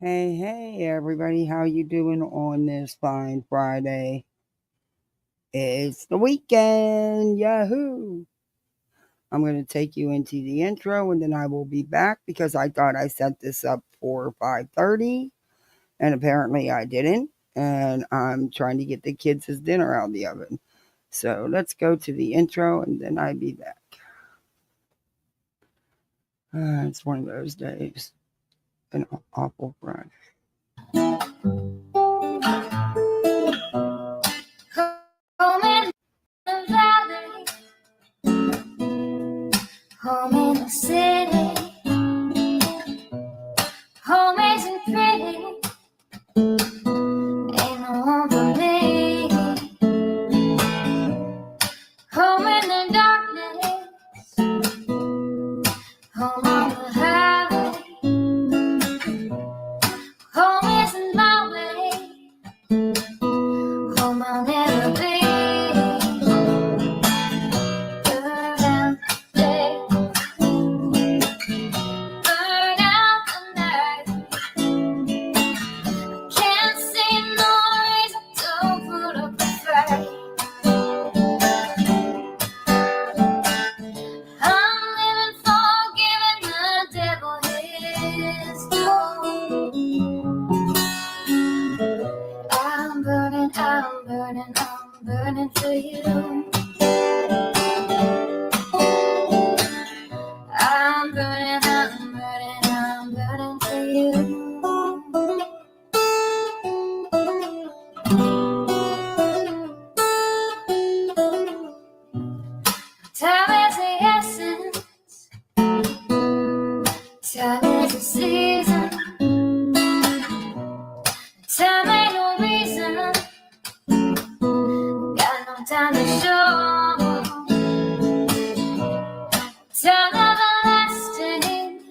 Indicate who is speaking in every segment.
Speaker 1: Hey, everybody. How you doing on this fine Friday? It's the weekend. Yahoo! I'm going to take you into the intro and then I will be back because I thought I set this up for 5:30 and apparently I didn't. And I'm trying to get the kids' dinner out of the oven. So let's go to the intro and then I'll be back. It's one of those days. An awful Friday.
Speaker 2: Home in the city, home isn't pretty, ain't no home for me. Home in the darkness, home on the highway, home isn't my way, home I'll never be. I'm burning for you. I'm burning for you. Time is the essence. Time is the season. Time ain't no reason. Got no time to show. Time everlasting.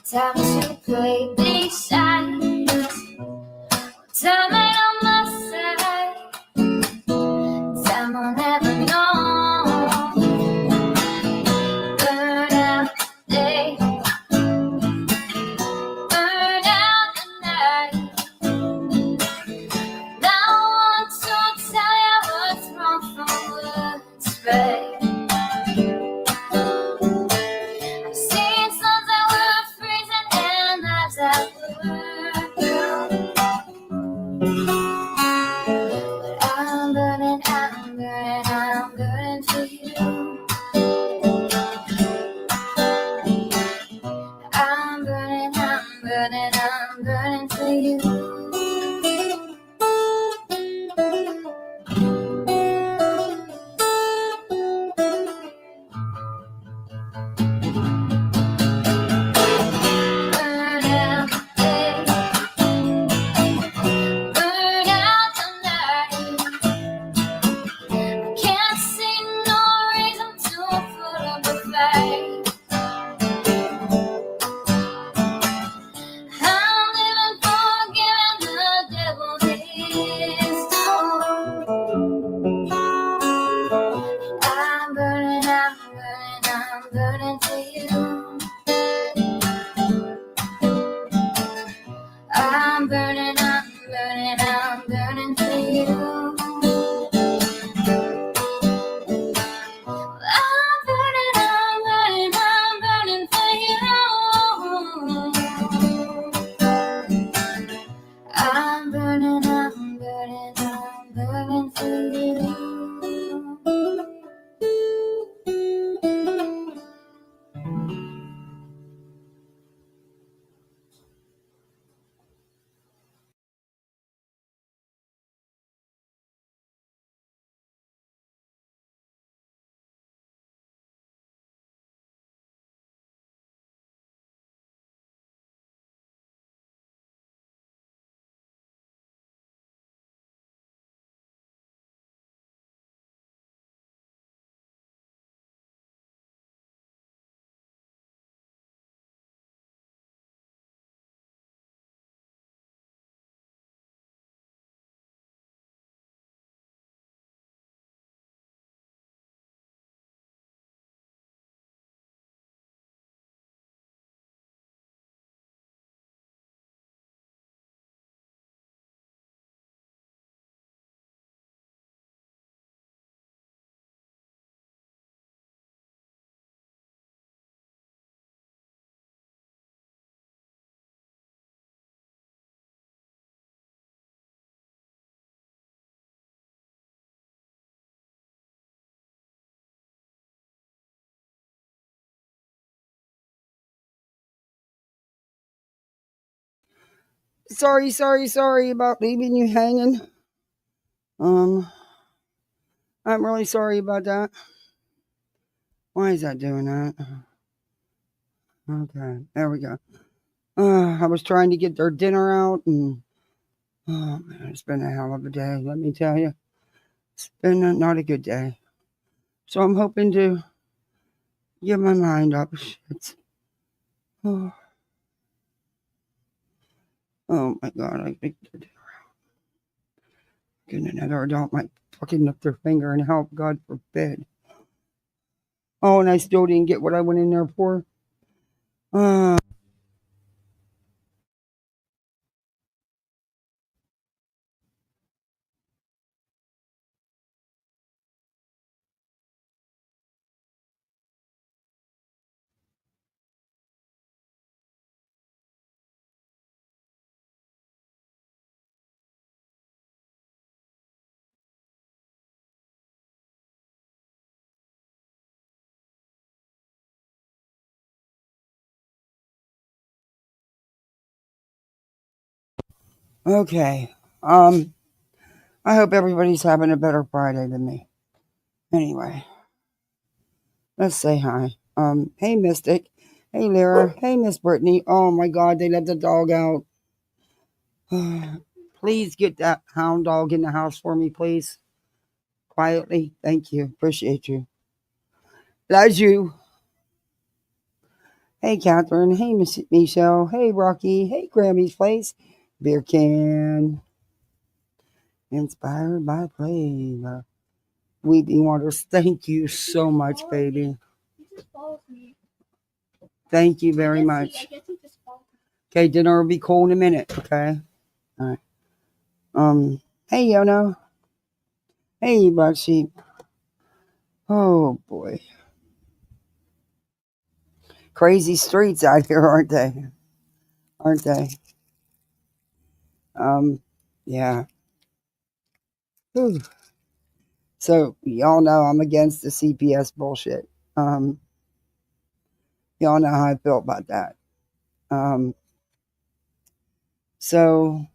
Speaker 2: Time to play these sides. Time ain't on my side. Time I'll never know. Burn out day. Burn out the night. Now I want to tell you what's wrong from what's right. I've seen suns that were freezing and lives that were brown. But I'm burning for you. I'm burning for you.
Speaker 1: sorry about leaving you hanging. I'm really sorry about that. Why is that doing that? Okay, there we go. I was trying to get their dinner out, and oh man, it's been a hell of a day. Let me tell you, it's been not a good day. So I'm hoping to get my mind up. Shit. Oh, oh my god, I think another adult might fucking lift their finger and help. God forbid. Oh, and I still didn't get what I went in there for. Uh, okay. I hope everybody's having a better Friday than me. Anyway, let's say hi. Hey Mystic. Hey Lyra. Hey Miss Brittany. Oh my God, they let the dog out. Please get that hound dog in the house for me, please. Quietly. Thank you. Appreciate you. Love you. Hey Catherine. Hey Miss Michelle. Hey Rocky. Hey Grammy's Place. Beer can. Inspired by play. Weeping Waters. Thank you so much, baby. Thank you very much. Okay, dinner will be cool in a minute. Okay. All right. Hey Yono. Hey Black Sheep. Oh boy. Crazy streets out here, aren't they? Aren't they? Um, yeah. Whew. So y'all know I'm against the CPS bullshit. Um, y'all know how I feel about that. Um, so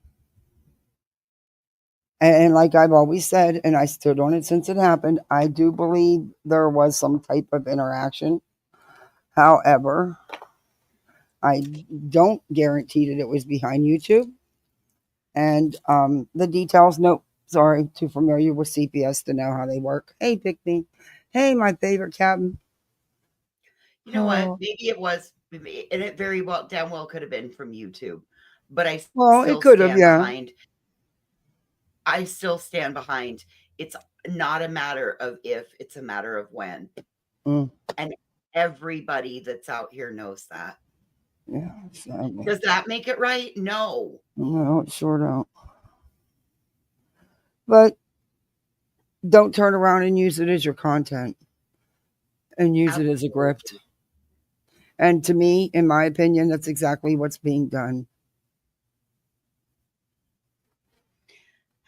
Speaker 1: and like I've always said, and I stood on it since it happened, I do believe there was some type of interaction. However, I don't guarantee that it was behind YouTube. And the details, nope, sorry, too familiar with CPS to know how they work. Hey, Pickney. Hey, my favorite captain.
Speaker 3: You know what? Maybe it was, and it very well, damn well could have been from YouTube. But I
Speaker 1: Well, it
Speaker 3: still
Speaker 1: could have,
Speaker 3: stand
Speaker 1: yeah.
Speaker 3: behind. I still stand behind. It's not a matter of if; it's a matter of when.
Speaker 1: Mm,
Speaker 3: And everybody that's out here knows that.
Speaker 1: yeah, sadly.
Speaker 3: Does that make it right? No.
Speaker 1: No, it sure don't. But don't turn around and use it as your content and use it as a grift. And to me, in my opinion, that's exactly what's being done.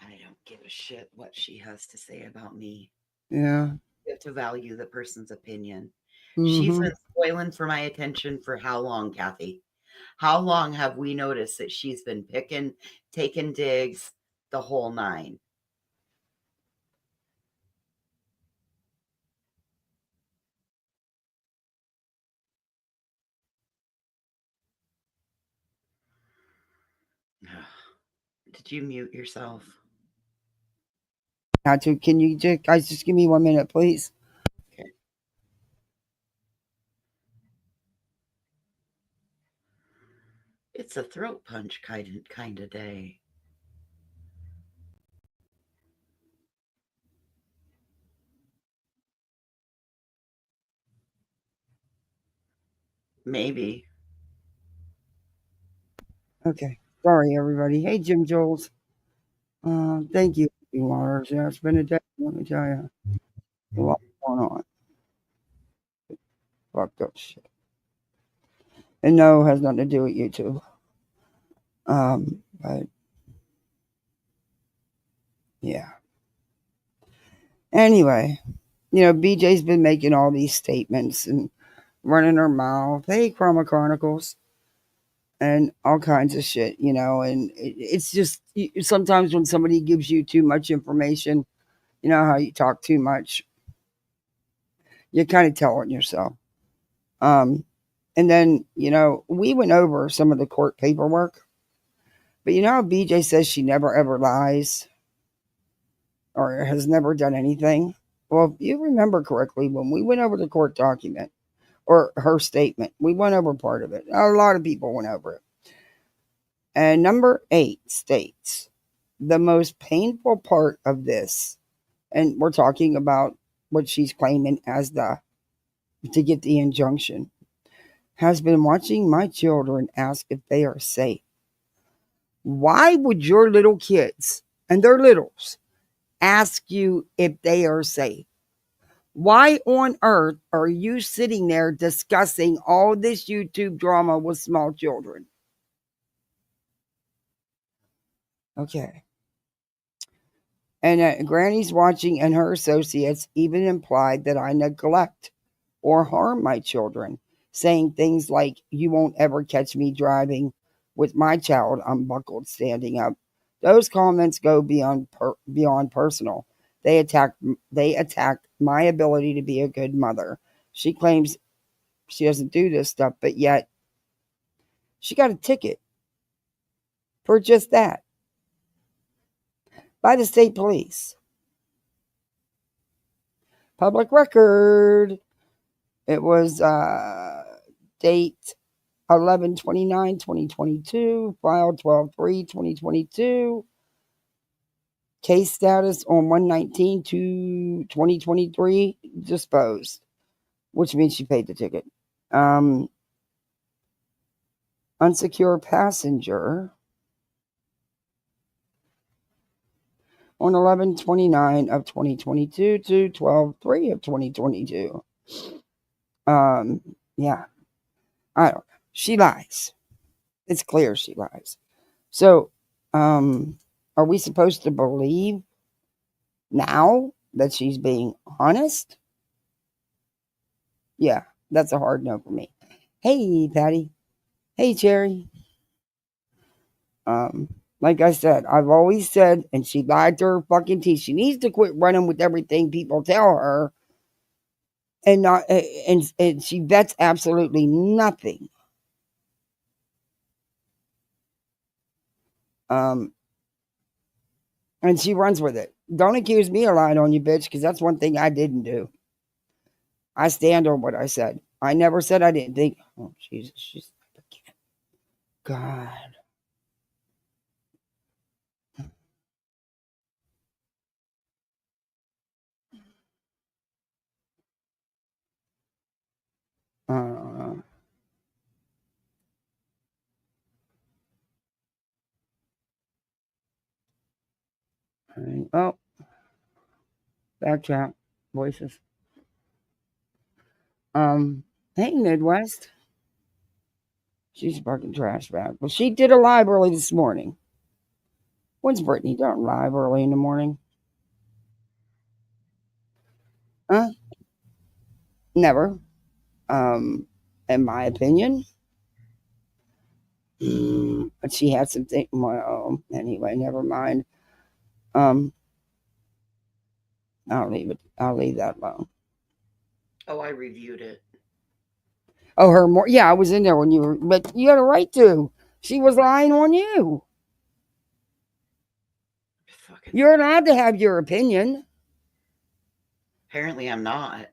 Speaker 3: I don't give a shit what she has to say about me.
Speaker 1: Yeah.
Speaker 3: You have to value the person's opinion. She's
Speaker 1: Mm-hmm.
Speaker 3: been spoiling for my attention for how long, Kathy? How long have we noticed that she's been picking, taking digs, the whole nine? Did you mute yourself?
Speaker 1: Had to. Can you guys just give me 1 minute, please?
Speaker 3: Okay. It's a throat punch kind of day. Maybe.
Speaker 1: Okay. Sorry, everybody. Hey, Jim Jules. Thank you, Waters. Yeah, it's been a day. Let me tell you, a lot going on. Fucked up shit. And no, it has nothing to do with YouTube. But yeah. Anyway, BJ's been making all these statements and running her mouth. Hey, Chroma Chronicles. and all kinds of shit, and it's just sometimes when somebody gives you too much information, how you talk too much, you kind of tell on yourself. Um, and then, we went over some of the court paperwork, but how BJ says she never ever lies or has never done anything. Well, if you remember correctly, when we went over the court document or her statement, we went over part of it. A lot of people went over it. And number 8 states the most painful part of this, and we're talking about what she's claiming as to get the injunction, has been watching my children ask if they are safe. Why would your little kids, and they're littles, ask you if they are safe? Why on earth are you sitting there discussing all this YouTube drama with small children? Okay. And Granny's watching and her associates even implied that I neglect or harm my children, saying things like, "You won't ever catch me driving with my child unbuckled standing up." Those comments go beyond personal. They attack my ability to be a good mother. She claims she doesn't do this stuff, but yet she got a ticket for just that by the state police. Public record. It was date 11/29/2022, filed 12/3/2022. Case status on 1/19/2023, disposed, which means she paid the ticket. Unsecure passenger on 11/29/2022 to 12/3/2022. Yeah, I don't know. She lies. It's clear she lies. So, are we supposed to believe now that she's being honest? Yeah, that's a hard no for me. Hey, Patty. Hey, Cherry. Like I said, I've always said, and she lied to her fucking teeth. She needs to quit running with everything people tell her, and not and she vets absolutely nothing. And she runs with it. Don't accuse me of lying on you, bitch, because that's one thing I didn't do. I stand on what I said. I never said I didn't think. Oh, Jesus, she's God. Oh, back chat voices. Hey, Midwest. She's a fucking trash bag. Well, she did a live early this morning. When's Brittany done live early in the morning? Huh? Never. In my opinion. But she had something. Well, anyway, never mind. I'll leave it. I'll leave that alone.
Speaker 3: Oh, I reviewed it.
Speaker 1: Oh, her more. Yeah, I was in there when you were. But you had a right to. She was lying on you. You're allowed to have your opinion.
Speaker 3: Apparently, I'm not.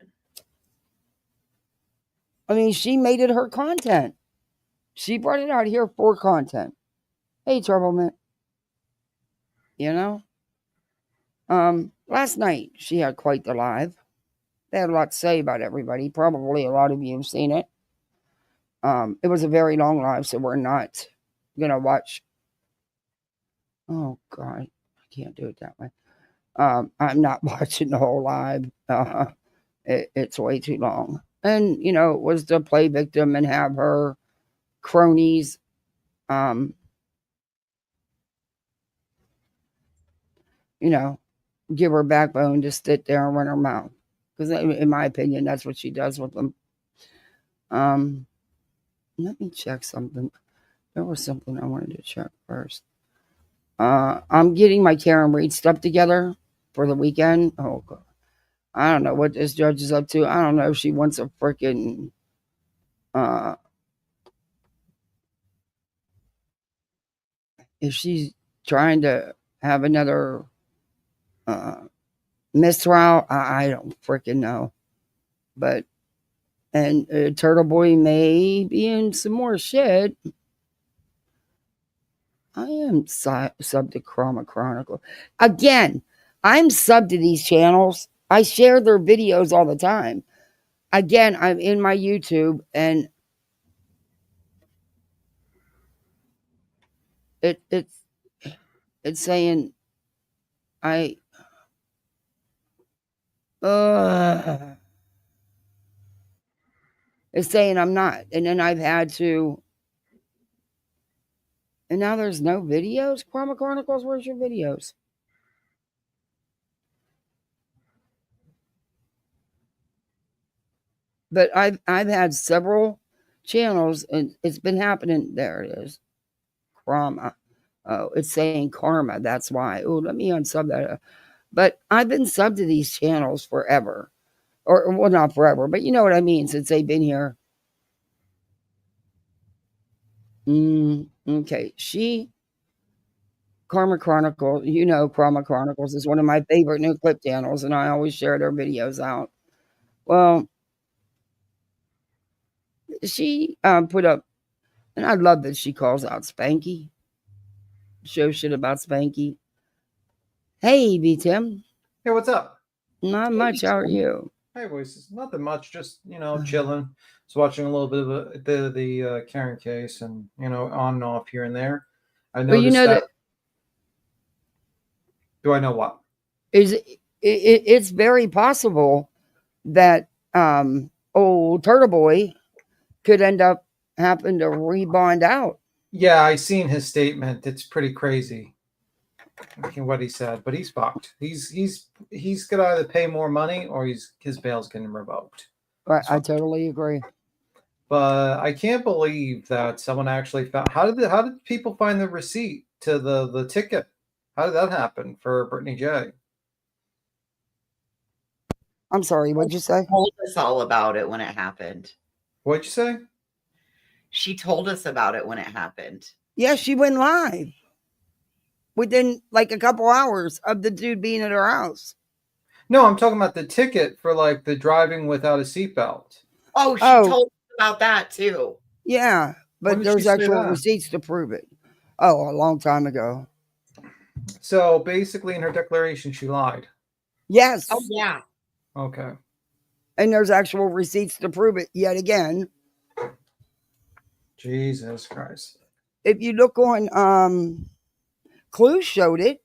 Speaker 1: I mean, she made it her content. She brought it out here for content. Hey, Troublemint. Last night she had quite the live. They had a lot to say about everybody. Probably a lot of you have seen it. It was a very long live, so we're not gonna watch. Oh God, I can't do it that way. I'm not watching the whole live. It's way too long. And it was to play victim and have her cronies give her backbone to sit there and run her mouth. Because in my opinion, that's what she does with them. Let me check something. There was something I wanted to check first. I'm getting my Karen Reed stuff together for the weekend. Oh god, I don't know what this judge is up to. I don't know if she wants a freaking uh, if she's trying to have another uh mistrial. I don't freaking know, but and Turtle Boy may be in some more shit. I am sub to Chroma Chronicle. Again, I'm sub to these channels. I share their videos all the time. Again, I'm in my YouTube and it it's saying I uh it's saying I'm not. And then I've had to and now there's no videos. Chroma Chronicles, where's your videos? But I've had several channels and it's been happening. There it is. Chroma. Oh, it's saying karma. That's why. Oh, let me unsub that. But I've been subbed to these channels forever. Or, well, not forever, but you know what I mean, since they've been here. Okay. Karma Chronicles, you know, Karma Chronicles is one of my favorite new clip channels, and I always share their videos out. Well, she put up, and I love that she calls out Spanky, show shit about Spanky. Hey, B Tim.
Speaker 4: Hey, what's up?
Speaker 1: Not much. How are you?
Speaker 4: Hey, voices. Nothing much. Just chilling. Just watching a little bit of the Karen case, and on and off here and there. I noticed
Speaker 1: Well, you know that.
Speaker 4: Do I know what?
Speaker 1: It's very possible that old Turtle Boy could end up having to rebond out.
Speaker 4: Yeah, I seen his statement. It's pretty crazy what he said, but he's fucked. He's gonna either pay more money or his bail's getting revoked.
Speaker 1: Right, I totally agree.
Speaker 4: But I can't believe that someone actually found. How did people find the receipt to the ticket? How did that happen for Brittany J?
Speaker 1: I'm sorry, what'd you say?
Speaker 3: She told us all about it when it happened.
Speaker 4: What'd you say?
Speaker 3: She told us about it when it happened.
Speaker 1: Yeah, she went live within like a couple hours of the dude being at her house.
Speaker 4: No, I'm talking about the ticket for like the driving without a seatbelt.
Speaker 3: Oh, she told us about that too.
Speaker 1: Yeah, but there's actual receipts to prove it. Oh, a long time ago.
Speaker 4: So basically, in her declaration, she lied.
Speaker 1: Yes.
Speaker 3: Oh, yeah.
Speaker 4: Okay.
Speaker 1: And there's actual receipts to prove it yet again.
Speaker 4: Jesus Christ.
Speaker 1: If you look on Clue showed it.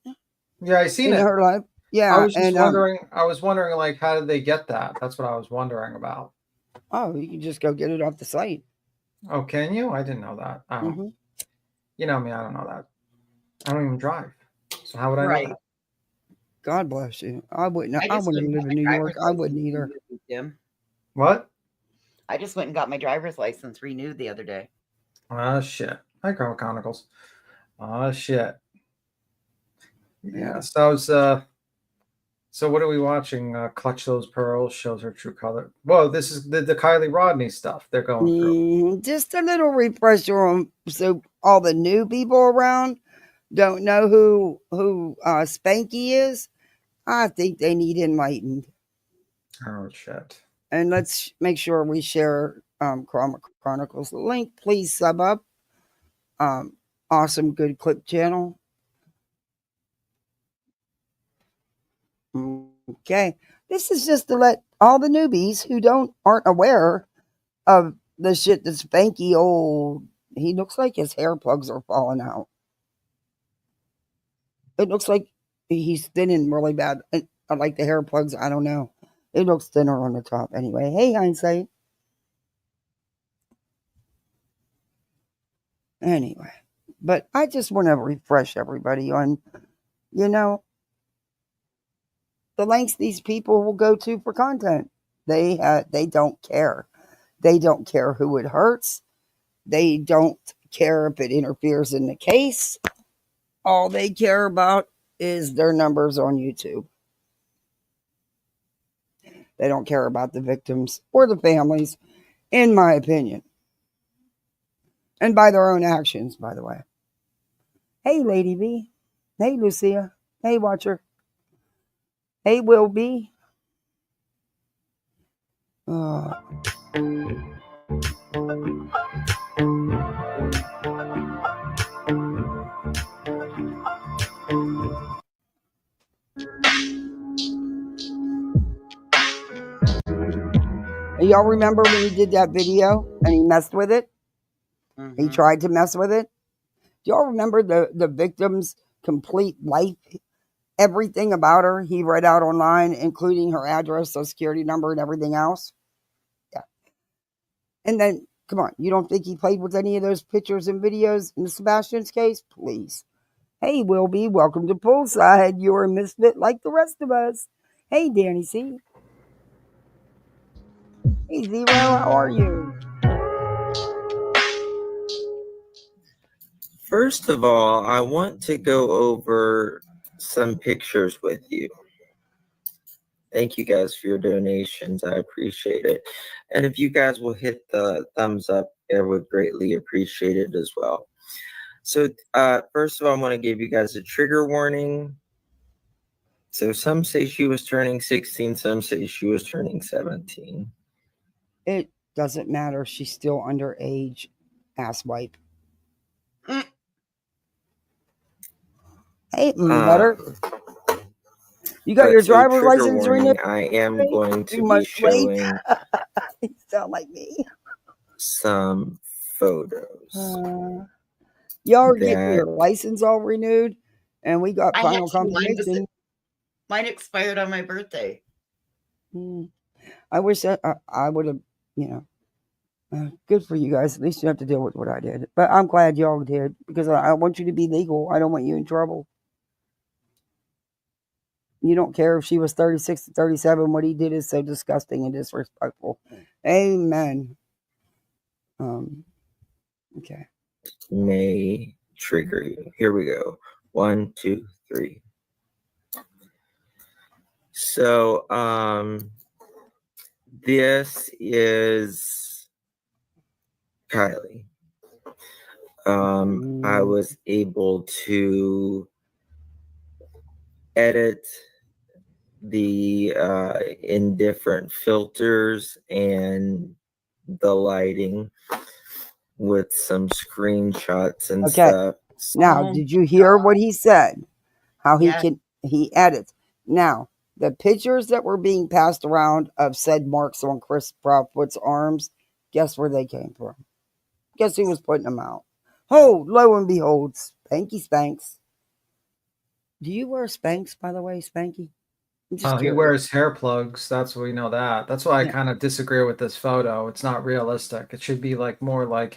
Speaker 4: Yeah, I seen it.
Speaker 1: Her life. Yeah.
Speaker 4: I was just wondering I was wondering like how did they get that? That's what I was wondering about.
Speaker 1: Oh, you can just go get it off the site.
Speaker 4: Oh, can you? I didn't know that. Oh. Mm-hmm. You know me, I don't know that. I don't even drive. So how would I know that?
Speaker 1: God bless you. I wouldn't live in New York. I wouldn't either.
Speaker 4: What?
Speaker 3: I just went and got my driver's license renewed the other day.
Speaker 4: Oh shit. Hi, Carl Chronicles. Oh shit. Yeah. So what are we watching? Clutch Those Pearls shows her true color. Whoa, this is the Kylie Rodney stuff they're going through.
Speaker 1: Just a little refresher on so all the new people around don't know who Spanky is. I think they need enlightened.
Speaker 4: Oh shit.
Speaker 1: And let's make sure we share Chroma Chronicles link. Please sub up. Awesome good clip channel. Okay. This is just to let all the newbies who aren't aware of the shit that Spanky old. He looks like his hair plugs are falling out. It looks like he's thinning really bad. I like the hair plugs. I don't know. It looks thinner on the top anyway. Hey, hindsight. Anyway, but I just want to refresh everybody on, the lengths these people will go to for content. They don't care. They don't care who it hurts. They don't care if it interferes in the case. All they care about is their numbers on YouTube. They don't care about the victims or the families, in my opinion. And by their own actions, by the way. Hey, Lady B. Hey, Lucia. Hey, Watcher. Hey, Will B. Y'all remember when he did that video and he messed with it?
Speaker 3: Mm-hmm.
Speaker 1: He tried to mess with it. Do y'all remember the victim's complete life? Everything about her he read out online, including her address, social security number, and everything else? Yeah. And then, come on, you don't think he played with any of those pictures and videos in Sebastian's case? Please. Hey, Wilby, welcome to Poolside. You're a misfit like the rest of us. Hey, Danny C. Hey, Zero, how are you?
Speaker 5: First of all, I want to go over some pictures with you. Thank you guys for your donations. I appreciate it. And if you guys will hit the thumbs up, I would greatly appreciate it as well. So first of all, I want to give you guys a trigger warning. So some say she was turning 16, some say she was turning 17.
Speaker 1: It doesn't matter. She's still underage, asswipe. Hey, butter. You got your driver's license renewed?
Speaker 5: I am going to be
Speaker 1: late.
Speaker 5: showing
Speaker 1: You sound like me.
Speaker 5: some photos.
Speaker 1: Y'all are getting your license all renewed, and we got final confirmation.
Speaker 3: Mine expired on my birthday.
Speaker 1: I wish that I would have, good for you guys. At least you don't have to deal with what I did. But I'm glad y'all did, because I want you to be legal. I don't want you in trouble. You don't care if she was 36 to 37. What he did is so disgusting and disrespectful. Amen. Okay.
Speaker 5: May trigger you. Here we go. 1, 2, 3. So, this is Kylie. I was able to edit the in different filters and the lighting with some screenshots and stuff.
Speaker 1: Now, did you hear what he said? How he edits. Now, the pictures that were being passed around of said marks on Chris Proudfoot's arms, guess where they came from? Guess who was putting them out? Oh, lo and behold, Spanky Spanks. Do you wear Spanks, by the way, Spanky?
Speaker 4: He wears hair plugs. That's what we know that. That's why I kind of disagree with this photo. It's not realistic. It should be like more like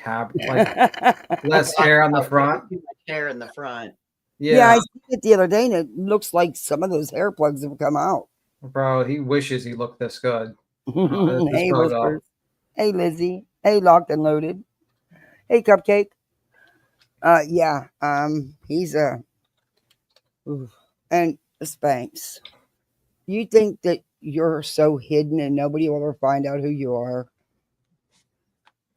Speaker 4: less hair on the front.
Speaker 3: Too much hair in the front.
Speaker 1: Yeah, I seen it the other day, and it looks like some of those hair plugs have come out.
Speaker 4: Bro, he wishes he looked this good.
Speaker 1: Hey, Whispers. Hey, Lizzie. Hey, Locked and Loaded. Hey, Cupcake. He's and Spanks. You think that you're so hidden and nobody will ever find out who you are?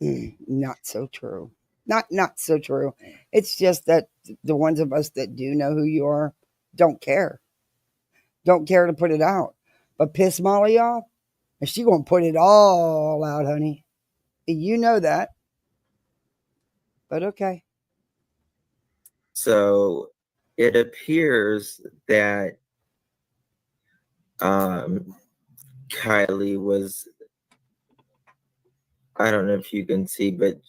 Speaker 1: Not so true. Not so true. It's just that the ones of us that do know who you are don't care. Don't care to put it out. But piss Molly off, and she gonna put it all out, honey. You know that. But okay.
Speaker 5: So it appears that Kylie was, I don't know if you can see, but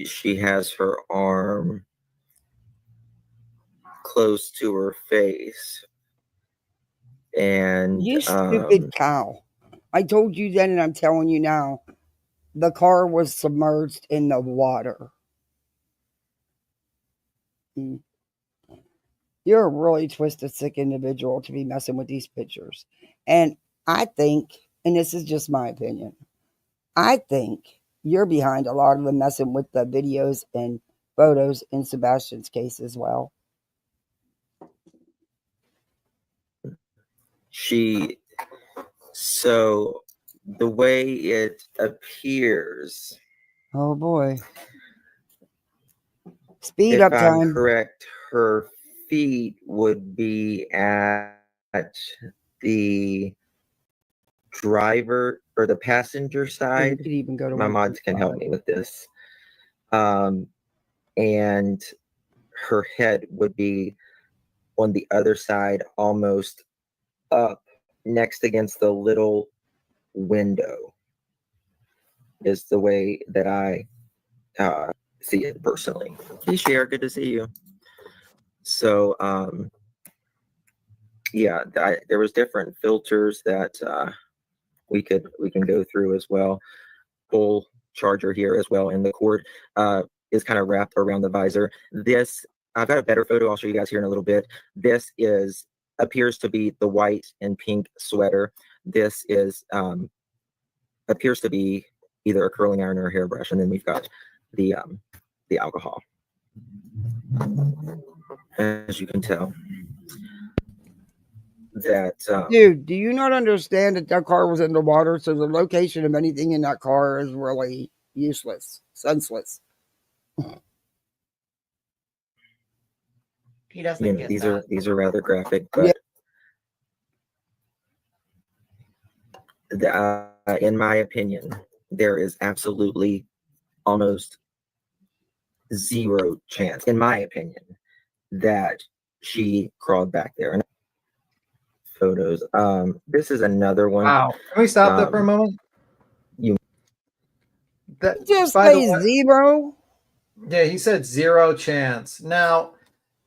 Speaker 5: she has her arm close to her face. And
Speaker 1: you stupid cow. I told you then, and I'm telling you now, the car was submerged in the water. You're a really twisted, sick individual to be messing with these pictures. And I think, and this is just my opinion, I think you're behind a lot of the messing with the videos and photos in Sebastian's case as well.
Speaker 5: So the way it appears,
Speaker 1: Oh boy. Speed
Speaker 5: if
Speaker 1: up
Speaker 5: I'm
Speaker 1: time.
Speaker 5: correct, her feet would be at the driver or the passenger
Speaker 1: You
Speaker 5: side.
Speaker 1: could even go to
Speaker 5: My mods can help me with this. And her head would be on the other side, almost up next against the little window, is the way that I see it personally. Hey, Cher, good to see you. So, yeah, there was different filters that we can go through as well. Full charger here as well, and the cord is kind of wrapped around the visor. This, I've got a better photo I'll show you guys here in a little bit. This appears to be the white and pink sweater. This is appears to be either a curling iron or a hairbrush, and then we've got the alcohol, as you can tell. That
Speaker 1: dude, do you not understand that that car was in the water? So the location of anything in that car is really useless, senseless.
Speaker 3: He doesn't get that.
Speaker 5: These are rather graphic, but in my opinion, there is absolutely almost zero chance, in my opinion, that she crawled back there. And photos. This is another one.
Speaker 4: Wow. Can we stop that for a moment?
Speaker 1: That just say zero.
Speaker 4: Yeah, he said zero chance. Now,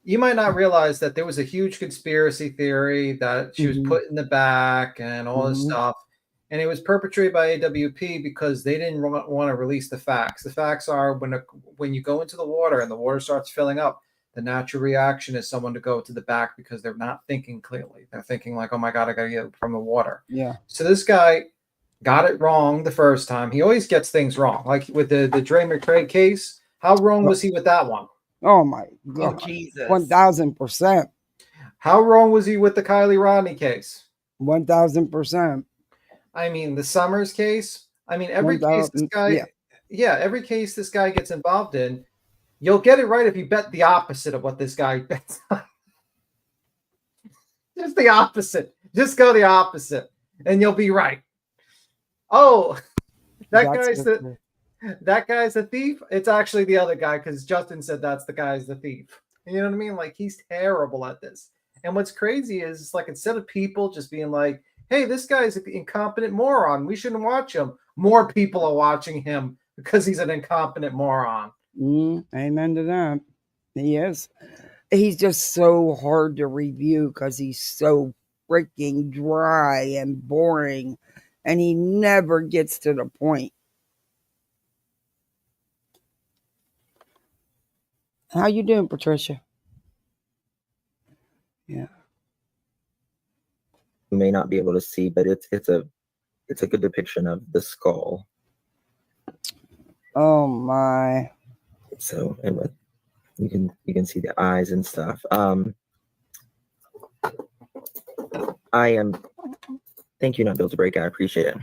Speaker 4: you might not realize that there was a huge conspiracy theory that she was put in the back and all this stuff. And it was perpetrated by AWP because they didn't want to release the facts. The facts are when you go into the water and the water starts filling up, the natural reaction is someone to go to the back because they're not thinking clearly. They're thinking like, oh my God, I got to get from the water.
Speaker 1: Yeah.
Speaker 4: So this guy got it wrong the first time. He always gets things wrong. Like with the Dre McCrae case, how wrong was he with that one?
Speaker 1: Oh my God.
Speaker 3: Oh, Jesus.
Speaker 1: 1000%.
Speaker 4: How wrong was he with the Kylie Rodney case?
Speaker 1: 1000%.
Speaker 4: I mean, the Summers case. I mean, every case this guy, every case this guy gets involved in, you'll get it right if you bet the opposite of what this guy bets on. Just the opposite. Just go the opposite, and you'll be right. Oh, that guy's the thief. It's actually the other guy because Justin said that's the guy's the thief. You know what I mean? Like, he's terrible at this. And what's crazy is it's like instead of people just being like, hey, this guy's an incompetent moron, we shouldn't watch him, more people are watching him because he's an incompetent moron.
Speaker 1: Amen to that. He is. He's just so hard to review because he's so freaking dry and boring, and he never gets to the point. How you doing, Patricia? Yeah.
Speaker 5: You may not be able to see, but it's a good depiction of the skull.
Speaker 1: Oh my.
Speaker 5: So, and with you can see the eyes and stuff. Thank you, Not Built to Break. I appreciate it.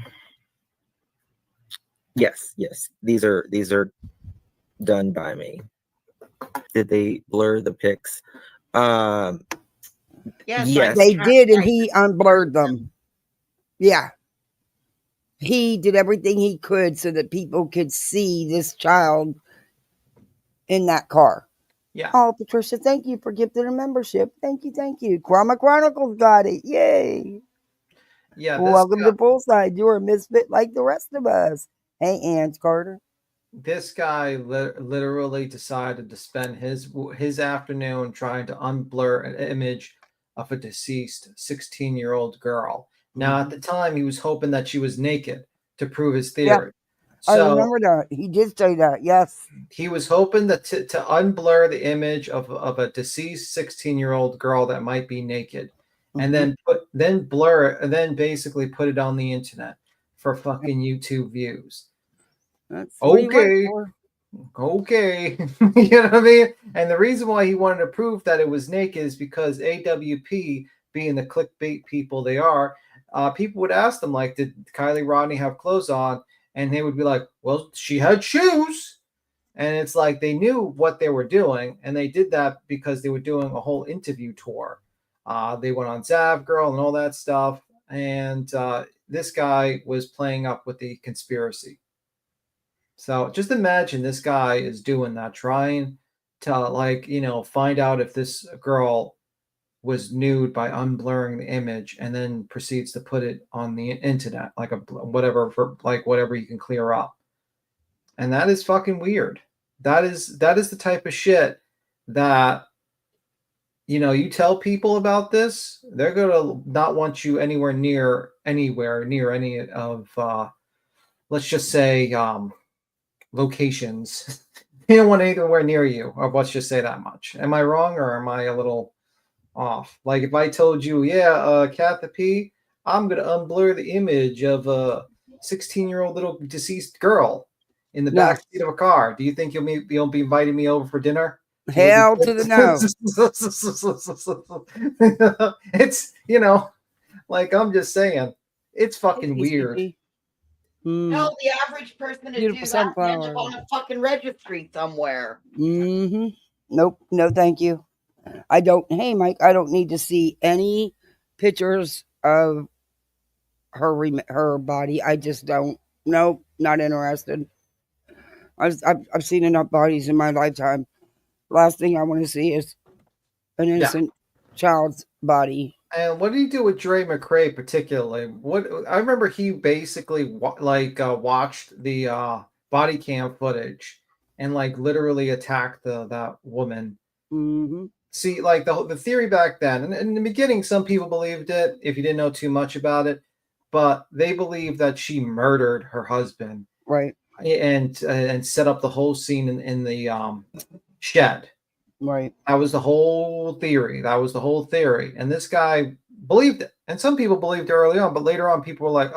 Speaker 5: Yes. These are done by me. Did they blur the pics?
Speaker 3: Yes,
Speaker 1: they did, and he unblurred them. Yeah. He did everything he could so that people could see this child in that car.
Speaker 4: Yeah.
Speaker 1: Oh, Patricia, thank you for gifting a membership. Thank you. Krama Chronicles got it. Yay.
Speaker 4: Yeah.
Speaker 1: Welcome to Poolside. You're a misfit like the rest of us. Hey, Ans Carter.
Speaker 4: This guy literally decided to spend his afternoon trying to unblur an image of a deceased 16-year-old girl. Now, at the time, he was hoping that she was naked to prove his theory.
Speaker 1: Yeah. I remember that. He did say that, yes.
Speaker 4: He was hoping that to unblur the image of a deceased 16-year-old girl that might be naked, and then blur it, and then basically put it on the internet for fucking YouTube views.
Speaker 1: That's what he went for.
Speaker 4: Okay. You know what I mean? And the reason why he wanted to prove that it was naked is because AWP, being the clickbait people they are, people would ask them, like, did Kylie Rodney have clothes on? And they would be like, well, she had shoes. And it's like they knew what they were doing, and they did that because they were doing a whole interview tour. They went on Zav Girl and all that stuff, and this guy was playing up with the conspiracy. So just imagine this guy is doing that, trying to, like, find out if this girl was nude by unblurring the image, and then proceeds to put it on the internet, like whatever, for like whatever you can clear up. And that is fucking weird. That is the type of shit that, you tell people about this, they're gonna not want you anywhere near any of let's just say locations. They don't want anywhere near you, or let's just say that much. Am I wrong, or am I a little off? Like if I told you, yeah, Kathy P, I'm gonna unblur the image of a 16-year-old little deceased girl in the back seat of a car, do you think you'll be inviting me over for dinner?
Speaker 1: Hell to the no.
Speaker 4: It's, like, I'm just saying, it's fucking weird.
Speaker 3: No, the average person to do that ends up on a fucking registry somewhere.
Speaker 1: Nope. No, thank you. I don't. Hey, Mike, I don't need to see any pictures of her body. I just don't. Nope, not interested. I've seen enough bodies in my lifetime. Last thing I want to see is an innocent child's body.
Speaker 4: And what did he do with Dre McRae particularly? What I remember, he basically watched the body cam footage and like literally attacked that woman.
Speaker 1: Mm-hmm.
Speaker 4: See, like the theory back then, and in the beginning, some people believed it if you didn't know too much about it, but they believed that she murdered her husband,
Speaker 1: right,
Speaker 4: and set up the whole scene in the shed.
Speaker 1: Right.
Speaker 4: That was the whole theory. And this guy believed it. And some people believed it early on, but later on, people were like,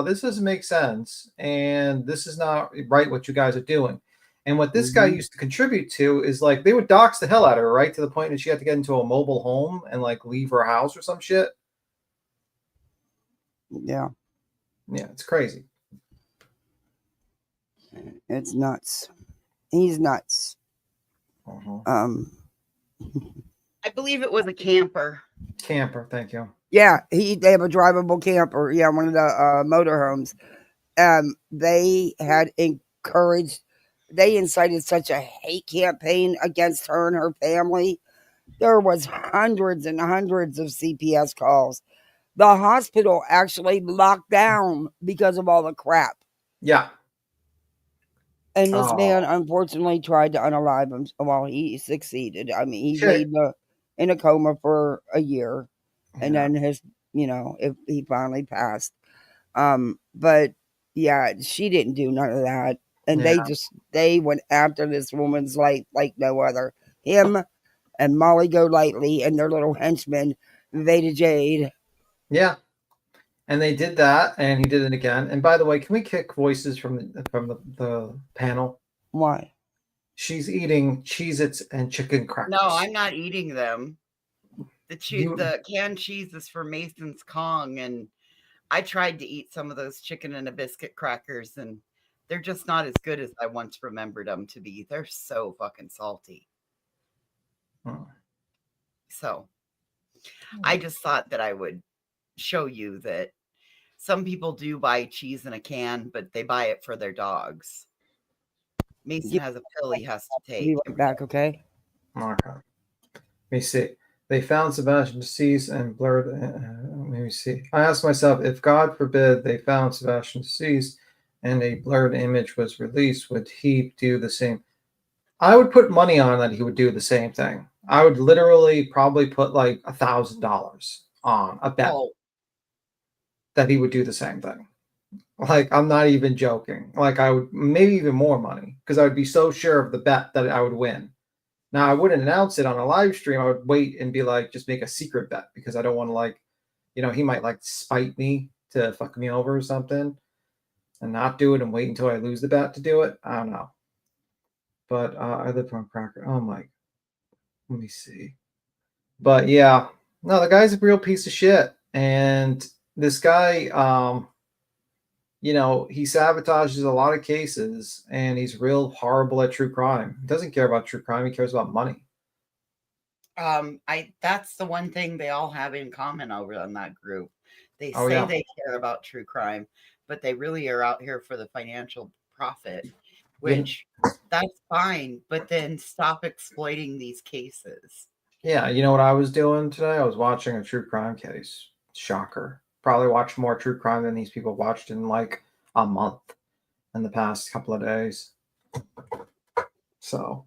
Speaker 4: this doesn't make sense. And this is not right what you guys are doing. And what this guy used to contribute to is, like, they would dox the hell out of her, right? To the point that she had to get into a mobile home and, like, leave her house or some shit.
Speaker 1: Yeah.
Speaker 4: Yeah, it's crazy.
Speaker 1: It's nuts. He's nuts.
Speaker 3: I believe it was a camper.
Speaker 4: Camper, thank you.
Speaker 1: Yeah, they have a drivable camper. Yeah, one of the motorhomes. They had encouraged. They incited such a hate campaign against her and her family. There was hundreds and hundreds of CPS calls. The hospital actually locked down because of all the crap.
Speaker 4: Yeah.
Speaker 1: And this man unfortunately tried to unalive him. Well, he succeeded. I mean, he laid in a coma for a year, and then he finally passed. But yeah, she didn't do none of that, and they went after this woman's life like no other. Him and Molly Golightly and their little henchman, Veda Jade.
Speaker 4: Yeah. And they did that, and he did it again. And by the way, can we kick voices from the panel?
Speaker 1: Why?
Speaker 4: She's eating Cheez-Its and chicken crackers.
Speaker 3: No, I'm not eating them. The canned cheese is for Mason's Kong, and I tried to eat some of those chicken and a biscuit crackers, and they're just not as good as I once remembered them to be. They're so fucking salty. So I just thought that I would show you that some people do buy cheese in a can, but they buy it for their dogs. Mason has a pill he has to take.
Speaker 1: Be right back, okay?
Speaker 4: Okay. Let me see. They found Sebastian deceased and blurred. Let me see. I asked myself, if God forbid they found Sebastian deceased and a blurred image was released, would he do the same? I would put money on that he would do the same thing. I would literally probably put like $1,000 on a bet that he would do the same thing. Like, I'm not even joking. Like, I would maybe even more money, because I would be so sure of the bet that I would win. Now, I wouldn't announce it on a live stream. I would wait and be like, just make a secret bet, because I don't want to, like, he might like spite me to fuck me over or something and not do it and wait until I lose the bet to do it. I don't know. But I live on Cracker. Oh my, let me see. But yeah, no, the guy's a real piece of shit. And this guy, he sabotages a lot of cases, and he's real horrible at true crime. He doesn't care about true crime. He cares about money.
Speaker 3: That's the one thing they all have in common over on that group. They
Speaker 4: Oh,
Speaker 3: say
Speaker 4: yeah.
Speaker 3: they care about true crime, but they really are out here for the financial profit, which that's fine, but then stop exploiting these cases.
Speaker 4: Yeah, you know what I was doing today? I was watching a true crime case. Shocker. Probably watched more true crime than these people watched in like a month in the past couple of days. So,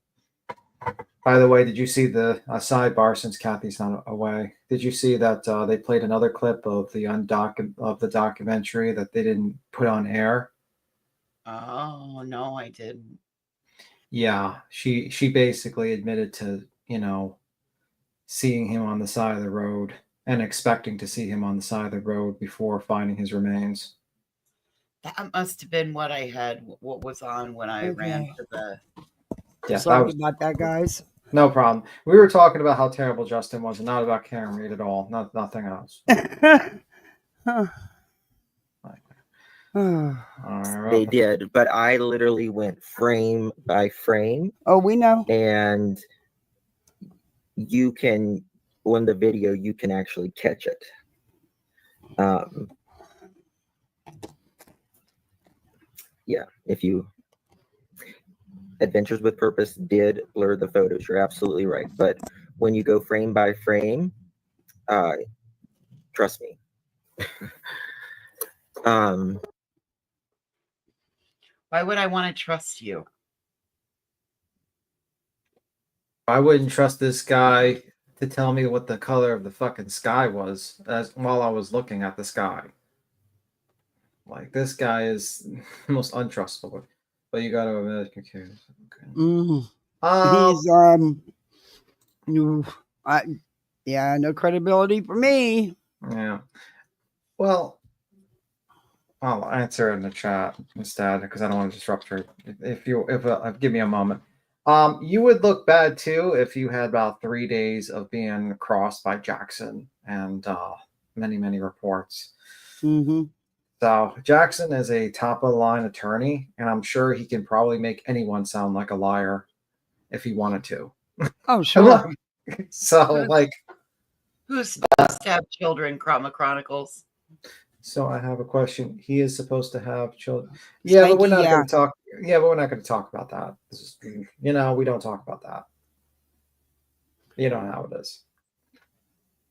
Speaker 4: by the way, did you see the sidebar since Kathy's not away? Did you see that they played another clip of the documentary that they didn't put on air?
Speaker 3: Oh, no, I didn't.
Speaker 4: Yeah, she basically admitted to, seeing him on the side of the road and expecting to see him on the side of the road before finding his remains.
Speaker 3: That must have been what was on when I ran
Speaker 1: Okay.
Speaker 3: to the.
Speaker 4: Yeah,
Speaker 1: Sorry about that, guys.
Speaker 4: no problem. We were talking about how terrible Justin was, and not about Karen Reed at all. Nothing else. All right.
Speaker 5: They did, but I literally went frame by frame.
Speaker 1: Oh, we know.
Speaker 5: And you can, on the video, you can actually catch it. Yeah, if you Adventures with Purpose did blur the photos. You're absolutely right. But when you go frame by frame, trust me.
Speaker 3: Why would I want to trust you?
Speaker 4: I wouldn't trust this guy to tell me what the color of the fucking sky was while I was looking at the sky. Like, this guy is the most untrustable. But you got to admit, okay.
Speaker 1: He's no credibility for me.
Speaker 4: Yeah. Well, I'll answer in the chat instead because I don't want to disrupt her. If give me a moment. You would look bad too if you had about 3 days of being crossed by Jackson and many reports.
Speaker 1: Mm-hmm.
Speaker 4: So Jackson is a top of the line attorney, and I'm sure he can probably make anyone sound like a liar if he wanted to.
Speaker 1: Oh, sure.
Speaker 4: So,
Speaker 3: who's supposed to have children, Chroma Chronicles?
Speaker 4: So I have a question. He is supposed to have children. Yeah, but we're not going to talk. Yeah, but we're not going to talk about that. This is, we don't talk about that. You know how it is.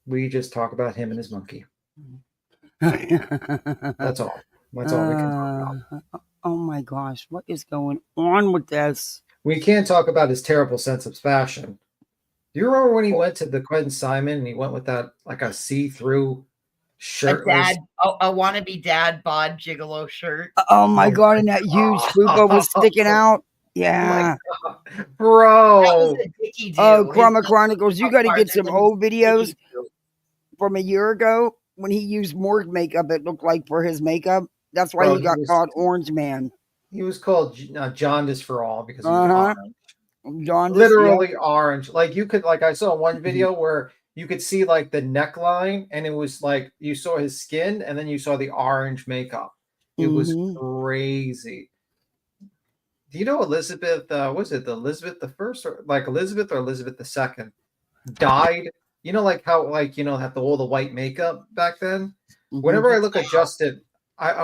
Speaker 4: We just talk about him and his monkey. That's all. That's all we can talk about.
Speaker 1: Oh my gosh, what is going on with this?
Speaker 4: We can't talk about his terrible sense of fashion. Do you remember when he went to the Quentin Simon and he went with that like a see-through shirt?
Speaker 3: A wannabe dad bod gigolo shirt.
Speaker 1: Oh my god, and that huge fupa was sticking out. Yeah.
Speaker 4: Oh bro.
Speaker 3: That was a dicky dude.
Speaker 1: Oh, Chroma Chronicles, you got to get some old videos from a year ago when he used more makeup. It looked like for his makeup. That's why he got called Orange Man.
Speaker 4: He was called Jaundice for all because he was orange.
Speaker 1: Jaundice,
Speaker 4: literally orange. Like you could, like I saw one video where you could see like the neckline, and it was like you saw his skin, and then you saw the orange makeup. It was crazy. Do you know Elizabeth? Was it Elizabeth the First, or like Elizabeth or Elizabeth II died? You know, like how had all the white makeup back then. Whenever I look at Justin,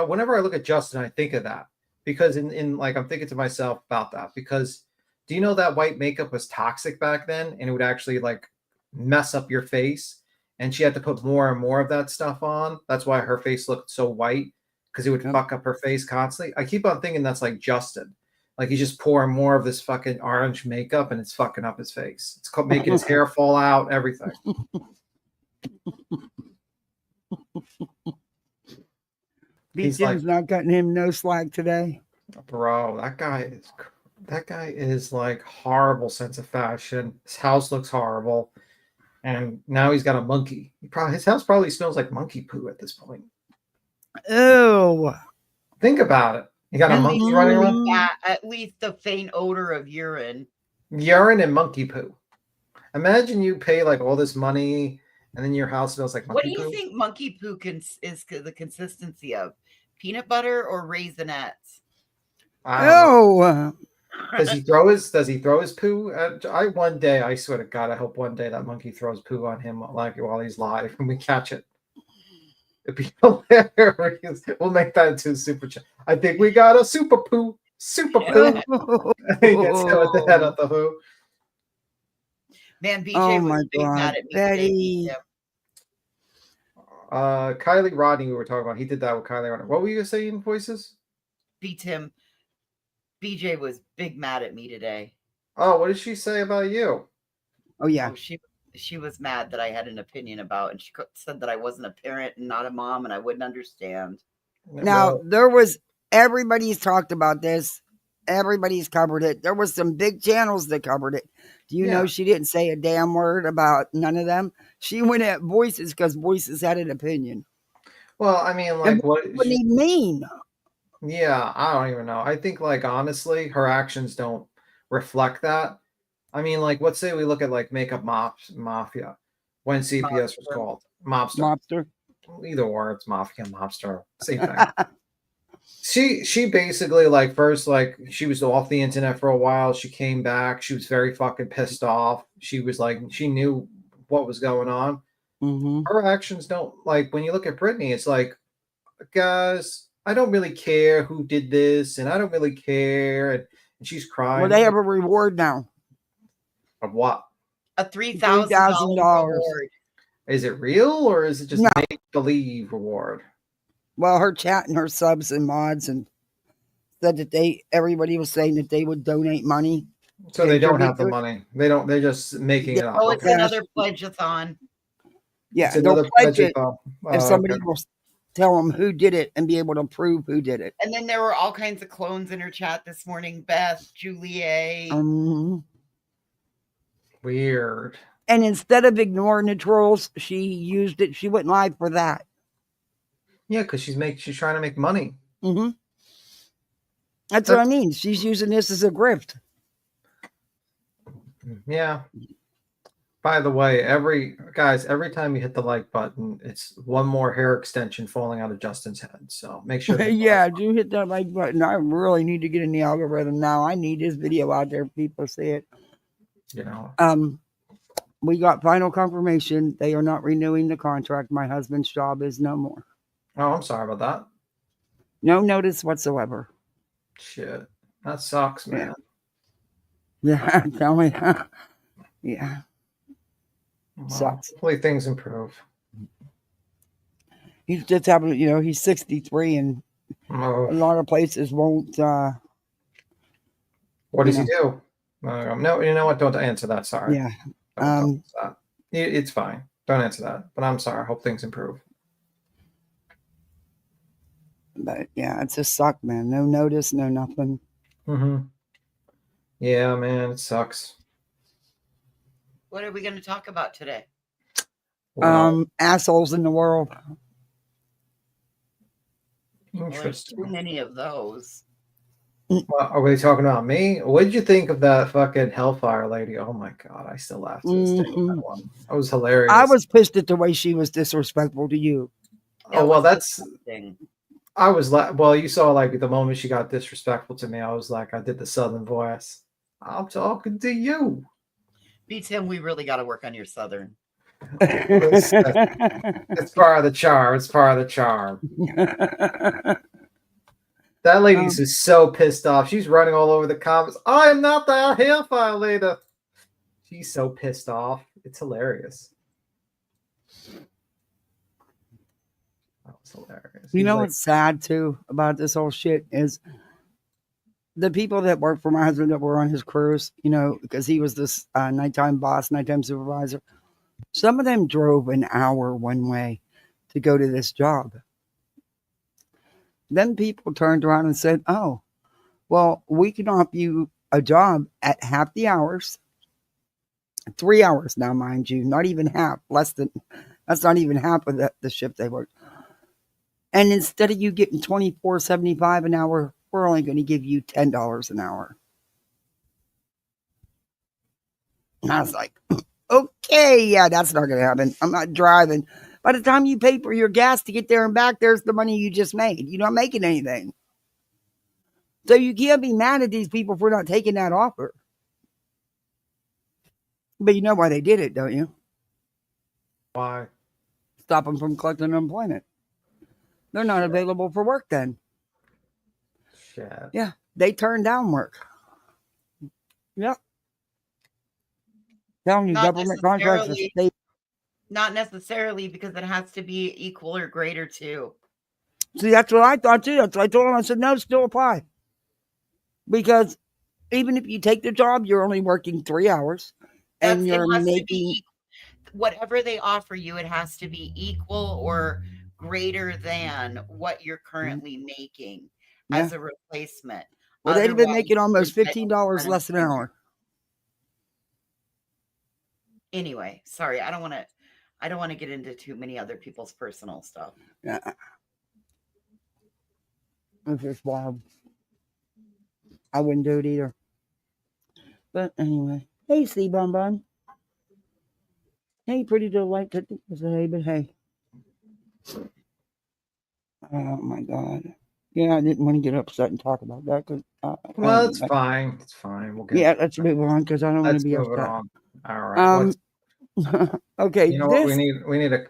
Speaker 4: whenever I look at Justin, I think of that because in like I'm thinking to myself about that because do you know that white makeup was toxic back then and it would actually like mess up your face, and she had to put more and more of that stuff on. That's why her face looked so white because it would fuck up her face constantly. I keep on thinking that's like Justin. Like he's just pouring more of this fucking orange makeup and it's fucking up his face. It's making his hair fall out, everything.
Speaker 1: He's not cutting him no slack today.
Speaker 4: Bro, that guy is like horrible sense of fashion. His house looks horrible. And now he's got a monkey. His house probably smells like monkey poo at this point.
Speaker 1: Ew.
Speaker 4: Think about it. You got a
Speaker 3: At
Speaker 4: monkey
Speaker 3: least,
Speaker 4: running
Speaker 3: like
Speaker 4: around?
Speaker 3: that, at least the faint odor of urine.
Speaker 4: Urine and monkey poo. Imagine you pay like all this money and then your house smells like
Speaker 3: What
Speaker 4: monkey
Speaker 3: do you
Speaker 4: poo.
Speaker 3: think monkey poo is the consistency of? Peanut butter or raisinets?
Speaker 4: I don't know.
Speaker 1: Oh,
Speaker 4: Does he throw his poo? One day, I swear to God, I hope one day that monkey throws poo on him like while he's live and we catch it. It'd be hilarious. We'll make that into a super chat. I think we got a super poo. Super poo. He gets hit with the head of the who.
Speaker 3: Man, BJ
Speaker 1: Oh
Speaker 3: was
Speaker 1: my
Speaker 3: big
Speaker 1: God,
Speaker 3: mad at me
Speaker 1: Betty.
Speaker 3: today.
Speaker 4: Kylie Rodney, we were talking about. He did that with Kylie Rodney. What were you saying, voices?
Speaker 3: Beat him. BJ was big mad at me today.
Speaker 4: Oh, what did she say about you?
Speaker 1: Oh yeah.
Speaker 3: Oh, she was mad that I had an opinion about, and she said that I wasn't a parent and not a mom, and I wouldn't understand.
Speaker 1: Now everybody's talked about this. Everybody's covered it. There was some big channels that covered it. Do you know she didn't say a damn word about none of them? She went at Voices because Voices had an opinion.
Speaker 4: Well, I mean, like, what
Speaker 1: do you mean?
Speaker 4: Yeah, I don't even know. I think, like, honestly, her actions don't reflect that. I mean, like, let's say we look at like Makeup Mafia when CPS was called Mobster. Either or, it's Mafia, Mobster, same thing. She basically, like, first, like, she was off the internet for a while. She came back. She was very fucking pissed off. She was like, she knew what was going on.
Speaker 1: Mm-hmm.
Speaker 4: Her actions don't, like, when you look at Britney, it's like, guys, I don't really care who did this, and I don't really care. And she's crying.
Speaker 1: Well, they have a reward now.
Speaker 4: Of what?
Speaker 3: A $3,000 reward.
Speaker 4: Is it real, or is it just make believe reward?
Speaker 1: Well, her chat and her subs and mods and said that everybody was saying that they would donate money.
Speaker 4: So they don't have the money. They don't. They're just making it up.
Speaker 3: Oh, it's another pledge-a-thon.
Speaker 1: Yeah, they'll pledge it if somebody will tell them who did it and be able to prove who did it.
Speaker 3: And then there were all kinds of clones in her chat this morning. Beth, Julie.
Speaker 4: Weird.
Speaker 1: And instead of ignoring the trolls, she used it. She went live for that.
Speaker 4: Yeah, because she's trying to make money.
Speaker 1: Mm-hmm. That's what I mean. She's using this as a grift.
Speaker 4: Yeah. By the way, every time you hit the like button, it's one more hair extension falling out of Justin's head. So make sure.
Speaker 1: Yeah, do hit that like button. I really need to get in the algorithm now. I need this video out there. People see it.
Speaker 4: You know.
Speaker 1: We got final confirmation. They are not renewing the contract. My husband's job is no more.
Speaker 4: Oh, I'm sorry about that.
Speaker 1: No notice whatsoever.
Speaker 4: Shit. That sucks, man.
Speaker 1: Yeah, tell me. Yeah.
Speaker 4: Well,
Speaker 1: sucks.
Speaker 4: Hopefully things improve.
Speaker 1: He's just having, he's 63 and a lot of places won't.
Speaker 4: What does he do? No, you know what? Don't answer that. Sorry.
Speaker 1: Yeah.
Speaker 4: Don't that. It's fine. Don't answer that. But I'm sorry. I hope things improve.
Speaker 1: But yeah, it just sucked, man. No notice, no nothing.
Speaker 4: Mm-hmm. Yeah, man, it sucks.
Speaker 3: What are we going to talk about today?
Speaker 1: Assholes in the world.
Speaker 4: Interesting.
Speaker 3: Well, too many of those.
Speaker 4: Well, are we talking about me? What did you think of that fucking Hellfire lady? Oh my god, I still laugh to this day. That one. That was hilarious.
Speaker 1: I was pissed at the way she was disrespectful to you.
Speaker 4: Oh well, that's. I was well. You saw like the moment she got disrespectful to me. I was like, I did the Southern voice. I'm talking to you.
Speaker 3: Beats him. We really got to work on your Southern.
Speaker 4: It's part of the charm. It's part of the charm. That lady's just so pissed off. She's running all over the comments. I am not the Hellfire lady. She's so pissed off. It's hilarious. That was hilarious.
Speaker 1: You know what's sad too about this whole shit is the people that work for my husband that were on his cruise, because he was this nighttime boss, nighttime supervisor. Some of them drove an hour one way to go to this job. Then people turned around and said, oh, well, we can offer you a job at half the hours, 3 hours now, mind you, not even half, that's not even half of the shift they work. And instead of you getting $24.75 an hour, we're only going to give you $10 an hour. And I was like, okay, yeah, that's not going to happen. I'm not driving. By the time you pay for your gas to get there and back, there's the money you just made. You're not making anything. So you can't be mad at these people for not taking that offer. But you know why they did it, don't you?
Speaker 4: Why?
Speaker 1: Stop them from collecting unemployment. They're not available for work then.
Speaker 4: Shit.
Speaker 1: Yeah, they turned down work. Yep. Telling you, government contracts are state.
Speaker 3: Not necessarily, because it has to be equal or greater too.
Speaker 1: See, that's what I thought too. That's what I told them. I said, no, still apply. Because even if you take the job, you're only working 3 hours. And you're making...
Speaker 3: whatever they offer you, it has to be equal or greater than what you're currently making as a replacement.
Speaker 1: Well, they've been making almost $15 less an hour.
Speaker 3: Anyway, sorry, I don't want to get into too many other people's personal stuff.
Speaker 1: Yeah. It's just wild. I wouldn't do it either. But anyway. Hey, C Bun Bun. Hey, pretty delight to say, but hey. Oh my God. Yeah, I didn't want to get upset and talk about that.
Speaker 4: Well, it's fine. It's fine. We'll
Speaker 1: get let's move on because I don't want to be upset.
Speaker 4: On. All right.
Speaker 1: Okay.
Speaker 4: You know what we need? We need a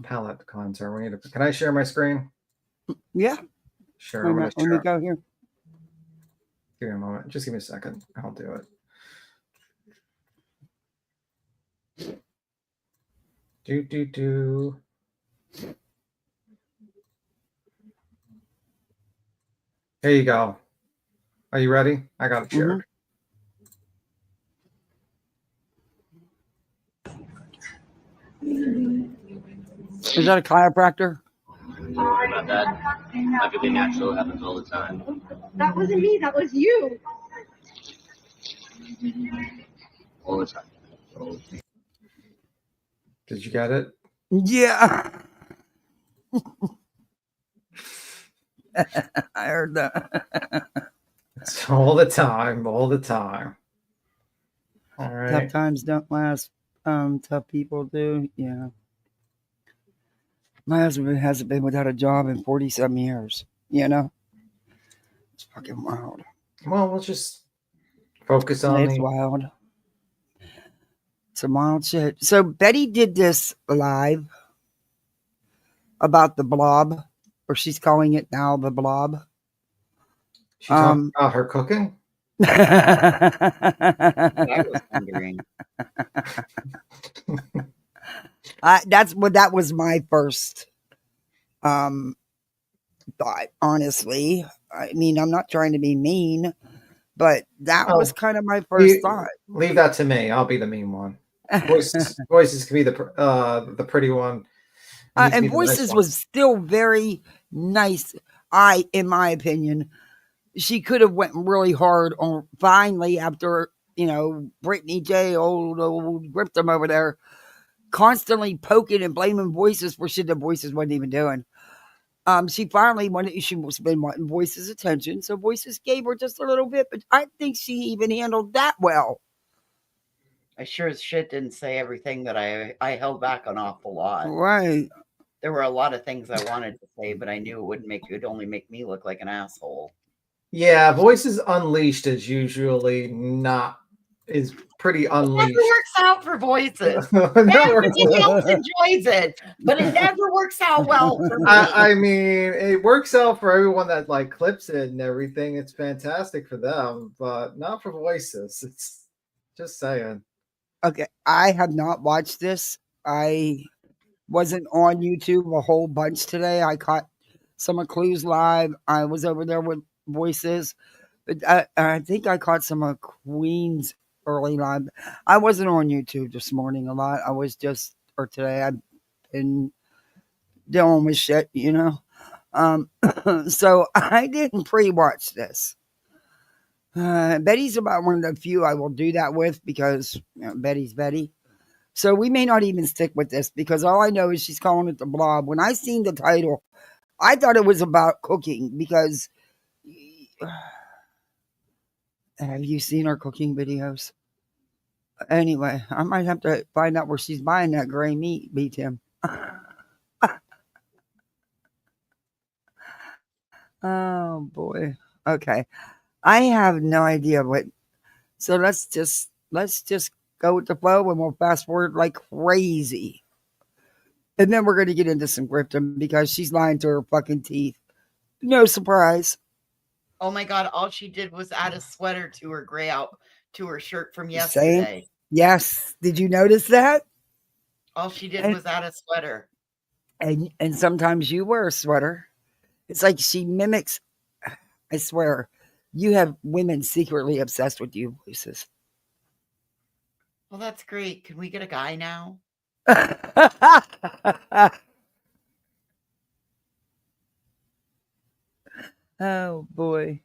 Speaker 4: palette cleanser. We need a. Can I share my screen?
Speaker 1: Yeah.
Speaker 4: Sure.
Speaker 1: Let me go here.
Speaker 4: Give me a moment. Just give me a second. I'll do it. Do. Here you go. Are you ready? I got it shared.
Speaker 1: Is that a chiropractor?
Speaker 6: Not that. Might be natural. It happens all the time.
Speaker 7: That wasn't me. That was you.
Speaker 6: All the time.
Speaker 4: Did you get it?
Speaker 1: Yeah. I heard that.
Speaker 4: It's all the time. All the time. All right.
Speaker 1: Tough times don't last. Tough people do. Yeah. My husband hasn't been without a job in 47 years. You know? It's fucking wild.
Speaker 4: Well, we'll just focus on
Speaker 1: It's wild. Some wild shit. So Betty did this live about the blob, or she's calling it now the blob.
Speaker 4: She talking about her cooking?
Speaker 3: I was wondering.
Speaker 1: That was my first thought, honestly. I mean, I'm not trying to be mean, but that was kind of my first thought.
Speaker 4: Leave that to me. I'll be the mean one. Voices can be the pretty one.
Speaker 1: And Voices nice was still very nice. In my opinion, she could have went really hard on finally after, Brittany J, old Grift them over there, constantly poking and blaming Voices for shit that Voices wasn't even doing. She finally she was been wanting Voices' attention, so Voices gave her just a little bit, but I think she even handled that well.
Speaker 3: I sure as shit didn't say everything that I held back an awful lot.
Speaker 1: Right.
Speaker 3: There were a lot of things I wanted to say, but I knew it would only make me look like an asshole.
Speaker 4: Yeah, Voices Unleashed is usually is pretty unleashed.
Speaker 3: It never works out for Voices. Everybody else enjoys it, but it never works out well for me.
Speaker 4: I mean, it works out for everyone that clips it and everything. It's fantastic for them, but not for Voices. It's just saying.
Speaker 1: Okay, I have not watched this. I wasn't on YouTube a whole bunch today. I caught some of Clues live. I was over there with Voices. But I think I caught some of Queen's early live. I wasn't on YouTube this morning a lot. I was today I've been dealing with shit, So I didn't pre-watch this. Betty's about one of the few I will do that with because Betty's Betty. So we may not even stick with this because all I know is she's calling it the blob. When I seen the title, I thought it was about cooking because Have you seen her cooking videos? Anyway, I might have to find out where she's buying that gray meat, Tim. Oh boy. Okay. I have no idea what. So let's just go with the flow and we'll fast forward like crazy. And then we're gonna get into some Grifton because she's lying to her fucking teeth. No surprise.
Speaker 3: Oh my God! All she did was add a sweater to her to her shirt from
Speaker 1: Same.
Speaker 3: yesterday.
Speaker 1: Yes. Did you notice that?
Speaker 3: All she did
Speaker 1: And
Speaker 3: was add a sweater.
Speaker 1: and sometimes you wear a sweater. It's like she mimics. I swear, you have women secretly obsessed with you voices.
Speaker 3: Well, that's great. Can we get a guy now?
Speaker 1: Oh boy.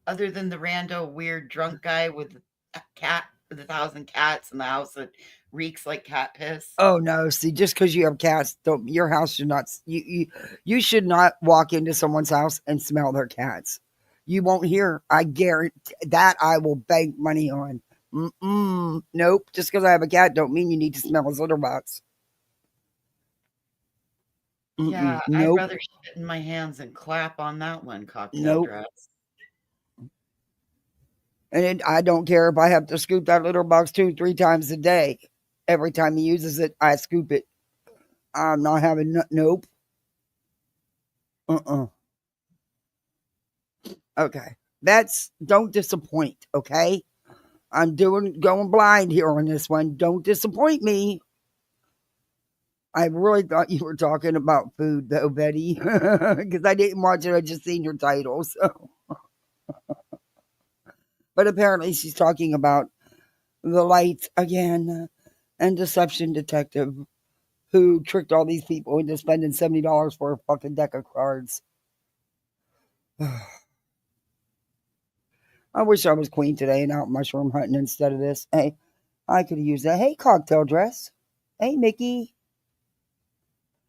Speaker 3: Other than the rando weird drunk guy with a cat with 1,000 cats in the house that reeks like cat piss.
Speaker 1: Oh no! See, just because you have cats, don't your house should not. You should not walk into someone's house and smell their cats. You won't hear. I guarantee that. I will bank money on. Nope. Just because I have a cat, don't mean you need to smell his litter box.
Speaker 3: Yeah, I'd
Speaker 1: Nope.
Speaker 3: rather shit in my hands and clap on that one, cocktail
Speaker 1: Nope.
Speaker 3: dress.
Speaker 1: And I don't care if I have to scoop that litter box 2-3 times a day. Every time he uses it, I scoop it. I'm not having nope. Okay. Don't disappoint, okay? I'm going blind here on this one. Don't disappoint me. I really thought you were talking about food though, Betty. Because I didn't watch it, I just seen your title. So. But apparently she's talking about the light again and deception detective who tricked all these people into spending $70 for a fucking deck of cards. I wish I was queen today and out mushroom hunting instead of this. Hey, I could use that. Hey, cocktail dress. Hey, Mickey.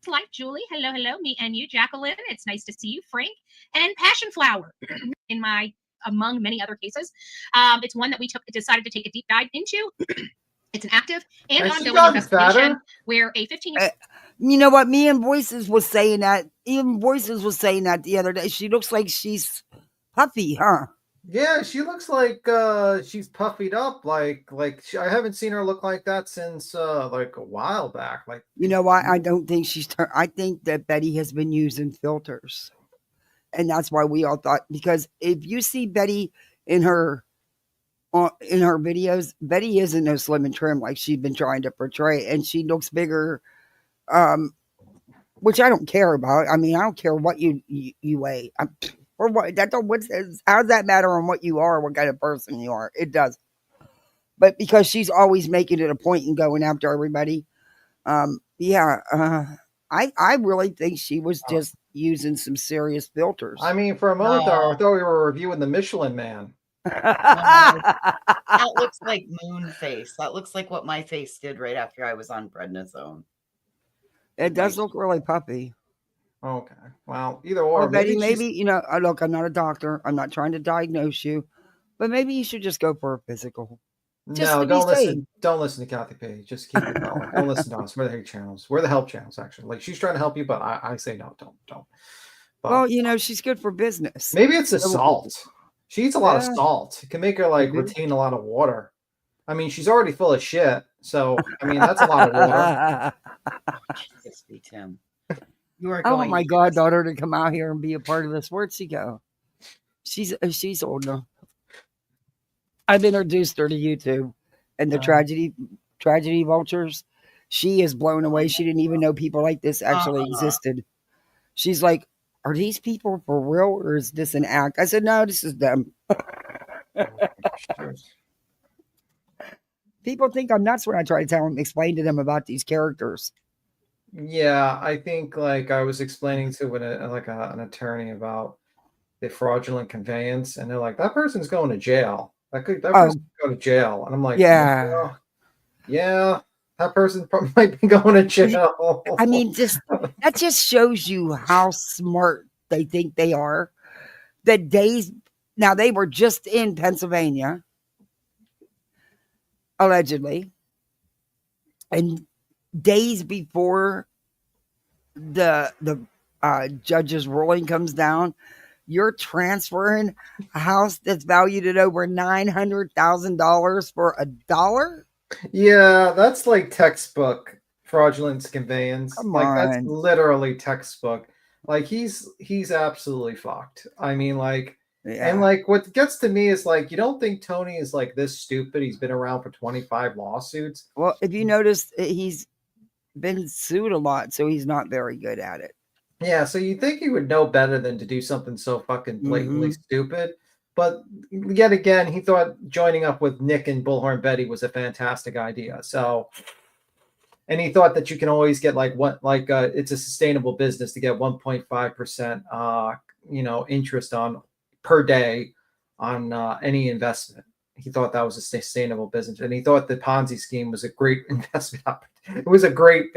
Speaker 8: Life, Julie. Hello, me and you, Jacqueline. It's nice to see you, Frank. And Passion Flower in my, among many other cases. It's one that we decided to take a deep dive into. It's an active and ongoing investigation where a 15-year-old.
Speaker 1: You know what? Me and Voices was saying that. Even Voices was saying that the other day. She looks like she's puffy, huh?
Speaker 4: Yeah, she looks like she's puffied up. I haven't seen her look like that since like a while back. Like,
Speaker 1: you know what? I don't think she's. I think that Betty has been using filters, and that's why we all thought. Because if you see Betty in her videos, Betty isn't no slim and trim like she's been trying to portray, and she looks bigger. Which I don't care about. I mean, I don't care what you weigh. Or what? How does that matter on what you are, what kind of person you are? It does. But because she's always making it a point and going after everybody, I really think she was just using some serious filters.
Speaker 4: I mean, for a moment there, I thought we were reviewing the Michelin Man.
Speaker 3: That looks like moon face. That looks like what my face did right after I was on prednisone.
Speaker 1: It does look really puppy.
Speaker 4: Okay. Well, either or.
Speaker 1: Betty, maybe look, I'm not a doctor. I'm not trying to diagnose you, but maybe you should just go for a physical.
Speaker 4: No, don't listen. Don't listen to Kathy P. Just keep it going. Don't listen to us. We're the hate channels. We're the help channels, actually. Like, she's trying to help you, but I say no, don't. But,
Speaker 1: well, she's good for business.
Speaker 4: Maybe it's the salt. She eats a lot of salt. It can make her retain a lot of water. I mean, she's already full of shit. So I mean, that's a lot of water.
Speaker 3: Jesus, Tim. You are going.
Speaker 1: I want my goddaughter to come out here and be a part of this. Where'd she go? She's old enough. I've introduced her to YouTube and the tragedy vultures. She is blown away. She didn't even know people like this actually existed. She's like, "Are these people for real or is this an act?" I said, "No, this is them." People think I'm nuts when I try to explain to them about these characters.
Speaker 4: Yeah, I think I was explaining to an attorney about the fraudulent conveyance, and they're like, "That person's going to jail. That person's going to jail." And I'm like, "Yeah, that person might be going to jail."
Speaker 1: I mean, that just shows you how smart they think they are. That Now, they were just in Pennsylvania, allegedly. And days before the judge's ruling comes down, you're transferring a house that's valued at over $900,000 for $1?
Speaker 4: Yeah, that's like textbook fraudulent conveyance.
Speaker 1: Come
Speaker 4: Like that's
Speaker 1: on.
Speaker 4: literally textbook. Like he's absolutely fucked. I mean, like, and
Speaker 1: Yeah.
Speaker 4: like what gets to me is like you don't think Tony is like this stupid. He's been around for 25 lawsuits.
Speaker 1: Well, if you notice, he's been sued a lot, so he's not very good at it.
Speaker 4: Yeah, so you think he would know better than to do something so fucking blatantly stupid. But yet again, he thought joining up with Nick and Bullhorn Betty was a fantastic idea. So, and he thought that you can always get like what, like it's a sustainable business to get 1.5%, interest on per day on any investment. He thought that was a sustainable business, and he thought the Ponzi scheme was a great investment. It was a great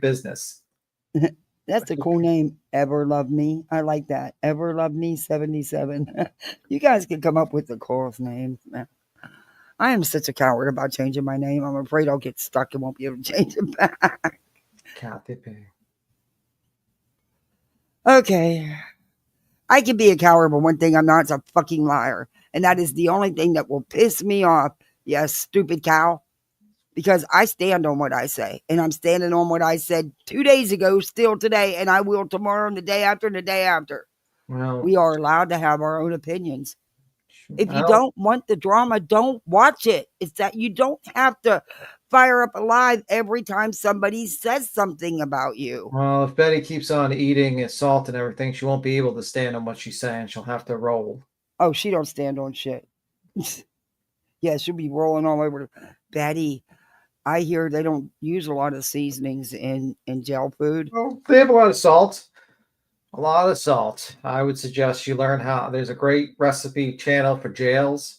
Speaker 4: business.
Speaker 1: That's a cool name. Ever Love Me. I like that. Ever Love Me 77. You guys can come up with the coolest names. I am such a coward about changing my name. I'm afraid I'll get stuck and won't be able to change it back.
Speaker 4: Kathy P.
Speaker 1: Okay. I can be a coward, but one thing I'm not is a fucking liar. And that is the only thing that will piss me off, you stupid cow. Because I stand on what I say. And I'm standing on what I said 2 days ago, still today, and I will tomorrow and the day after and the day after.
Speaker 4: Well,
Speaker 1: we are allowed to have our own opinions. If you don't want the drama, don't watch it. It's that you don't have to fire up a live every time somebody says something about you.
Speaker 4: Well, if Betty keeps on eating salt and everything, she won't be able to stand on what she's saying. She'll have to roll.
Speaker 1: Oh, she don't stand on shit. Yeah, she'll be rolling all over. Betty, I hear they don't use a lot of seasonings in jail food.
Speaker 4: Well, they have a lot of salt. A lot of salt. I would suggest you learn how. There's a great recipe channel for jails.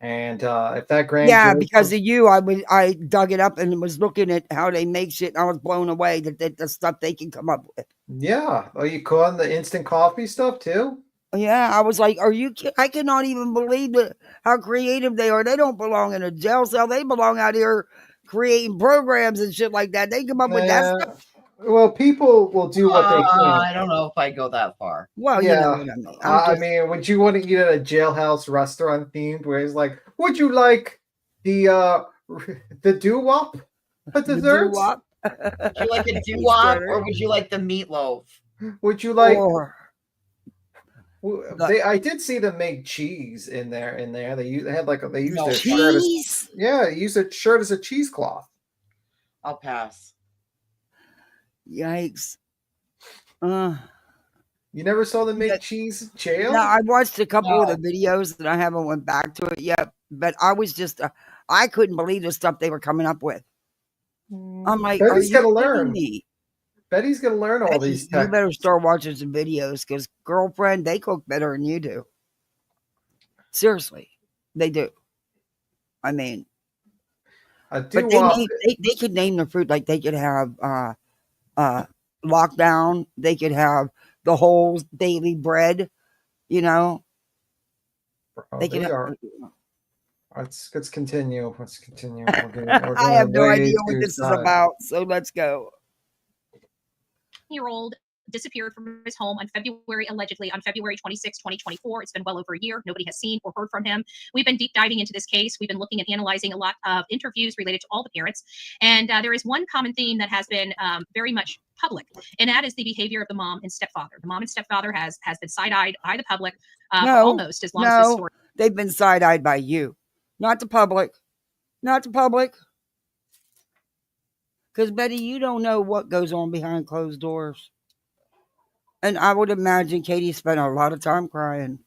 Speaker 4: And if that grand
Speaker 1: because of you, I dug it up and was looking at how they make shit, and I was blown away that the stuff they can come up with.
Speaker 4: Yeah. Oh, you call the instant coffee stuff too?
Speaker 1: Yeah, I was like, are you kidding? I cannot even believe how creative they are. They don't belong in a jail cell. They belong out here creating programs and shit like that. They come up with that stuff.
Speaker 4: Well, people will do what they can.
Speaker 3: I don't know if I go that far.
Speaker 1: Well, you know what I mean.
Speaker 4: I mean, would you want to eat at a jailhouse restaurant themed where it's like, would you like the doo-wop? A dessert?
Speaker 3: Would you like a doo-wop or would you like the meatloaf?
Speaker 4: Would you like? I did see them make cheese in there. They used their
Speaker 1: cheese.
Speaker 4: They used a shirt as a cheesecloth.
Speaker 3: I'll pass.
Speaker 1: Yikes!
Speaker 4: You never saw them make cheese jail?
Speaker 1: No, I watched a couple of the videos and I haven't went back to it yet. But I was just, I couldn't believe the stuff they were coming up with. I'm like,
Speaker 4: Betty's
Speaker 1: are you
Speaker 4: gonna learn.
Speaker 1: Me?
Speaker 4: Betty's gonna learn all these.
Speaker 1: You better start watching some videos because, girlfriend, they cook better than you do. Seriously, they do. I mean, but they could name the fruit, like they could have lockdown. They could have the whole daily bread. You know,
Speaker 4: they could have. Let's continue. Let's continue.
Speaker 1: I have no idea what this is about, so let's go.
Speaker 8: Year-old disappeared from his home allegedly on February 26, 2024. It's been well over a year. Nobody has seen or heard from him. We've been deep diving into this case. We've been looking at analyzing a lot of interviews related to all the parents. And there is one common theme that has been very much public, and that is the behavior of the mom and stepfather. The mom and stepfather has been side-eyed by the public for almost as long as this story.
Speaker 1: They've been side-eyed by you, not the public. Not the public. Because, Betty, you don't know what goes on behind closed doors. And I would imagine Katie spent a lot of time crying.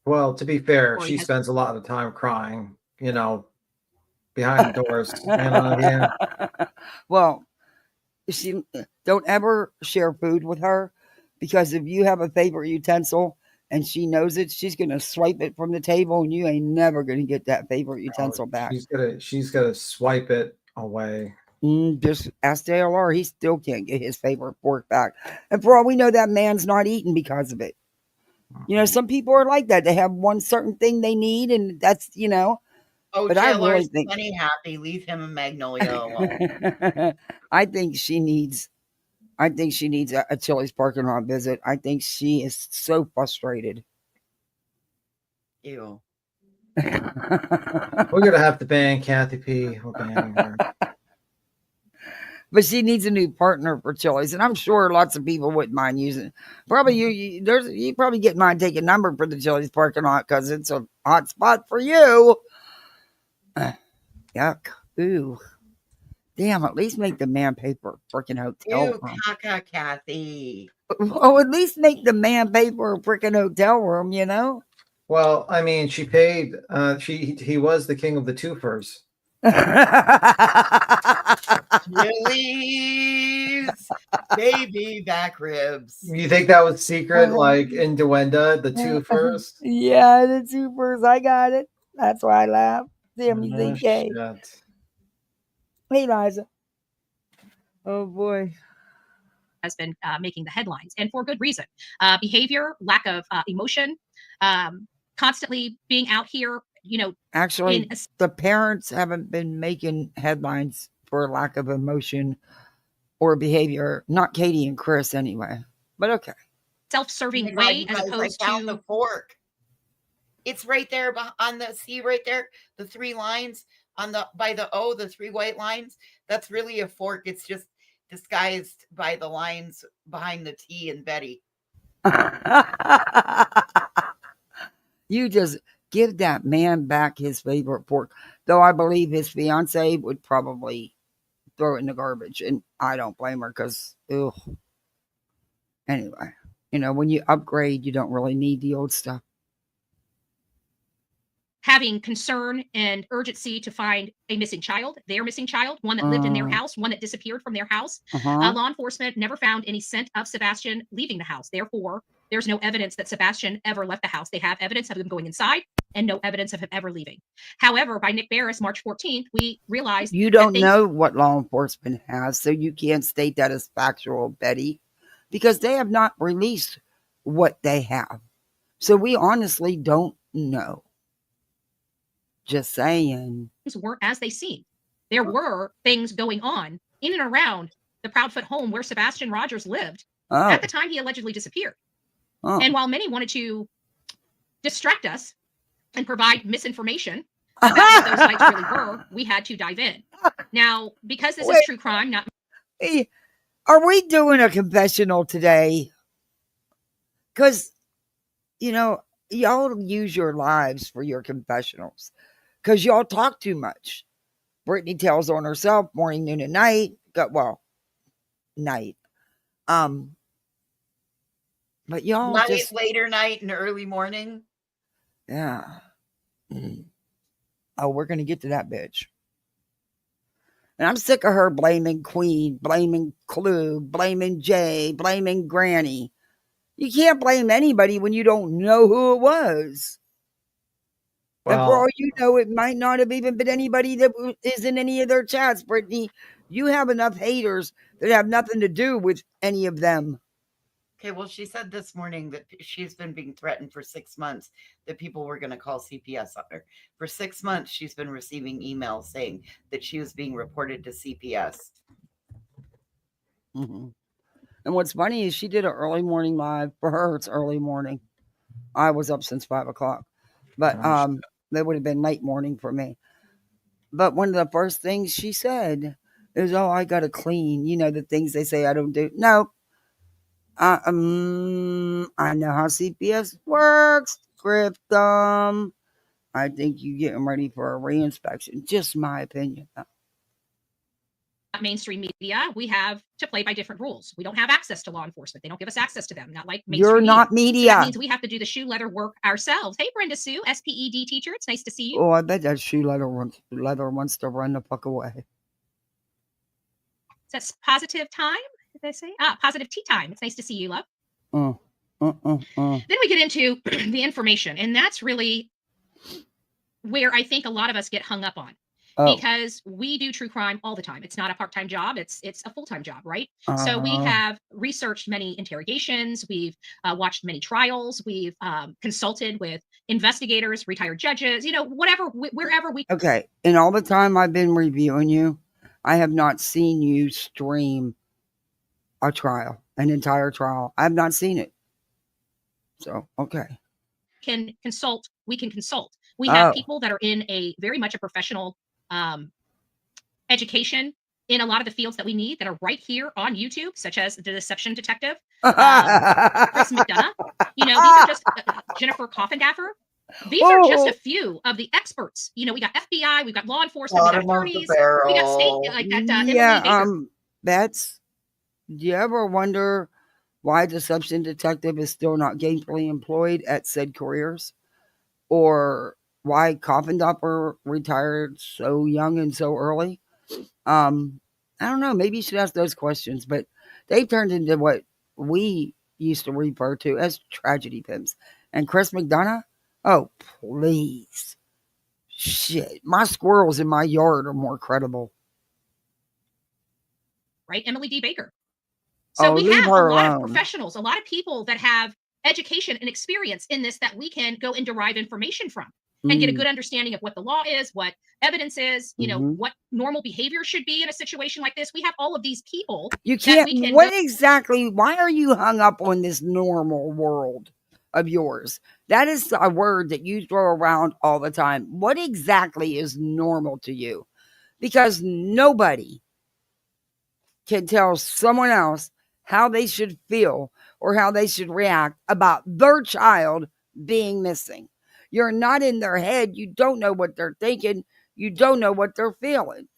Speaker 4: Well, to be fair, she spends a lot of time crying, behind the doors.
Speaker 1: Well, don't ever share food with her, because if you have a favorite utensil and she knows it, she's going to swipe it from the table and you ain't never going to get that favorite utensil back.
Speaker 4: She's gonna swipe it away.
Speaker 1: Just ask JLR. He still can't get his favorite fork back. And for all we know, that man's not eating because of it. You know, some people are like that. They have one certain thing they need, and that's, you know.
Speaker 3: Oh,
Speaker 1: But I
Speaker 3: JLR
Speaker 1: really
Speaker 3: is
Speaker 1: think
Speaker 3: plenty happy. Leave him and Magnolia alone.
Speaker 1: I think she needs a Chili's parking lot visit. I think she is so frustrated.
Speaker 3: Ew.
Speaker 4: We're gonna have to ban Kathy P. We're banning her.
Speaker 1: But she needs a new partner for Chili's, and I'm sure lots of people wouldn't mind using. Probably you probably get mine take a number for the Chili's parking lot because it's a hot spot for you. Yuck. Ooh. Damn, at least make the man pay for a freaking hotel
Speaker 3: Ew,
Speaker 1: room.
Speaker 3: caca, Kathy.
Speaker 1: Oh, at least make the man pay for a freaking hotel room, you know?
Speaker 4: Well, I mean, she paid. He was the king of the twofers.
Speaker 3: Chili's baby back ribs.
Speaker 4: You think that was secret, like in Duenda, the twofers?
Speaker 1: Yeah, the two first. I got it. That's why I laugh. Damn, you think, hey.
Speaker 4: Shit.
Speaker 1: Hey, Liza. Oh, boy.
Speaker 8: Has been making the headlines, and for good reason. Behavior, lack of emotion, constantly being out here, you know.
Speaker 1: Actually, the parents haven't been making headlines for lack of emotion or behavior. Not Katie and Chris, anyway. But okay.
Speaker 8: Self-serving way, as opposed
Speaker 3: I found
Speaker 8: to
Speaker 3: the fork. It's right there on the right there, the three lines on the by the O, the three white lines. That's really a fork. It's just disguised by the lines behind the T and Betty.
Speaker 1: You just give that man back his favorite fork. Though I believe his fiance would probably throw it in the garbage, and I don't blame her because, ugh. Anyway, you know, when you upgrade, you don't really need the old stuff.
Speaker 8: Having concern and urgency to find a missing child, their missing child, one that lived in their house, one that disappeared from their house. Law enforcement never found any scent of Sebastian leaving the house. Therefore, there's no evidence that Sebastian ever left the house. They have evidence of him going inside and no evidence of him ever leaving. However, by Nick Barris, March 14th, we realized
Speaker 1: you don't know what law enforcement has, so you can't state that as factual, Betty, because they have not released what they have. So we honestly don't know. Just saying.
Speaker 8: Things weren't as they seemed. There were things going on in and around the Proudfoot home where Sebastian Rogers lived at the time he allegedly disappeared. And while many wanted to distract us and provide misinformation about what those sites really were, we had to dive in. Now, because this is true crime, not...
Speaker 1: Hey, are we doing a confessional today? Because, you know, y'all use your lives for your confessionals. Because y'all talk too much. Brittany tells on herself morning, noon, and night. Night. But y'all
Speaker 3: night,
Speaker 1: just
Speaker 3: later night and early morning.
Speaker 1: Yeah. Oh, we're gonna get to that bitch. And I'm sick of her blaming Queen, blaming Clue, blaming Jay, blaming Granny. You can't blame anybody when you don't know who it was. Well, and for all you know, it might not have even been anybody that is in any of their chats, Brittany. You have enough haters that have nothing to do with any of them.
Speaker 3: Okay, well, she said this morning that she's been being threatened for 6 months, that people were going to call CPS on her. For 6 months, she's been receiving emails saying that she was being reported to CPS.
Speaker 1: Mm-hmm. And what's funny is she did an early morning live. For her, it's early morning. I was up since 5 o'clock. But that would have been late morning for me. But one of the first things she said is, oh, I got to clean. You know, the things they say I don't do. No. I know how CPS works. Grift them. I think you getting ready for a reinspection. Just my opinion.
Speaker 8: Mainstream media, we have to play by different rules. We don't have access to law enforcement. They don't give us access to them. Not like mainstream
Speaker 1: You're not media.
Speaker 8: So that means we have to do the shoe leather work ourselves. Hey, Brenda Sue, SPED teacher. It's nice to see you.
Speaker 1: Oh, I bet that shoe leather wants to run the fuck away.
Speaker 8: That's positive time. Did they say? Positive tea time. It's nice to see you, love. Then we get into the information, and that's really where I think a lot of us get hung up on.
Speaker 1: Oh.
Speaker 8: because we do true crime all the time. It's not a part-time job, it's a full-time job, right? So we
Speaker 1: Uh-huh.
Speaker 8: have researched many interrogations, we've watched many trials, we've consulted with investigators, retired judges, whatever, wherever we.
Speaker 1: Okay. And all the time I've been reviewing you, I have not seen you stream a trial, an entire trial. I have not seen it. So, okay.
Speaker 8: can consult. We have
Speaker 1: Oh.
Speaker 8: people that are in a very much a professional education in a lot of the fields that we need that are right here on YouTube, such as the Deception Detective, Chris McDonough. These are just Jennifer Coffindaffer. These are just a few of the experts. We got FBI, we've got law enforcement, we got attorneys, we got state like that.
Speaker 1: Yeah,
Speaker 8: Emily Baker.
Speaker 1: do you ever wonder why Deception Detective is still not gainfully employed at said careers? Or why Coffindaffer retired so young and so early? I don't know. Maybe you should ask those questions, but they've turned into what we used to refer to as tragedy pimps. And Chris McDonough? Oh, please. Shit. My squirrels in my yard are more credible.
Speaker 8: Right? Emily D. Baker. So we have a lot of professionals, a lot of people that have education and experience in this that we can go and derive information from and get a good understanding of what the law is, what evidence is, what normal behavior should be in a situation like this. We have all of these people.
Speaker 1: You can't. Why are you hung up on this normal world of yours? That is a word that you throw around all the time. What exactly is normal to you? Because nobody can tell someone else how they should feel or how they should react about their child being missing. You're not in their head. You don't know what they're thinking. You don't know what they're feeling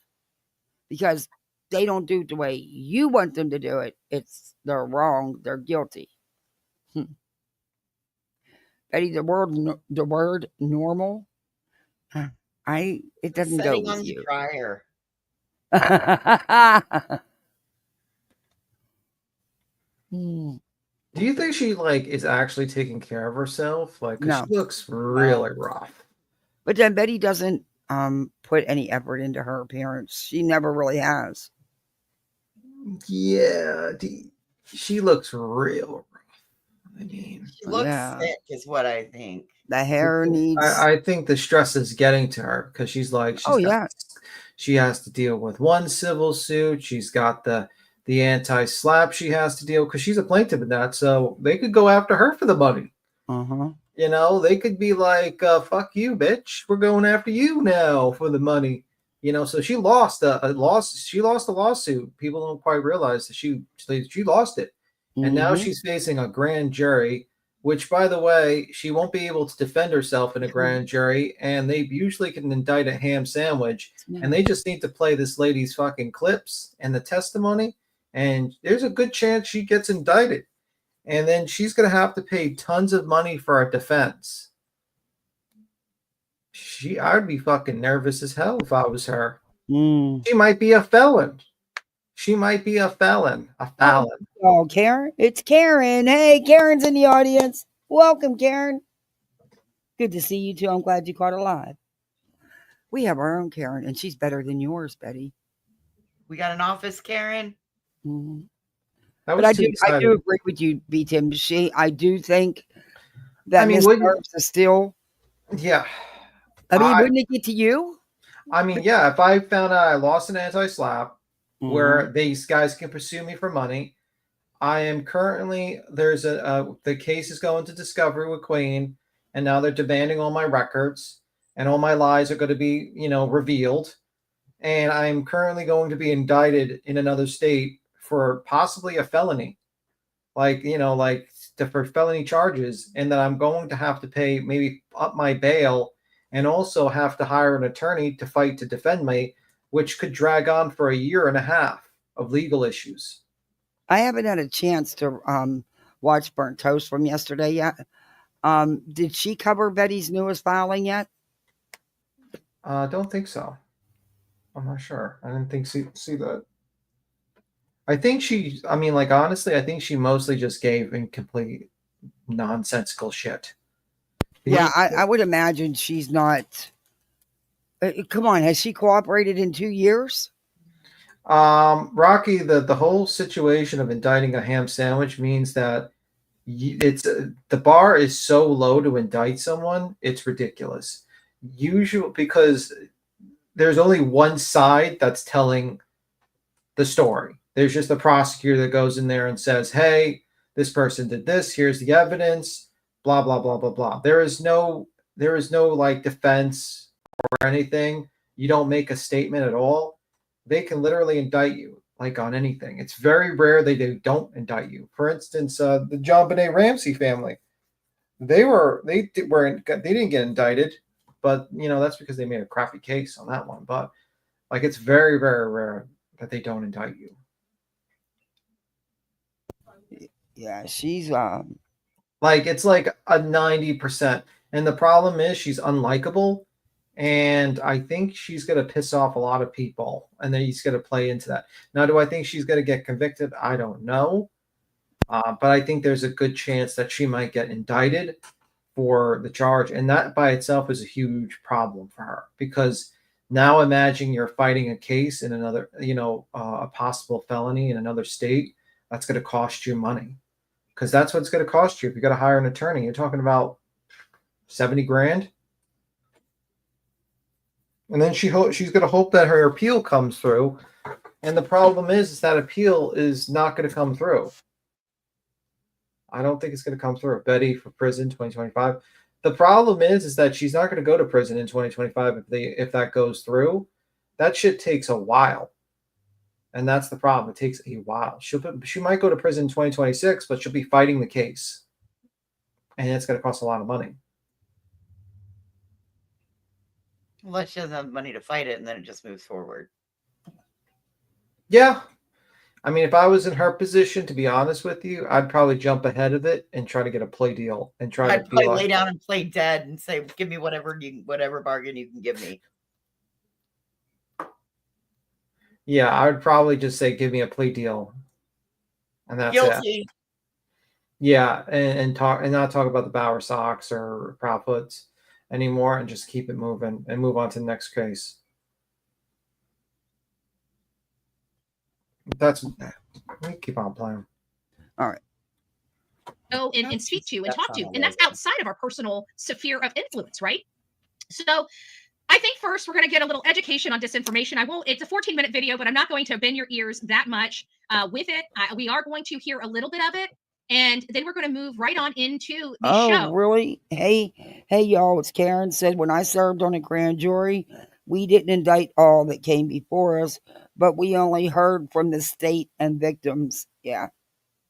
Speaker 1: because they don't do it the way you want them to do it. They're wrong. They're guilty. Betty, the word normal, it doesn't go with you.
Speaker 3: Prior.
Speaker 4: Do you think she is actually taking care of herself?
Speaker 1: No.
Speaker 4: She looks really rough.
Speaker 1: But then Betty doesn't put any effort into her appearance. She never really has.
Speaker 4: Yeah, she looks real rough. I mean,
Speaker 3: she looks sick, is what I think.
Speaker 1: The hair needs.
Speaker 4: I think the stress is getting to her because she has to deal with one civil suit. She's got the anti-slap she has to deal because she's a plaintiff in that. So they could go after her for the money. They could be like, "Fuck you, bitch. We're going after you now for the money." So she lost a lawsuit. People don't quite realize that she lost it, and now she's facing a grand jury. Which, by the way, she won't be able to defend herself in a grand jury, and they usually can indict a ham sandwich, and they just need to play this lady's fucking clips and the testimony, and there's a good chance she gets indicted, and then she's going to have to pay tons of money for a defense. I'd be fucking nervous as hell if I was her. She might be a felon. A felon.
Speaker 1: Oh, Karen. It's Karen. Hey, Karen's in the audience. Welcome, Karen. Good to see you too. I'm glad you caught alive. We have our own Karen, and she's better than yours, Betty.
Speaker 3: We got an office, Karen.
Speaker 1: But I do agree with you, B. Tim. I do think that Miss Herbs is still.
Speaker 4: Yeah.
Speaker 1: I mean, wouldn't it get to you?
Speaker 4: I mean, yeah. If I found out I lost an anti-slap, where these guys can pursue me for money. I am currently, the case is going to discovery with Queen, and now they're demanding all my records, and all my lies are going to be, revealed. And I'm currently going to be indicted in another state for possibly a felony, for felony charges, and that I'm going to have to pay maybe up my bail and also have to hire an attorney to fight to defend me, which could drag on for a year and a half of legal issues.
Speaker 1: I haven't had a chance to watch Burnt Toast from yesterday yet. Did she cover Betty's newest filing yet?
Speaker 4: I don't think so. I'm not sure. I didn't see that. I think honestly, I think she mostly just gave incomplete, nonsensical shit.
Speaker 1: Yeah, I would imagine she's not Come on, has she cooperated in 2 years?
Speaker 4: Rocky, the whole situation of indicting a ham sandwich means that it's the bar is so low to indict someone, it's ridiculous. Usually, because there's only one side that's telling the story. There's just the prosecutor that goes in there and says, "Hey, this person did this. Here's the evidence." Blah blah blah blah blah. There is no like defense or anything. You don't make a statement at all. They can literally indict you like on anything. It's very rare they don't indict you. For instance, the John Benet Ramsey family, they didn't get indicted, but that's because they made a crappy case on that one. But like it's very very rare that they don't indict you.
Speaker 1: Yeah, she's
Speaker 4: like it's like a 90%, and the problem is she's unlikable. And I think she's going to piss off a lot of people, and then he's going to play into that. Now, do I think she's going to get convicted? I don't know. But I think there's a good chance that she might get indicted for the charge. And that by itself is a huge problem for her, because now imagine you're fighting a case in another, a possible felony in another state. That's going to cost you money, because that's what it's going to cost you. If you got to hire an attorney, you're talking about 70 grand. And then she's going to hope that her appeal comes through. And the problem is that appeal is not going to come through. I don't think it's going to come through. Betty for prison 2025. The problem is that she's not going to go to prison in 2025 if that goes through. That shit takes a while. And that's the problem. It takes a while. She might go to prison in 2026, but she'll be fighting the case. And it's going to cost a lot of money.
Speaker 3: Unless she doesn't have money to fight it, and then it just moves forward.
Speaker 4: Yeah. I mean, if I was in her position, to be honest with you, I'd probably jump ahead of it and try to get a play deal and try
Speaker 3: I'd probably lay down and play dead and say, "Give me whatever bargain you can give me."
Speaker 4: Yeah, I would probably just say, "Give me a plea deal," and that's
Speaker 3: Guilty.
Speaker 4: it. Yeah, and not talk about the Bauer Sox or Proudfoots anymore, and just keep it moving and move on to the next case. Let me keep on playing.
Speaker 1: All right.
Speaker 8: Go and speak to and talk to, and that's outside of our personal sphere of influence, right? So I think first we're going to get a little education on disinformation. It's a 14-minute video, but I'm not going to bend your ears that much with it. We are going to hear a little bit of it, and then we're going to move right on into the show.
Speaker 1: Oh, really? Hey, y'all, it's Karen. Said when I served on a grand jury, we didn't indict all that came before us, but we only heard from the state and victims. Yeah.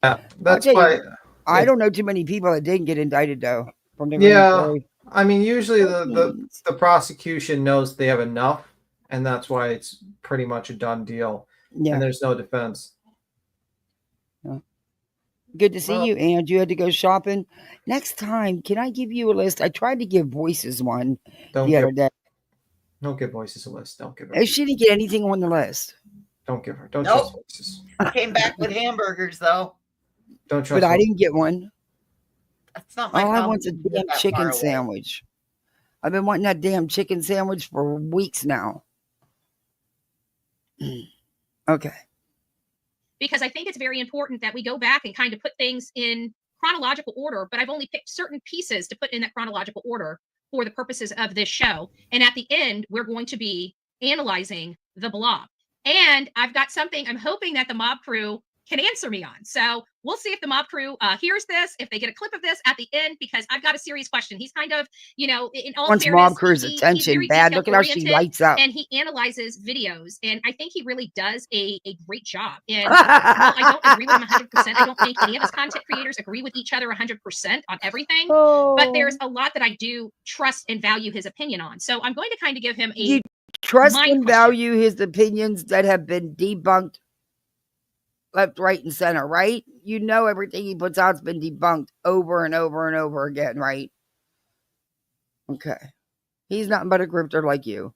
Speaker 4: That's why.
Speaker 1: I don't know too many people that didn't get indicted, though, from the grand jury.
Speaker 4: I mean, usually the prosecution knows they have enough, and that's why it's pretty much a done deal. Yeah. And there's no defense.
Speaker 1: Yeah. Good to see you, and you had to go shopping. Next time, can I give you a list? I tried to give Voices one the other day.
Speaker 4: Don't give Voices a list. Don't give
Speaker 1: her. She didn't get anything on the list.
Speaker 4: Don't give her. Don't trust Voices.
Speaker 3: Came back with hamburgers, though.
Speaker 4: Don't trust.
Speaker 1: But I didn't get one.
Speaker 3: That's not my
Speaker 1: problem. All I want's a damn chicken sandwich. I've been wanting that damn chicken sandwich for weeks now. Okay.
Speaker 8: Because I think it's very important that we go back and kind of put things in chronological order, but I've only picked certain pieces to put in that chronological order for the purposes of this show. And at the end, we're going to be analyzing the blob. And I've got something I'm hoping that the mob crew can answer me on. So we'll see if the mob crew hears this, if they get a clip of this at the end, because I've got a serious question. He's kind of, in all
Speaker 1: fairness, mob crew's attention, bad. Look at how she lights up.
Speaker 8: And he analyzes videos, and I think he really does a great job. And while I don't agree with him 100%, I don't think any of his content creators agree with each other 100% on everything. But there's a lot that I do trust and value his opinion on. So I'm going to kind of give him a
Speaker 1: You trust and value his opinions that have been debunked left, right, and center, right? You know everything he puts out's been debunked over and over and over again, right? Okay. He's nothing but a grifter like you.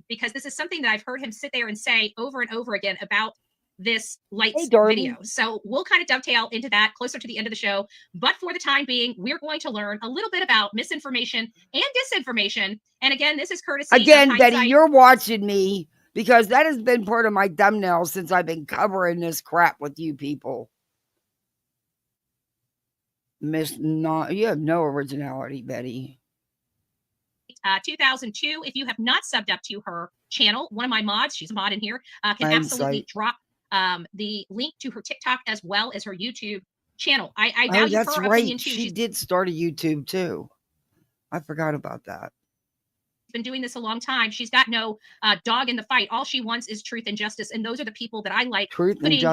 Speaker 8: Because this is something that I've heard him sit there and say over and over again about this lights
Speaker 1: Darby.
Speaker 8: video. So we'll kind of dovetail into that closer to the end of the show. But for the time being, we're going to learn a little bit about misinformation and disinformation. And again, this is courtesy
Speaker 1: Again,
Speaker 8: of
Speaker 1: Betty,
Speaker 8: Hindsight.
Speaker 1: you're watching me because that has been part of my thumbnail since I've been covering this crap with you people. You have no originality, Betty.
Speaker 8: 2002. If you have not subbed up to her channel, one of my mods, she's a mod in here, can absolutely drop the link to her TikTok as well as her YouTube channel. I value
Speaker 1: that's
Speaker 8: her
Speaker 1: right.
Speaker 8: opinion too.
Speaker 1: She did start a YouTube too. I forgot about that.
Speaker 8: Been doing this a long time. She's got no dog in the fight. All she wants is truth and justice, and those are the people that I like putting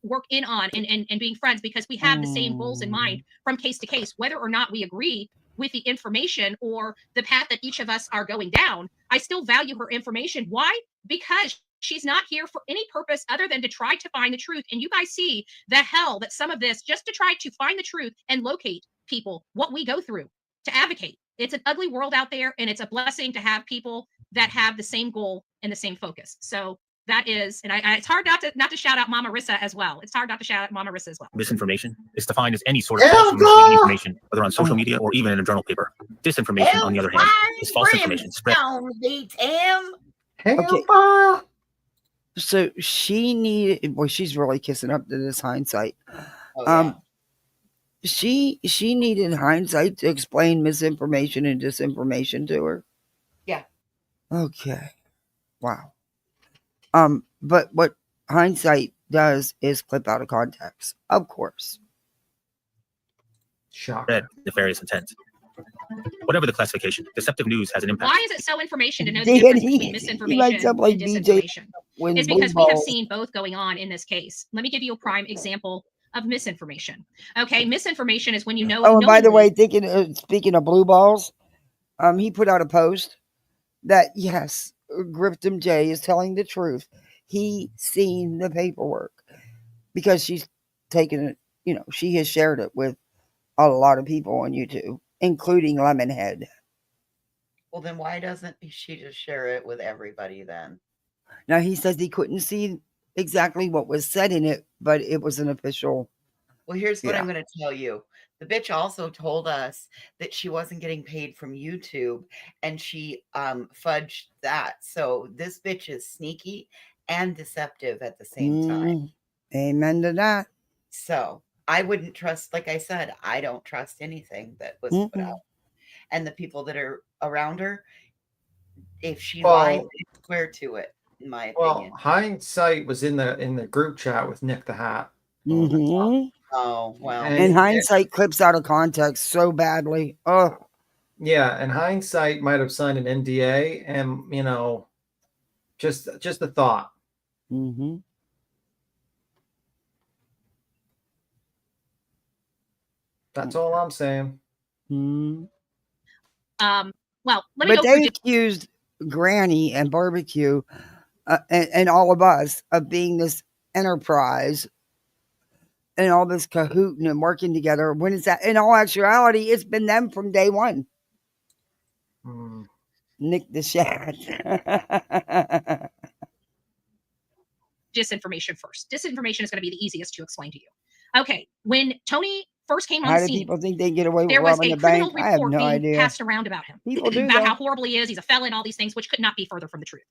Speaker 8: work in on and being friends, because we have the same goals in mind from case to case, whether or not we agree with the information or the path that each of us are going down. I still value her information. Why? Because she's not here for any purpose other than to try to find the truth. And you guys see the hell that some of this, just to try to find the truth and locate people, what we go through to advocate. It's an ugly world out there, and it's a blessing to have people that have the same goal and the same focus. So that is, and it's hard not to shout out Mama Rissa as well. It's hard not to shout out Mama Rissa as well.
Speaker 9: Misinformation is defined as any sort of false or misleading information, whether on social media or even in a journal paper. Disinformation, on the other hand, is false information spread.
Speaker 1: Okay. So she needed. Boy, she's really kissing up to this Hindsight. She needed Hindsight to explain misinformation and disinformation to her.
Speaker 3: Yeah.
Speaker 1: Okay. Wow. But what Hindsight does is clip out of context, of course.
Speaker 9: Spread nefarious intent. Whatever the classification, deceptive news has an impact.
Speaker 8: Why is it so information to know the difference between misinformation and disinformation? It's because we have seen both going on in this case. Let me give you a prime example of misinformation. Okay, misinformation is when you know.
Speaker 1: Oh, and by the way, speaking of blue balls, he put out a post that yes, Grift J is telling the truth. He seen the paperwork because she's taken it. You know, she has shared it with a lot of people on YouTube, including Lemonhead.
Speaker 3: Well, then why doesn't she just share it with everybody then?
Speaker 1: Now, he says he couldn't see exactly what was said in it, but it was an official.
Speaker 3: Well, here's what I'm going to tell you. The bitch also told us that she wasn't getting paid from YouTube, and she fudged that. So this bitch is sneaky and deceptive at the same time.
Speaker 1: Amen to that.
Speaker 3: So I wouldn't trust, like I said, I don't trust anything that was put out. And the people that are around her, if she lied, they swear to it, in my opinion.
Speaker 4: Well, Hindsight was in the group chat with Nick the Hat.
Speaker 3: Oh, well.
Speaker 1: And Hindsight clips out of context so badly. Oh.
Speaker 4: Yeah, and Hindsight might have signed an NDA, and, you know, just a thought. That's all I'm saying.
Speaker 8: Well, let me
Speaker 1: but
Speaker 8: go
Speaker 1: they accused Granny and Barbecue and all of us of being this enterprise and all this cahooting and working together. When is that? In all actuality, it's been them from day one. Nick the Shat.
Speaker 8: Disinformation first. Disinformation is going to be the easiest to explain to you. Okay, when Tony first came on the scene,
Speaker 1: how do people think they get away with
Speaker 8: there was
Speaker 1: robbing
Speaker 8: a
Speaker 1: the
Speaker 8: criminal
Speaker 1: bank? I have
Speaker 8: report
Speaker 1: no
Speaker 8: being
Speaker 1: idea.
Speaker 8: passed around about him.
Speaker 1: People do
Speaker 8: about
Speaker 1: that.
Speaker 8: how horrible he is. He's a felon, all these things, which could not be further from the truth.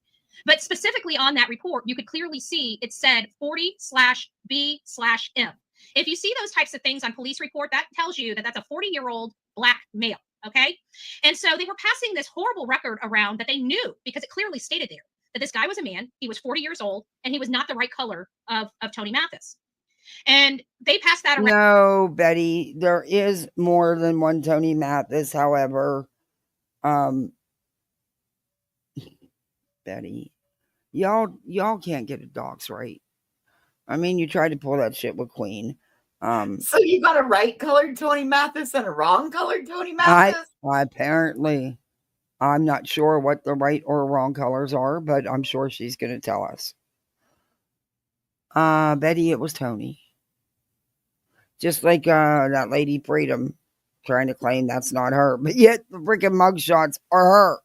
Speaker 8: But specifically on that report, you could clearly see it said 40/B/M. If you see those types of things on police report, that tells you that that's a 40-year-old black male. Okay. And so they were passing this horrible record around that they knew, because it clearly stated there that this guy was a man, he was 40 years old, and he was not the right color of Tony Mathis. And they passed that around.
Speaker 1: No, Betty, there is more than one Tony Mathis. However, Betty, y'all can't get a dogs right. I mean, you tried to pull that shit with Queen.
Speaker 3: So you got a right colored Tony Mathis and a wrong colored Tony Mathis?
Speaker 1: Apparently, I'm not sure what the right or wrong colors are, but I'm sure she's going to tell us. Betty, it was Tony. Just like that lady Freedom trying to claim that's not her, but yet the freaking mugshots are her.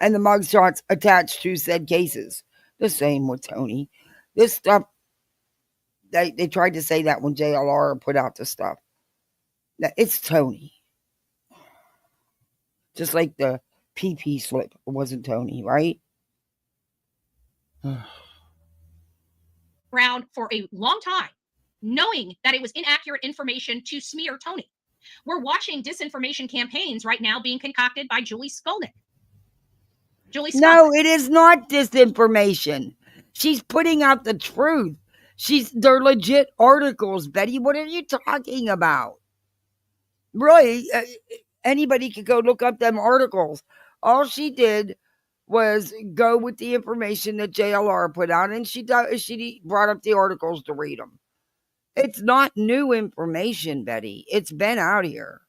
Speaker 1: And the mugshots attached to said cases. The same with Tony. This stuff They tried to say that when JLR put out the stuff. It's Tony. Just like the PP slip wasn't Tony, right?
Speaker 8: Around for a long time, knowing that it was inaccurate information to smear Tony. We're watching disinformation campaigns right now being concocted by Julie Skolnick.
Speaker 1: No, it is not disinformation. She's putting out the truth. They're legit articles, Betty. What are you talking about? Really, anybody could go look up them articles. All she did was go with the information that JLR put out, and she brought up the articles to read them. It's not new information, Betty. It's been out here.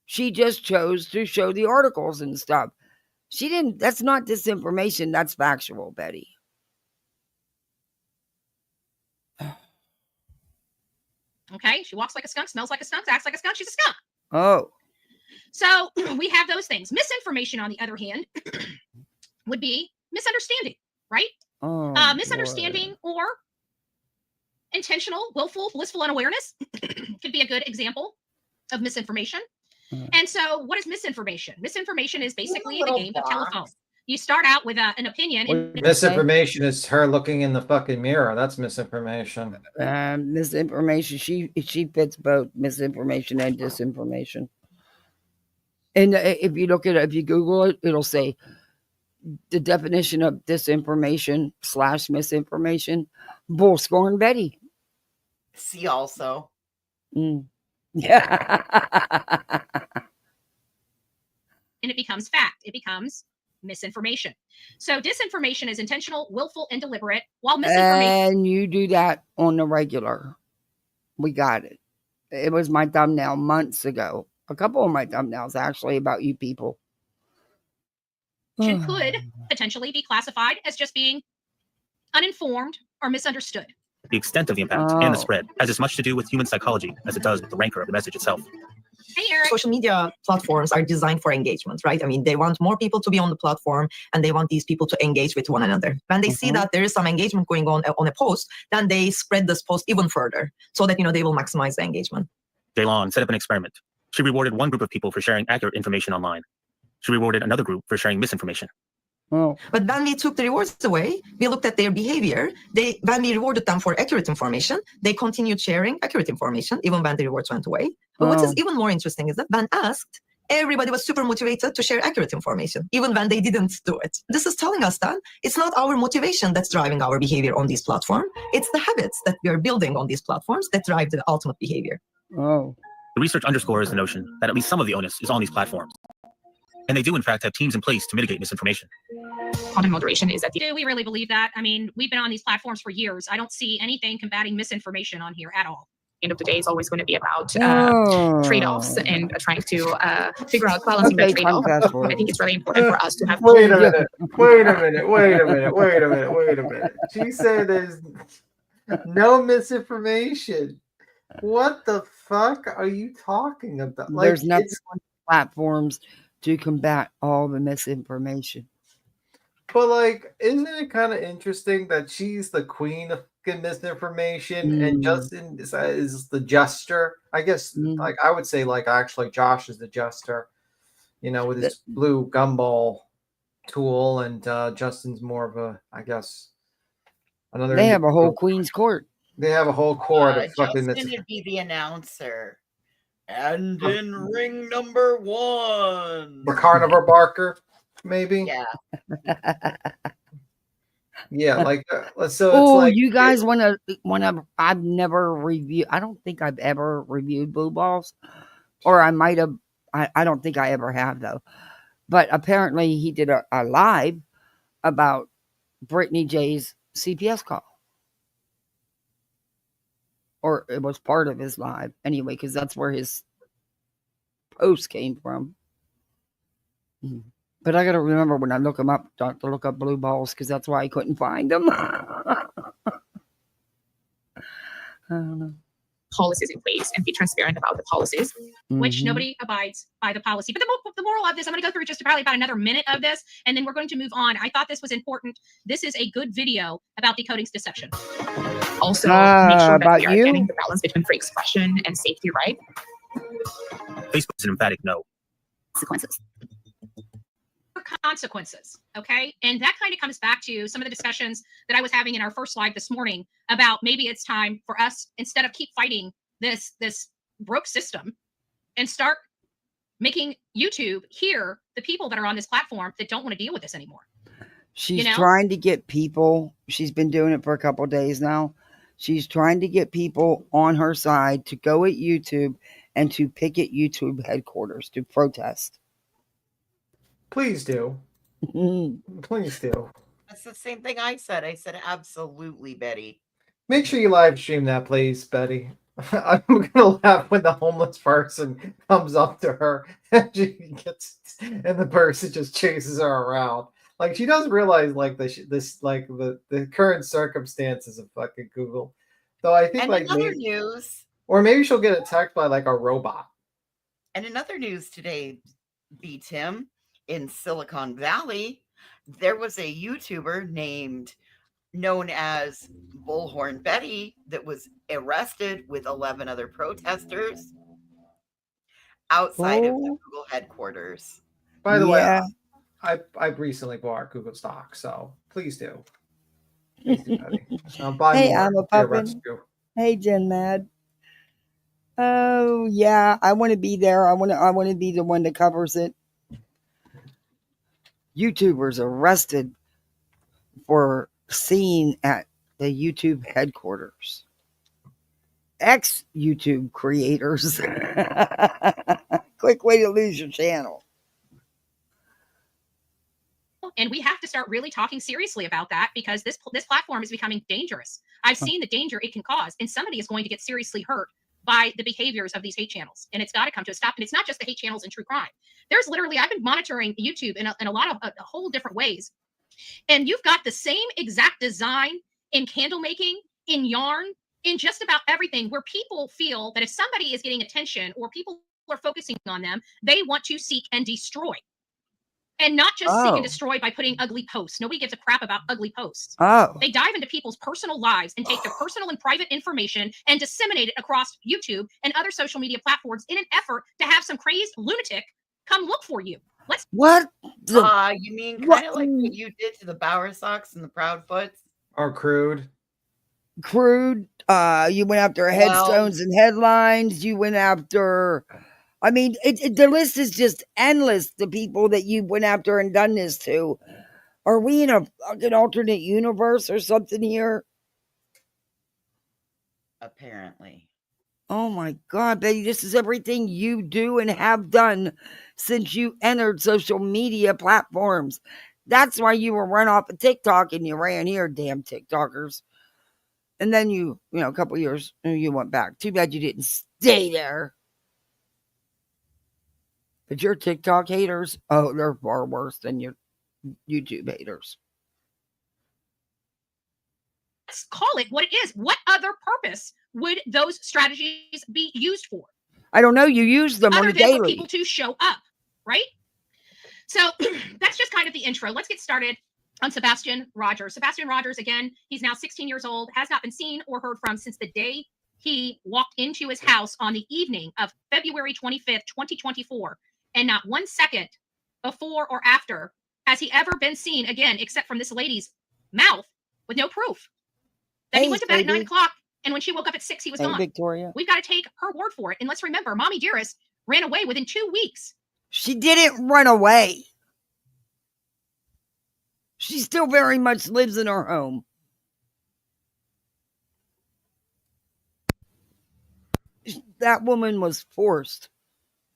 Speaker 1: She just chose to show the articles and stuff. She didn't. That's not disinformation. That's factual, Betty.
Speaker 8: Okay, she walks like a skunk, smells like a skunk, acts like a skunk. She's a skunk.
Speaker 1: Oh.
Speaker 8: So we have those things. Misinformation, on the other hand, would be misunderstanding, right?
Speaker 1: Oh,
Speaker 8: misunderstanding or intentional, willful, blissful unawareness could be a good example of misinformation. And so what is misinformation? Misinformation is basically the game of telephone. You start out with an opinion. And
Speaker 4: misinformation is her looking in the fucking mirror. That's misinformation.
Speaker 1: Misinformation. She fits both misinformation and disinformation. And if you look at it, if you Google it, it'll say the definition of disinformation / misinformation. Bull scorn Betty.
Speaker 3: See also.
Speaker 1: Yeah.
Speaker 8: And it becomes fact. It becomes misinformation. So disinformation is intentional, willful, and deliberate, while misinformation.
Speaker 1: And you do that on the regular. We got it. It was my thumbnail months ago. A couple of my thumbnails actually about you people.
Speaker 8: Could potentially be classified as just being uninformed or misunderstood.
Speaker 9: The extent of the impact and the spread has as much to do with human psychology as it does with the rancor of the message itself.
Speaker 8: Hey, Eric.
Speaker 10: Social media platforms are designed for engagement, right? I mean, they want more people to be on the platform and they want these people to engage with one another. When they see that there is some engagement going on a post, then they spread this post even further so that, they will maximize the engagement.
Speaker 9: Daylon set up an experiment. She rewarded one group of people for sharing accurate information online. She rewarded another group for sharing misinformation.
Speaker 1: Oh.
Speaker 10: But when we took the rewards away, we looked at their behavior. When we rewarded them for accurate information, they continued sharing accurate information, even when the rewards went away. But what is even more interesting is that when asked, everybody was super motivated to share accurate information, even when they didn't do it. This is telling us that it's not our motivation that's driving our behavior on these platforms. It's the habits that we are building on these platforms that drive the ultimate behavior.
Speaker 1: Oh.
Speaker 9: The research underscores the notion that at least some of the onus is on these platforms. And they do, in fact, have teams in place to mitigate misinformation.
Speaker 8: Content moderation is at the... Do we really believe that? I mean, we've been on these platforms for years. I don't see anything combating misinformation on here at all.
Speaker 11: End of the day, it's always going to be about trade-offs and trying to figure out balancing that trade-off. I think it's really important for us to have...
Speaker 4: Wait a minute. She said there's no misinformation. What the fuck are you talking about? Like,
Speaker 1: there's nothing on platforms to combat all the misinformation.
Speaker 4: But like, isn't it kind of interesting that she's the queen of misinformation and Justin is the jester? I guess like I would say like actually Josh is the jester, with his blue gumball tool, and Justin's more of a, I guess, another.
Speaker 1: They have a whole queen's court.
Speaker 4: They have a whole court of fucking.
Speaker 3: Justin would be the announcer. And in ring number 1,
Speaker 4: the Carnivore Barker, maybe.
Speaker 3: Yeah.
Speaker 4: Yeah, like so. It's like,
Speaker 1: you guys want to? I've never reviewed. I don't think I've ever reviewed Blue Balls, or I might have. I don't think I ever have though. But apparently, he did a live about Brittany J's CPS call. Or it was part of his live anyway, because that's where his post came from. But I got to remember when I look them up, to look up Blue Balls, because that's why I couldn't find them. I don't know.
Speaker 11: Policies in place and be transparent about the policies.
Speaker 8: Which nobody abides by the policy. But the moral of this, I'm going to go through just probably about another minute of this, and then we're going to move on. I thought this was important. This is a good video about decoding deception.
Speaker 11: also make sure that we are
Speaker 1: you?
Speaker 11: getting the balance between free expression and safety right.
Speaker 9: Facebook is an emphatic no.
Speaker 8: Consequences, okay? And that kind of comes back to some of the discussions that I was having in our first live this morning about maybe it's time for us, instead of keep fighting this broke system, and start making YouTube hear the people that are on this platform that don't want to deal with this anymore.
Speaker 1: She's trying to get people, she's been doing it for a couple of days now. She's trying to get people on her side to go at YouTube and to picket YouTube headquarters to protest.
Speaker 4: Please do. Please do.
Speaker 3: That's the same thing I said. I said, absolutely, Betty.
Speaker 4: Make sure you live stream that, please, Betty. I'm gonna laugh when the homeless person comes up to her and the person just chases her around. Like, she doesn't realize like the current circumstances of fucking Google. Though I think,
Speaker 3: and
Speaker 4: like,
Speaker 3: another news,
Speaker 4: or maybe she'll get attacked by like a robot.
Speaker 3: And another news today, Tim, in Silicon Valley, there was a YouTuber known as Bullhorn Betty that was arrested with 11 other protesters outside of the Google headquarters.
Speaker 4: By the way, I've recently bought Google stock, so please do. Please do, Betty. Buy
Speaker 1: hey,
Speaker 4: more.
Speaker 1: I'm a puppet. Hey, Jen Mad. Oh yeah, I want to be there. I want to be the one that covers it. YouTubers arrested for seen at the YouTube headquarters. Ex-YouTube creators. Quick way to lose your channel.
Speaker 8: And we have to start really talking seriously about that, because this platform is becoming dangerous. I've seen the danger it can cause, and somebody is going to get seriously hurt by the behaviors of these hate channels. And it's got to come to a stop. And it's not just the hate channels and true crime. There's literally, I've been monitoring YouTube in a lot of a whole different ways. And you've got the same exact design in candle making, in yarn, in just about everything, where people feel that if somebody is getting attention or people are focusing on them, they want to seek and destroy. And not just seek and destroy by putting ugly posts. Nobody gives a crap about ugly posts. They dive into people's personal lives and take their personal and private information and disseminate it across YouTube and other social media platforms in an effort to have some crazed lunatic come look for you.
Speaker 1: What?
Speaker 3: You mean kind of like what you did to the Bower Sox and the Proudfoots?
Speaker 4: Or Crude.
Speaker 1: Crude. You went after headstones and headlines. You went after... I mean, the list is just endless, the people that you went after and done this to. Are we in a fucking alternate universe or something here?
Speaker 3: Apparently.
Speaker 1: Oh my God, Betty, this is everything you do and have done since you entered social media platforms. That's why you were run off of TikTok and you ran here, damn TikTokers. And then a couple years, you went back. Too bad you didn't stay there. But your TikTok haters, they're far worse than your YouTube haters.
Speaker 8: Let's call it what it is. What other purpose would those strategies be used for?
Speaker 1: I don't know. You use them
Speaker 8: other
Speaker 1: on a
Speaker 8: than
Speaker 1: daily.
Speaker 8: For people to show up, right? So that's just kind of the intro. Let's get started on Sebastian Rogers. Sebastian Rogers, again, he's now 16 years old, has not been seen or heard from since the day he walked into his house on the evening of February 25th, 2024. And not 1 second before or after has he ever been seen again, except from this lady's mouth with no proof. Then he went to bed at 9 o'clock, and when she woke up at 6, he was gone.
Speaker 1: Victoria.
Speaker 8: We've got to take her word for it. And let's remember, Mommy Dearest ran away within 2 weeks.
Speaker 1: She didn't run away. She still very much lives in her home. That woman was forced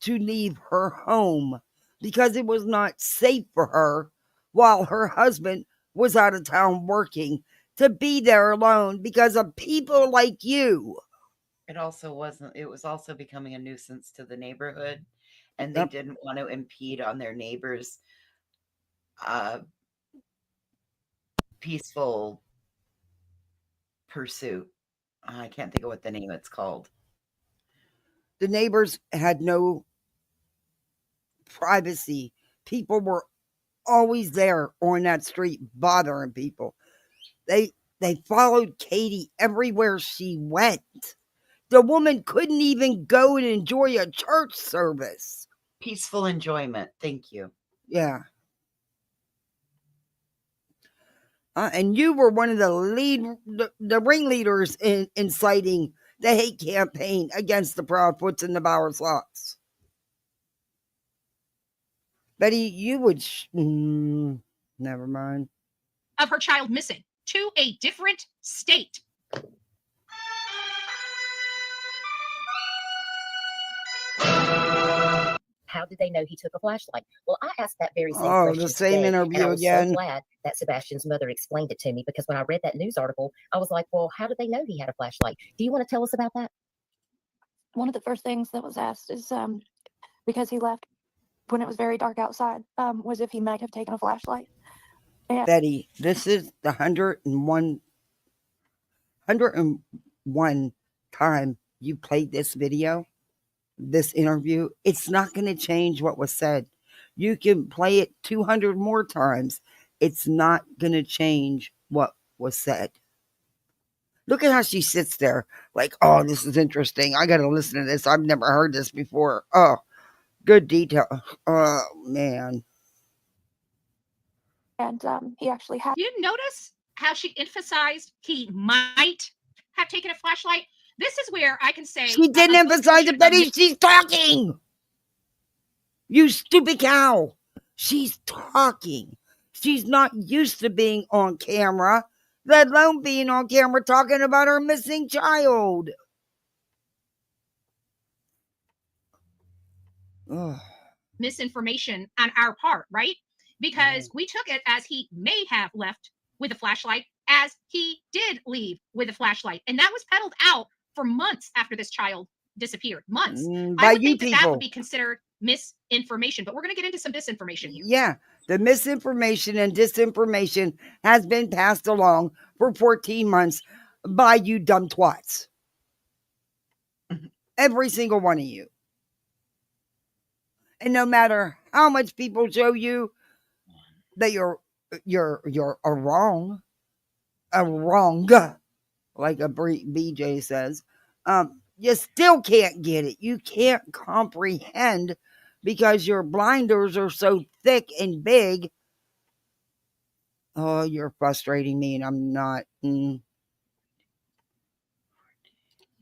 Speaker 1: to leave her home because it was not safe for her while her husband was out of town working to be there alone because of people like you.
Speaker 3: It was also becoming a nuisance to the neighborhood, and they didn't want to impede on their neighbors' peaceful pursuit. I can't think of what the name it's called.
Speaker 1: The neighbors had no privacy. People were always there on that street bothering people. They They followed Katie everywhere she went. The woman couldn't even go and enjoy a church service.
Speaker 3: Peaceful enjoyment. Thank you.
Speaker 1: Yeah. And you were one of the ringleaders in inciting the hate campaign against the Proudfoots and the Bower Slots. Betty, you would... never mind.
Speaker 8: Of her child missing to a different state.
Speaker 12: How did they know he took a flashlight? Well, I asked that very same question
Speaker 1: the same
Speaker 12: today,
Speaker 1: interview
Speaker 12: and I was
Speaker 1: again.
Speaker 12: so glad that Sebastian's mother explained it to me, because when I read that news article, I was like, well, how did they know he had a flashlight? Do you want to tell us about that?
Speaker 13: One of the first things that was asked is because he left when it was very dark outside, was if he might have taken a flashlight. And
Speaker 1: Betty, this is the 101 time you played this video, this interview. It's not going to change what was said. You can play it 200 more times. It's not going to change what was said. Look at how she sits there like, oh, this is interesting. I got to listen to this. I've never heard this before. Oh, good detail. Oh, man.
Speaker 13: And he actually had...
Speaker 8: You notice how she emphasized he might have taken a flashlight? This is where I can say...
Speaker 1: She didn't emphasize it, Betty. She's talking. You stupid cow. She's talking. She's not used to being on camera, let alone being on camera talking about her missing child. Ugh.
Speaker 8: Misinformation on our part, right? Because we took it as he may have left with a flashlight, as he did leave with a flashlight. And that was peddled out for months after this child disappeared. Months.
Speaker 1: By
Speaker 8: I would
Speaker 1: you
Speaker 8: think that
Speaker 1: people.
Speaker 8: would be considered misinformation. But we're going to get into some disinformation here.
Speaker 1: Yeah, the misinformation and disinformation has been passed along for 14 months by you dumb twats. Every single one of you. And no matter how much people show you that you're wrong, like a BJ says, you still can't get it. You can't comprehend because your blinders are so thick and big. Oh, you're frustrating me, and I'm not.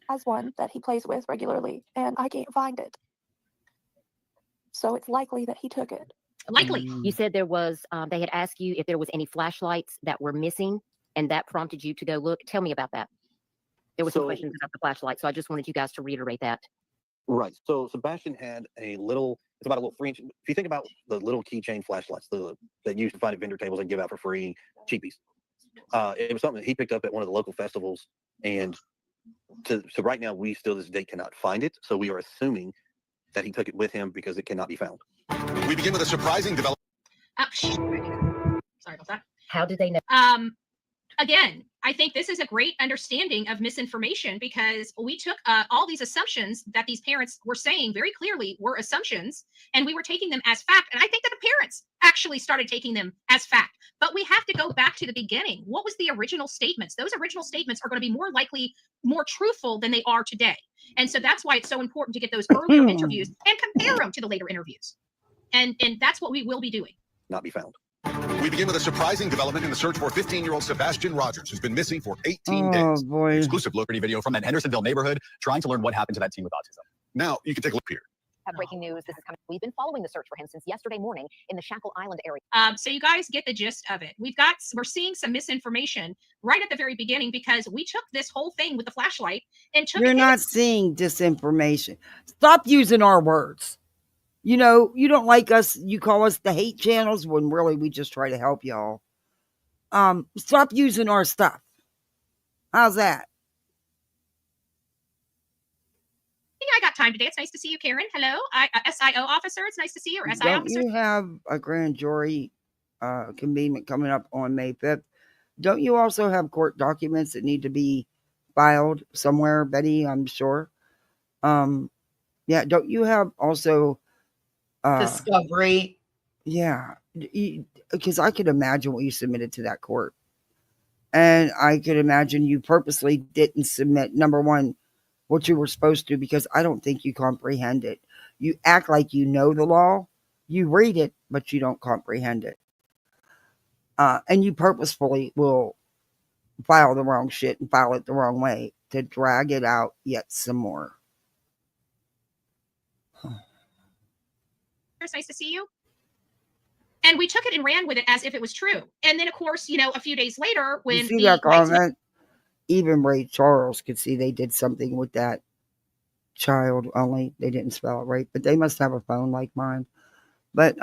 Speaker 13: Has one that he plays with regularly, and I can't find it. So it's likely that he took it.
Speaker 8: Likely.
Speaker 12: You said there was, they had asked you if there was any flashlights that were missing, and that prompted you to go look. Tell me about that. There were some questions about the flashlight, so I just wanted you guys to reiterate that.
Speaker 14: Right. So Sebastian had it's about a little 3-inch. If you think about the little keychain flashlights that you used to find at vendor tables and give out for free, cheapies. It was something that he picked up at one of the local festivals, and so right now we still this date cannot find it. So we are assuming that he took it with him because it cannot be found.
Speaker 15: We begin with a surprising development.
Speaker 8: Sorry about that.
Speaker 12: How did they know?
Speaker 8: Again, I think this is a great understanding of misinformation, because we took all these assumptions that these parents were saying very clearly were assumptions, and we were taking them as fact. And I think that the parents actually started taking them as fact. But we have to go back to the beginning. What was the original statements? Those original statements are going to be more likely, more truthful than they are today. And so that's why it's so important to get those earlier interviews and compare them to the later interviews. And that's what we will be doing.
Speaker 14: Not be found.
Speaker 15: We begin with a surprising development in the search for 15-year-old Sebastian Rogers, who's been missing for 18 days.
Speaker 1: Boy.
Speaker 15: Exclusive look video from that Hendersonville neighborhood, trying to learn what happened to that teen with autism. Now, you can take a look here.
Speaker 12: Breaking news. This is coming. We've been following the search for him since yesterday morning in the Shackle Island area.
Speaker 8: So you guys get the gist of it. We're seeing some misinformation right at the very beginning, because we took this whole thing with the flashlight and took.
Speaker 1: You're not seeing disinformation. Stop using our words. You know, you don't like us. You call us the hate channels when really we just try to help y'all. Stop using our stuff. How's that?
Speaker 8: I got time today. It's nice to see you, Karen. Hello, SIO officer. It's nice to see you, or SI
Speaker 1: Don't
Speaker 8: officer.
Speaker 1: you have a grand jury convenement coming up on May 5th? Don't you also have court documents that need to be filed somewhere, Betty? I'm sure. Yeah. Don't you have also
Speaker 3: discovery?
Speaker 1: Yeah, because I could imagine what you submitted to that court. And I could imagine you purposely didn't submit, number one, what you were supposed to, because I don't think you comprehend it. You act like you know the law. You read it, but you don't comprehend it. And you purposefully will file the wrong shit and file it the wrong way to drag it out yet some more.
Speaker 8: It's nice to see you. And we took it and ran with it as if it was true. And then, of course, you know, a few days later, when
Speaker 1: you see that comment, even Ray Charles could see they did something with that child, only they didn't spell it right. But they must have a phone like mine. But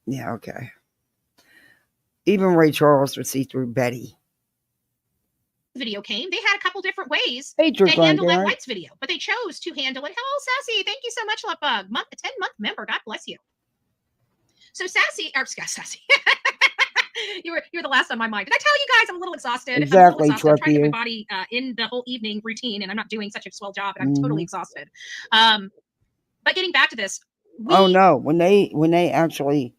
Speaker 1: yeah, okay. Even Ray Charles would see through Betty.
Speaker 8: Video came, they had a couple different ways
Speaker 1: to
Speaker 8: handle that Lights video, but they chose to handle it. Hello, Sassy. Thank you so much, Lovebug. A 10-month member. God bless you. So Sassy. You're the last on my mind. Did I tell you guys I'm a little exhausted?
Speaker 1: Exactly,
Speaker 8: I'm trying to get my
Speaker 1: you.
Speaker 8: body in the whole evening routine, and I'm not doing such a swell job, and I'm totally exhausted. But getting back to this.
Speaker 1: Oh no, when they actually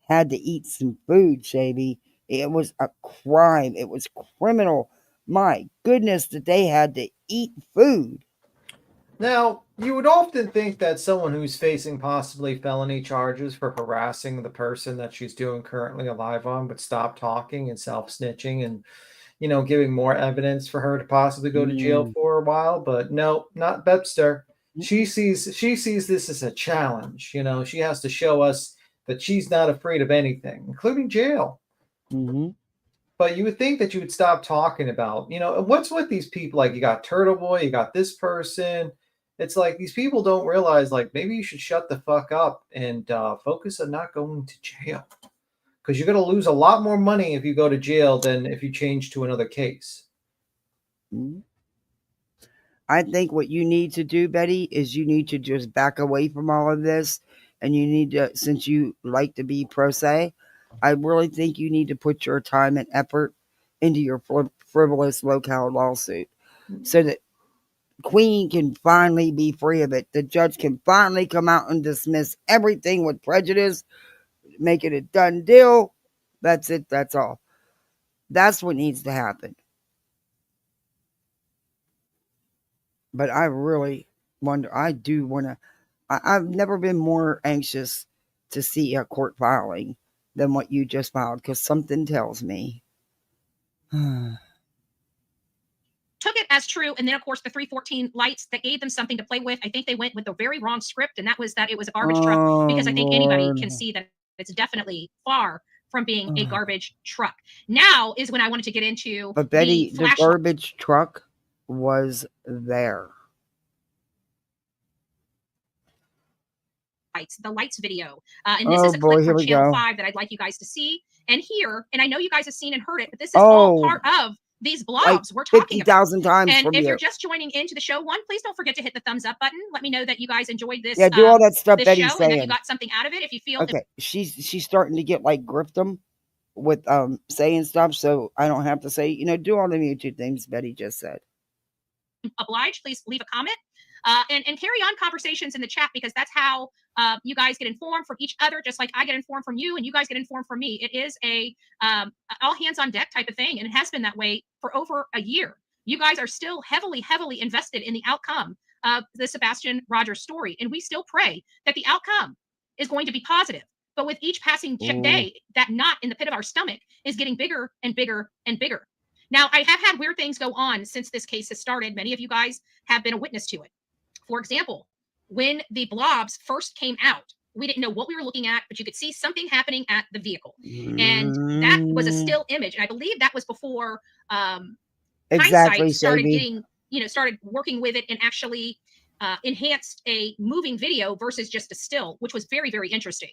Speaker 1: had to eat some food, Shavy, it was a crime. It was criminal. My goodness, that they had to eat food.
Speaker 4: Now, you would often think that someone who's facing possibly felony charges for harassing the person that she's doing currently a live on would stop talking and self-snitching and, you know, giving more evidence for her to possibly go to jail for a while. But no, not Webster. She sees this as a challenge. You know, she has to show us that she's not afraid of anything, including jail. But you would think that you would stop talking about, you know, what's with these people? Like, you got Turtle Boy, you got this person. It's like these people don't realize, like, maybe you should shut the fuck up and focus on not going to jail. Because you're going to lose a lot more money if you go to jail than if you change to another case.
Speaker 1: I think what you need to do, Betty, is you need to just back away from all of this. And you need to, since you like to be pro se, I really think you need to put your time and effort into your frivolous lolcow lawsuit so that Queen can finally be free of it. The judge can finally come out and dismiss everything with prejudice, make it a done deal. That's it. That's all. That's what needs to happen. But I really wonder, I've never been more anxious to see a court filing than what you just filed, because something tells me.
Speaker 8: Took it as true, and then of course the 314 lights that gave them something to play with. I think they went with the very wrong script, and that was that it was a garbage truck, because I think anybody can see that it's definitely far from being a garbage truck. Now is when I wanted to get into.
Speaker 1: But Betty, the garbage truck was there.
Speaker 8: The lights video, and this is a clip from Channel 5 that I'd like you guys to see and hear. And I know you guys have seen and heard it, but this is all part of these blobs we're talking about.
Speaker 1: 50,000 times.
Speaker 8: And if you're just joining into the show, please don't forget to hit the thumbs up button. Let me know that you guys enjoyed this.
Speaker 1: Yeah, do all that stuff
Speaker 8: this
Speaker 1: Betty's
Speaker 8: show
Speaker 1: saying.
Speaker 8: And that you got something out of it. If you feel
Speaker 1: okay, she's starting to get like Grift them with saying stuff, so I don't have to say, you know, do all the YouTube things Betty just said.
Speaker 8: Obliged, please leave a comment. And carry on conversations in the chat, because that's how you guys get informed from each other, just like I get informed from you and you guys get informed from me. It is a all hands on deck type of thing, and it has been that way for over a year. You guys are still heavily invested in the outcome of the Sebastian Rogers story, and we still pray that the outcome is going to be positive. But with each passing day, that knot in the pit of our stomach is getting bigger and bigger and bigger. Now, I have had weird things go on since this case has started. Many of you guys have been a witness to it. For example, when the blobs first came out, we didn't know what we were looking at, but you could see something happening at the vehicle. And that was a still image. And I believe that was before hindsight started getting, started working with it and actually enhanced a moving video versus just a still, which was very, very interesting.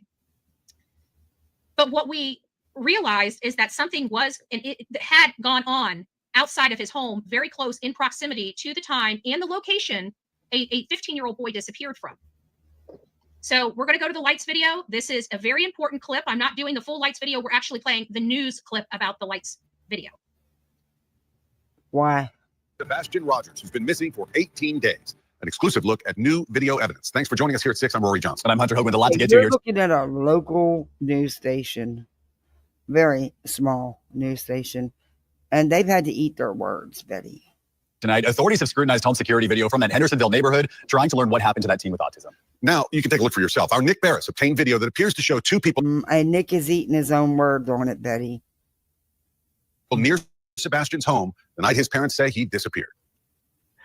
Speaker 8: But what we realized is that something was, and it had gone on outside of his home, very close in proximity to the time and the location a 15-year-old boy disappeared from. So we're going to go to the lights video. This is a very important clip. I'm not doing the full lights video. We're actually playing the news clip about the lights video.
Speaker 1: Why?
Speaker 15: Sebastian Rogers, who's been missing for 18 days. An exclusive look at new video evidence. Thanks for joining us here at 6. I'm Rory Johnson. And I'm Hunter Hogan with a lot to get to here.
Speaker 1: You're looking at a local news station, very small news station, And they've had to eat their words, Betty.
Speaker 15: Tonight, authorities have scrutinized home security video from that Hendersonville neighborhood, trying to learn what happened to that teen with autism. Now, you can take a look for yourself. Our Nick Barris obtained video that appears to show two people.
Speaker 1: And Nick is eating his own words on it, Betty.
Speaker 15: Near Sebastian's home the night his parents say he disappeared.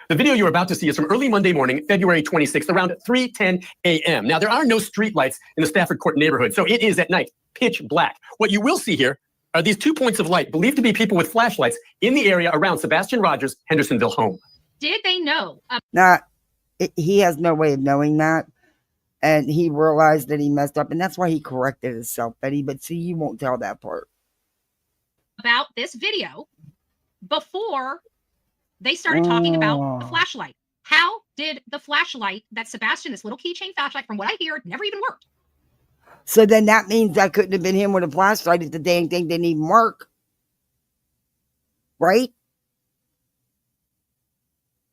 Speaker 16: The video you're about to see is from early Monday morning, February 26th, around 3:10 a.m. Now, there are no street lights in the Stafford Court neighborhood, so it is at night, pitch black. What you will see here are these 2 points of light, believed to be people with flashlights in the area around Sebastian Rogers' Hendersonville home.
Speaker 8: Did they know?
Speaker 1: Now, he has no way of knowing that. And he realized that he messed up, and that's why he corrected himself, Betty. But see, you won't tell that part.
Speaker 8: About this video before they started talking about the flashlight. How did the flashlight that Sebastian, this little keychain flashlight, from what I hear, never even worked?
Speaker 1: So then that means that couldn't have been him with a flashlight if the dang thing didn't even work. Right?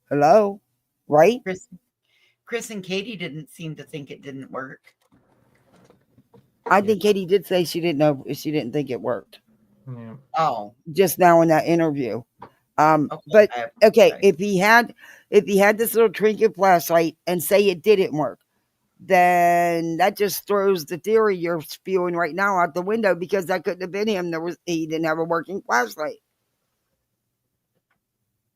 Speaker 1: Hello? Right?
Speaker 3: Chris and Katie didn't seem to think it didn't work.
Speaker 1: I think Katie did say she didn't know, she didn't think it worked.
Speaker 4: Yeah.
Speaker 3: Oh.
Speaker 1: Just now in that interview. But okay, if he had this little trinket flashlight and say it didn't work, then that just throws the theory you're spewing right now out the window, because that couldn't have been him. He didn't have a working flashlight.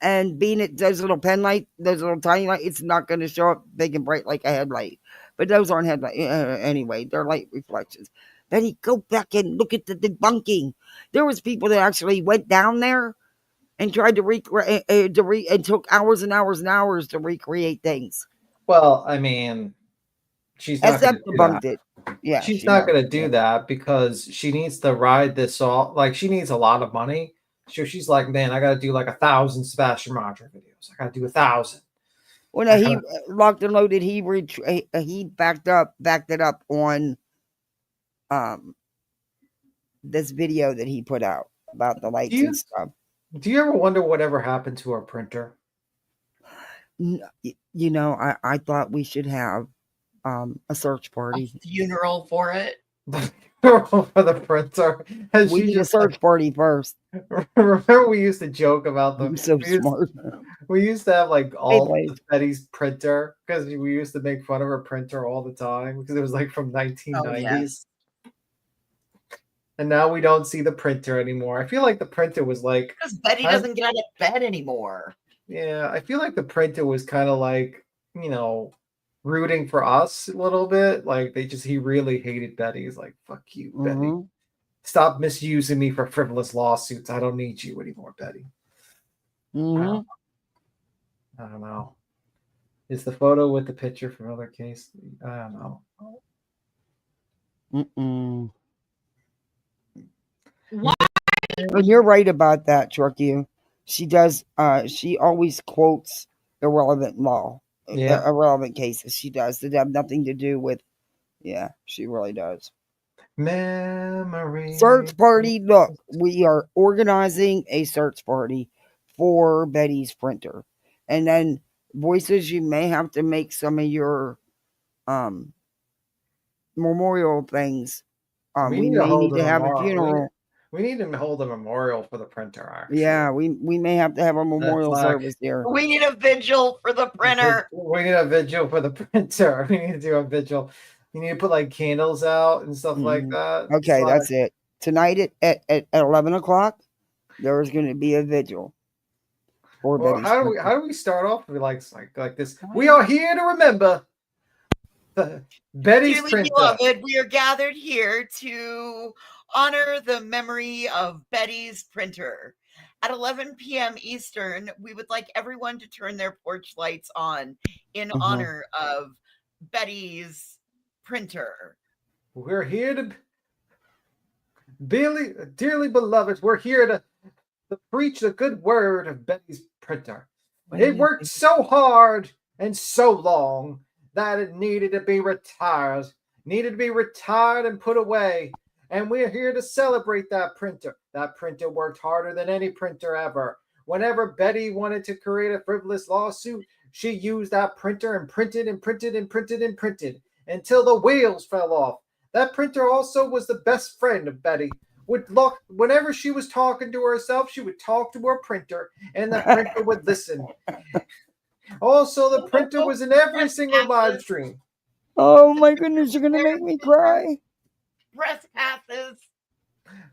Speaker 1: And being it those little pen light, those little tiny light, it's not going to show up big and bright like a headlight. But those aren't headlight anyway. They're light reflections. Betty, go back and look at the debunking. There was people that actually went down there and tried to and took hours and hours and hours to recreate things.
Speaker 4: Well, I mean, she's not going to
Speaker 1: debunked it. Yeah,
Speaker 4: she's not going to do that because she needs to ride this off. Like, she needs a lot of money. So she's like, man, I got to do like 1,000 Sebastian Rogers videos. I got to do 1,000.
Speaker 1: Well, no, he locked and loaded. He backed it up on this video that he put out about the lights and stuff.
Speaker 4: Do you ever wonder whatever happened to our printer?
Speaker 1: You know, I thought we should have a search party.
Speaker 3: A funeral for it.
Speaker 4: For the printer. And
Speaker 1: we need a search party first.
Speaker 4: Remember we used to joke about them.
Speaker 1: So smart.
Speaker 4: We used to have like all of Betty's printer because we used to make fun of her printer all the time because it was like from 1990s.
Speaker 3: Oh, yes.
Speaker 4: And now we don't see the printer anymore. I feel like the printer was like,
Speaker 3: because Betty doesn't get out of bed anymore.
Speaker 4: Yeah, I feel like the printer was kind of like, you know, rooting for us a little bit. Like he really hated Betty. He's like, fuck you, Betty. Stop misusing me for frivolous lawsuits. I don't need you anymore, Betty. I don't know. Is the photo with the picture from other case? I don't know.
Speaker 8: Why?
Speaker 1: And you're right about that, Truckee. She does. She always quotes irrelevant law.
Speaker 4: Yeah.
Speaker 1: Irrelevant cases. She does. That have nothing to do with. Yeah, she really does.
Speaker 4: Memory.
Speaker 1: Search party. Look, we are organizing a search party for Betty's printer, and then voices. You may have to make some of your memorial things. We may need to have a funeral.
Speaker 4: We need to hold a memorial for the printer, actually.
Speaker 1: Yeah, we may have to have a memorial service here.
Speaker 3: We need a vigil for the printer.
Speaker 4: We need a vigil for the printer. We need to do a vigil. You need to put like candles out and stuff like that.
Speaker 1: Okay, that's it. Tonight at 11 o'clock, there is going to be a vigil.
Speaker 4: Well, how do we start off with like this? We are here to remember Betty's
Speaker 3: Dearly
Speaker 4: printer.
Speaker 3: beloved, we are gathered here to honor the memory of Betty's printer. At 11 p.m. Eastern, we would like everyone to turn their porch lights on in honor of Betty's printer.
Speaker 4: We're here to, dearly beloved, we're here to preach the good word of Betty's printer. It worked so hard and so long that it needed to be retired. And put away. And we're here to celebrate that printer. That printer worked harder than any printer ever. Whenever Betty wanted to create a frivolous lawsuit, she used that printer and printed until the wheels fell off. That printer also was the best friend of Betty. would look, whenever she was talking to herself, she would talk to her printer, and the printer would listen. Also, the printer was in every single live stream.
Speaker 1: Oh my goodness, you're gonna make me cry.
Speaker 3: Press passes.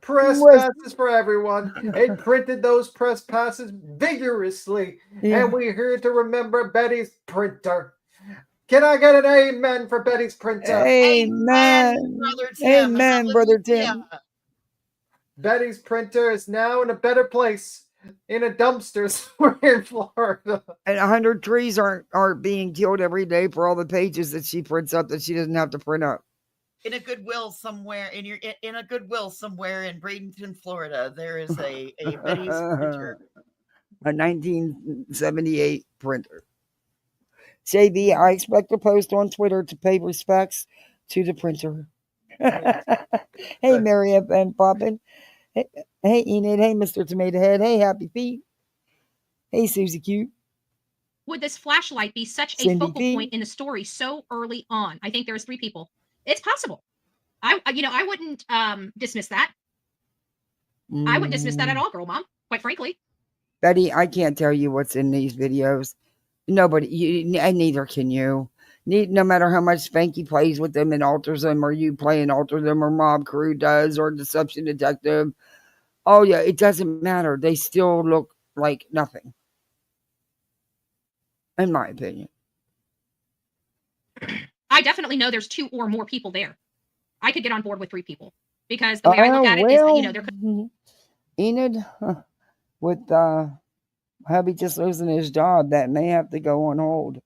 Speaker 4: Press passes for everyone. It printed those press passes vigorously.
Speaker 1: Yeah.
Speaker 4: And we're here to remember Betty's printer. Can I get an amen for Betty's printer?
Speaker 1: Amen.
Speaker 3: Brother Tim.
Speaker 1: Amen, Brother Tim.
Speaker 4: Betty's printer is now in a better place, in a dumpster somewhere in Florida.
Speaker 1: And 100 trees aren't being killed every day for all the pages that she prints up that she doesn't have to print up.
Speaker 3: In a Goodwill somewhere in a Goodwill somewhere in Bradenton, Florida, there is a Betty's printer.
Speaker 1: A 1978 printer. JB, I expect a post on Twitter to pay respects to the printer. Hey, Mary and Poppin. Hey, Enid. Hey, Mr. Tomato Head. Hey, Happy Feet. Hey, Susie Cute.
Speaker 8: Would this flashlight be such a
Speaker 1: Cindy
Speaker 8: focal
Speaker 1: P.
Speaker 8: point in the story so early on? I think there's 3 people. It's possible. I wouldn't dismiss that. I wouldn't dismiss that at all, girl mom, quite frankly.
Speaker 1: Betty, I can't tell you what's in these videos. Nobody, and neither can you. No matter how much Spanky plays with them and alters them, or you play and alter them, or Mob Crew does, or Deception Detective. Oh yeah, it doesn't matter. They still look like nothing. In my opinion.
Speaker 8: I definitely know there's 2 or more people there. I could get on board with 3 people because the way I look at it is, there could.
Speaker 1: Enid, with hubby just losing his job, that may have to go on hold.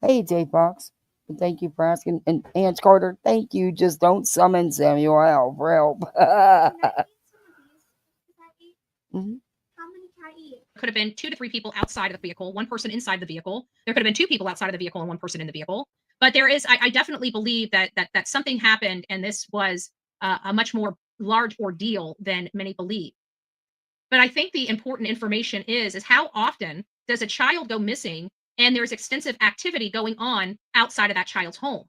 Speaker 1: Hey, J Fox, thank you for asking, and Ange Carter, thank you. Just don't summon Samuel L for help.
Speaker 8: Could have been 2 to 3 people outside of the vehicle, 1 person inside the vehicle. There could have been 2 people outside of the vehicle and 1 person in the vehicle. But there is, I definitely believe that something happened, and this was a much more large ordeal than many believe. But I think the important information is how often does a child go missing and there's extensive activity going on outside of that child's home.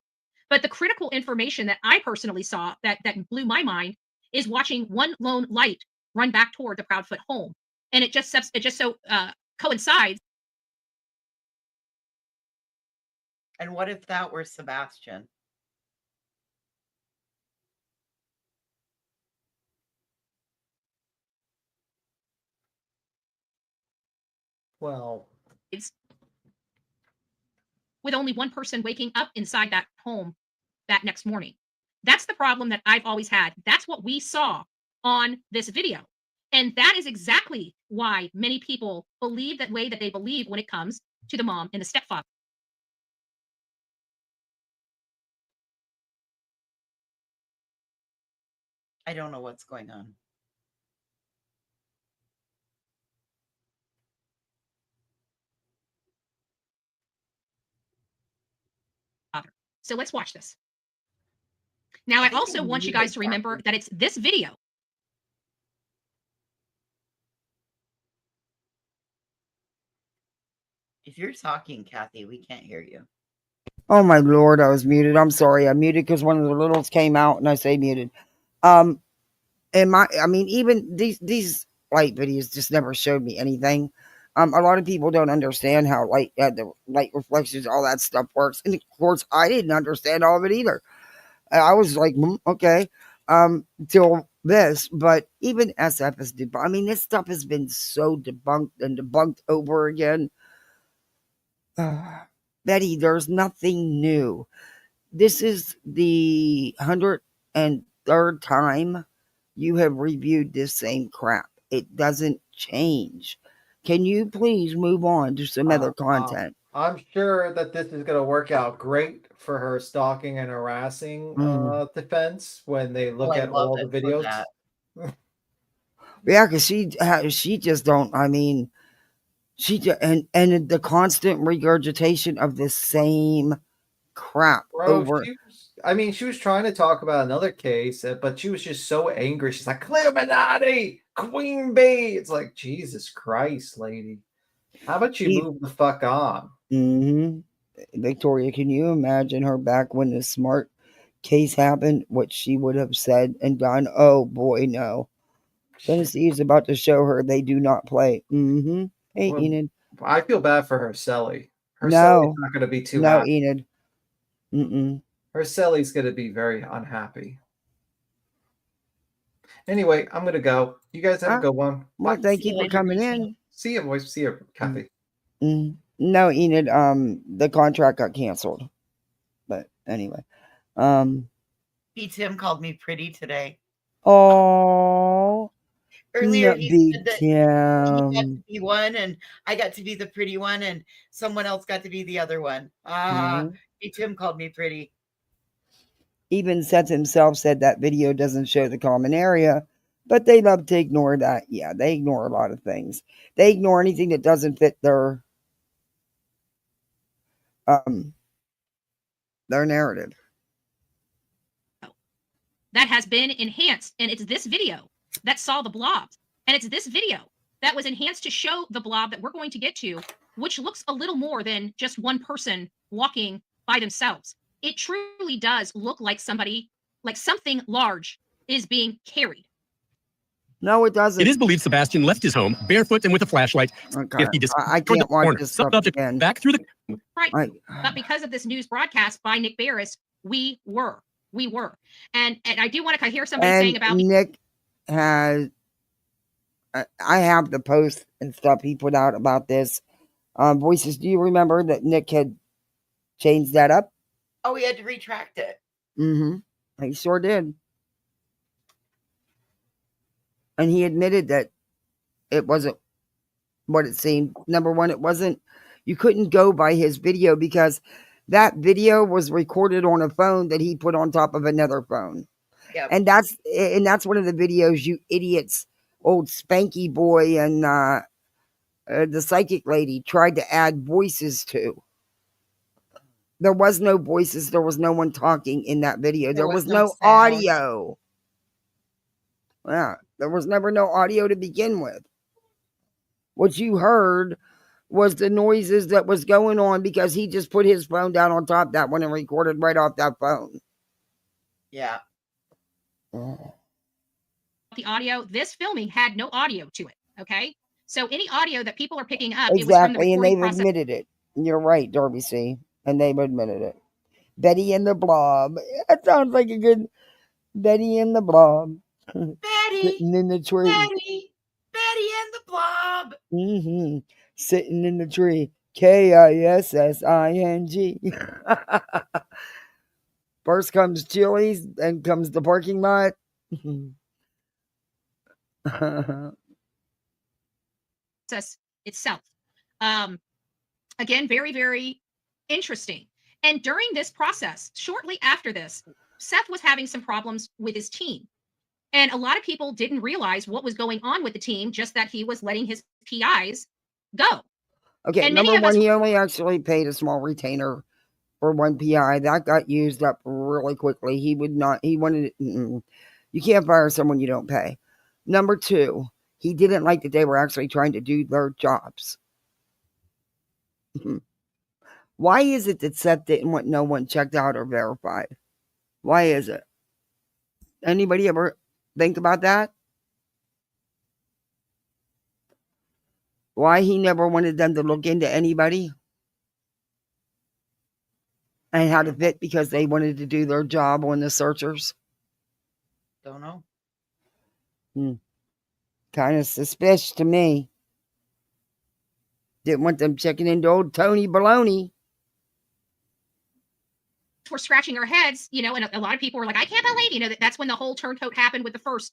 Speaker 8: But the critical information that I personally saw that blew my mind is watching one lone light run back toward the Proudfoot home. And it just so coincides.
Speaker 3: And what if that were Sebastian?
Speaker 4: Well,
Speaker 8: it's with only 1 person waking up inside that home that next morning. That's the problem that I've always had. That's what we saw on this video. And that is exactly why many people believe that way that they believe when it comes to the mom and the stepfather.
Speaker 3: I don't know what's going on.
Speaker 8: So let's watch this. Now, I also want you guys to remember that it's this video.
Speaker 3: If you're talking, Kathy, we can't hear you.
Speaker 1: Oh my Lord, I was muted. I'm sorry. I muted because one of the littles came out and I say muted. And even these light videos just never showed me anything. A lot of people don't understand how the light reflections, all that stuff works. And of course, I didn't understand all of it either. I was like, okay, till this. But even SF is debunked. I mean, this stuff has been so debunked and debunked over again. Betty, there's nothing new. This is the 103rd time you have reviewed this same crap. It doesn't change. Can you please move on to some other content?
Speaker 4: I'm sure that this is going to work out great for her stalking and harassing defense when they look at all the videos.
Speaker 1: Yeah, because she just don't. I mean, and the constant regurgitation of the same crap over.
Speaker 4: She was trying to talk about another case, but she was just so angry. She's like, Illuminati, Queen Bee. It's like, Jesus Christ, lady. How about you move the fuck on?
Speaker 1: Victoria, can you imagine her back when the smart case happened, what she would have said and done. Oh boy, no. Tennessee is about to show her they do not play. Mm-hmm. Hey,
Speaker 4: Well,
Speaker 1: Enid.
Speaker 4: I feel bad for her Sally. Her
Speaker 1: No.
Speaker 4: Sally's not going to be too
Speaker 1: No,
Speaker 4: happy.
Speaker 1: Enid. Mm-mm.
Speaker 4: Her Sally's going to be very unhappy. Anyway, I'm going to go. You guys have a good one.
Speaker 1: Well, thank you for coming in.
Speaker 4: See you, boys. See you, Kathy.
Speaker 1: No, Enid, the contract got canceled. But anyway.
Speaker 3: B. Tim called me pretty today.
Speaker 1: Oh.
Speaker 3: Earlier he said that he got
Speaker 1: Tim.
Speaker 3: to be one and I got to be the pretty one and someone else got to be the other one. B. Tim called me pretty.
Speaker 1: Even Seth himself said that video doesn't show the common area, but they love to ignore that. Yeah, they ignore a lot of things. They ignore anything that doesn't fit their narrative.
Speaker 8: That has been enhanced, and it's this video that saw the blobs, and it's this video that was enhanced to show the blob that we're going to get to, which looks a little more than just one person walking by themselves. It truly does look like somebody, like something large is being carried.
Speaker 1: No, it doesn't.
Speaker 16: It is believed Sebastian left his home barefoot and with a flashlight.
Speaker 1: Okay.
Speaker 16: If he
Speaker 1: I can't watch this stuff
Speaker 16: subject
Speaker 1: again.
Speaker 16: back through the
Speaker 8: Right. But because of this news broadcast by Nick Barris, we were. And I do want to hear somebody saying about
Speaker 1: Nick has, I have the post and stuff he put out about this. Voices, do you remember that Nick had changed that up?
Speaker 3: Oh, he had to retract it.
Speaker 1: Mm-hmm. He sure did. And he admitted that it wasn't what it seemed. Number one, it wasn't, you couldn't go by his video because that video was recorded on a phone that he put on top of another phone.
Speaker 3: Yep.
Speaker 1: And that's one of the videos you idiots, old Spanky Boy and the psychic lady tried to add voices to. There was no voices. There was no one talking in that video. There was no audio. Yeah, there was never no audio to begin with. What you heard was the noises that was going on because he just put his phone down on top of that one and recorded right off that phone.
Speaker 3: Yeah.
Speaker 8: the audio. This filming had no audio to it. Okay. So any audio that people are picking up,
Speaker 1: Exactly,
Speaker 8: it was from the
Speaker 1: and they've
Speaker 8: process.
Speaker 1: admitted it. You're right, Darby C. And they've admitted it. Betty and the Blob. That sounds like a good Betty and the Blob.
Speaker 3: Betty
Speaker 1: sitting in the tree.
Speaker 3: Betty and the Blob.
Speaker 1: Mm-hmm. Sitting in the tree. Kissing. First comes Chili's, then comes the parking lot.
Speaker 8: Itself. Again, very, very interesting. And during this process, shortly after this, Seth was having some problems with his team. And a lot of people didn't realize what was going on with the team, just that he was letting his PIs go.
Speaker 1: Okay,
Speaker 8: and
Speaker 1: number one, he only actually paid a small retainer for one PI. That got used up really quickly. He wanted it. You can't fire someone you don't pay. Number two, he didn't like that they were actually trying to do their jobs. Why is it that Seth didn't want no one checked out or verified? Why is it? Anybody ever think about that? Why he never wanted them to look into anybody and how to fit because they wanted to do their job on the searchers?
Speaker 3: Don't know.
Speaker 1: Kind of suspicious to me. Didn't want them checking into old Tony Baloney.
Speaker 8: We're scratching our heads, and a lot of people were like, I can't believe, that's when the whole turncoat happened with the first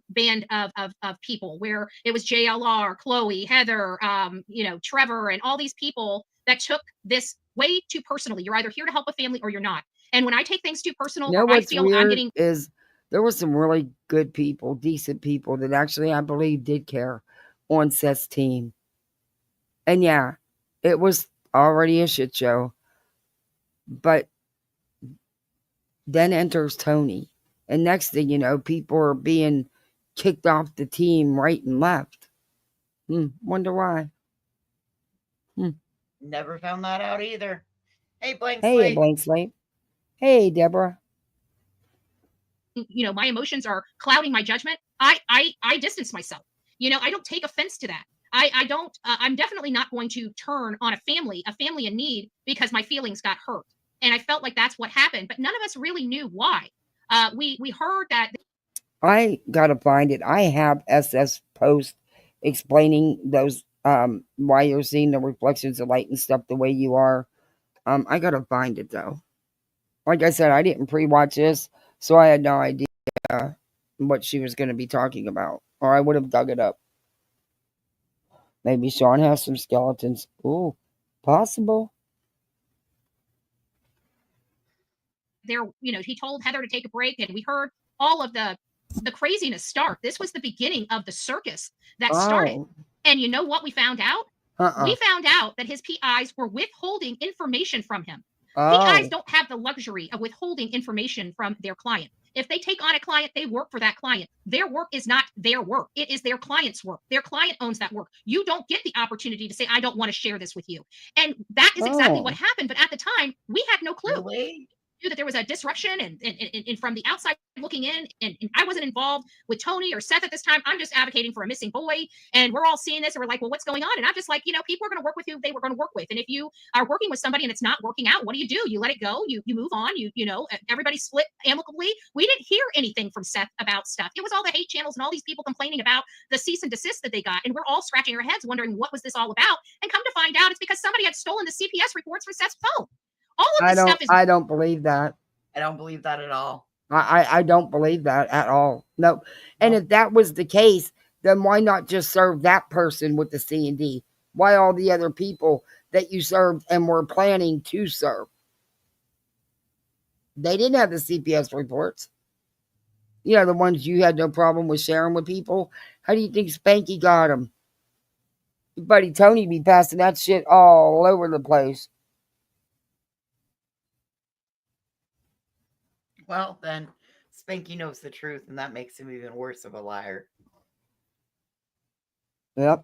Speaker 8: band of people, where it was JLR, Chloe, Heather, Trevor, and all these people that took this way too personally. You're either here to help a family or you're not. And when I take things too personal, I feel I'm getting
Speaker 1: there were some really good people, decent people that actually, I believe, did care on Seth's team. And yeah, it was already a shit show. But then enters Tony. And next thing you know, people are being kicked off the team right and left. Wonder why.
Speaker 3: Never found that out either. Hey, Blank
Speaker 1: Slate. Hey, Blank Slate. Hey, Deborah.
Speaker 8: you know, my emotions are clouding my judgment, I distance myself. You know, I don't take offense to that. I don't, I'm definitely not going to turn on a family in need because my feelings got hurt. And I felt like that's what happened, but none of us really knew why. We heard that.
Speaker 1: I gotta find it. I have SS post explaining those, why you're seeing the reflections of light and stuff the way you are. I gotta find it though. Like I said, I didn't pre-watch this, so I had no idea what she was going to be talking about, or I would have dug it up. Maybe Sean has some skeletons. Ooh, possible.
Speaker 8: There, you know, he told Heather to take a break, and we heard all of the craziness start. This was the beginning of the circus that started. And you know what we found out? We found out that his PIs were withholding information from him. PIs don't have the luxury of withholding information from their client. If they take on a client, they work for that client. Their work is not their work. It is their client's work. Their client owns that work. You don't get the opportunity to say, I don't want to share this with you. And that is exactly what happened. But at the time, we had no clue. Really? Knew that there was a disruption and from the outside looking in, and I wasn't involved with Tony or Seth at this time. I'm just advocating for a missing boy, and we're all seeing this and we're like, well, what's going on? And I'm just like, you know, people are going to work with who they were going to work with, and if you are working with somebody and it's not working out, what do? You let it go. You move on. You know, everybody split amicably. We didn't hear anything from Seth about stuff. It was all the hate channels and all these people complaining about the cease and desist that they got, and we're all scratching our heads wondering what was this all about. And come to find out, it's because somebody had stolen the CPS reports for Seth's phone. All of this stuff is.
Speaker 1: I don't believe that.
Speaker 3: I don't believe that at all.
Speaker 1: I don't believe that at all. No. And if that was the case, then why not just serve that person with the C&D? Why all the other people that you served and were planning to serve? They didn't have the CPS reports. You know, the ones you had no problem with sharing with people. How do you think Spanky got them? Your buddy Tony be passing that shit all over the place.
Speaker 3: Well, then Spanky knows the truth, and that makes him even worse of a liar.
Speaker 1: Yep.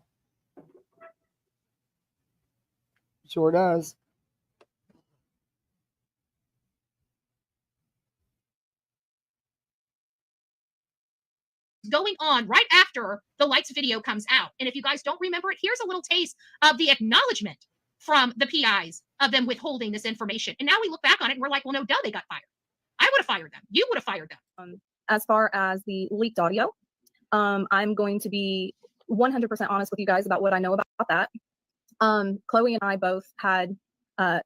Speaker 1: Sure does.
Speaker 8: Going on right after the lights video comes out. And if you guys don't remember it, here's a little taste of the acknowledgement from the PIs of them withholding this information. And now we look back on it and we're like, well, no, duh, they got fired. I would have fired them. You would have fired them.
Speaker 17: As far as the leaked audio, I'm going to be 100% honest with you guys about what I know about that. Chloe and I both had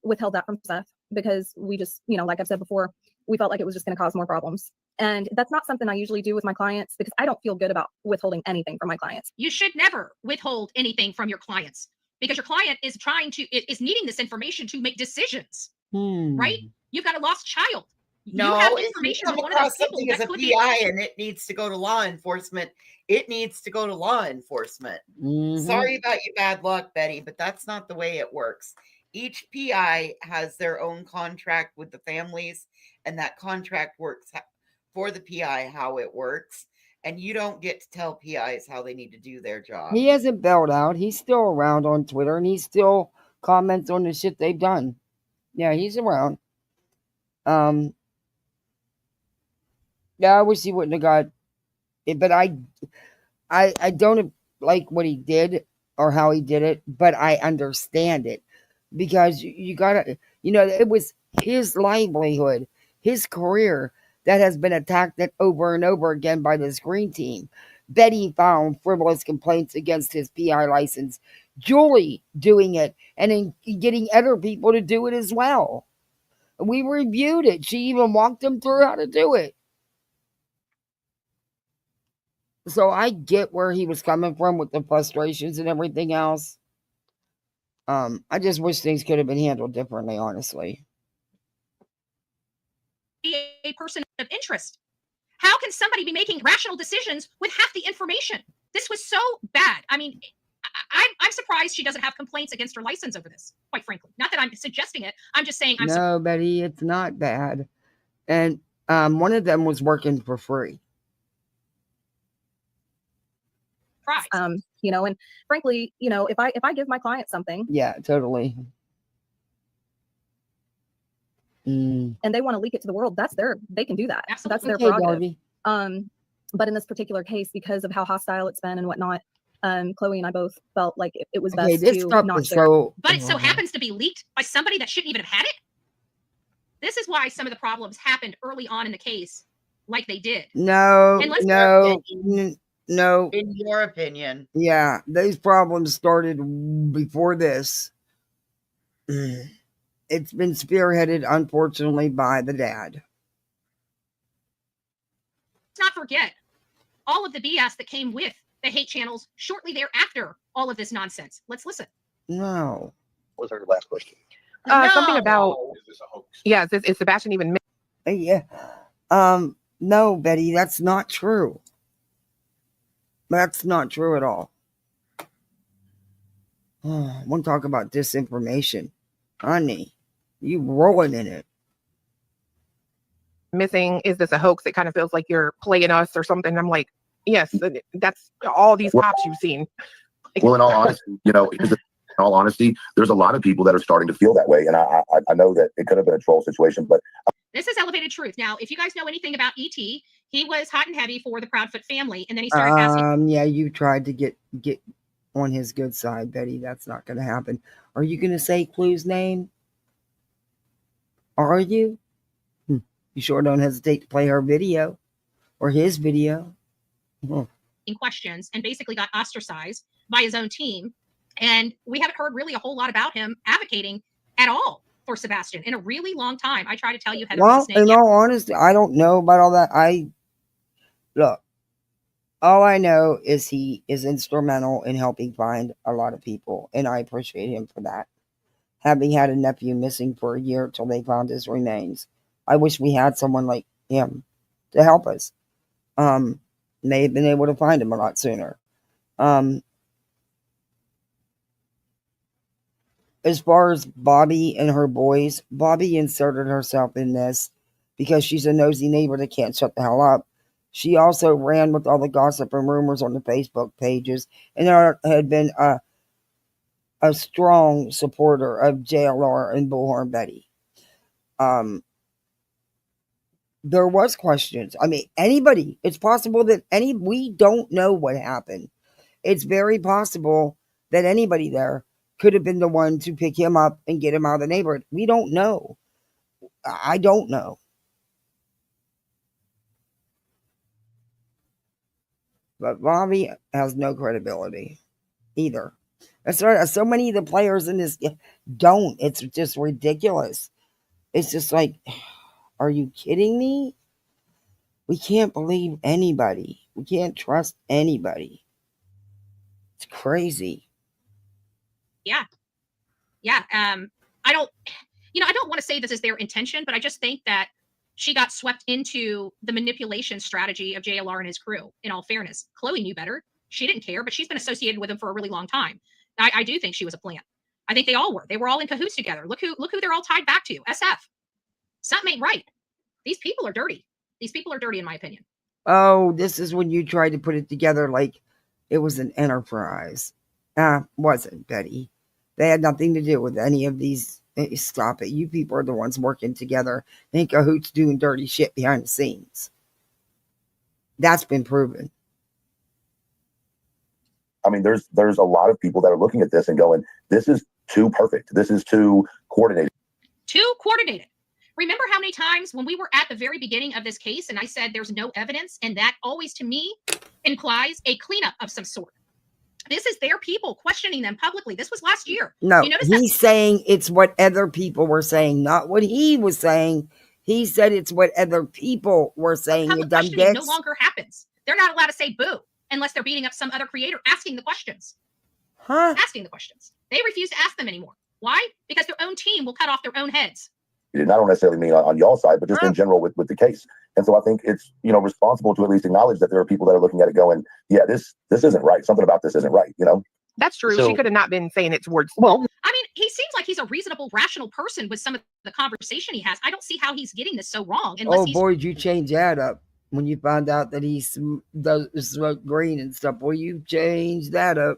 Speaker 17: withheld that from Seth because we just, you know, like I've said before, we felt like it was just going to cause more problems. And that's not something I usually do with my clients because I don't feel good about withholding anything from my clients.
Speaker 8: You should never withhold anything from your clients because your client is is needing this information to make decisions, right? You've got a lost child.
Speaker 3: No,
Speaker 8: you have
Speaker 3: if
Speaker 8: information
Speaker 3: you come across something as a PI and it needs to go to law enforcement, it needs to go to law enforcement. Sorry about your bad luck, Betty, but that's not the way it works. Each PI has their own contract with the families, and that contract works for the PI how it works. And you don't get to tell PIs how they need to do their job.
Speaker 1: He hasn't bailed out. He's still around on Twitter, and he still comments on the shit they've done. Yeah, he's around. Yeah, I wish he wouldn't have got it, but I don't like what he did or how he did it, but I understand it because you gotta, you know, it was his livelihood, his career that has been attacked over and over again by this green team. Betty found frivolous complaints against his PI license. Julie doing it and then getting other people to do it as well. We reviewed it. She even walked them through how to do it. So I get where he was coming from with the frustrations and everything else. I just wish things could have been handled differently, honestly.
Speaker 8: Be a person of interest. How can somebody be making rational decisions with half the information? This was so bad. I mean, I'm surprised she doesn't have complaints against her license over this, quite frankly. Not that I'm suggesting it. I'm just saying
Speaker 1: No, Betty, it's not bad. And one of them was working for free.
Speaker 17: You know, and frankly, you know, if I give my client something.
Speaker 1: Yeah, totally.
Speaker 17: and they want to leak it to the world, they can do that. That's their
Speaker 1: Okay,
Speaker 17: prerogative.
Speaker 1: Darby.
Speaker 17: But in this particular case, because of how hostile it's been and whatnot, Chloe and I both felt like it was
Speaker 1: Okay,
Speaker 17: best
Speaker 1: this
Speaker 17: to
Speaker 1: stuff
Speaker 17: not
Speaker 1: is
Speaker 17: share.
Speaker 1: so.
Speaker 8: But it so happens to be leaked by somebody that shouldn't even have had it. This is why some of the problems happened early on in the case, like they did.
Speaker 1: No,
Speaker 8: And let's-
Speaker 1: no, no.
Speaker 3: In your opinion.
Speaker 1: Yeah, those problems started before this. It's been spearheaded, unfortunately, by the dad.
Speaker 8: Let's not forget all of the BS that came with the hate channels shortly thereafter all of this nonsense. Let's listen.
Speaker 1: No.
Speaker 14: What was her last question?
Speaker 18: Something about yeah, is Sebastian even
Speaker 1: Yeah. No, Betty, that's not true. That's not true at all. I want to talk about disinformation. Honey, you rolling in it.
Speaker 18: missing? Is this a hoax? It kind of feels like you're playing us or something. I'm like, yes, that's all these cops you've seen.
Speaker 19: Well, in all honesty, in all honesty, there's a lot of people that are starting to feel that way. And I know that it could have been a troll situation, but
Speaker 8: This is elevated truth. Now, if you guys know anything about ET, he was hot and heavy for the Proudfoot family, and then he started asking.
Speaker 1: Yeah, you tried to get on his good side, Betty. That's not going to happen. Are you going to say Clue's name? Are you? You sure don't hesitate to play her video or his video.
Speaker 8: Questions and basically got ostracized by his own team. And we haven't heard really a whole lot about him advocating at all for Sebastian in a really long time. I try to tell you, Heather.
Speaker 1: Well, in all honesty, I don't know about all that. Look, all I know is he is instrumental in helping find a lot of people, and I appreciate him for that. Having had a nephew missing for a year till they found his remains, I wish we had someone like him to help us. May have been able to find him a lot sooner. As far as Bobby and her boys, Bobby inserted herself in this because she's a nosy neighbor that can't shut the hell up. She also ran with all the gossip and rumors on the Facebook pages, and there had been a strong supporter of JLR and Bullhorn Betty. There was questions. I mean, anybody, it's possible that we don't know what happened. It's very possible that anybody there could have been the one to pick him up and get him out of the neighborhood. We don't know. I don't know. But Bobby has no credibility either. That's right. So many of the players in this don't. It's just ridiculous. It's just like, are you kidding me? We can't believe anybody. We can't trust anybody. It's crazy.
Speaker 8: Yeah. I don't want to say this is their intention, but I just think that she got swept into the manipulation strategy of JLR and his crew. In all fairness, Chloe knew better. She didn't care, but she's been associated with him for a really long time. I do think she was a plant. I think they all were. They were all in cahoots together. Look who they're all tied back to. SF. Something ain't right. These people are dirty. These people are dirty, in my opinion.
Speaker 1: Oh, this is when you tried to put it together like it was an enterprise. Wasn't, Betty. They had nothing to do with any of these. Stop it. You people are the ones working together in cahoots doing dirty shit behind the scenes. That's been proven.
Speaker 19: I mean, there's a lot of people that are looking at this and going, this is too perfect. This is too coordinated.
Speaker 8: Too coordinated. Remember how many times when we were at the very beginning of this case and I said there's no evidence, and that always to me implies a cleanup of some sort. This is their people questioning them publicly. This was last year.
Speaker 1: No,
Speaker 8: he's
Speaker 1: saying it's what other people were saying, not what he was saying. He said it's what other people were saying.
Speaker 8: Public questioning no longer happens. They're not allowed to say boo unless they're beating up some other creator asking the questions. Asking the questions. They refuse to ask them anymore. Why? Because their own team will cut off their own heads.
Speaker 19: And I don't necessarily mean on y'all side, but just in general with the case. And so I think it's, responsible to at least acknowledge that there are people that are looking at it going, yeah, this isn't right. Something about this isn't right,
Speaker 18: That's true.
Speaker 19: So,
Speaker 18: she could have not been saying it's words.
Speaker 8: Well, I mean, he seems like he's a reasonable, rational person with some of the conversation he has. I don't see how he's getting this so wrong.
Speaker 1: Oh, boy, you change that up when you find out that he does smoke green and stuff. Boy, you change that up.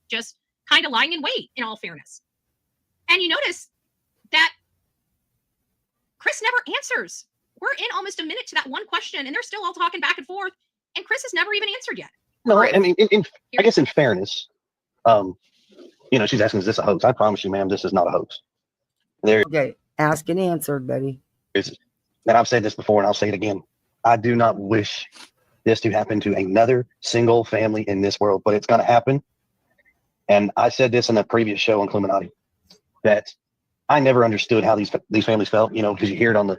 Speaker 8: Just kind of lying in wait, in all fairness. And you notice that Chris never answers. We're in almost a minute to that one question, and they're still all talking back and forth, and Chris has never even answered yet.
Speaker 14: No, I mean, I guess in fairness, she's asking, is this a hoax? I promise you, ma'am, this is not a hoax.
Speaker 1: Okay, ask and answer, Betty.
Speaker 14: And I've said this before, and I'll say it again. I do not wish this to happen to another single family in this world, but it's going to happen. And I said this in a previous show on Illuminati, that I never understood how these families felt, because you hear it on the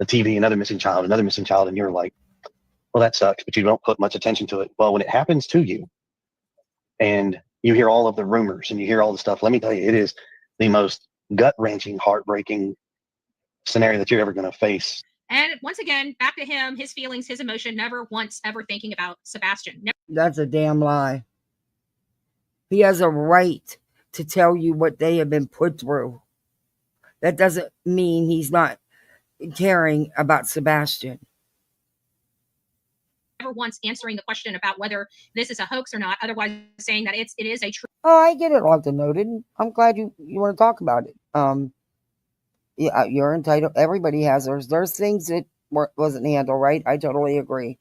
Speaker 14: TV, another missing child, and you're like, well, that sucks, but you don't put much attention to it. Well, when it happens to you and you hear all of the rumors and you hear all the stuff, let me tell you, it is the most gut-wrenching, heartbreaking scenario that you're ever going to face.
Speaker 8: And once again, back to him, his feelings, his emotion, never once ever thinking about Sebastian.
Speaker 1: That's a damn lie. He has a right to tell you what they have been put through. That doesn't mean he's not caring about Sebastian.
Speaker 8: Never once answering the question about whether this is a hoax or not, otherwise saying that it is a true.
Speaker 1: Oh, I get it, Lofton noted. I'm glad you want to talk about it. Yeah, you're entitled. Everybody has theirs. There's things that wasn't handled right. I totally agree.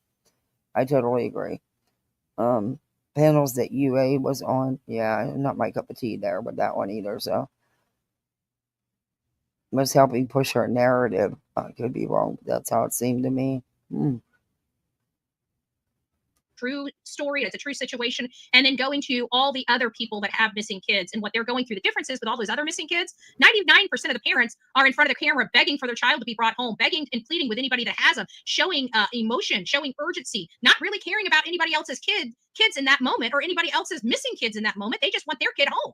Speaker 1: Panels that UA was on. Yeah, not my cup of tea there with that one either. So was helping push her narrative. I could be wrong, but that's how it seemed to me.
Speaker 8: True story, it's a true situation, and then going to all the other people that have missing kids and what they're going through. The difference is with all those other missing kids, 99% of the parents are in front of the camera begging for their child to be brought home, begging and pleading with anybody that has them, showing emotion, showing urgency, not really caring about anybody else's kids in that moment or anybody else's missing kids in that moment. They just want their kid home.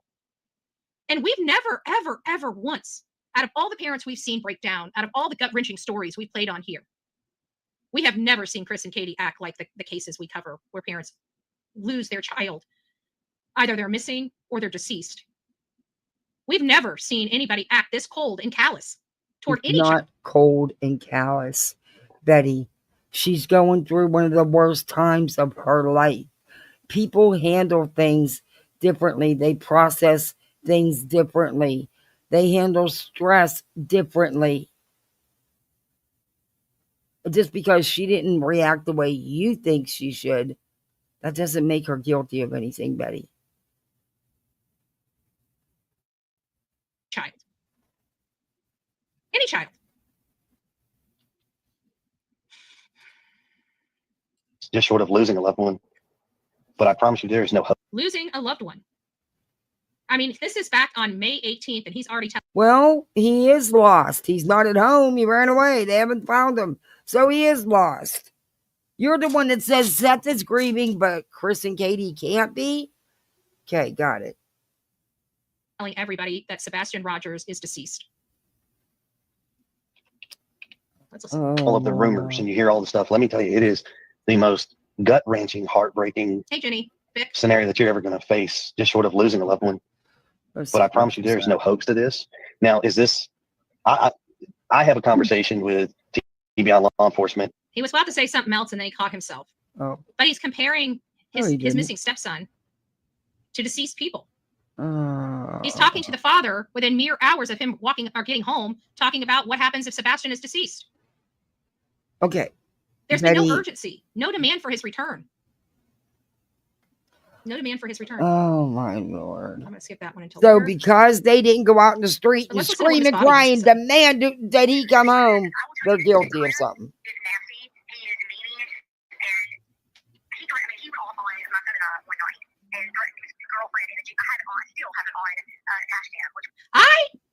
Speaker 8: And we've never, ever, ever once, out of all the parents we've seen break down, out of all the gut-wrenching stories we've played on here, we have never seen Chris and Katie act like the cases we cover where parents lose their child. Either they're missing or they're deceased. We've never seen anybody act this cold and callous toward any child.
Speaker 1: Not cold and callous, Betty. She's going through one of the worst times of her life. People handle things differently. They process things differently. They handle stress differently. Just because she didn't react the way you think she should, that doesn't make her guilty of anything, Betty.
Speaker 8: Child. Any child.
Speaker 14: Just short of losing a loved one. But I promise you, there is no hope.
Speaker 8: Losing a loved one. I mean, this is back on May 18th, and he's already telling.
Speaker 1: Well, he is lost. He's not at home. He ran away. They haven't found him. So he is lost. You're the one that says Seth is grieving, but Chris and Katie can't be? Okay, got it.
Speaker 8: Telling everybody that Sebastian Rogers is deceased.
Speaker 14: All of the rumors, and you hear all the stuff. Let me tell you, it is the most gut-wrenching, heartbreaking scenario that you're ever going to face, just short of losing a loved one. But I promise you, there is no hoax to this. Now, is this... I have a conversation with TBI law enforcement.
Speaker 8: He was about to say something else, and then he caught himself.
Speaker 1: Oh.
Speaker 8: But he's comparing his missing stepson to deceased people. He's talking to the father within mere hours of him walking or getting home, talking about what happens if Sebastian is deceased.
Speaker 1: Okay.
Speaker 8: There's been no urgency, no demand for his return. No demand for his return.
Speaker 1: Oh, my Lord.
Speaker 8: I'm going to skip that one until
Speaker 1: So
Speaker 8: later.
Speaker 1: because they didn't go out in the street and scream and cry and demand that he come home, they're guilty of something.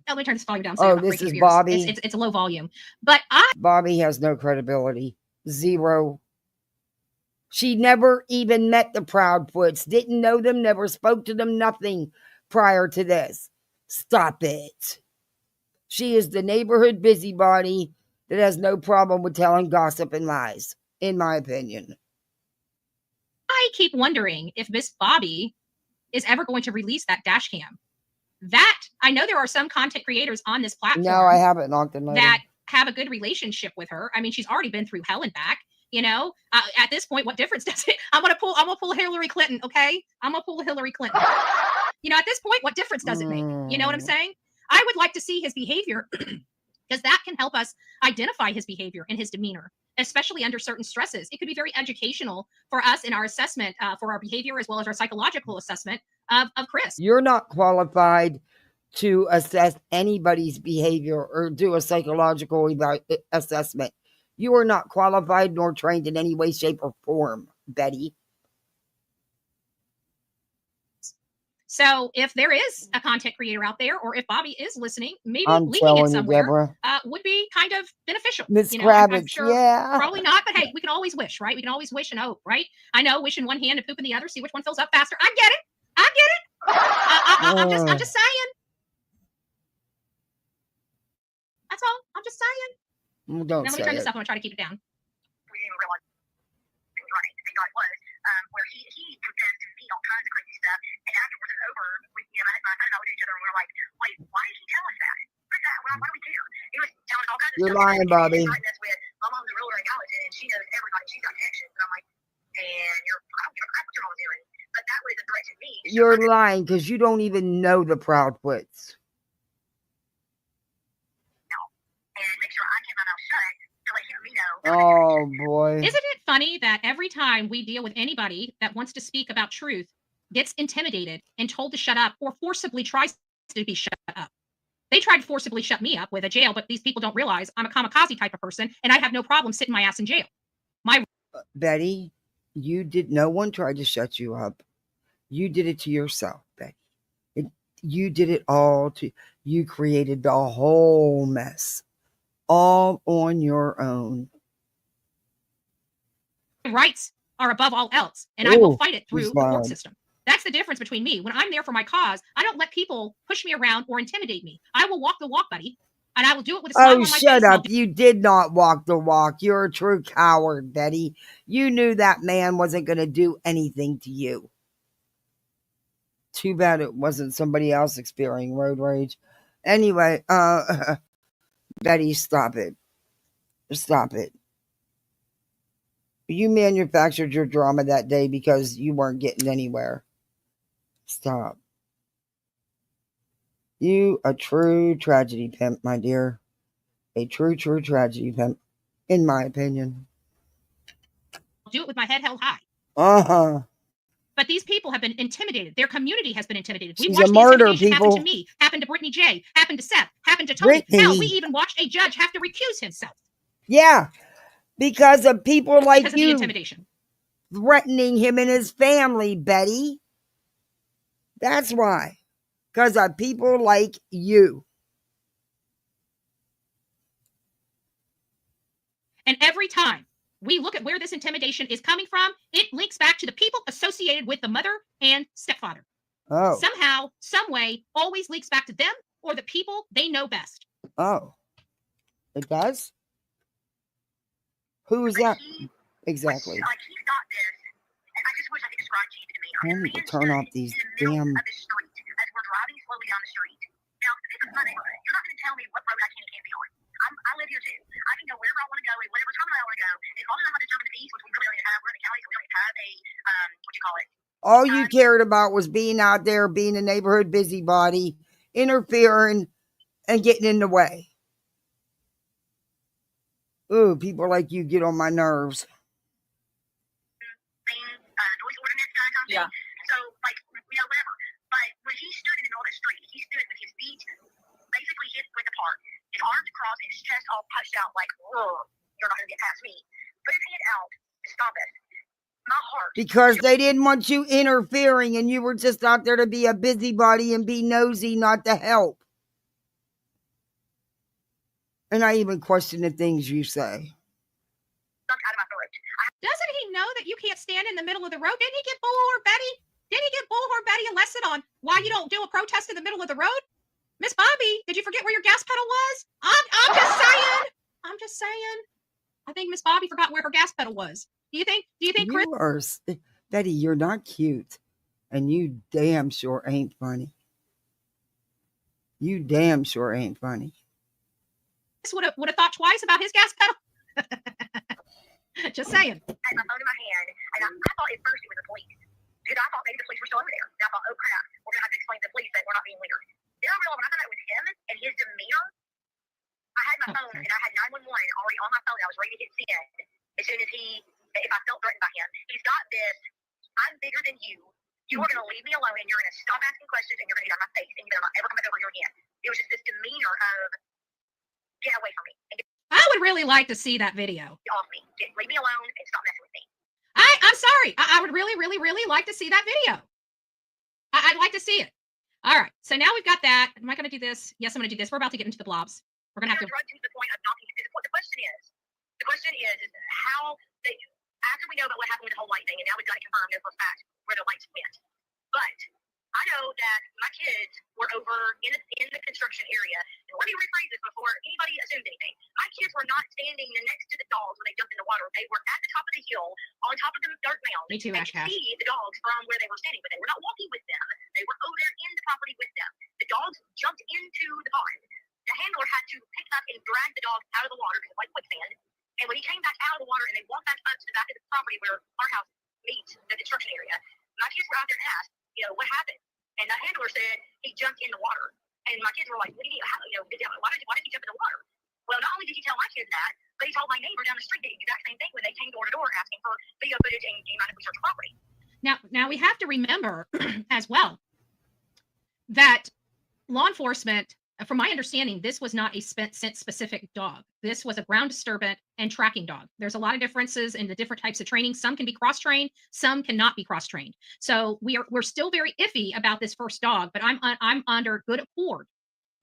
Speaker 8: Let me turn this volume down.
Speaker 1: Oh, this is Bobby.
Speaker 8: It's a low volume. But
Speaker 1: Bobby has no credibility. Zero. She never even met the Proudfoots, didn't know them, never spoke to them, nothing prior to this. Stop it. She is the neighborhood busybody that has no problem with telling gossip and lies, in my opinion.
Speaker 8: I keep wondering if Miss Bobby is ever going to release that dash cam. That, I know there are some content creators on this platform.
Speaker 1: No, I haven't knocked it.
Speaker 8: That have a good relationship with her. I mean, she's already been through hell and back. You know, at this point, what difference does it? I'm gonna pull Hillary Clinton, okay? I'm gonna pull Hillary Clinton. You know, at this point, what difference does it make? You know what I'm saying? I would like to see his behavior because that can help us identify his behavior and his demeanor, especially under certain stresses. It could be very educational for us in our assessment for our behavior as well as our psychological assessment of Chris.
Speaker 1: You're not qualified to assess anybody's behavior or do a psychological assessment. You are not qualified nor trained in any way, shape, or form, Betty.
Speaker 8: So if there is a content creator out there, or if Bobby is listening, maybe
Speaker 1: I'm
Speaker 8: leaving it
Speaker 1: telling you,
Speaker 8: somewhere
Speaker 1: Deborah.
Speaker 8: would be kind of beneficial.
Speaker 1: Miss
Speaker 8: I'm
Speaker 1: Kravitz,
Speaker 8: sure
Speaker 1: yeah.
Speaker 8: probably not, but hey, we can always wish, right? We can always wish and hope, right? I know, wish in one hand and poop in the other, see which one fills up faster. I get it. I'm just saying. That's all. I'm just saying.
Speaker 1: Don't
Speaker 8: Now let me
Speaker 1: say
Speaker 8: turn this
Speaker 1: it.
Speaker 8: up. I'm gonna try to keep it down.
Speaker 20: Where he confessed to me all kinds of crazy stuff, and afterwards it's over. We, I don't know each other, and we're like, wait, why did he tell us that? Why do we care? He was telling all kinds of
Speaker 1: You're
Speaker 20: stuff.
Speaker 1: lying, Bobby.
Speaker 20: That's with my mom's a realtor in Gallatin, and she knows everybody. She's got connections, and I'm like, and I don't give a crap what your mom's doing. But that would have directed me.
Speaker 1: You're lying because you don't even know the Proudfoots.
Speaker 20: And make sure I keep my mouth shut to let him know.
Speaker 1: Oh, boy.
Speaker 8: Isn't it funny that every time we deal with anybody that wants to speak about truth, gets intimidated and told to shut up or forcibly tries to be shut up? They tried to forcibly shut me up with a jail, but these people don't realize I'm a kamikaze type of person, and I have no problem sitting my ass in jail.
Speaker 1: Betty, no one tried to shut you up. You did it to yourself, Betty. You did it all you created the whole mess. All on your own.
Speaker 8: Rights are above all else, and I will fight it through the court
Speaker 1: loud.
Speaker 8: system. That's the difference between me. When I'm there for my cause, I don't let people push me around or intimidate me. I will walk the walk, buddy, and I will do it with a smile on my face.
Speaker 1: Shut up. You did not walk the walk. You're a true coward, Betty. You knew that man wasn't going to do anything to you. Too bad it wasn't somebody else experiencing road rage. Anyway, Betty, stop it. Stop it. You manufactured your drama that day because you weren't getting anywhere. Stop. You a true tragedy pimp, my dear. A true tragedy pimp, in my opinion.
Speaker 8: I'll do it with my head held high.
Speaker 1: Uh-huh.
Speaker 8: But these people have been intimidated. Their community has been intimidated. We
Speaker 1: She's
Speaker 8: watched
Speaker 1: a
Speaker 8: the
Speaker 1: martyr,
Speaker 8: intimidation happen to
Speaker 1: people.
Speaker 8: me, happen to Brittany J, happen to Seth, happen to Tony.
Speaker 1: Brittany.
Speaker 8: Hell, we even watched a judge have to recuse himself.
Speaker 1: Yeah, because of people like
Speaker 8: because of
Speaker 1: you.
Speaker 8: The intimidation.
Speaker 1: Threatening him and his family, Betty. That's why. Because of people like you.
Speaker 8: And every time we look at where this intimidation is coming from, it links back to the people associated with the mother and stepfather.
Speaker 1: Oh.
Speaker 8: Somehow, some way, always links back to them or the people they know best.
Speaker 1: Oh. It does? Who is that? Exactly.
Speaker 20: Like, he's got this, and I just wish I could describe to you the demeanor.
Speaker 1: I need to turn off these damn...
Speaker 20: Of the street, as we're driving slowly down the street. Now, this is my neighborhood. You're not going to tell me what road I can and can't be on. I live here too. I can go wherever I want to go at whatever time I want to go. As long as I'm not disturbing the peace, which we really don't even have. We're in the county, so we don't even have a, what you call it?
Speaker 1: All you cared about was being out there, being a neighborhood busybody, interfering, and getting in the way. Ooh, people like you get on my nerves.
Speaker 20: Noise ordinance kind of thing.
Speaker 11: Yeah.
Speaker 20: So, like, whatever. But when he stood in the middle of the street, he stood with his feet basically hit with the park, his arms crossed, his chest all punched out like, whoa, you're not going to get past me. Put his hand out to stop us. My heart.
Speaker 1: Because they didn't want you interfering and you were just out there to be a busybody and be nosy, not to help. And I even question the things you say.
Speaker 8: Doesn't he know that you can't stand in the middle of the road? Didn't he get bullhorn Betty? Didn't he get bullhorn Betty a lesson on why you don't do a protest in the middle of the road? Miss Bobby, did you forget where your gas pedal was? I'm just saying. I'm just saying. I think Miss Bobby forgot where her gas pedal was. Do you think Chris?
Speaker 1: Betty, you're not cute. And you damn sure ain't funny. You damn sure ain't funny.
Speaker 8: Would have thought twice about his gas pedal. Just saying.
Speaker 20: I had my phone in my hand, and I thought at first it was the police. Because I thought maybe the police were still over there. And I thought, oh crap, we're going to have to explain to the police that we're not being weird. Then I realized when I thought it was him and his demeanor, I had my phone, and I had 911 already on my phone. I was ready to hit send as soon as if I felt threatened by him. He's got this, I'm bigger than you. You are going to leave me alone, and you're going to stop asking questions, and you're going to get out of my face, and you're not ever come back over here again. It was just this demeanor of, get away from me.
Speaker 8: I would really like to see that video.
Speaker 20: Get off me. Leave me alone and stop messing with me.
Speaker 8: I'm sorry. I would really, really, really like to see that video. I'd like to see it. All right. So now we've got that. Am I going to do this? Yes, I'm going to do this. We're about to get into the blobs. We're going to have to.
Speaker 20: Run to the point of knocking. The question is how they, after we know about what happened with the whole light thing, and now we've got to confirm for a fact where the lights went. But I know that my kids were over in the construction area. And let me rephrase this before anybody assumes anything. My kids were not standing next to the dogs when they jumped in the water. They were at the top of the hill, on top of the dirt mound.
Speaker 8: Me too, Ash.
Speaker 20: See the dogs from where they were standing, but they were not walking with them. They were over there in the property with them. The dogs jumped into the pond. The handler had to pick up and drag the dog out of the water because it's like quicksand. And when he came back out of the water and they walked back up to the back of the property where our house meets the construction area, my kids were out there and asked, what happened? And the handler said he jumped in the water. And my kids were like, what do you mean? Why did he jump in the water? Well, not only did he tell my kids that, but he told my neighbor down the street the exact same thing when they came door to door asking for video footage and do you mind if we search property?
Speaker 8: Now we have to remember as well that law enforcement, from my understanding, this was not a scent-specific dog. This was a ground disturbance and tracking dog. There's a lot of differences in the different types of training. Some can be cross-trained, some cannot be cross-trained. So we're still very iffy about this first dog, but I'm under good accord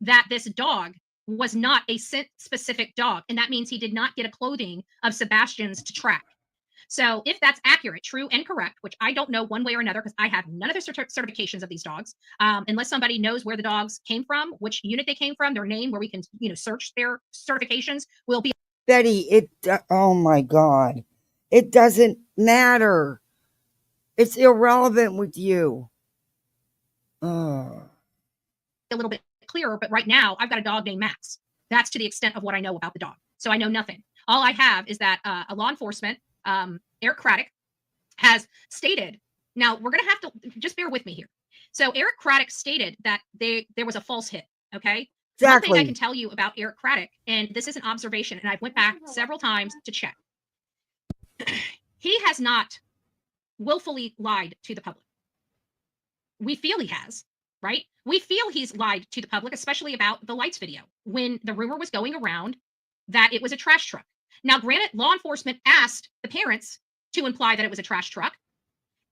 Speaker 8: that this dog was not a scent-specific dog, and that means he did not get a clothing of Sebastian's to track. So if that's accurate, true, and correct, which I don't know one way or another because I have none of the certifications of these dogs, unless somebody knows where the dogs came from, which unit they came from, their name, where we can search their certifications, will be.
Speaker 1: Betty, oh my God, it doesn't matter. It's irrelevant with you.
Speaker 8: A little bit clearer, but right now I've got a dog named Max. That's to the extent of what I know about the dog. So I know nothing. All I have is that a law enforcement, Eric Craddock, has stated. Now we're going to have to just bear with me here. So Eric Craddock stated that there was a false hit. Okay.
Speaker 1: Exactly.
Speaker 8: One thing I can tell you about Eric Craddock, and this is an observation, and I went back several times to check. He has not willfully lied to the public. We feel he has, right? We feel he's lied to the public, especially about the lights video, when the rumor was going around that it was a trash truck. Now, granted, law enforcement asked the parents to imply that it was a trash truck.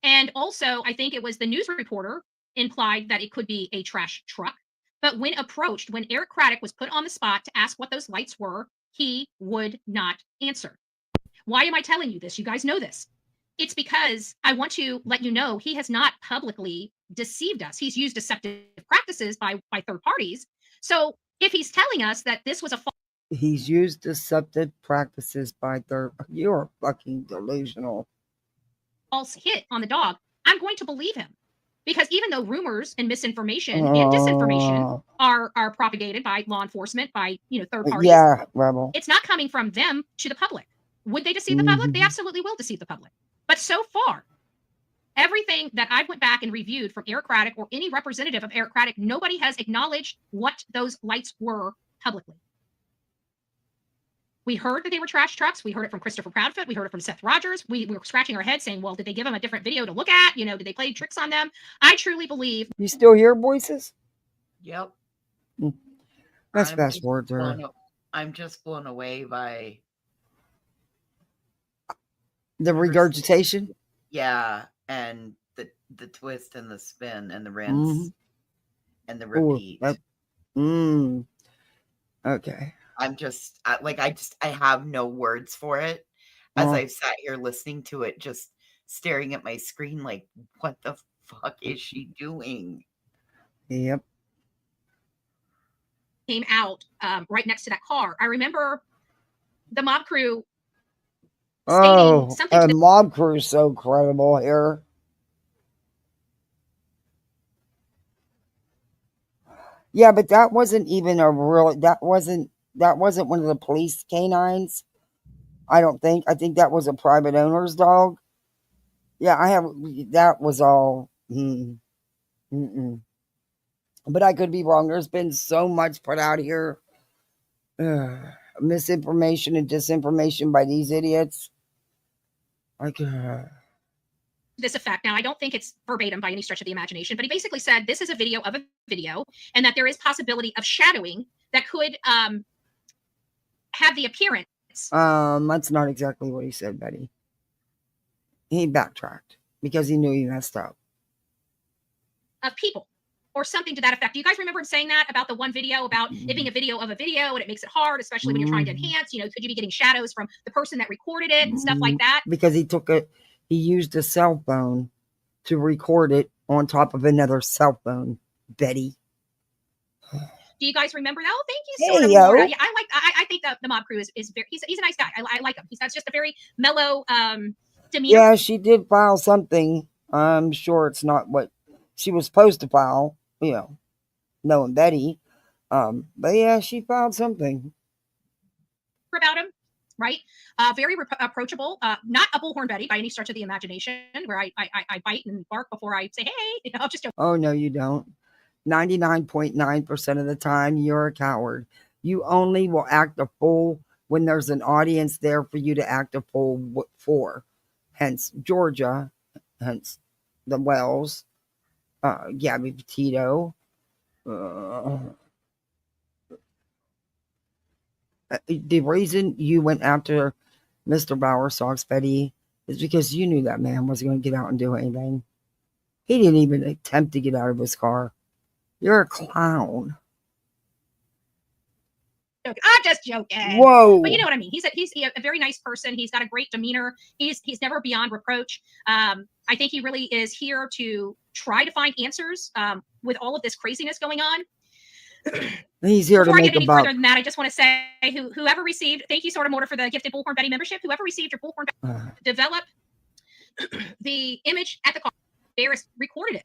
Speaker 8: And also, I think it was the news reporter implied that it could be a trash truck. But when approached, when Eric Craddock was put on the spot to ask what those lights were, he would not answer. Why am I telling you this? You guys know this. It's because I want to let you know he has not publicly deceived us. He's used deceptive practices by third parties. So if he's telling us that this was a
Speaker 1: he's used deceptive practices by third, you're fucking delusional.
Speaker 8: False hit on the dog, I'm going to believe him. Because even though rumors and misinformation and disinformation are propagated by law enforcement, by third parties,
Speaker 1: Rebel,
Speaker 8: it's not coming from them to the public. Would they deceive the public? They absolutely will deceive the public. But so far, everything that I went back and reviewed from Eric Craddock or any representative of Eric Craddock, nobody has acknowledged what those lights were publicly. We heard that they were trash trucks. We heard it from Christopher Proudfoot. We heard it from Seth Rogers. We were scratching our heads saying, well, did they give them a different video to look at? Did they play tricks on them? I truly believe.
Speaker 1: You still hear voices?
Speaker 3: Yep.
Speaker 1: Let's fast forward there.
Speaker 3: I'm just blown away by
Speaker 1: the regurgitation.
Speaker 3: Yeah, and the twist and the spin and the rinse and the repeat.
Speaker 1: Okay.
Speaker 3: I have no words for it as I've sat here listening to it, just staring at my screen like, what the fuck is she doing?
Speaker 1: Yep.
Speaker 8: Came out right next to that car. I remember the mob crew stating something.
Speaker 1: Mob crew is so credible here. Yeah, but that wasn't even that wasn't one of the police canines. I don't think. I think that was a private owner's dog. Yeah, that was all. But I could be wrong. There's been so much put out here. misinformation and disinformation by these idiots. Like,
Speaker 8: this effect. Now, I don't think it's verbatim by any stretch of the imagination, but he basically said this is a video of a video, and that there is possibility of shadowing that could have the appearance.
Speaker 1: That's not exactly what he said, Betty. He backtracked because he knew he messed up.
Speaker 8: Of people or something to that effect. Do you guys remember him saying that about the one video about it being a video of a video and it makes it hard, especially when you're trying to enhance, you know, could you be getting shadows from the person that recorded it and stuff like that?
Speaker 1: Because he used a cell phone to record it on top of another cell phone, Betty.
Speaker 8: Do you guys remember that? Oh, thank you, sort of. Yeah, I think the mob crew is very, he's a nice guy. I like him. He's got just a very mellow demeanor.
Speaker 1: Yeah, she did file something. I'm sure it's not what she was supposed to file, you know, knowing Betty. But yeah, she filed something
Speaker 8: about him, right? Very approachable. Not a bullhorn Betty by any stretch of the imagination, where I bite and bark before I say, hey, you know, I'll just.
Speaker 1: Oh no, you don't. 99.9% of the time, you're a coward. You only will act a fool when there's an audience there for you to act a fool for. Hence Georgia, hence the Wells, Gabby Petito. The reason you went after Mr. Bowersox, Betty, is because you knew that man wasn't going to get out and do anything. He didn't even attempt to get out of his car. You're a clown.
Speaker 8: I'm just joking.
Speaker 1: Whoa!
Speaker 8: But you know what I mean. He's a very nice person. He's got a great demeanor. He's never beyond reproach. I think he really is here to try to find answers with all of this craziness going on.
Speaker 1: He's here
Speaker 8: Before
Speaker 1: to
Speaker 8: I
Speaker 1: make
Speaker 8: get any
Speaker 1: a buck.
Speaker 8: further than that, I just want to say whoever received, thank you, Sort of Mortar, for the gifted Bullhorn Betty membership. Whoever received your Bullhorn Betty, develop the image at the car. Barris recorded it.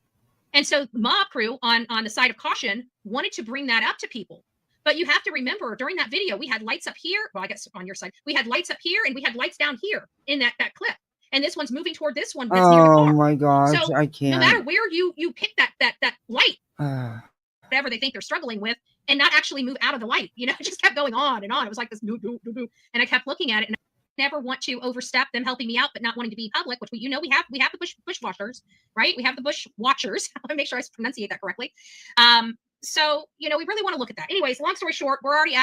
Speaker 8: And so mob crew on the side of caution wanted to bring that up to people. But you have to remember, during that video, we had lights up here. Well, I guess on your side, we had lights up here and we had lights down here in that clip. And this one's moving toward this one that's near the car.
Speaker 1: Oh my gosh,
Speaker 8: so
Speaker 1: I can't.
Speaker 8: No matter where you pick that light, whatever they think they're struggling with, and not actually move out of the light, you know, it just kept going on and on. It was like this do. And I kept looking at it, and I never want to overstep them helping me out, but not wanting to be public, which we have the bushwashers, right? We have the bush watchers. I want to make sure I pronunciate that correctly. So, you know, we really want to look at that. Anyways, long story short, we're already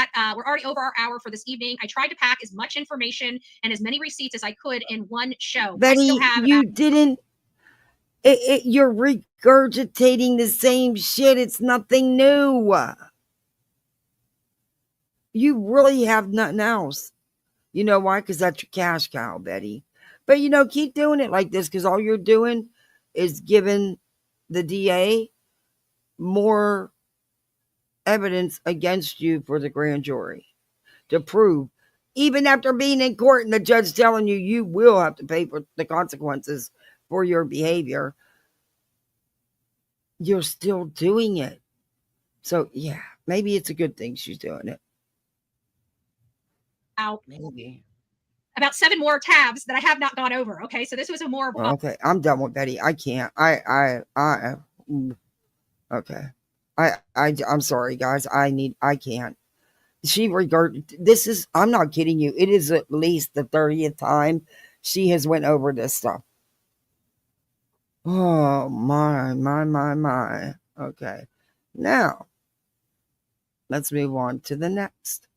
Speaker 8: over our hour for this evening. I tried to pack as much information and as many receipts as I could in one show.
Speaker 1: Betty, you didn't. You're regurgitating the same shit. It's nothing new. You really have nothing else. You know why? Because that's your cash cow, Betty. But, you know, keep doing it like this, because all you're doing is giving the DA more evidence against you for the grand jury to prove, even after being in court and the judge telling you you will have to pay for the consequences for your behavior, you're still doing it. So, yeah, maybe it's a good thing she's doing it.
Speaker 8: Out. Maybe. About 7 more tabs that I have not gone over. Okay, so this was a more.
Speaker 1: Okay, I'm done with Betty. I can't. Okay. I'm sorry, guys. I can't. I'm not kidding you. It is at least the 30th time she has went over this stuff. Oh, my. Okay. Now, let's move on to the next.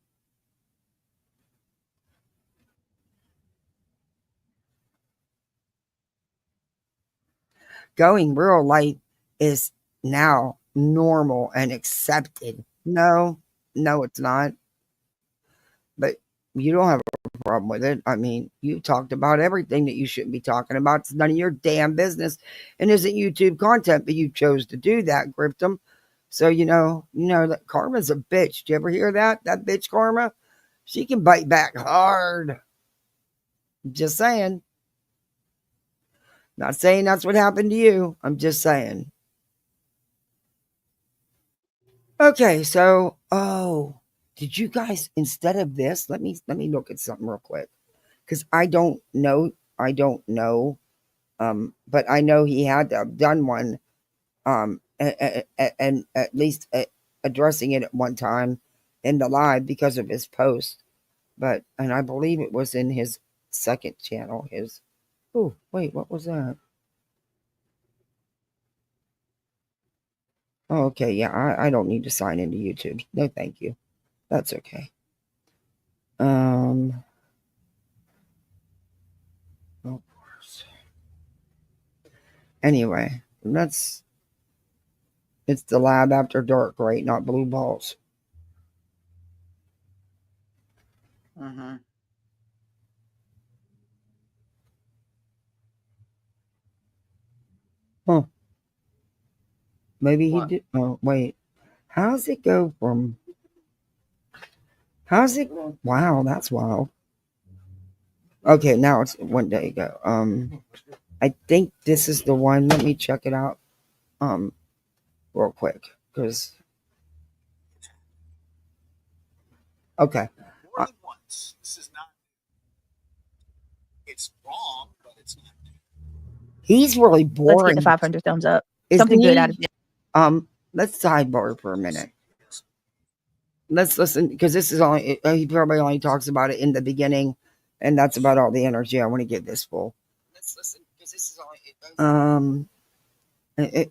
Speaker 1: Going real life is now normal and accepted. No, it's not. But you don't have a problem with it. I mean, you talked about everything that you shouldn't be talking about. It's none of your damn business and isn't YouTube content, but you chose to do that, Grift. So, you know that Karma's a bitch. Did you ever hear that? That bitch Karma? She can bite back hard. Just saying. Not saying that's what happened to you. I'm just saying. Okay, so, did you guys, instead of this, let me look at something real quick. Because I don't know. But I know he had to have done one, and at least addressing it at one time. in the live because of his post. And I believe it was in his second channel. Oh, wait, what was that? Oh, okay, yeah, I don't need to sign into YouTube. No, thank you. That's okay. Of course. Anyway, it's the lab after dark, right? Not blue balls.
Speaker 3: Mm-hmm.
Speaker 1: Huh. Maybe he did. Oh, wait. How's it go from? How's it? Wow, that's wild. Okay, now it's one day ago. I think this is the one. Let me check it out. Real quick, because. Okay.
Speaker 15: More than once. This is not. It's wrong, but it's not.
Speaker 1: He's really boring.
Speaker 17: Let's get the 500 thumbs up.
Speaker 1: Isn't
Speaker 17: Something good
Speaker 1: he?
Speaker 17: out of it.
Speaker 1: Let's sidebar for a minute. Let's listen, because this is only, he probably only talks about it in the beginning, and that's about all the energy I want to give this fool. Let's listen, because this is only,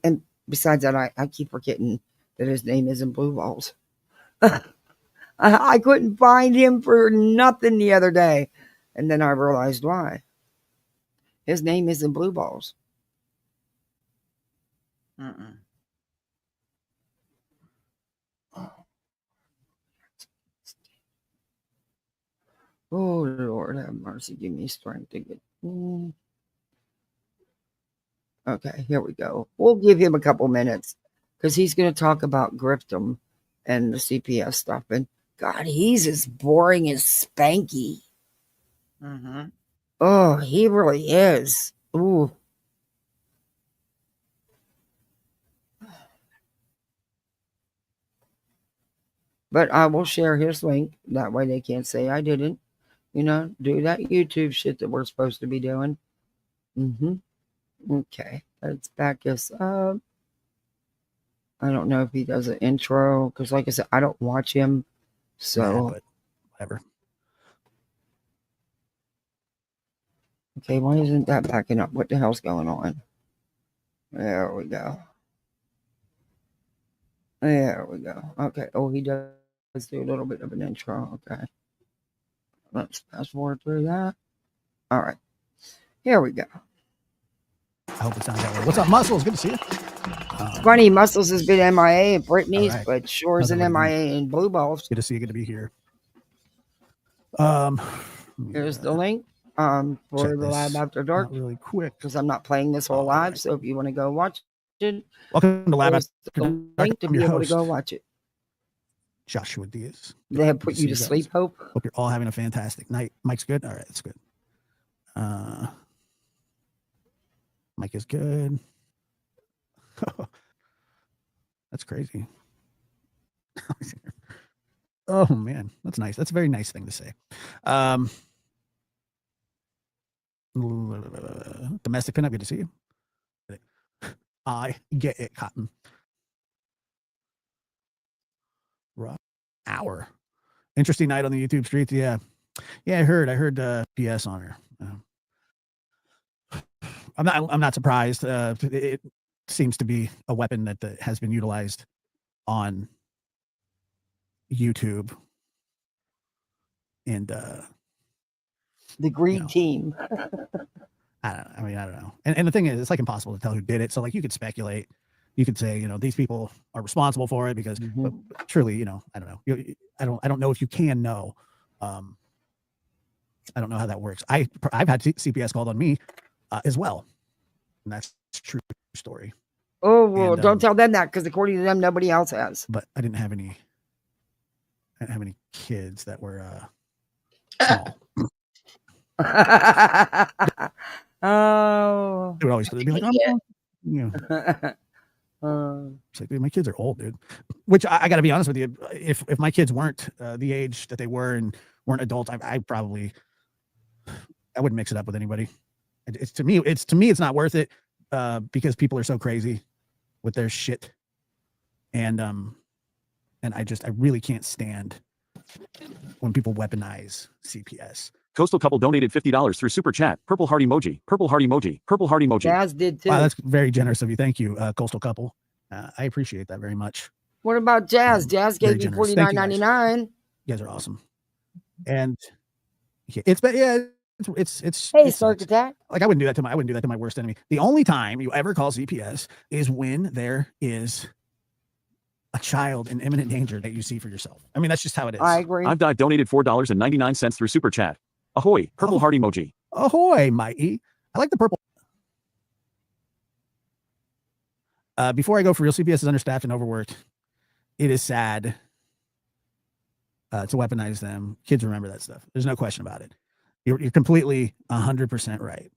Speaker 1: and besides that, I keep forgetting that his name isn't Blue Balls. I couldn't find him for nothing the other day, and then I realized why. His name isn't Blue Balls.
Speaker 3: Mm-mm.
Speaker 1: Oh, Lord, have mercy. Give me strength to get. Okay, here we go. We'll give him a couple minutes because he's going to talk about Grift and the CPS stuff. And God, he's as boring as Spanky.
Speaker 3: Mm-hmm.
Speaker 1: Oh, he really is. Ooh. But I will share his link. That way they can't say I didn't. Do that YouTube shit that we're supposed to be doing. Okay, let's back us up. I don't know if he does an intro because, like I said, I don't watch him. So,
Speaker 15: but whatever.
Speaker 1: Okay, why isn't that backing up? What the hell's going on? There we go. There we go. Okay. Oh, he does do a little bit of an intro. Okay. Let's fast forward through that. All right. Here we go.
Speaker 15: I hope it sounds that way. What's up, Muscles? Good to see you.
Speaker 1: Funny, Muscles has been MIA at Brittany's,
Speaker 15: right.
Speaker 1: but Shore's an MIA in Blue Balls.
Speaker 15: Good to see you. Good to be here.
Speaker 1: Here's the link for the Lab After Dark.
Speaker 15: Really quick.
Speaker 1: Because I'm not playing this whole live, so if you want to go watch it,
Speaker 15: welcome to Lab After
Speaker 1: Dark. Link to be able to go watch it.
Speaker 15: Joshua Diaz.
Speaker 1: They have put you to sleep, Hope.
Speaker 15: Hope you're all having a fantastic night. Mike's good. All right, that's good. Mike is good. That's crazy. Oh man, that's nice. That's a very nice thing to say. Domestic pinup, good to see you. I get it, Cotton. Rough hour. Interesting night on the YouTube streets. Yeah, I heard PS on her. I'm not surprised. It seems to be a weapon that has been utilized on YouTube and
Speaker 1: the green team.
Speaker 15: I don't know. And the thing is, it's like impossible to tell who did it. So like you could speculate. You could say, these people are responsible for it because but truly, I don't know. I don't know if you can know. I don't know how that works. I've had CPS called on me as well. And that's a true story.
Speaker 1: Oh, well, don't tell them that because according to them, nobody else has.
Speaker 15: But I didn't have any kids that were small.
Speaker 1: Oh.
Speaker 15: They would always be like, it's like, dude, my kids are old, dude. Which I got to be honest with you. If my kids weren't the age that they were and weren't adults, I probably wouldn't mix it up with anybody. It's to me, it's not worth it because people are so crazy with their shit. And And I really can't stand when people weaponize CPS.
Speaker 2: Coastal couple donated $50 through Super Chat. Purple heart emoji. Purple heart emoji. Purple heart emoji.
Speaker 1: Jazz did too.
Speaker 15: Wow, that's very generous of you. Thank you, Coastal couple. I appreciate that very much.
Speaker 1: What about Jazz? Jazz gave you $49.99.
Speaker 15: You guys are awesome. And it's
Speaker 1: hey, Circuit Attack.
Speaker 15: Like I wouldn't do that to my worst enemy. The only time you ever call CPS is when there is a child in imminent danger that you see for yourself. I mean, that's just how it is.
Speaker 1: I agree.
Speaker 2: I've donated $4.99 through Super Chat. Ahoy, purple heart emoji.
Speaker 15: Ahoy, Mighty. I like the purple. Before I go for real, CPS is understaffed and overworked. It is sad to weaponize them. Kids remember that stuff. There's no question about it. You're completely 100% right.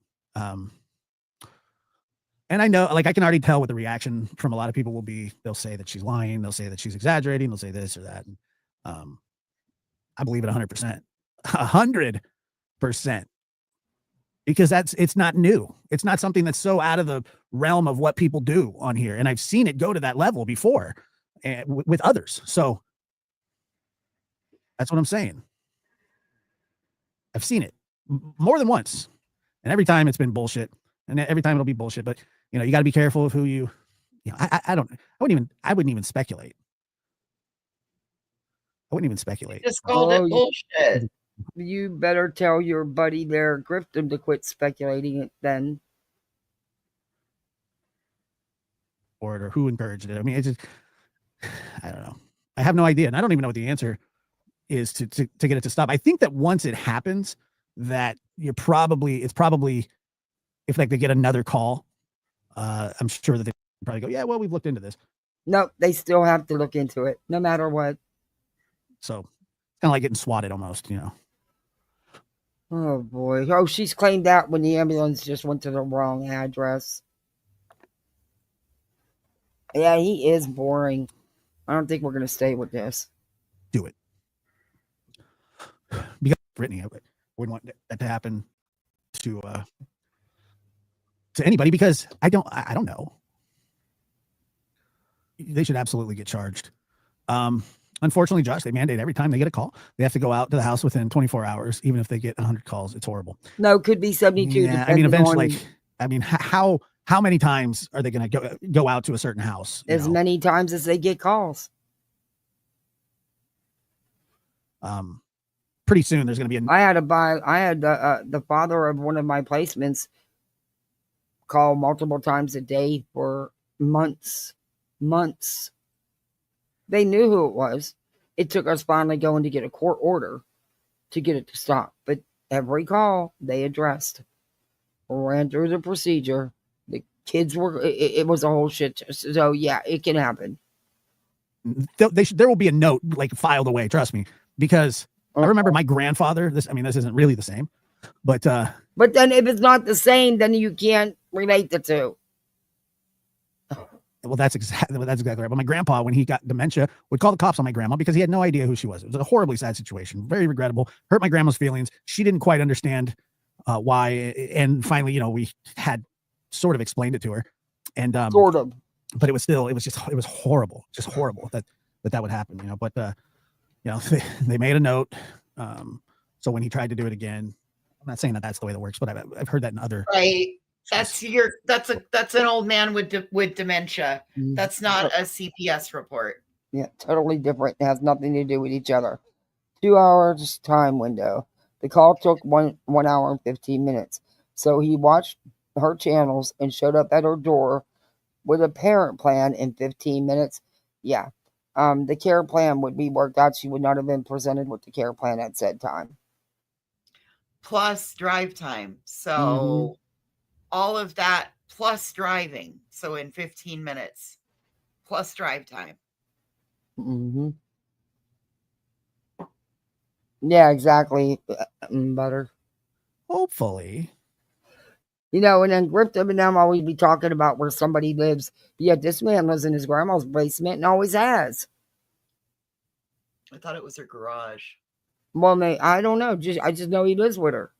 Speaker 15: And I know, like, I can already tell what the reaction from a lot of people will be. They'll say that she's lying. They'll say that she's exaggerating. They'll say this or that. And, I believe it 100%. 100%. Because it's not new. It's not something that's so out of the realm of what people do on here. And I've seen it go to that level before with others. So that's what I'm saying. I've seen it more than once. And every time it's been bullshit. And every time it'll be bullshit. But, you know, you got to be careful of who you know, I wouldn't even speculate. I wouldn't even speculate.
Speaker 3: You just called it bullshit.
Speaker 1: You better tell your buddy there, Grift, to quit speculating it then.
Speaker 15: Or who encouraged it. I mean, it's just, I don't know. I have no idea. And I don't even know what the answer is to get it to stop. I think that once it happens, that it's probably, if like they get another call, I'm sure that they probably go, yeah, well, we've looked into this.
Speaker 1: No, they still have to look into it, no matter what.
Speaker 15: So it's kind of like getting swatted almost, you know.
Speaker 1: Oh boy. Oh, she's claimed that when the ambulance just went to the wrong address. Yeah, he is boring. I don't think we're going to stay with this.
Speaker 15: Do it. Because Brittany, I wouldn't want that to happen to anybody, because I don't know. They should absolutely get charged. Unfortunately, Josh, they mandate every time they get a call, they have to go out to the house within 24 hours, even if they get 100 calls. It's horrible.
Speaker 1: No, could be 72.
Speaker 15: Yeah, I mean, eventually, how many times are they going to go out to a certain house?
Speaker 1: As many times as they get calls.
Speaker 15: Pretty soon there's going to be
Speaker 1: I had the father of one of my placements call multiple times a day for months. They knew who it was. It took us finally going to get a court order to get it to stop. But every call they addressed, ran through the procedure. The kids were, it was a whole shit. So yeah, it can happen.
Speaker 15: There will be a note like filed away. Trust me, because I remember my grandfather, this isn't really the same, but
Speaker 1: then if it's not the same, then you can't relate the two.
Speaker 15: Well, that's exactly right. But my grandpa, when he got dementia, would call the cops on my grandma because he had no idea who she was. It was a horribly sad situation, very regrettable, hurt my grandma's feelings. She didn't quite understand why. And finally, we had sort of explained it to her, and
Speaker 1: sort of,
Speaker 15: but it was horrible, just horrible that would happen, but they made a note. So when he tried to do it again, I'm not saying that that's the way that works, but I've heard that in other.
Speaker 3: Right. That's an old man with dementia. That's not a CPS report.
Speaker 1: Yeah, totally different. It has nothing to do with each other. 2 hours time window. The call took 1 hour and 15 minutes. So he watched her channels and showed up at her door with a parent plan in 15 minutes. Yeah. The care plan would be worked out. She would not have been presented with the care plan at said time.
Speaker 3: Plus drive time. So all of that plus driving. So in 15 minutes plus drive time.
Speaker 1: Yeah, exactly. Butter.
Speaker 15: Hopefully.
Speaker 1: And then Grift and them always be talking about where somebody lives. Yet this man lives in his grandma's basement and always has.
Speaker 3: I thought it was her garage.
Speaker 1: Well, I don't know. I just know he lives with her.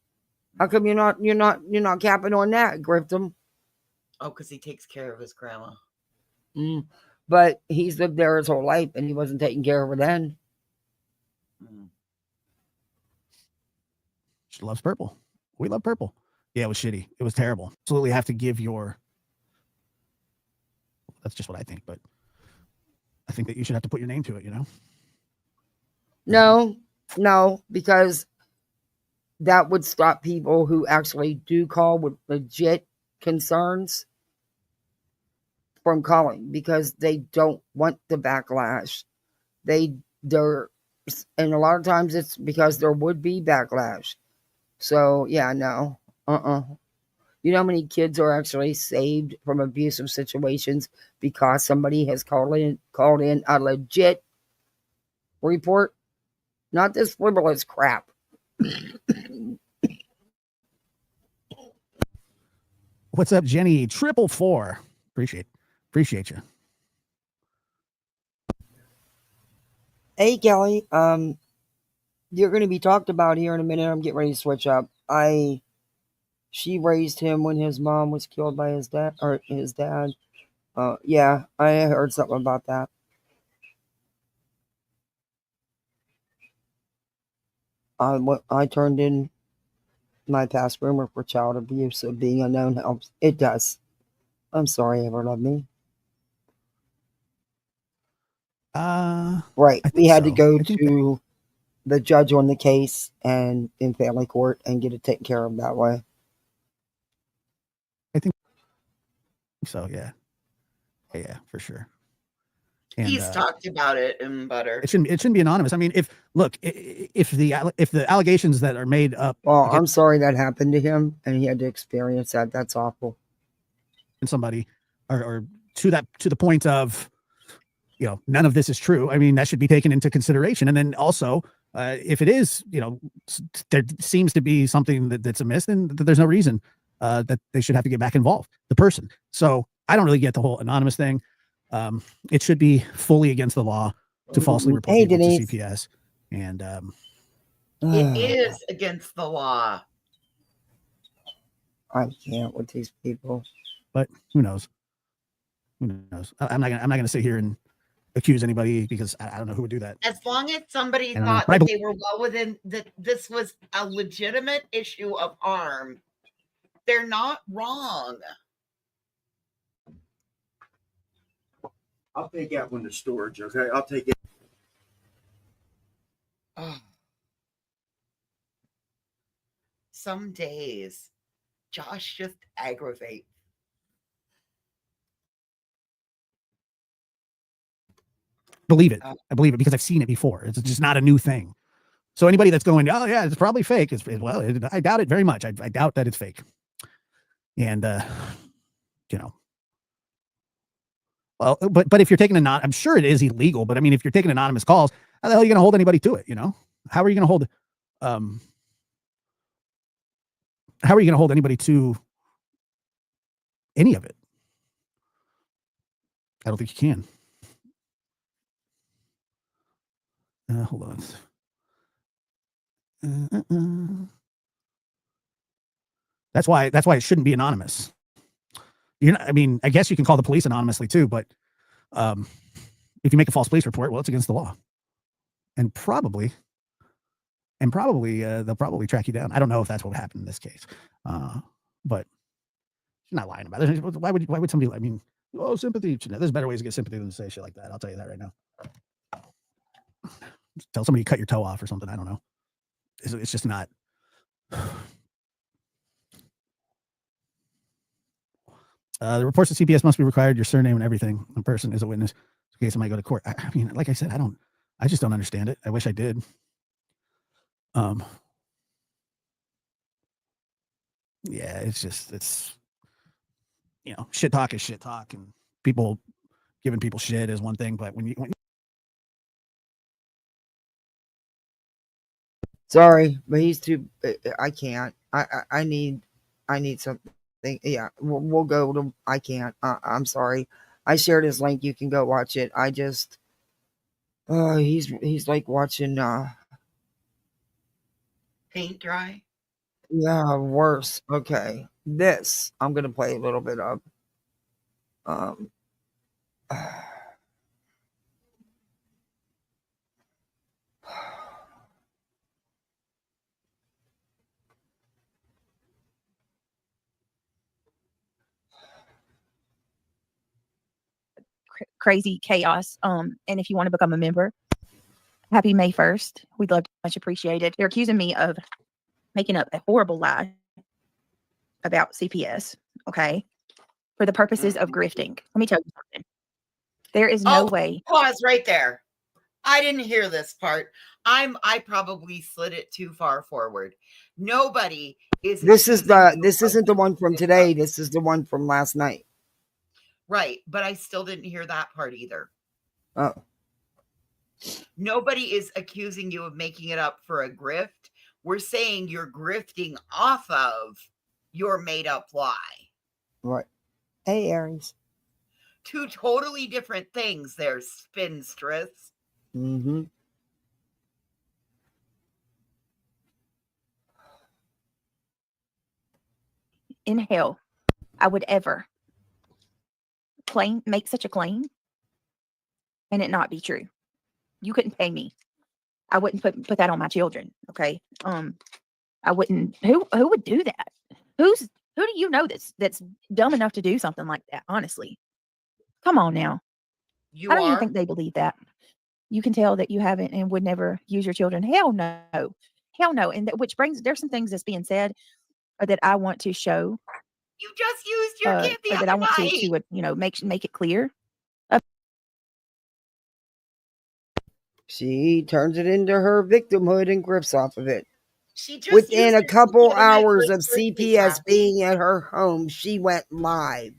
Speaker 1: How come you're not capping on that, Grifton?
Speaker 3: Oh, because he takes care of his grandma.
Speaker 1: But he's lived there his whole life, and he wasn't taking care of her then.
Speaker 15: She loves purple. We love purple. Yeah, it was shitty. It was terrible. Absolutely have to give your. That's just what I think, but I think that you should have to put your name to it.
Speaker 1: No, because that would stop people who actually do call with legit concerns from calling, because they don't want the backlash. They're, and a lot of times it's because there would be backlash. So yeah, no, You know how many kids are actually saved from abusive situations because somebody has called in a legit report, not this frivolous crap.
Speaker 15: What's up, Jenny? 444. Appreciate you.
Speaker 1: Hey, Kelly. You're going to be talked about here in a minute. I'm getting ready to switch up. She raised him when his mom was killed by his dad. Yeah, I heard something about that. I turned in my past rumor for child abuse of being unknown helps. It does. I'm sorry, ever loved me. Right. We had to go to the judge on the case and in family court and get it taken care of that way.
Speaker 15: I think so. Yeah, for sure. And,
Speaker 3: he's talked about it in butter.
Speaker 15: It shouldn't be anonymous. I mean, if the allegations that are made up.
Speaker 1: Well, I'm sorry that happened to him and he had to experience that. That's awful.
Speaker 15: And somebody, or to the point of, none of this is true. I mean, that should be taken into consideration. And then also, if it is, there seems to be something that's amiss, then there's no reason that they should have to get back involved, the person. So I don't really get the whole anonymous thing. It should be fully against the law to falsely report people to CPS. And
Speaker 3: it is against the law.
Speaker 1: I can't with these people.
Speaker 15: But who knows? I'm not gonna sit here and accuse anybody, because I don't know who would do that.
Speaker 3: As long as somebody thought that they were well within that this was a legitimate issue of harm, they're not wrong.
Speaker 21: I'll take that one to storage, okay? I'll take it.
Speaker 3: Oh. Some days, Josh just aggravates.
Speaker 15: Believe it. I believe it because I've seen it before. It's just not a new thing. So anybody that's going, oh yeah, it's probably fake. I doubt it very much. I doubt that it's fake. And well, but if you're taking I'm sure it is illegal. But I mean, if you're taking anonymous calls, how the hell are you going to hold anybody to it? How are you going to hold? How are you going to hold anybody to any of it? I don't think you can. Hold on. That's why it shouldn't be anonymous. I mean, I guess you can call the police anonymously too, but if you make a false police report, well, it's against the law, and probably they'll probably track you down. I don't know if that's what happened in this case, but she's not lying about it. Why would somebody? I mean, sympathy. There's better ways to get sympathy than to say shit like that. I'll tell you that right now. Tell somebody to cut your toe off or something. I don't know. It's just not. The reports to CPS must be required. Your surname and everything. The person is a witness in case I might go to court. I mean, like I said, I just don't understand it. I wish I did. Yeah, it's shit talk is shit talk, and people giving people shit is one thing, but when
Speaker 1: sorry, but he's too. I can't. I need something. Yeah, we'll go to. I can't. I'm sorry. I shared his link. You can go watch it. I just. He's like watching.
Speaker 3: Paint dry.
Speaker 1: Yeah, worse. Okay, this I'm gonna play a little bit of.
Speaker 5: crazy chaos. And if you want to become a member, happy May 1st. We'd love to much appreciate it. They're accusing me of making up a horrible lie about CPS, okay, for the purposes of grifting. Let me tell you something. There is no way.
Speaker 3: Pause right there. I didn't hear this part. I probably slid it too far forward. Nobody is.
Speaker 1: This isn't the one from today. This is the one from last night.
Speaker 3: Right, but I still didn't hear that part either.
Speaker 1: Oh.
Speaker 3: Nobody is accusing you of making it up for a grift. We're saying you're grifting off of your made up lie.
Speaker 1: Right. Hey, Aries.
Speaker 3: Two totally different things there, spinstress.
Speaker 1: Mm-hmm.
Speaker 5: In hell, I would ever make such a claim and it not be true. You couldn't pay me. I wouldn't put that on my children. Okay. I wouldn't. Who would do that? Who do you know that's dumb enough to do something like that? Honestly, come on now. I don't even think they believe that. You can tell that you haven't and would never use your children. Hell no. And which brings, there's some things that's being said that I want to show.
Speaker 3: You just used your kid the other
Speaker 5: that I want
Speaker 3: night.
Speaker 5: to make it clear.
Speaker 1: She turns it into her victimhood and grifts off of it.
Speaker 3: She just
Speaker 1: within a couple hours of CPS being at her home, she went live.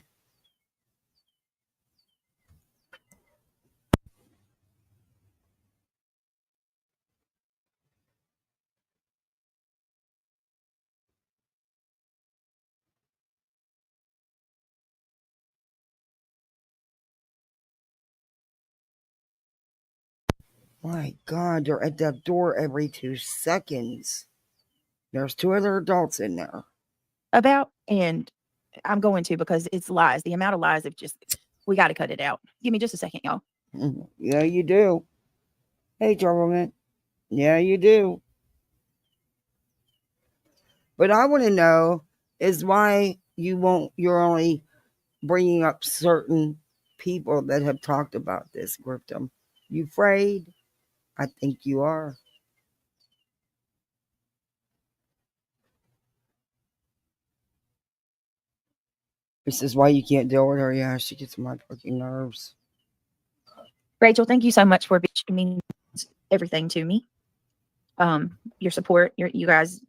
Speaker 1: My God, they're at that door every 2 seconds. There's 2 other adults in there.
Speaker 5: And I'm going to, because it's lies. The amount of lies have we got to cut it out. Give me just a second, y'all.
Speaker 1: Yeah, you do. Hey, Troubleman. Yeah, you do. But I want to know is why you're only bringing up certain people that have talked about this, Griftum. You afraid? I think you are. This is why you can't deal with her. Yeah, she gets my fucking nerves.
Speaker 5: Rachel, thank you so much for meaning everything to me. Your support, you guys,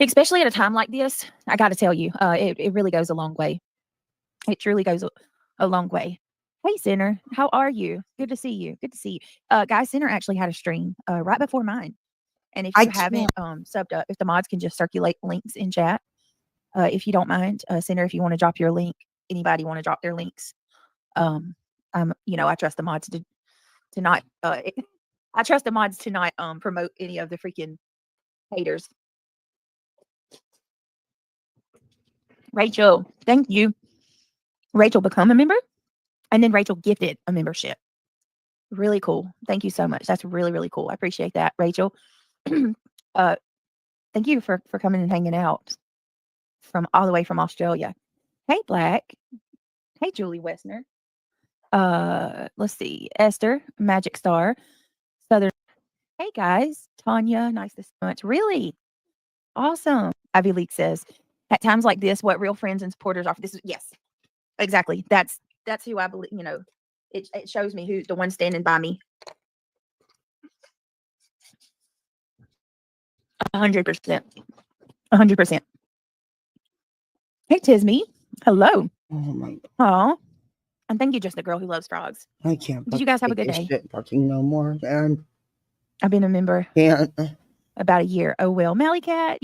Speaker 5: especially at a time like this, I got to tell you, it really goes a long way. It truly goes a long way. Hey, Sinner, how are you? Good to see you. Guys, Sinner actually had a stream right before mine. And if you haven't subbed up, if the mods can just circulate links in chat, if you don't mind, Sinner, if you want to drop your link, anybody want to drop their links? I trust the mods to not. I trust the mods to not promote any of the freaking haters. Rachel, thank you. Rachel, become a member, and then Rachel gifted a membership. Really cool. Thank you so much. That's really, really cool. I appreciate that, Rachel. Thank you for coming and hanging out from all the way from Australia. Hey, Black. Hey, Julie Westner. Let's see. Esther, Magic Star, Southern. Hey, guys. Tanya, nice to see you much. Really? Awesome. Ivy Leak says, at times like this, what real friends and supporters are. Yes, exactly. That's who I believe, it shows me who's the one standing by me. 100%. 100%. Hey, Tisme. Hello.
Speaker 1: Oh, my God.
Speaker 5: Aw. And thank you, just the girl who loves frogs.
Speaker 1: I can't.
Speaker 5: Did you guys have a good day?
Speaker 1: Shit fucking no more, man.
Speaker 5: I've been a member.
Speaker 1: Yeah.
Speaker 5: About a year. Oh, well. Mally Cat,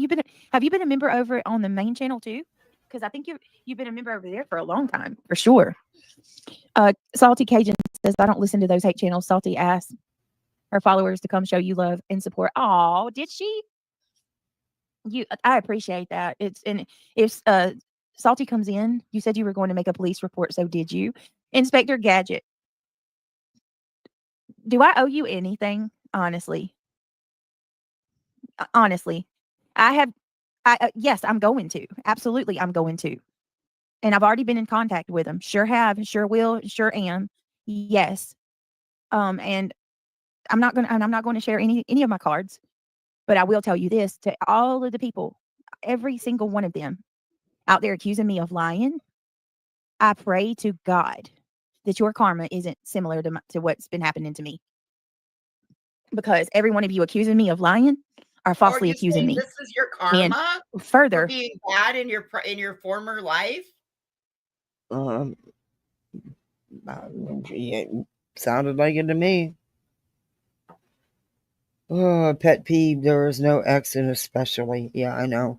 Speaker 5: have you been a member over on the main channel too? Because I think you've been a member over there for a long time, for sure. Salty Cajun says, I don't listen to those hate channels. Salty asked her followers to come show you love and support. Oh, did she? I appreciate that. If Salty comes in, you said you were going to make a police report, so did you? Inspector Gadget, do I owe you anything? Honestly, yes, I'm going to. Absolutely, I'm going to. and I've already been in contact with them. Sure have, sure will, sure am. Yes. And I'm not going to share any of my cards, but I will tell you this, to all of the people, every single one of them out there accusing me of lying. I pray to God that your karma isn't similar to what's been happening to me. Because every one of you accusing me of lying are falsely accusing me.
Speaker 3: This is your
Speaker 5: And
Speaker 3: karma
Speaker 5: further,
Speaker 3: for being bad in your former life.
Speaker 1: Yeah, sounded like it to me. Oh, pet peeve. There is no accent, especially. Yeah, I know.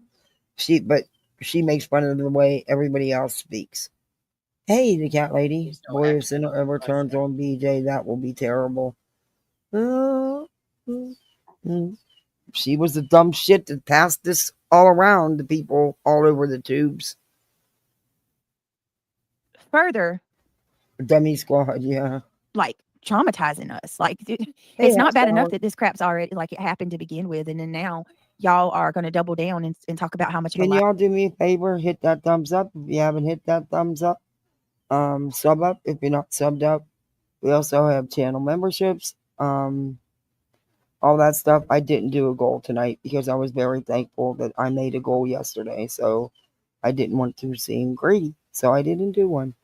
Speaker 1: But she makes fun of the way everybody else speaks. Hey, the cat lady. Boy, if Sinner ever turns on BJ, that will be terrible. She was the dumb shit that passed this all around the people all over the tubes.
Speaker 5: Further,
Speaker 1: dummy squad, yeah.
Speaker 5: Like traumatizing us. Like it's not bad enough that this crap's already like it happened to begin with, and then now y'all are going to double down and talk about how much.
Speaker 1: Can y'all do me a favor? Hit that thumbs up if you haven't hit that thumbs up. Sub up if you're not subbed up. We also have channel memberships. All that stuff. I didn't do a goal tonight because I was very thankful that I made a goal yesterday. So I didn't want to seem greedy. So I didn't do one.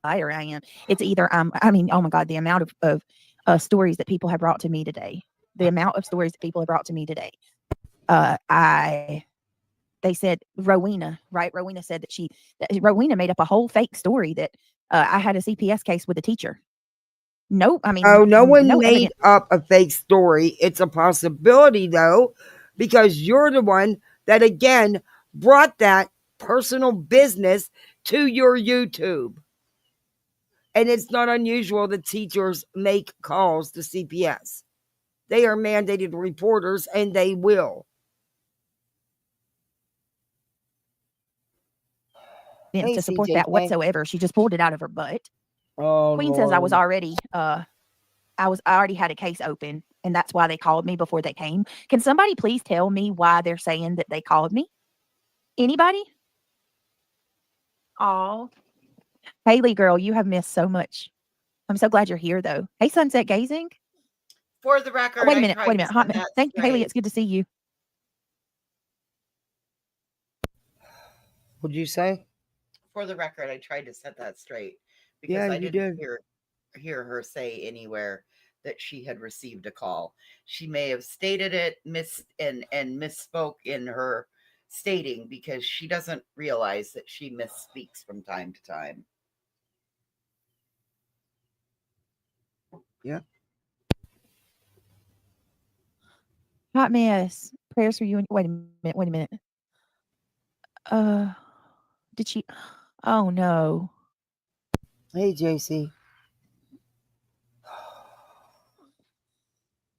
Speaker 5: Liar I am. It's either I mean, oh my God, the amount of stories that people have brought to me today. The amount of stories that people have brought to me today. They said Rowena, right? Rowena said that Rowena made up a whole fake story that I had a CPS case with a teacher. Nope. I mean,
Speaker 1: no one
Speaker 5: no
Speaker 1: made
Speaker 5: evidence.
Speaker 1: up a fake story. It's a possibility, though, because you're the one that, again, brought that personal business to your YouTube. And it's not unusual that teachers make calls to CPS. They are mandated reporters, and they will.
Speaker 5: To support that whatsoever. She just pulled it out of her butt.
Speaker 1: Oh,
Speaker 5: Queen says I already had a case open, and that's why they called me before they came. Can somebody please tell me why they're saying that they called me? Anybody? Oh, Haley girl, you have missed so much. I'm so glad you're here though. Hey, Sunset Gazing.
Speaker 3: For the record,
Speaker 5: Wait a minute. Hot minute. Thank you, Haley. It's good to see you.
Speaker 1: What'd you say?
Speaker 3: For the record, I tried to set that straight because I didn't hear her say anywhere that she had received a call. She may have stated it and misspoke in her stating because she doesn't realize that she misspeaks from time to time.
Speaker 1: Yeah.
Speaker 5: Hot mess. Prayers for you. Wait a minute. Did she? Oh no.
Speaker 1: Hey, JC.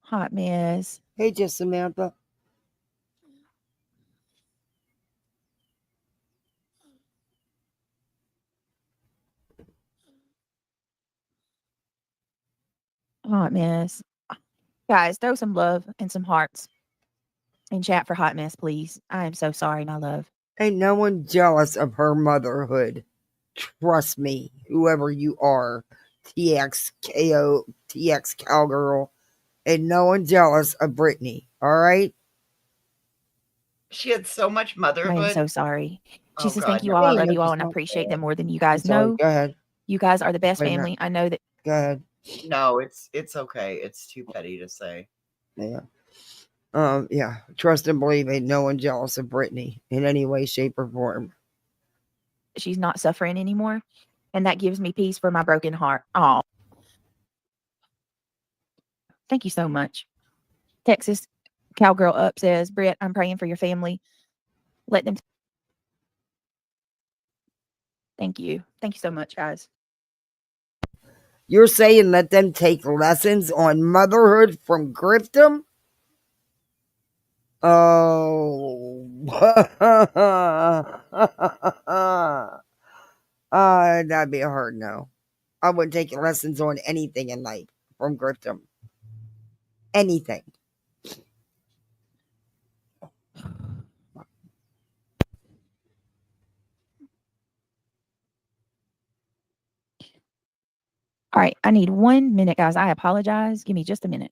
Speaker 5: Hot mess.
Speaker 1: Hey, just Samantha.
Speaker 5: Hot mess. Guys, throw some love and some hearts in chat for Hot Mess, please. I am so sorry, my love.
Speaker 1: Ain't no one jealous of her motherhood. Trust me, whoever you are, TX Cowgirl, and no one jealous of Brittany. All right.
Speaker 3: She had so much motherhood.
Speaker 5: I am so sorry. She says,
Speaker 3: God,
Speaker 5: thank you all. I love you all and I appreciate them more than you guys know.
Speaker 1: Go ahead.
Speaker 5: You guys are the best family. I know that.
Speaker 1: Go ahead.
Speaker 3: No, it's okay. It's too petty to say.
Speaker 1: Yeah. Yeah. Trust and believe ain't no one jealous of Brittany in any way, shape, or form.
Speaker 5: She's not suffering anymore. And that gives me peace for my broken heart. Oh. Thank you so much. Texas Cowgirl Up says, Britt, I'm praying for your family. Let them. Thank you. Thank you so much, guys.
Speaker 1: You're saying let them take lessons on motherhood from Griftum? Oh. That'd be a hard no. I wouldn't take lessons on anything in life from Griftum. Anything.
Speaker 5: All right, I need 1 minute, guys. I apologize. Give me just a minute.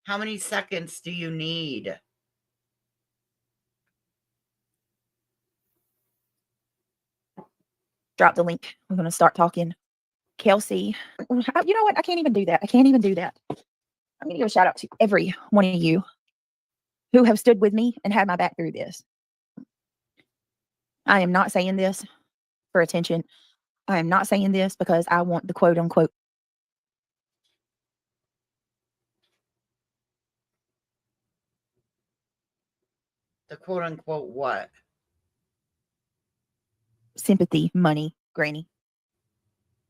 Speaker 3: How many seconds do you need?
Speaker 5: Drop the link. We're going to start talking. Kelsey, you know what? I can't even do that. I'm going to give a shout out to every one of you who have stood with me and had my back through this. I am not saying this for attention. I am not saying this because I want the quote unquote.
Speaker 3: The quote unquote what?
Speaker 5: Sympathy, money, granny.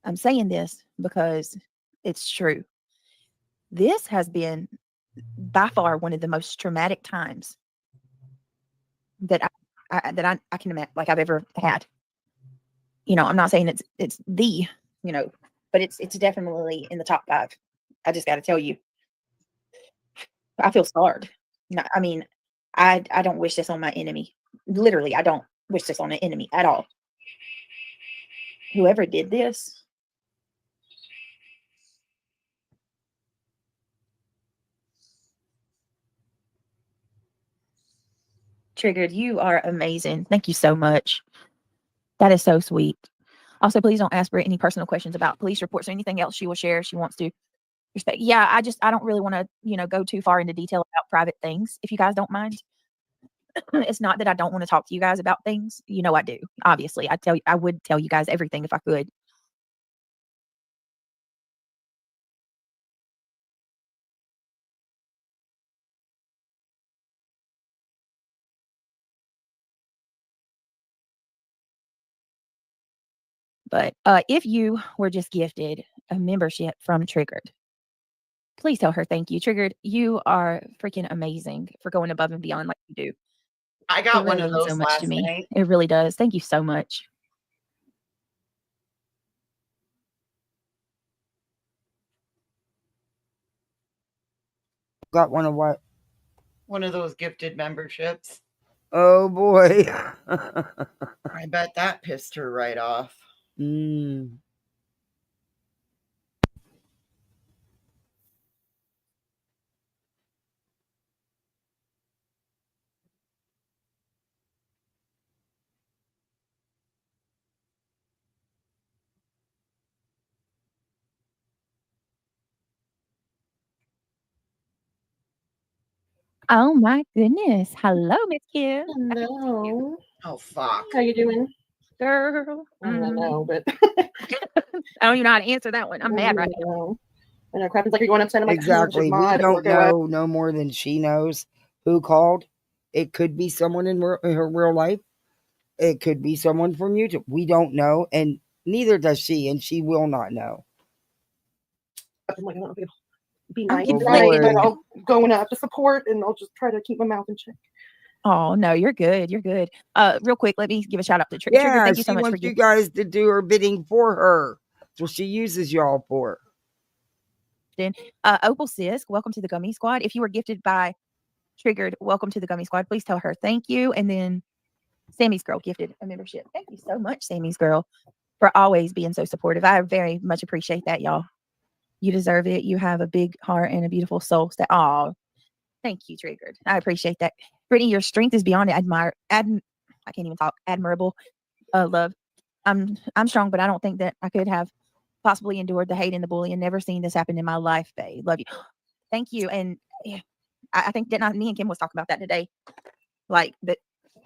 Speaker 5: I'm saying this because it's true. This has been by far one of the most traumatic times that I can imagine, like I've ever had. You know, I'm not saying it's the, but it's definitely in the top 5. I just got to tell you, I feel scarred. No, I mean, I don't wish this on my enemy. Literally, I don't wish this on an enemy at all. Whoever did this, Triggered, you are amazing. Thank you so much. That is so sweet. Also, please don't ask Britt any personal questions about police reports or anything else she will share if she wants to. Respect. Yeah, I don't really want to, go too far into detail about private things, if you guys don't mind. It's not that I don't want to talk to you guys about things. I do. Obviously, I would tell you guys everything if I could. But if you were just gifted a membership from Triggered, please tell her thank you. Triggered, you are freaking amazing for going above and beyond like you do.
Speaker 3: I got
Speaker 5: It
Speaker 3: one
Speaker 5: really
Speaker 3: of
Speaker 5: means so
Speaker 3: those
Speaker 5: much
Speaker 3: last
Speaker 5: to me.
Speaker 3: night.
Speaker 5: It really does. Thank you so much.
Speaker 1: Got one of what?
Speaker 3: One of those gifted memberships.
Speaker 1: Oh boy.
Speaker 3: I bet that pissed her right off.
Speaker 5: Oh my goodness. Hello, Miss Kim.
Speaker 7: Hello.
Speaker 3: Oh fuck.
Speaker 7: How you doing?
Speaker 5: Girl.
Speaker 7: I don't know, but
Speaker 5: I don't even know how to answer that one. I'm mad right now.
Speaker 7: I know Crappen's like, are you going upset? I'm like,
Speaker 1: Exactly. We don't know no more than she knows who called. It could be someone in her real life. It could be someone from YouTube. We don't know, and neither does she, and she will not know.
Speaker 7: I'm like, I don't know, be nice.
Speaker 5: Oh,
Speaker 7: But I'll go enough to support, and I'll just try to keep my mouth in check.
Speaker 5: Oh no, you're good. You're good. Real quick, let me give a shout out to Trigger.
Speaker 1: Yeah,
Speaker 5: Thank you so
Speaker 1: she
Speaker 5: much
Speaker 1: wants
Speaker 5: for
Speaker 1: you guys to do her bidding for her. That's what she uses y'all for.
Speaker 5: Opal Sisk, welcome to the Gummy Squad. If you were gifted by Triggered, welcome to the Gummy Squad. Please tell her thank you. And then Sammy's Girl gifted a membership. Thank you so much, Sammy's Girl, for always being so supportive. I very much appreciate that, y'all. You deserve it. You have a big heart and a beautiful soul. Thank you, Triggered. I appreciate that. Brittany, your strength is beyond I can't even talk. Admirable. Love. I'm strong, but I don't think that I could have possibly endured the hate and the bullying. Never seen this happen in my life, babe. Love you. Thank you. And yeah, I think that me and Kim was talking about that today. Like that,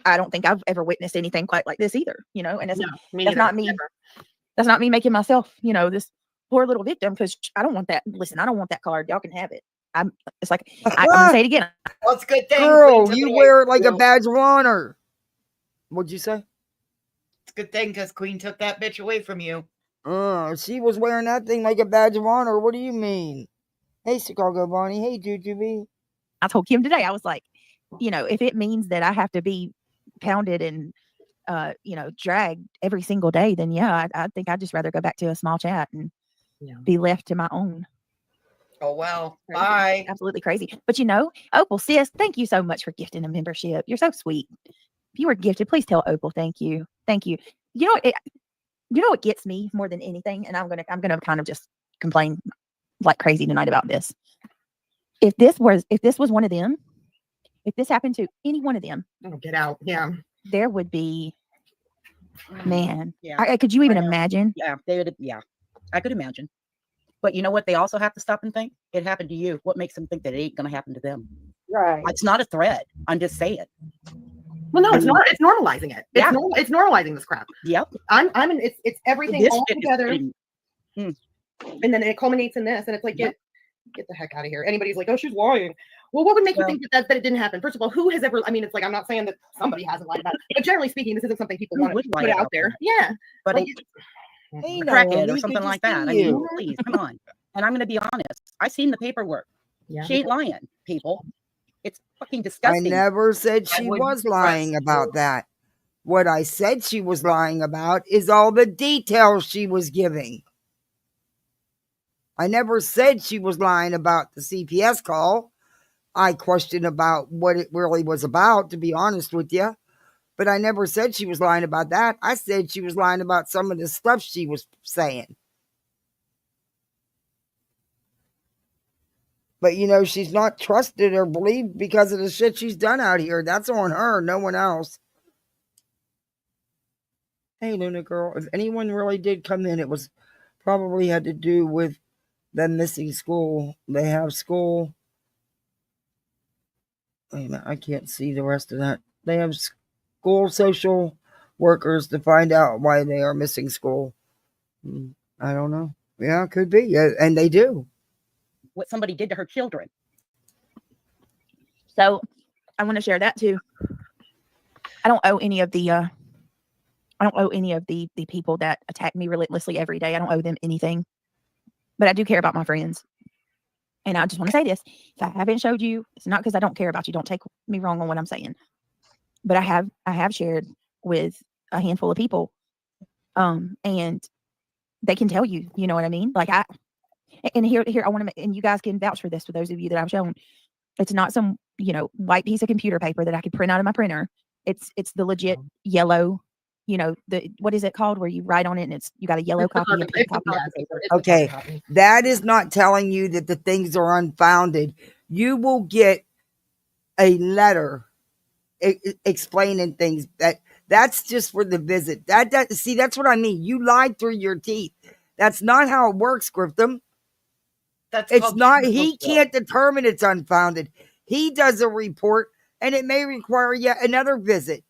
Speaker 5: I don't think I've ever witnessed anything quite like this either. And that's not me. That's not me making myself, this poor little victim, because I don't want that. Listen, I don't want that card. Y'all can have it. It's like, I'm going to say it again.
Speaker 3: Well, it's a good thing.
Speaker 1: Girl, you wear it like a badge of honor. What'd you say?
Speaker 3: It's a good thing because Queen took that bitch away from you.
Speaker 1: She was wearing that thing like a badge of honor. What do you mean? Hey, Chicago Bonnie. Hey, Jujubee.
Speaker 5: I told Kim today, I was like, if it means that I have to be pounded and, dragged every single day, then yeah, I think I'd just rather go back to a small chat and be left to my own.
Speaker 3: Oh, well,
Speaker 5: Crazy.
Speaker 3: bye.
Speaker 5: Absolutely crazy. But Opal, sis, thank you so much for gifting a membership. You're so sweet. If you were gifted, please tell Opal thank you. Thank you. You know what gets me more than anything, and I'm gonna kind of just complain like crazy tonight about this. If this was one of them, if this happened to any one of them,
Speaker 18: get out. Yeah.
Speaker 5: There would be, man.
Speaker 6: Yeah.
Speaker 5: Could you even imagine?
Speaker 6: Yeah, I could imagine. But you know what? They also have to stop and think. It happened to you. What makes them think that it ain't going to happen to them?
Speaker 18: Right.
Speaker 6: It's not a threat. I'm just saying.
Speaker 18: Well, no, it's not. It's normalizing it.
Speaker 6: Yeah.
Speaker 18: It's normalizing this crap.
Speaker 6: Yep.
Speaker 18: It's everything
Speaker 6: This
Speaker 18: all
Speaker 6: shit is
Speaker 18: together.
Speaker 6: pretty-
Speaker 18: And then it culminates in this, and it's like, get the heck out of here. Anybody's like, oh, she's lying. Well, what would make you think that it didn't happen? First of all, who has ever? I mean, it's like, I'm not saying that somebody hasn't lied about it, but generally speaking, this isn't something people
Speaker 6: Who
Speaker 18: want
Speaker 6: would
Speaker 18: to
Speaker 6: lie
Speaker 18: put out
Speaker 6: about
Speaker 18: there.
Speaker 6: that?
Speaker 18: Yeah,
Speaker 6: But
Speaker 18: like,
Speaker 6: a crackhead or something like that. I mean, please, come on. And I'm going to be honest. I seen the paperwork.
Speaker 18: Yeah.
Speaker 6: She ain't lying, people. It's fucking
Speaker 1: I
Speaker 6: disgusting.
Speaker 1: never said
Speaker 6: That
Speaker 1: she
Speaker 6: would
Speaker 1: was
Speaker 6: be
Speaker 1: lying
Speaker 6: gross.
Speaker 1: about that. What I said she was lying about is all the details she was giving. I never said she was lying about the CPS call. I questioned about what it really was about, to be honest with you. But I never said she was lying about that. I said she was lying about some of the stuff she was saying. But, she's not trusted or believed because of the shit she's done out here. That's on her, no one else. Hey, Luna girl, if anyone really did come in, it was probably had to do with them missing school. They have school. Wait a minute, I can't see the rest of that. They have school social workers to find out why they are missing school. I don't know. Yeah, it could be. Yeah, and they do.
Speaker 6: What somebody did to her children.
Speaker 5: So I want to share that too. I don't owe any of the people that attack me relentlessly every day. I don't owe them anything. But I do care about my friends. And I just want to say this. If I haven't showed you, it's not because I don't care about you. Don't take me wrong on what I'm saying. But I have shared with a handful of people. And they can tell you, you know what I mean? Like here I want to, and you guys can vouch for this for those of you that I've shown. It's not some, white piece of computer paper that I could print out of my printer. It's the legit yellow, what is it called where you write on it and you got a yellow copy and pink copy.
Speaker 1: Okay, that is not telling you that the things are unfounded. You will get a letter explaining things that's just for the visit. See, that's what I mean. You lied through your teeth. That's not how it works, Grifton. It's not. He can't determine it's unfounded. He does a report, and it may require yet another visit,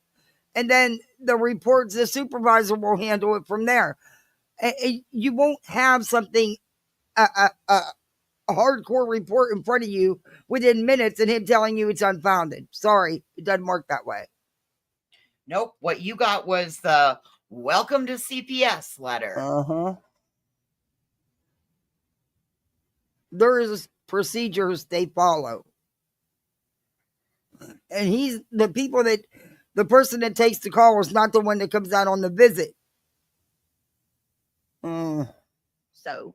Speaker 1: and then the reports, the supervisor will handle it from there. You won't have something a hardcore report in front of you within minutes, and him telling you it's unfounded. Sorry, it doesn't work that way.
Speaker 3: Nope. What you got was the welcome to CPS letter.
Speaker 1: There is procedures they follow. And the person that takes the call is not the one that comes out on the visit.
Speaker 5: So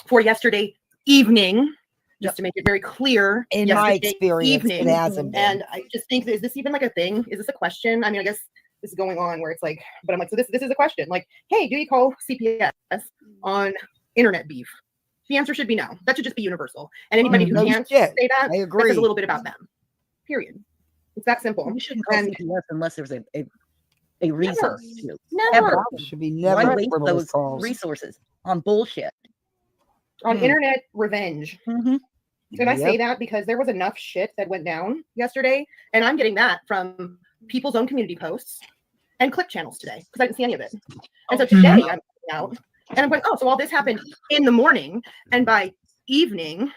Speaker 18: for yesterday evening, just to make it very clear,
Speaker 1: in my experience, it hasn't been.
Speaker 18: And I just think, is this even like a thing? Is this a question? I mean, I guess this is going on where it's like, but I'm like, so this is a question. Like, hey, do you call CPS on internet beef? The answer should be no. That should just be universal. And anybody who can't say that,
Speaker 1: I agree.
Speaker 18: That says a little bit about them. Period. It's that simple.
Speaker 6: You shouldn't call CPS unless there's a reason to.
Speaker 18: Never.
Speaker 1: Should be
Speaker 6: Why
Speaker 1: never
Speaker 6: waste those
Speaker 1: calls.
Speaker 6: resources on bullshit?
Speaker 18: On internet revenge. And I say that because there was enough shit that went down yesterday, and I'm getting that from people's own community posts and clip channels today because I didn't see any of it. And so today I'm out And I'm going, oh, so all this happened in the morning, and by evening,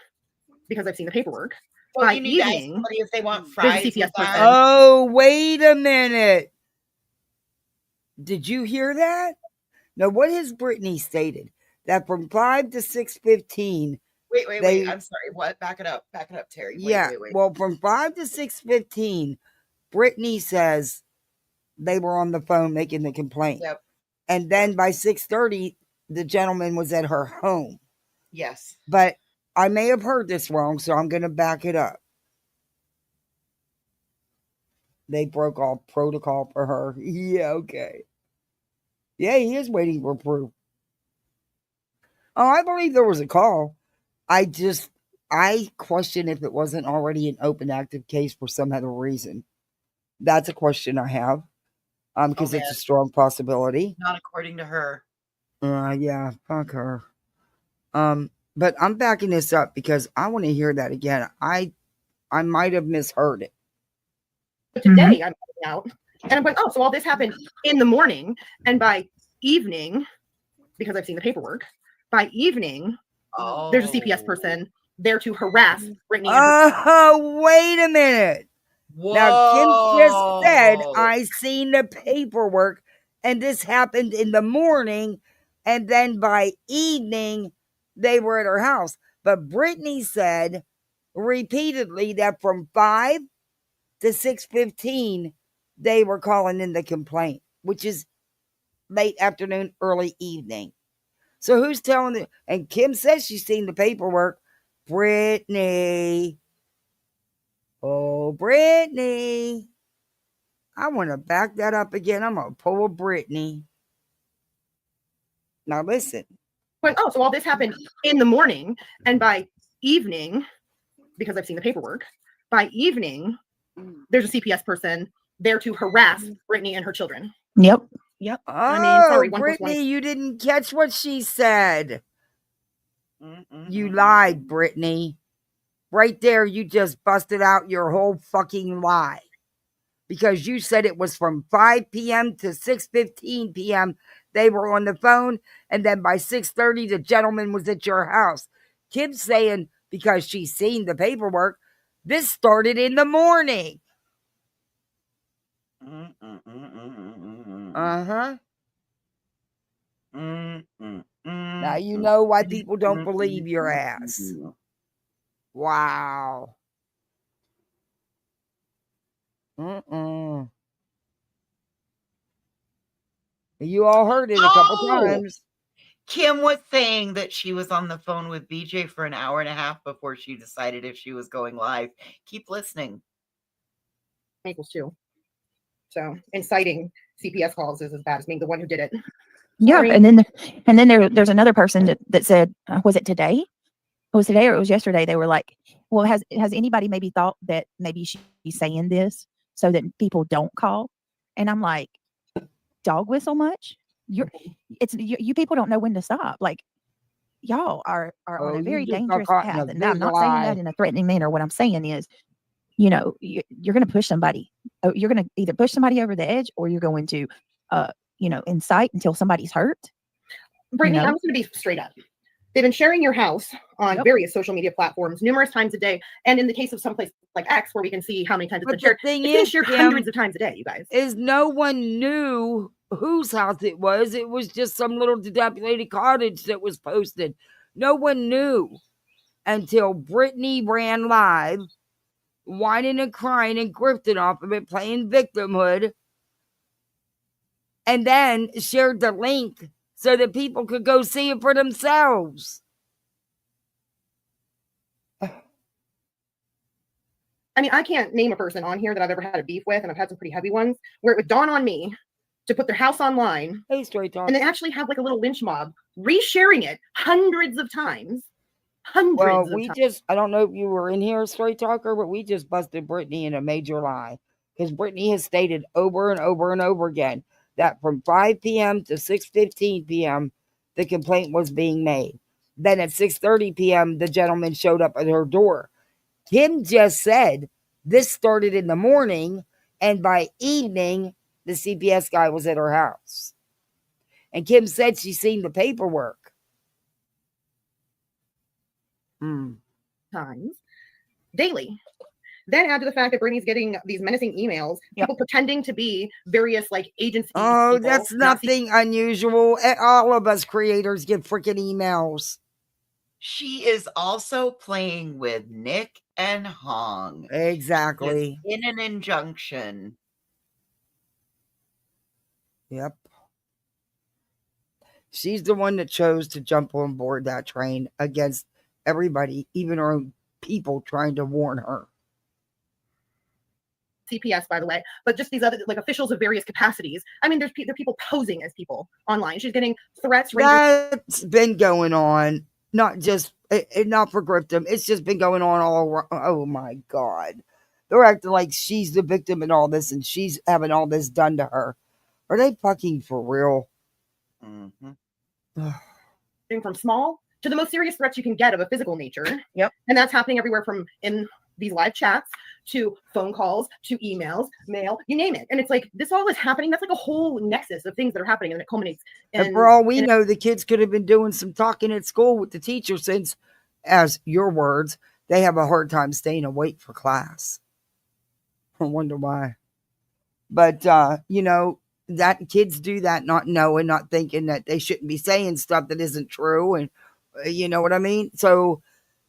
Speaker 18: because I've seen the paperwork,
Speaker 3: Well,
Speaker 18: by
Speaker 3: you need to ask
Speaker 18: evening,
Speaker 3: somebody if they want
Speaker 18: there's a
Speaker 3: fries with
Speaker 18: CPS person.
Speaker 3: that.
Speaker 1: Oh, wait a minute. Did you hear that? Now, what has Brittany stated? That from 5 to 6:15.
Speaker 3: Wait. I'm sorry. What? Back it up, Terry.
Speaker 1: Yeah.
Speaker 3: Wait.
Speaker 1: Well, from 5 to 6:15, Brittany says they were on the phone making the complaint.
Speaker 3: Yep.
Speaker 1: And then by 6:30, the gentleman was at her home.
Speaker 3: Yes.
Speaker 1: But I may have heard this wrong, so I'm going to back it up. They broke all protocol for her. Yeah, okay. Yeah, he is waiting for proof. Oh, I believe there was a call. I question if it wasn't already an open active case for some other reason. That's a question I have. Because it's a strong possibility.
Speaker 3: Not according to her.
Speaker 1: Yeah, fuck her. But I'm backing this up because I want to hear that again. I might have misheard it.
Speaker 18: Today I'm out, and I'm going, oh, so all this happened in the morning, and by evening, because I've seen the paperwork, by evening, there's a CPS person there to harass Brittany.
Speaker 1: Oh, wait a minute.
Speaker 3: Whoa.
Speaker 1: Now, Kim just said, I seen the paperwork, and this happened in the morning, and then by evening, they were at her house. But Brittany said repeatedly that from 5 to 6:15, they were calling in the complaint, which is late afternoon, early evening. So who's telling it? And Kim says she's seen the paperwork. Brittany. Oh, Brittany. I want to back that up again. I'm going to pull a Brittany. Now listen.
Speaker 18: Went, oh, so all this happened in the morning, and by evening, because I've seen the paperwork, by evening, there's a CPS person there to harass Brittany and her children.
Speaker 5: Yep.
Speaker 1: Oh,
Speaker 18: I mean, sorry,
Speaker 1: Brittany, you didn't catch what she said. You lied, Brittany. Right there, you just busted out your whole fucking lie. Because you said it was from 5 p.m. to 6:15 p.m. They were on the phone, and then by 6:30, the gentleman was at your house. Kim's saying, because she's seen the paperwork, this started in the morning. Uh-huh. Now you know why people don't believe your ass. Wow. You all heard it a couple times.
Speaker 3: Kim was saying that she was on the phone with BJ for an hour and a half before she decided if she was going live. Keep listening.
Speaker 18: Equals 2. So inciting CPS calls is as bad as being the one who did it.
Speaker 5: Yeah,
Speaker 18: Sorry.
Speaker 5: and then there's another person that said, was it today? It was today or it was yesterday. They were like, well, has anybody maybe thought that maybe she's saying this so that people don't call? And I'm like, dog whistle much? You people don't know when to stop. Like, y'all are on a very dangerous path. And I'm not saying that in a threatening manner. What I'm saying is, you're going to push somebody. You're going to either push somebody over the edge or you're going to, incite until somebody's hurt.
Speaker 18: Brittany, I'm just going to be straight up. They've been sharing your house on various social media platforms numerous times a day. And in the case of some place like X, where we can see how many times it's been shared, it's been shared hundreds of times a day, you guys.
Speaker 1: Is no one knew whose house it was. It was just some little dilapidated cottage that was posted. No one knew until Brittany ran live, whining and crying and grifting off of it, playing victimhood, and then shared the link so that people could go see it for themselves.
Speaker 18: I mean, I can't name a person on here that I've ever had a beef with, and I've had some pretty heavy ones, where it would dawn on me to put their house online.
Speaker 1: Hey, straight talk.
Speaker 18: And they actually have like a little lynch mob resharing it hundreds of times.
Speaker 1: Well, I don't know if you were in here, Straight Talker, but we just busted Brittany in a major lie. Because Brittany has stated over and over and over again that from 5 p.m. to 6:15 p.m., the complaint was being made. Then at 6:30 p.m., the gentleman showed up at her door. Kim just said this started in the morning, and by evening, the CPS guy was at her house. And Kim said she's seen the paperwork.
Speaker 18: Times daily. Then add to the fact that Brittany's getting these menacing emails, people pretending to be various like agencies.
Speaker 1: Oh,
Speaker 18: people,
Speaker 1: that's nothing unusual. All of us creators get freaking emails.
Speaker 3: She is also playing with Nick and Hong.
Speaker 1: Exactly.
Speaker 3: In an injunction.
Speaker 1: Yep. She's the one that chose to jump on board that train against everybody, even her own people trying to warn her.
Speaker 18: CPS, by the way, but just these other like officials of various capacities. I mean, there are people posing as people online. She's getting threats.
Speaker 1: That's been going on, not just not for Griftum. It's just been going on all around. Oh my God, they're acting like she's the victim in all this, and she's having all this done to her. Are they fucking for real?
Speaker 18: From small to the most serious threats you can get of a physical nature.
Speaker 6: Yep.
Speaker 18: And that's happening everywhere from in these live chats to phone calls to emails, mail, you name it. And it's like this all is happening. That's like a whole nexus of things that are happening, and it culminates.
Speaker 1: And for all we know, the kids could have been doing some talking at school with the teacher since, as your words, they have a hard time staying awake for class. I wonder why. But, you know, that kids do that not knowing, not thinking that they shouldn't be saying stuff that isn't true. And you know what I mean? So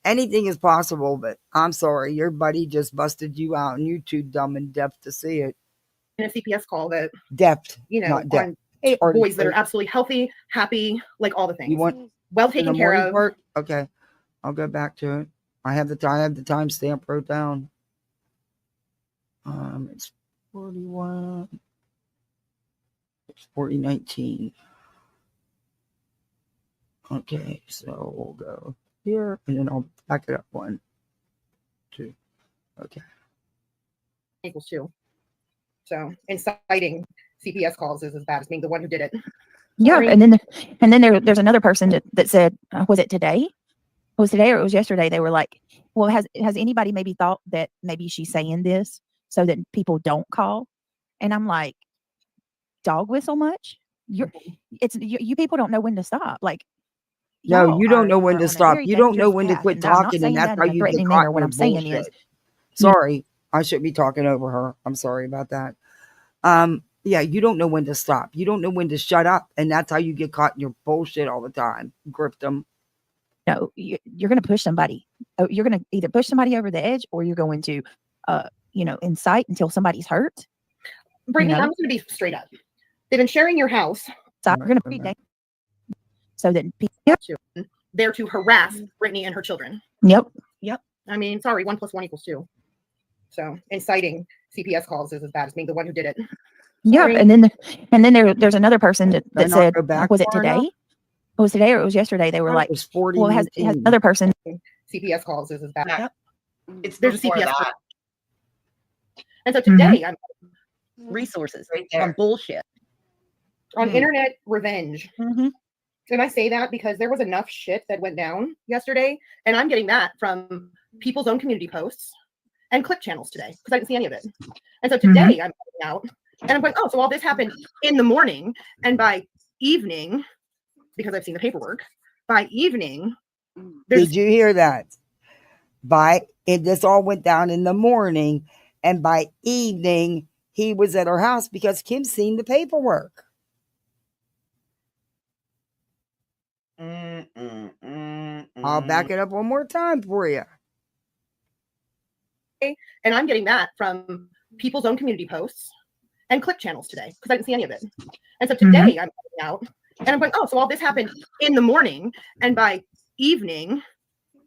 Speaker 1: anything is possible, but I'm sorry, your buddy just busted you out and you're too dumb and deaf to see it.
Speaker 18: In a CPS call that
Speaker 1: Deaf,
Speaker 18: you know,
Speaker 1: not deaf.
Speaker 18: on boys that are absolutely healthy, happy, like all the things.
Speaker 1: You want
Speaker 18: well taken care of.
Speaker 1: Part? Okay. I'll go back to it. I have the timestamp wrote down. It's 41. It's 4019. Okay, so we'll go here and then I'll back it up 1, 2. Okay.
Speaker 18: Equals 2. So inciting CPS calls is as bad as being the one who did it.
Speaker 5: Yeah,
Speaker 18: Sorry.
Speaker 5: and then there's another person that said, was it today? It was today or it was yesterday? They were like, well, has anybody maybe thought that maybe she's saying this so that people don't call? And I'm like, dog whistle much? You people don't know when to stop. Like,
Speaker 1: no, you don't know when to stop. You don't know when to quit talking, and that's how you get caught in
Speaker 5: what I'm saying is,
Speaker 1: sorry, I shouldn't be talking over her. I'm sorry about that. Yeah, you don't know when to stop. You don't know when to shut up, and that's how you get caught in your bullshit all the time. Grip them.
Speaker 5: No, you're going to push somebody. You're going to either push somebody over the edge, or you're going to, incite until somebody's hurt.
Speaker 18: Brittany, I'm going to be straight up. They've been sharing your house.
Speaker 5: So we're going to be so that people
Speaker 18: there to harass Brittany and her children.
Speaker 5: Yep.
Speaker 18: I mean, sorry, 1 + 1 = 2. So inciting CPS calls is as bad as being the one who did it.
Speaker 5: Yeah,
Speaker 18: Sorry.
Speaker 5: and then there's another person that said, was it today? It was today or it was yesterday? They were like, well, has another person
Speaker 18: CPS calls is as bad.
Speaker 3: Yep.
Speaker 18: There's a
Speaker 3: before
Speaker 18: CPS.
Speaker 3: that.
Speaker 18: And so today I'm
Speaker 6: resources
Speaker 3: right there.
Speaker 6: on bullshit.
Speaker 18: on internet revenge. And I say that because there was enough shit that went down yesterday, and I'm getting that from people's own community posts and click channels today because I didn't see any of it. And so today I'm going out and I'm going, oh, so all this happened in the morning, and by evening, because I've seen the paperwork, by evening,
Speaker 1: did you hear that? This all went down in the morning, and by evening he was at her house because Kim's seen the paperwork. I'll back it up one more time for you.
Speaker 18: And I'm getting that from people's own community posts and click channels today because I didn't see any of it. And so today I'm going out and I'm going, oh, so all this happened in the morning, and by evening,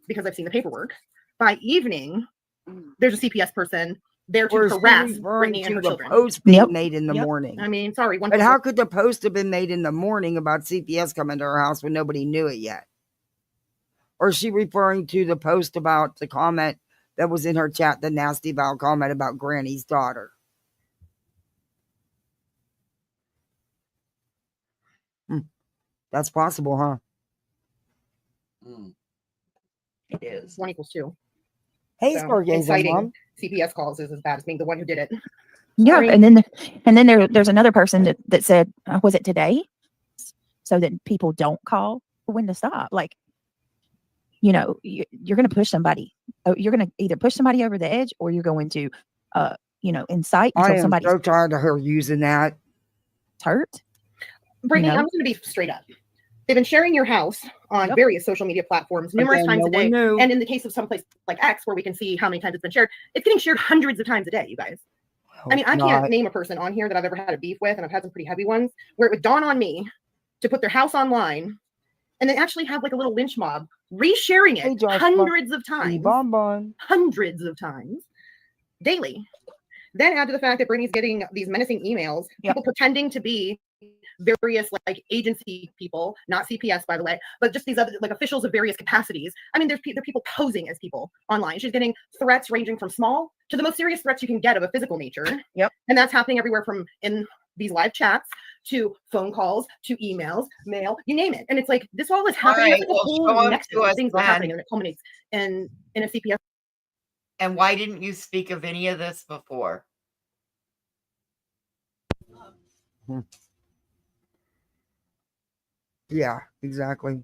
Speaker 18: because I've seen the paperwork, by evening, there's a CPS person there to harass Brittany and her children.
Speaker 1: Post being made in the morning.
Speaker 18: I mean, sorry.
Speaker 1: But how could the post have been made in the morning about CPS coming to her house when nobody knew it yet? Or is she referring to the post about the comment that was in her chat, the nasty Val comment about Granny's daughter? That's possible, huh?
Speaker 18: It is 1 = 2.
Speaker 1: Hey,
Speaker 18: so,
Speaker 1: Stargazer
Speaker 18: inciting
Speaker 1: Mom.
Speaker 18: CPS calls is as bad as being the one who did it.
Speaker 5: Yeah, and then there's another person that said, was it today? so that people don't call when to stop. Like, you know, you're going to push somebody. You're going to either push somebody over the edge, or you're going to, you know, incite
Speaker 1: I
Speaker 5: until
Speaker 1: am
Speaker 5: somebody's
Speaker 1: so tired of her using that.
Speaker 5: hurt.
Speaker 18: Brittany,
Speaker 5: You know?
Speaker 18: I'm going to be straight up. They've been sharing your house on various social media platforms numerous
Speaker 1: Again,
Speaker 18: times
Speaker 1: no
Speaker 18: a day.
Speaker 1: one knew.
Speaker 18: And in the case of some place like X, where we can see how many times it's been shared, it's getting shared hundreds of times a day, you guys. I mean, I can't name a person on here that I've ever had a beef with, and I've had some pretty heavy ones, where it would dawn on me to put their house online, and they actually have like a little lynch mob resharing it hundreds of times daily. Then add to the fact that Brittany's getting these menacing emails, people pretending to be various like agency people, not CPS by the way, but just these other like officials of various capacities. I mean, there are people posing as people online. She's getting threats ranging from small to the most serious threats you can get of a physical nature.
Speaker 5: Yep.
Speaker 18: And that's happening everywhere from in these live chats to phone calls to emails, mail, you name it. And it's like this all is happening.
Speaker 3: Right,
Speaker 18: It's like a
Speaker 3: well,
Speaker 18: whole
Speaker 3: show 'em
Speaker 18: nexus
Speaker 3: to
Speaker 18: of
Speaker 3: us
Speaker 18: things that are
Speaker 3: then.
Speaker 18: happening, and it culminates in a CPS.
Speaker 3: And why didn't you speak of any of this before?
Speaker 1: Yeah, exactly.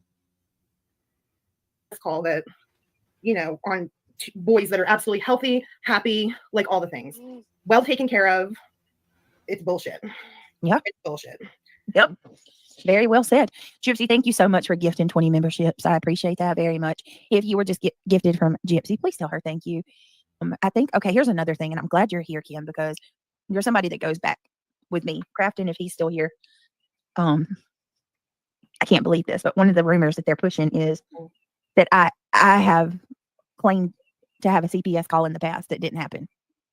Speaker 18: Call that, you know, on boys that are absolutely healthy, happy, like all the things, well taken care of. It's bullshit.
Speaker 5: Yep.
Speaker 18: It's bullshit.
Speaker 5: Yep. Very well said. Gypsy, thank you so much for gifting 20 memberships. I appreciate that very much. If you were just gifted from Gypsy, please tell her thank you. I think, okay, here's another thing, and I'm glad you're here, Kim, because you're somebody that goes back with me. Crafton, if he's still here, I can't believe this, but one of the rumors that they're pushing is that I have claimed to have a CPS call in the past that didn't happen.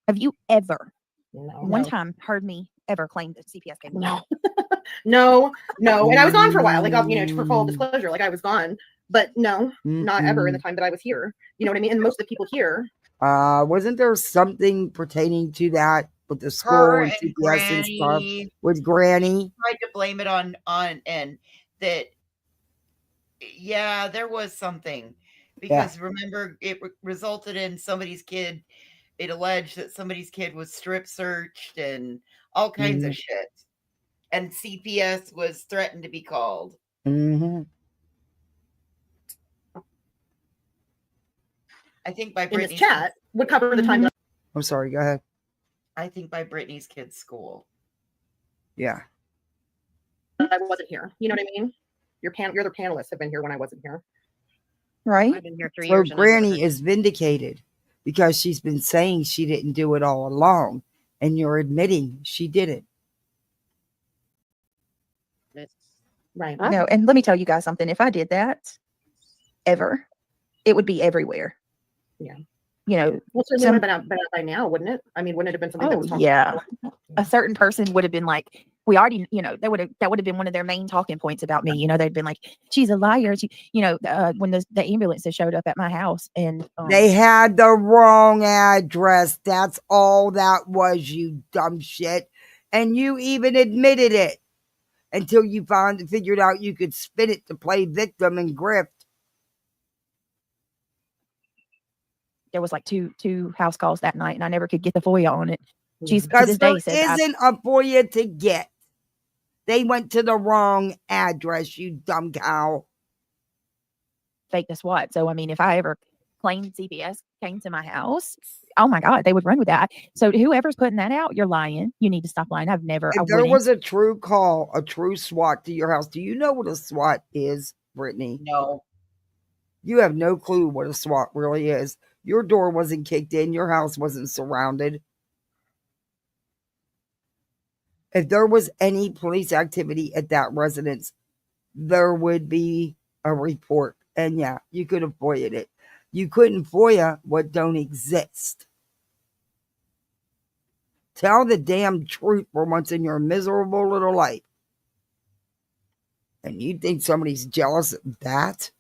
Speaker 5: Have you ever, one time, heard me ever claim that CPS came?
Speaker 18: No. No. And I was gone for a while, like, you know, for full disclosure, like I was gone, but no, not ever in the time that I was here. You know what I mean? And most of the people here.
Speaker 1: Wasn't there something pertaining to that with the school
Speaker 3: Her
Speaker 1: and
Speaker 3: and
Speaker 1: CPS and stuff
Speaker 3: Granny
Speaker 1: with Granny?
Speaker 3: tried to blame it on and that. Yeah, there was something because remember it resulted in somebody's kid. It alleged that somebody's kid was strip searched and all kinds of shit. And CPS was threatened to be called.
Speaker 1: Mm-hmm.
Speaker 3: I think by
Speaker 18: In
Speaker 3: Brittany's
Speaker 18: this chat would cover the time.
Speaker 1: I'm sorry, go ahead.
Speaker 3: I think by Brittany's kid's school.
Speaker 1: Yeah.
Speaker 18: I wasn't here. You know what I mean? Your other panelists have been here when I wasn't here.
Speaker 5: Right.
Speaker 18: I've been here 3
Speaker 1: So
Speaker 18: years.
Speaker 1: Granny is vindicated because she's been saying she didn't do it all along, and you're admitting she did it.
Speaker 18: Right.
Speaker 5: No, and let me tell you guys something. If I did that ever, it would be everywhere.
Speaker 18: Yeah.
Speaker 5: You know,
Speaker 18: Well, certainly would have been out by now, wouldn't it? I mean, wouldn't it have been something that was talked about?
Speaker 5: A certain person would have been like, we already, you know, that would have been one of their main talking points about me. You know, they'd been like, she's a liar. She, you know, when the ambulances showed up at my house and
Speaker 1: they had the wrong address. That's all that was, you dumb shit. And you even admitted it until you figured out you could spin it to play victim and grift.
Speaker 5: There was like two house calls that night, and I never could get the FOIA on it. She's to
Speaker 1: Because
Speaker 5: this
Speaker 1: there
Speaker 5: day says
Speaker 1: isn't a FOIA to get. They went to the wrong address, you dumb cow.
Speaker 5: Fake the SWAT. So I mean, if I ever claimed CPS came to my house, oh my God, they would run with that. So whoever's putting that out, you're lying. You need to stop lying. I've never.
Speaker 1: If there was a true call, a true SWAT to your house, do you know what a SWAT is, Brittany?
Speaker 3: No.
Speaker 1: You have no clue what a SWAT really is. Your door wasn't kicked in. Your house wasn't surrounded. If there was any police activity at that residence, there would be a report. And yeah, you could have FOIA'd it. You couldn't FOIA what don't exist. Tell the damn truth for once in your miserable little life. And you think somebody's jealous of that?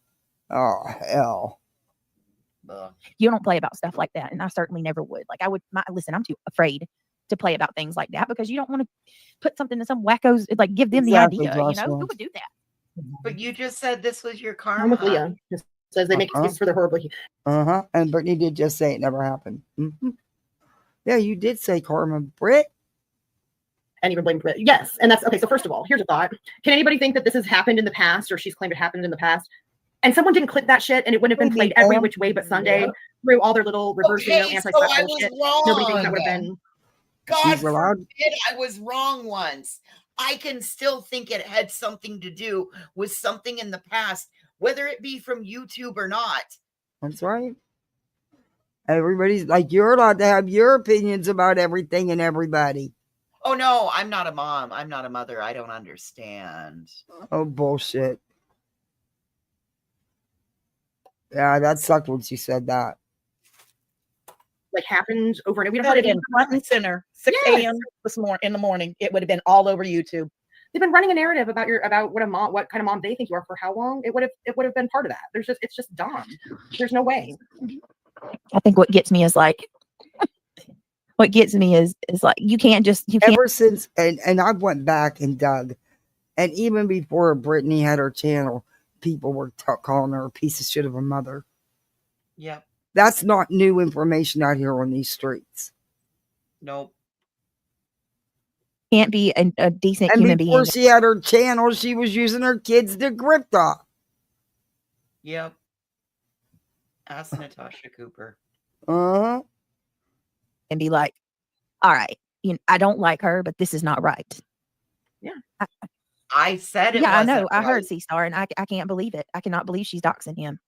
Speaker 1: Oh, hell.
Speaker 5: You don't play about stuff like that, and I certainly never would. Like I would. Listen, I'm too afraid to play about things like that because you don't want to put something to some wackos, like give them the idea. You know, who would do that?
Speaker 3: But you just said this was your karma.
Speaker 18: I'm with Leah. Just says they make excuses for their horrible.
Speaker 1: And Brittany did just say it never happened. Yeah, you did say karma, Britt.
Speaker 18: and even blame. Yes, and that's okay. So first of all, here's a thought: can anybody think that this has happened in the past, or she's claimed it happened in the past, and someone didn't click that shit, and it wouldn't have been played every which way but Sunday through all their little reverse,
Speaker 3: Okay, so I was
Speaker 18: bullshit?
Speaker 3: wrong.
Speaker 18: Nobody thinks that would have been.
Speaker 3: God forbid I was wrong once. I can still think it had something to do with something in the past, whether it be from YouTube or not.
Speaker 1: That's right. Everybody's like, you're allowed to have your opinions about everything and everybody.
Speaker 3: Oh no, I'm not a mom. I'm not a mother. I don't understand.
Speaker 1: Oh, bullshit. Yeah, that sucked when she said that.
Speaker 18: Like happened over and we
Speaker 6: It
Speaker 18: don't
Speaker 6: would have
Speaker 18: have
Speaker 6: been front and center, 6 a.m. in the morning. It would have been all over YouTube.
Speaker 18: They've been running a narrative about what kind of mom they think you are for how long. It would have been part of that. It's just dumb. There's no way.
Speaker 5: I think what gets me is like you can't
Speaker 1: ever since and I went back and dug, and even before Brittany had her channel, people were calling her a piece of shit of a mother.
Speaker 3: Yep.
Speaker 1: That's not new information out here on these streets.
Speaker 3: Nope.
Speaker 5: Can't be a decent
Speaker 1: and
Speaker 5: human
Speaker 1: before
Speaker 5: being.
Speaker 1: She had her channel, she was using her kids to grift off.
Speaker 3: Yep. Ask Natasha Cooper.
Speaker 1: Uh-huh.
Speaker 5: And be like, all right, I don't like her, but this is not right.
Speaker 18: Yeah.
Speaker 3: I said it.
Speaker 5: Yeah, I know.
Speaker 3: Wasn't
Speaker 5: I heard
Speaker 3: right.
Speaker 5: C-Star, and I can't believe it. I cannot believe she's doxing him.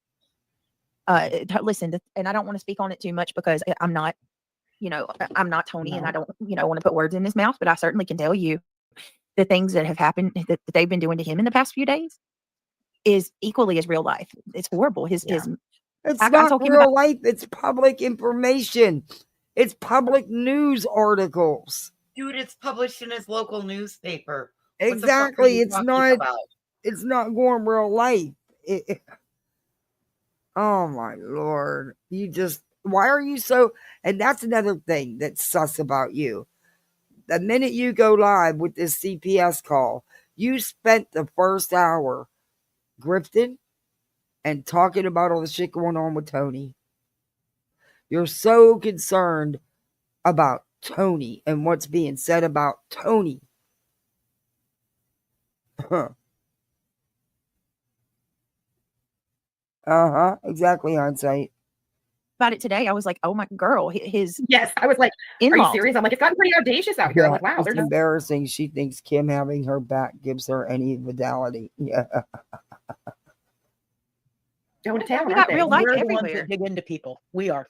Speaker 5: Listen, and I don't want to speak on it too much because I'm not, I'm not Tony, and I don't, want to put words in his mouth, but I certainly can tell you the things that have happened that they've been doing to him in the past few days is equally as real life. It's horrible. It's
Speaker 1: not real life. It's public information. It's public news articles.
Speaker 3: Dude, it's published in his local newspaper.
Speaker 1: Exactly. It's not going real life. Oh my Lord. Why are you so, and that's another thing that's sus about you. The minute you go live with this CPS call, you spent the first hour grifting and talking about all the shit going on with Tony. You're so concerned about Tony and what's being said about Tony. Exactly, hindsight.
Speaker 5: About it today, I was like, oh my girl, his
Speaker 18: yes, I was like,
Speaker 5: in-laws.
Speaker 18: are you serious? I'm like, it's gotten pretty audacious out here. I'm like, wow,
Speaker 1: it's
Speaker 18: they're just
Speaker 1: embarrassing. She thinks Kim having her back gives her any vitality. Yeah.
Speaker 18: Going to town.
Speaker 5: We got real life
Speaker 6: We're
Speaker 5: everywhere.
Speaker 6: the ones that dig into people. We are.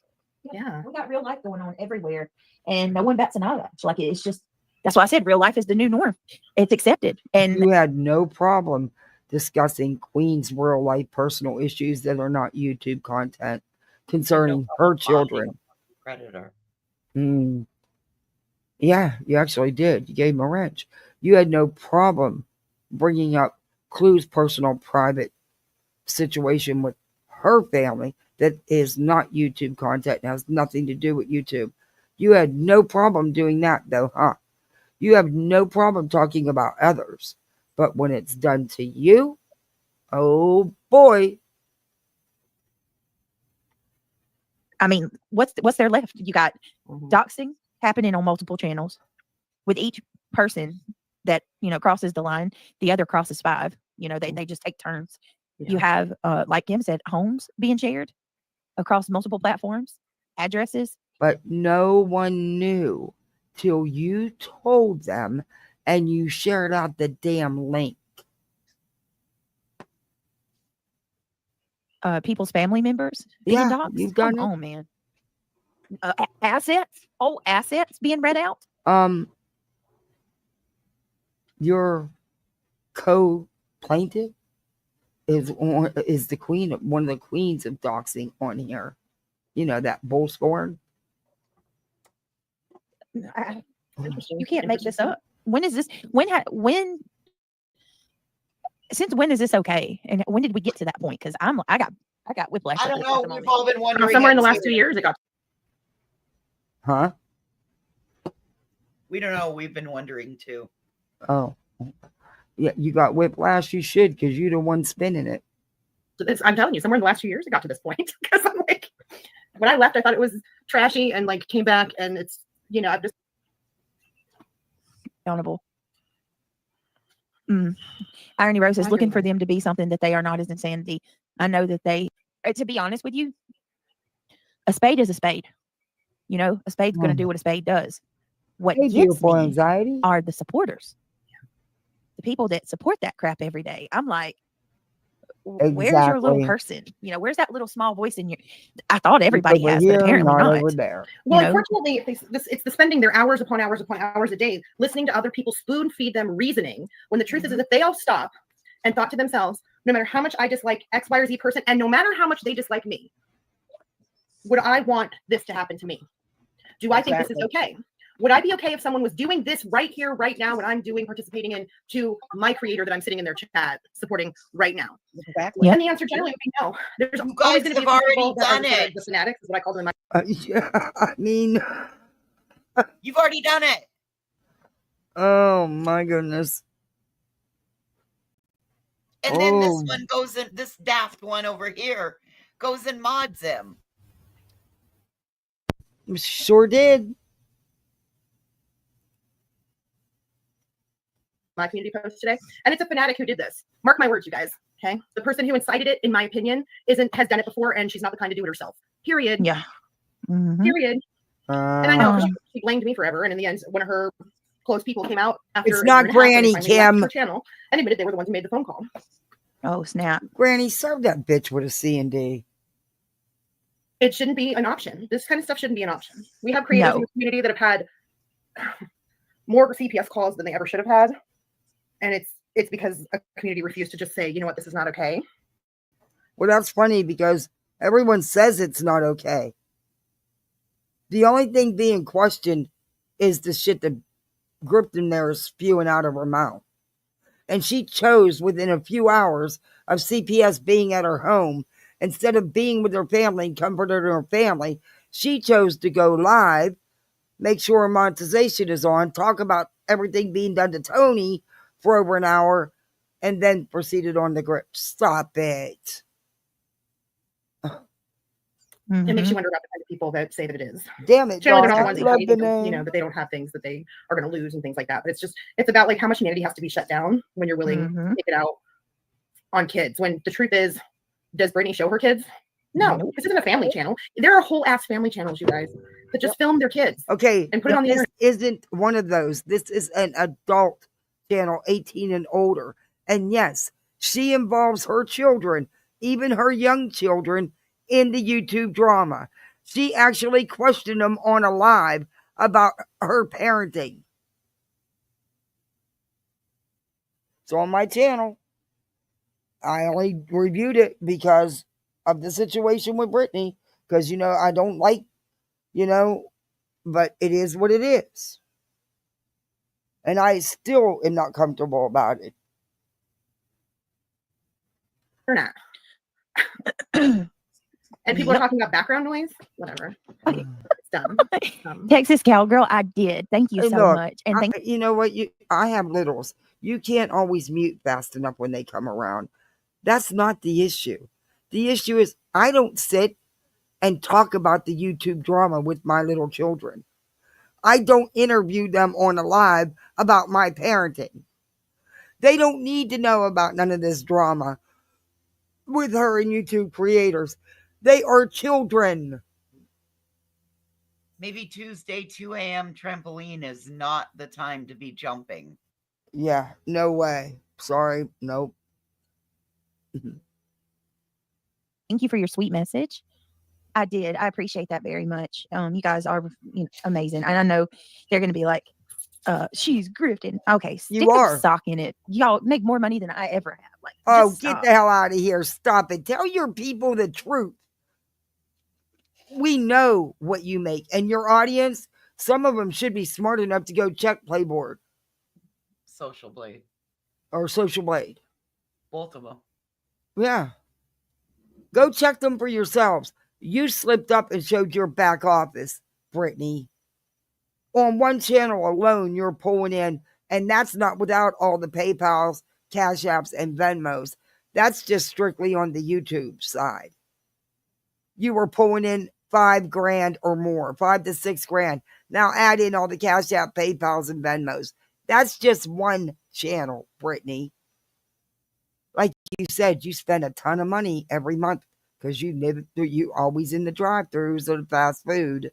Speaker 18: Yeah.
Speaker 5: We got real life going on everywhere, and no one bats an eyelash. Like, it's just, that's why I said real life is the new norm. It's accepted. And
Speaker 1: you had no problem discussing Queen's real life personal issues that are not YouTube content concerning her children.
Speaker 3: Predator.
Speaker 1: Yeah, you actually did. You gave him a wrench. You had no problem bringing up Clue's personal private situation with her family that is not YouTube content and has nothing to do with YouTube. You had no problem doing that though, huh? You have no problem talking about others. But when it's done to you, oh boy.
Speaker 5: I mean, what's there left? You got doxing happening on multiple channels with each person that, crosses the line. The other crosses 5. They just take turns. Yeah. You have, like Kim said, homes being shared across multiple platforms, addresses.
Speaker 1: But no one knew till you told them and you shared out the damn link.
Speaker 5: People's family members being doxed.
Speaker 1: You've done
Speaker 5: Come on, man. Assets, assets being read out.
Speaker 1: Your co-plaintiff is the queen, one of the queens of doxing on here. That bullscorn.
Speaker 5: You can't make this up. When is this? Since when is this okay? And when did we get to that point? Because I got whiplash.
Speaker 3: I don't know. We've all been wondering.
Speaker 18: Somewhere in the last 2 years, it got.
Speaker 1: Huh?
Speaker 3: We don't know. We've been wondering too.
Speaker 1: Oh, yeah. You got whiplash. You should, because you're the one spinning it.
Speaker 18: I'm telling you, somewhere in the last 2 years, it got to this point. Because I'm like, when I left, I thought it was trashy, and like came back, and it's I've just.
Speaker 5: accountable. Irony Rose is looking for them to be something that they are not is insanity. I know that to be honest with you, a spade is a spade. You know, a spade's going to do what a spade does. What gets me
Speaker 1: anxiety
Speaker 5: are the supporters, the people that support that crap every day. I'm like, where's your little person? You know, where's that little small voice in you? I thought everybody has, but apparently not.
Speaker 1: Over there.
Speaker 18: Well, unfortunately, it's the spending their hours upon hours upon hours a day listening to other people spoon feed them reasoning, when the truth is if they all stop and thought to themselves, no matter how much I dislike X, Y, or Z person, and no matter how much they dislike me, would I want this to happen to me? Do I think this is okay? Would I be okay if someone was doing this right here, right now, what I'm doing, participating in, to my creator that I'm sitting in their chat supporting right now?
Speaker 6: Exactly.
Speaker 18: And the answer generally would be no. There's always going to be people that are the fanatics, is what I call them.
Speaker 1: Yeah, I mean,
Speaker 3: you've already done it.
Speaker 1: Oh my goodness.
Speaker 3: And then this one goes in, this daft one over here goes and mods him.
Speaker 1: Sure did.
Speaker 18: My community post today, and it's a fanatic who did this. Mark my words, you guys. Okay, the person who incited it, in my opinion, has done it before, and she's not the kind to do it herself. Period.
Speaker 5: Yeah.
Speaker 18: Period. And I know she blamed me forever, and in the end, one of her close people came out after.
Speaker 1: It's not Granny Kim.
Speaker 18: Her channel and admitted they were the ones who made the phone call.
Speaker 5: Oh snap!
Speaker 1: Granny, serve that bitch with a C&D.
Speaker 18: It shouldn't be an option. This kind of stuff shouldn't be an option. We have creators in the community that have had more CPS calls than they ever should have had. And it's because a community refused to just say, you know what, this is not okay.
Speaker 1: Well, that's funny because everyone says it's not okay. The only thing being questioned is the shit that Grift in there is spewing out of her mouth. And she chose within a few hours of CPS being at her home, instead of being with her family and comforting her family, she chose to go live, make sure her monetization is on, talk about everything being done to Tony for over an hour, and then proceeded on the Grift. Stop it.
Speaker 18: It makes you wonder about the kind of people that say that it is.
Speaker 1: Damn it,
Speaker 18: generally they're not
Speaker 1: dog.
Speaker 18: the ones that you know, that they don't have things that they are going to lose and things like that. But it's about like how much humanity has to be shut down when you're willing to take it out on kids. When the truth is, does Brittany show her kids? No, this isn't a family channel. There are whole ass family channels, you guys, that just film their kids.
Speaker 1: Okay,
Speaker 18: and put it on the internet.
Speaker 1: This isn't one of those. This is an adult channel, 18 and older. And yes, she involves her children, even her young children, in the YouTube drama. She actually questioned them on a live about her parenting. So on my channel, I only reviewed it because of the situation with Brittany, because, you know, I don't like, you know, but it is what it is. And I still am not comfortable about it.
Speaker 18: Or not. And people are talking about background noise. Whatever. It's dumb.
Speaker 5: Texas Cowgirl, I did. Thank you
Speaker 1: Hey,
Speaker 5: so
Speaker 1: look,
Speaker 5: much. And
Speaker 1: you know what? I have littles. You can't always mute fast enough when they come around. That's not the issue. The issue is I don't sit and talk about the YouTube drama with my little children. I don't interview them on a live about my parenting. They don't need to know about none of this drama with her and YouTube creators. They are children.
Speaker 3: Maybe Tuesday, 2 a.m. trampoline is not the time to be jumping.
Speaker 1: Yeah, no way. Sorry, nope.
Speaker 5: thank you for your sweet message. I did. I appreciate that very much. You guys are amazing. And I know they're going to be like, she's grifting. Okay, stick a sock in it. Y'all make more money than I ever have. Like,
Speaker 1: oh, get the hell out of here. Stop it. Tell your people the truth. We know what you make. And your audience, some of them should be smart enough to go check Playboard.
Speaker 3: Social Blade.
Speaker 1: Or Social Blade.
Speaker 3: Both of them.
Speaker 1: Yeah. Go check them for yourselves. You slipped up and showed your back office, Brittany. On one channel alone, you're pulling in, and that's not without all the PayPals, Cash Apps, and Venmos. That's just strictly on the YouTube side. You were pulling in $5,000 or more, $5,000 to $6,000. Now add in all the Cash App, PayPals, and Venmos. That's just one channel, Brittany. Like you said, you spend a ton of money every month because you always in the drive-thrus or the fast food.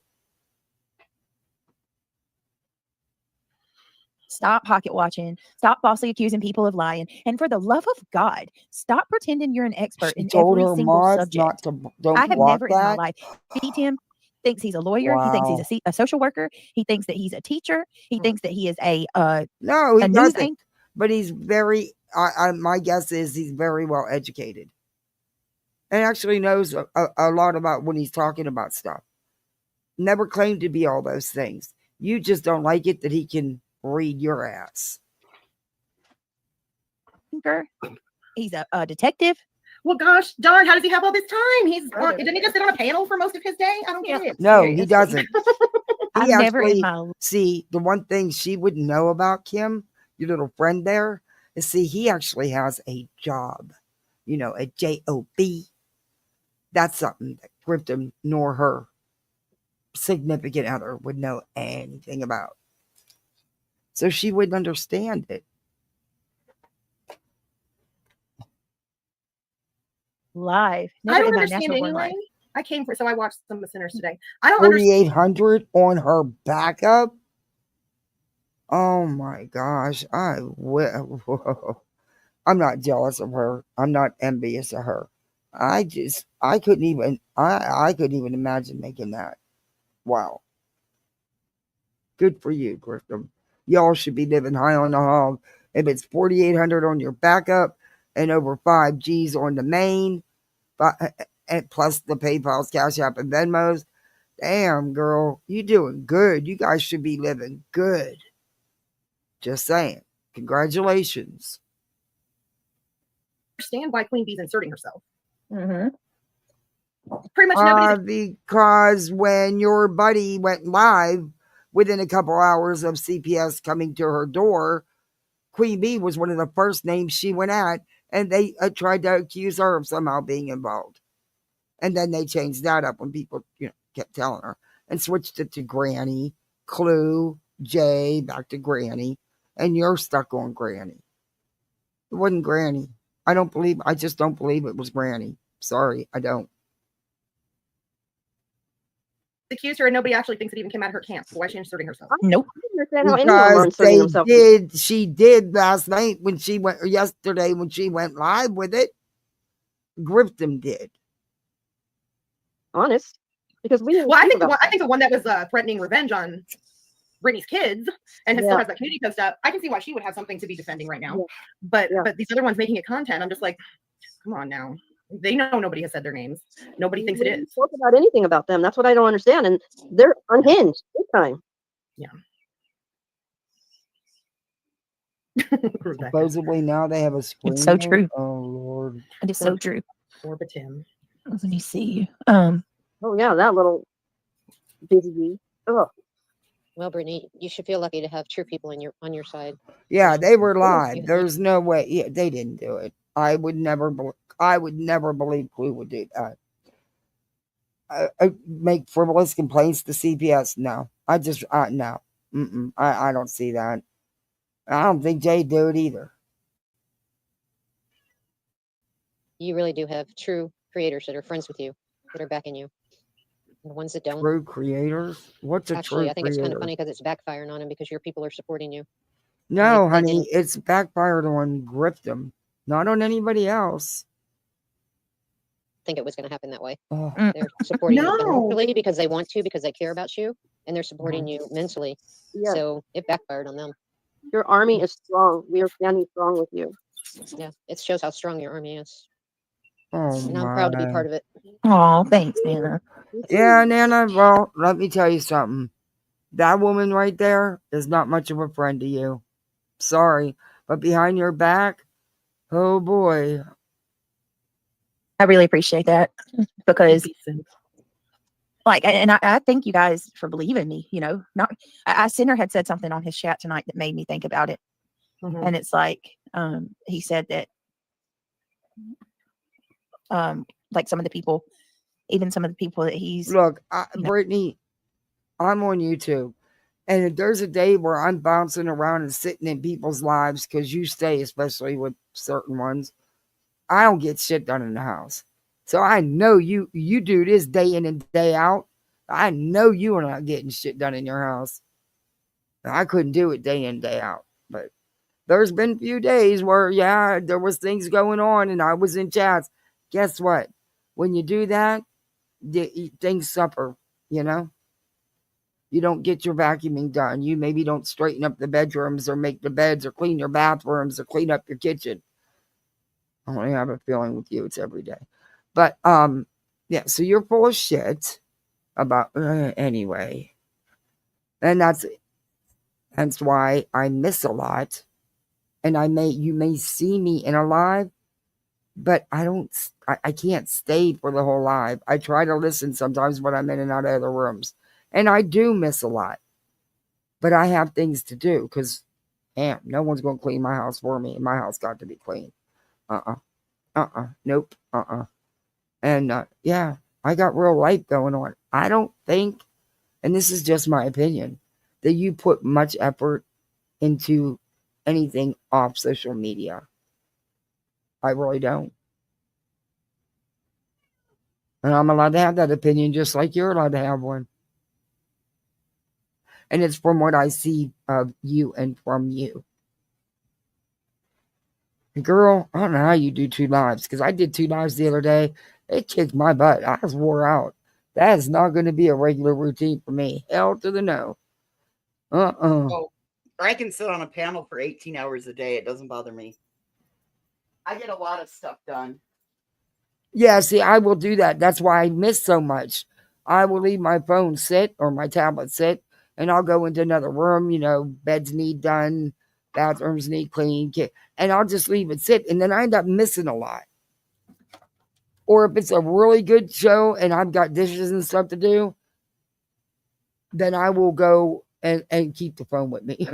Speaker 5: Stop pocket watching. Stop falsely accusing people of lying. And for the love of God, stop pretending you're an expert
Speaker 1: She
Speaker 5: in
Speaker 1: told
Speaker 5: every
Speaker 1: her
Speaker 5: single
Speaker 1: mods
Speaker 5: subject.
Speaker 1: don't
Speaker 5: I have
Speaker 1: block
Speaker 5: never in my
Speaker 1: that.
Speaker 5: life. Beat him. Thinks he's a lawyer. He thinks
Speaker 1: Wow.
Speaker 5: he's a social worker. He thinks that he's a teacher. He thinks that he is
Speaker 1: No, he
Speaker 5: a news
Speaker 1: doesn't.
Speaker 5: anchor.
Speaker 1: But he's very. My guess is he's very well educated, and actually knows a lot about when he's talking about stuff. Never claimed to be all those things. You just don't like it that he can read your ass.
Speaker 5: He's a detective.
Speaker 18: Well, gosh darn, how does he have all this time? Didn't he just sit on a panel for most of his day? I don't get it.
Speaker 1: No,
Speaker 18: Seriously.
Speaker 1: he doesn't.
Speaker 5: I've never in my
Speaker 1: see the one thing she wouldn't know about Kim, your little friend there, is he actually has a job, a job. That's something that Grift nor her significant other would know anything about. So she wouldn't understand it.
Speaker 5: Live.
Speaker 18: I
Speaker 5: Never
Speaker 18: don't
Speaker 5: in my
Speaker 18: understand
Speaker 5: natural born
Speaker 18: anyway.
Speaker 5: life.
Speaker 18: So I watched some of Sinners today. I don't understand.
Speaker 1: 4,800 on her backup. Oh my gosh. Whoa. I'm not jealous of her. I'm not envious of her. I couldn't even imagine making that. Wow. Good for you, Grift. Y'all should be living high on the hog. If it's 4,800 on your backup and over 5 G's on the main, and plus the PayPal's, Cash App, and Venmos, damn, girl, you doing good. You guys should be living good. Just saying. Congratulations.
Speaker 18: Understand why Queen Bee's inserting herself.
Speaker 5: Mm-hmm.
Speaker 18: Pretty much nobody.
Speaker 1: Because when your buddy went live, within a couple hours of CPS coming to her door, Queen Bee was one of the first names she went at, and they tried to accuse her of somehow being involved. And then they changed that up when people, kept telling her, and switched it to Granny, Clue, Jay, back to Granny, and you're stuck on Granny. It wasn't Granny. I just don't believe it was Granny. Sorry, I don't.
Speaker 18: Accused her, and nobody actually thinks it even came out of her camp. So why is she inserting herself?
Speaker 5: Nope.
Speaker 1: Because she did last night when she went, or yesterday when she went live with it. Grift did.
Speaker 10: Honest, because
Speaker 18: I think the one that was threatening revenge on Brittany's kids and still has that community post up. I can see why she would have something to be defending right now. But these other ones making it content, I'm just like, come on now. They know nobody has said their names. Nobody thinks it is.
Speaker 10: Talk about anything about them. That's what I don't understand, and they're unhinged big time.
Speaker 18: Yeah.
Speaker 1: Supposedly now they have a screen.
Speaker 5: It's so true.
Speaker 1: Oh Lord,
Speaker 5: it is so true.
Speaker 18: Orbitim.
Speaker 5: Let me see.
Speaker 10: Oh yeah, that little busy. Oh.
Speaker 12: Well, Brittany, you should feel lucky to have true people on your side.
Speaker 1: Yeah, they were live. There's no way. Yeah, they didn't do it. I would never believe Clue would do that. Make frivolous complaints to CPS. No, no. I don't see that. I don't think Jay'd do it either.
Speaker 12: You really do have true creators that are friends with you, that are backing you. And the ones that don't.
Speaker 1: True creators? What's a true
Speaker 12: Actually, I think it's kind
Speaker 1: creator?
Speaker 12: of funny because it's backfiring on them because your people are supporting you.
Speaker 1: No, honey, it's backfired on Grift, not on anybody else.
Speaker 12: Think it was going to happen that way.
Speaker 1: Oh.
Speaker 12: They're supporting you financially because they want to, because they care about you, and they're supporting you mentally.
Speaker 10: Yeah.
Speaker 12: So it backfired on them.
Speaker 10: Your army is strong. We are standing strong with you.
Speaker 12: Yeah, it shows how strong your army is.
Speaker 1: Oh,
Speaker 12: and I'm proud to be part of it.
Speaker 5: Oh, thanks, Nana.
Speaker 1: Yeah, Nana, well, let me tell you something. That woman right there is not much of a friend to you. Sorry, but behind your back, oh boy.
Speaker 5: I really appreciate that because, and I thank you guys for believing me. Sinner had said something on his chat tonight that made me think about it, and it's like he said that, like some of the people that he's
Speaker 1: look, Brittany, I'm on YouTube. And if there's a day where I'm bouncing around and sitting in people's lives, because you stay, especially with certain ones, I don't get shit done in the house. So I know you do this day in and day out. I know you are not getting shit done in your house. I couldn't do it day in, day out. But there's been a few days where, yeah, there was things going on and I was in chats. Guess what? When you do that, things suffer, you know? You don't get your vacuuming done. You maybe don't straighten up the bedrooms or make the beds or clean your bathrooms or clean up your kitchen. I only have a feeling with you it's every day. But, yeah, so you're full of shit about, anyway. And that's why I miss a lot. And you may see me in a live, but I can't stay for the whole live. I try to listen sometimes when I'm in and out of other rooms. And I do miss a lot. But I have things to do because, damn, no one's going to clean my house for me. And my house got to be clean. Nope. And, yeah, I got real life going on. I don't think, and this is just my opinion, that you put much effort into anything off social media. I really don't. And I'm allowed to have that opinion just like you're allowed to have one. And it's from what I see of you and from you. And girl, I don't know how you do 2 lives, because I did 2 lives the other day. It kicked my butt. I was wore out. That is not going to be a regular routine for me. Hell to the no.
Speaker 3: Oh, I can sit on a panel for 18 hours a day. It doesn't bother me. I get a lot of stuff done.
Speaker 1: Yeah, see, I will do that. That's why I miss so much. I will leave my phone sit or my tablet sit, and I'll go into another room. You know, beds need done, bathrooms need cleaned, and I'll just leave it sit. And then I end up missing a lot. Or if it's a really good show and I've got dishes and stuff to do, then I will go and keep the phone with me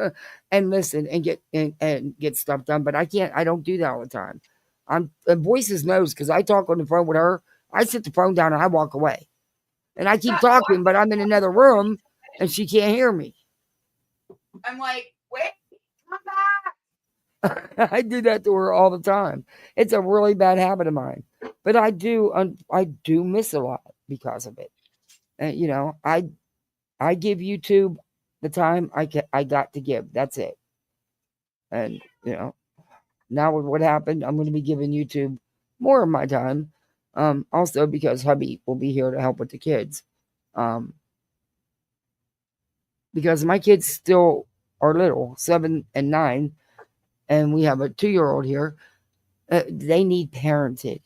Speaker 1: and listen and get stuff done. But I don't do that all the time. And Voices knows, because I talk on the phone with her. I sit the phone down and I walk away. And I keep talking, but I'm in another room and she can't hear me.
Speaker 3: I'm like, wait, come back.
Speaker 1: I do that to her all the time. It's a really bad habit of mine. But I do miss a lot because of it. And, you know, I give YouTube the time I got to give. That's it. And, you know, now with what happened, I'm going to be giving YouTube more of my time. Also because hubby will be here to help with the kids. Because my kids still are little, 7 and 9, and we have a 2-year-old here. They need parented.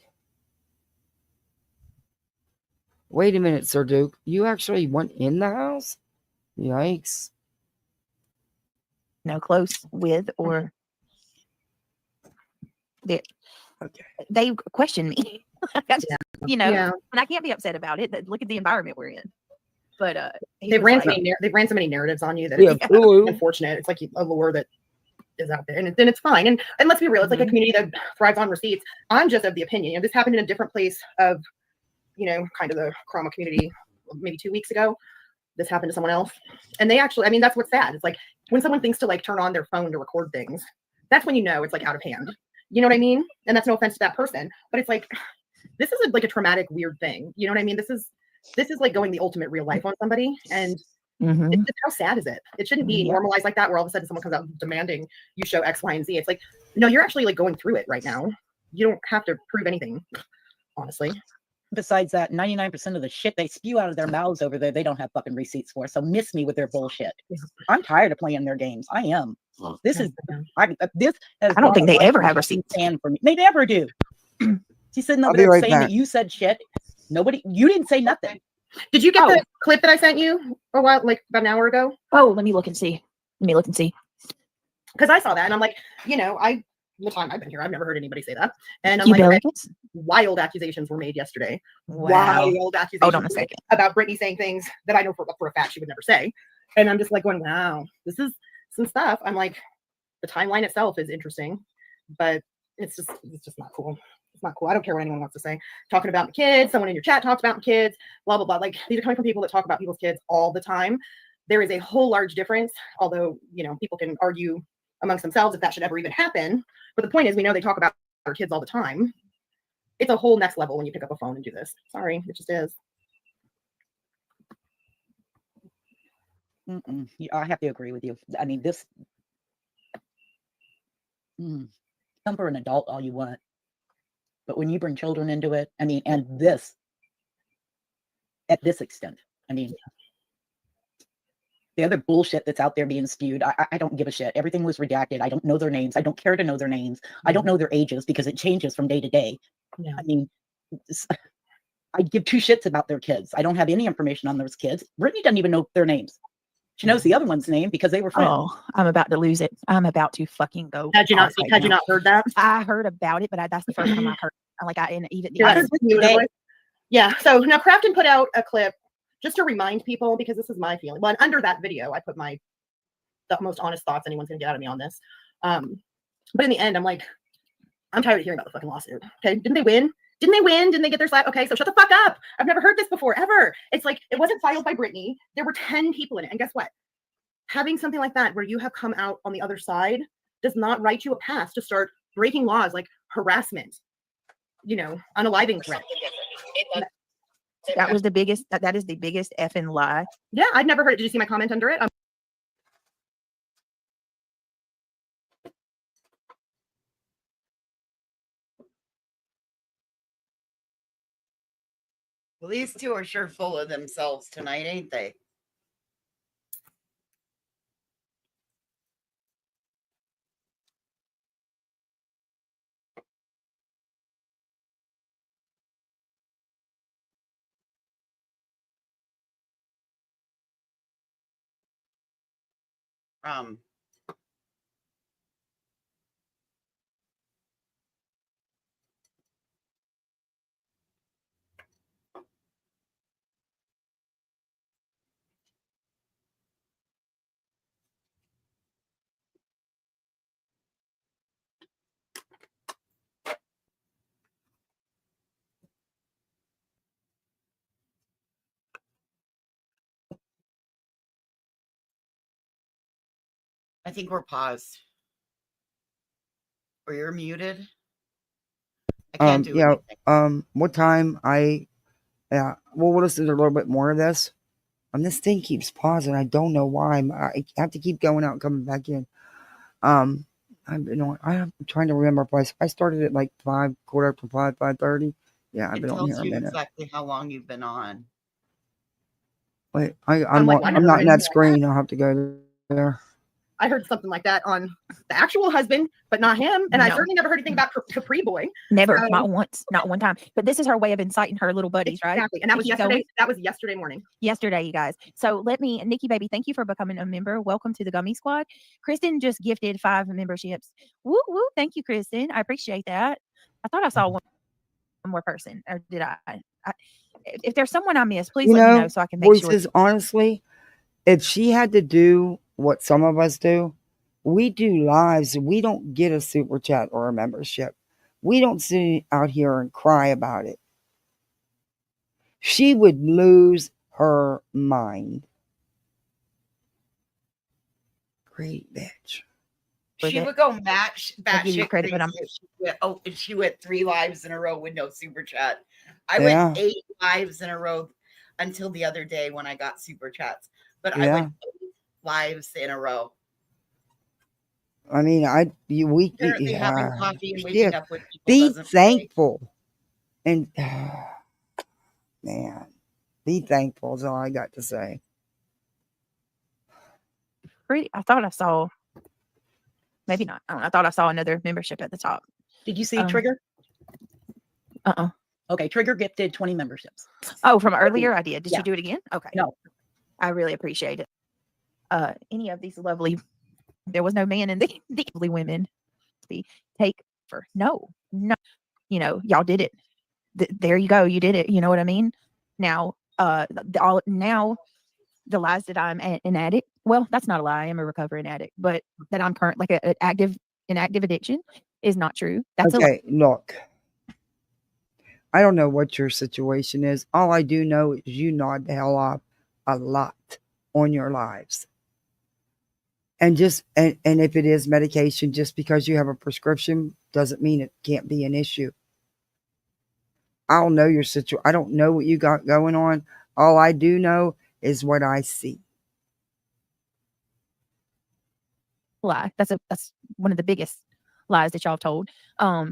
Speaker 1: Wait a minute, Sir Duke. You actually went in the house? Yikes.
Speaker 5: No, close with or they question me. You know,
Speaker 18: Yeah.
Speaker 5: and I can't be upset about it. Look at the environment we're in. But
Speaker 18: they've ran so many narratives on you that it's unfortunate. It's like a lure that is out there, and then it's fine. And let's be real, it's like a community that thrives on receipts. I'm just of the opinion, you know, this happened in a different place of, you know, kind of the trauma community maybe 2 weeks ago. This happened to someone else, and they actually, I mean, that's what's sad. It's like when someone thinks to like turn on their phone to record things, that's when you know it's like out of hand. You know what I mean? And that's no offense to that person, but it's like this is like a traumatic, weird thing. You know what I mean? This is like going the ultimate real life on somebody, and it's just, how sad is it? It shouldn't be normalized like that, where all of a sudden someone comes out demanding you show X, Y, and Z. It's like, no, you're actually like going through it right now. You don't have to prove anything, honestly.
Speaker 6: Besides that, 99% of the shit they spew out of their mouths over there, they don't have fucking receipts for. So miss me with their bullshit. I'm tired of playing their games. I am. This is I
Speaker 5: don't think they ever have receipts.
Speaker 6: For me. They never do. She's sitting over there saying that you said shit. You didn't say nothing.
Speaker 18: Did you get the clip that I sent you a while, like about an hour ago?
Speaker 5: Oh, let me look and see.
Speaker 18: Because I saw that and I'm like, you know, the time I've been here, I've never heard anybody say that. And I'm like, okay, wild accusations were made yesterday.
Speaker 5: Wow.
Speaker 18: Wild accusations about Brittany saying things that I know for a fact she would never say. And I'm just like going, wow, this is some stuff. I'm like, the timeline itself is interesting, but it's just not cool. It's not cool. I don't care what anyone wants to say. Talking about my kids, someone in your chat talks about my kids, blah, blah, blah. Like, these are coming from people that talk about people's kids all the time. there is a whole large difference, although, you know, people can argue amongst themselves if that should ever even happen. But the point is, we know they talk about our kids all the time. It's a whole next level when you pick up a phone and do this. Sorry, it just is.
Speaker 6: I have to agree with you. I mean, this, come for an adult all you want. But when you bring children into it, I mean, and this, at this extent, I mean, the other bullshit that's out there being spewed, I don't give a shit. Everything was redacted. I don't know their names. I don't care to know their names. I don't know their ages because it changes from day to day.
Speaker 18: Yeah.
Speaker 6: I mean, I give two shits about their kids. I don't have any information on those kids. Brittany doesn't even know their names. She knows the other one's name because they were friends.
Speaker 5: Oh, I'm about to lose it. I'm about to fucking go.
Speaker 18: Had you not
Speaker 5: off right
Speaker 18: had you
Speaker 5: now.
Speaker 18: not heard that?
Speaker 5: I heard about it, but that's the first time I heard. And even
Speaker 18: Yeah. So now Crafton put out a clip just to remind people, because this is my feeling. Well, and under that video, I put the most honest thoughts anyone's gonna get out of me on this. But in the end, I'm like, I'm tired of hearing about the fucking lawsuit. Okay, didn't they win? Didn't they win? Didn't they get their slap? Okay, so shut the fuck up. I've never heard this before, ever. It's like, it wasn't filed by Brittany. There were 10 people in it. And guess what? Having something like that where you have come out on the other side does not write you a pass to start breaking laws like harassment, you know, unaliving threat.
Speaker 5: That was the biggest, that is the biggest effing lie.
Speaker 18: Yeah, I'd never heard it. Did you see my comment under it?
Speaker 3: Well, these two are sure full of themselves tonight, ain't they? I think we're paused. Or you're muted. I can't do anything.
Speaker 1: What time we'll listen to a little bit more of this. This thing keeps pausing. I don't know why. I have to keep going out and coming back in. I'm trying to remember. I started at like 5:30. Yeah, I've been on here a minute.
Speaker 3: Exactly how long you've been on.
Speaker 1: Wait, I'm not in that screen. I'll have to go there.
Speaker 18: I heard something like that on the actual husband, but not him. And I certainly never heard anything about Capri Boy.
Speaker 5: Never, not once, not one time. But this is her way of inciting her little buddies, right?
Speaker 18: Exactly. And that was yesterday. That was yesterday morning.
Speaker 5: Yesterday, you guys. So Nikki baby, thank you for becoming a member. Welcome to the Gummy Squad. Kristen just gifted 5 memberships. Woo woo! Thank you, Kristen. I appreciate that. I thought I saw one more person, or did I? If there's someone I missed, please let me know so I can make
Speaker 1: voices,
Speaker 5: sure.
Speaker 1: Honestly, if she had to do what some of us do, we do lives. We don't get a super chat or a membership. We don't sit out here and cry about it. She would lose her mind. Great bitch.
Speaker 3: She would go batshit crazy if she went 3 lives in a row with no super chat. I went 8 lives in a row until the other day when I got super chats. But I went 8 lives in a row.
Speaker 1: I mean,
Speaker 3: having coffee and waking up with people.
Speaker 1: Be thankful. And man, be thankful is all I got to say.
Speaker 5: I thought I saw, maybe not. I thought I saw another membership at the top.
Speaker 6: Did you see Trigger? Okay, Trigger gifted 20 memberships.
Speaker 5: Oh, from earlier I did. Did
Speaker 6: Yeah.
Speaker 5: you do it again? Okay.
Speaker 6: No.
Speaker 5: I really appreciate it. Any of these lovely, there was no man in the lovely women. No, y'all did it. There you go. You did it. You know what I mean? Now, the lies that I'm an addict. Well, that's not a lie. I am a recovering addict, but that I'm current like an active addiction is not true. That's
Speaker 1: okay. Look, I don't know what your situation is. All I do know is you nod the hell off a lot. on your lives. And if it is medication, just because you have a prescription doesn't mean it can't be an issue. I don't know your situation. I don't know what you got going on. All I do know is what I see.
Speaker 5: Lie. That's one of the biggest lies that y'all told. That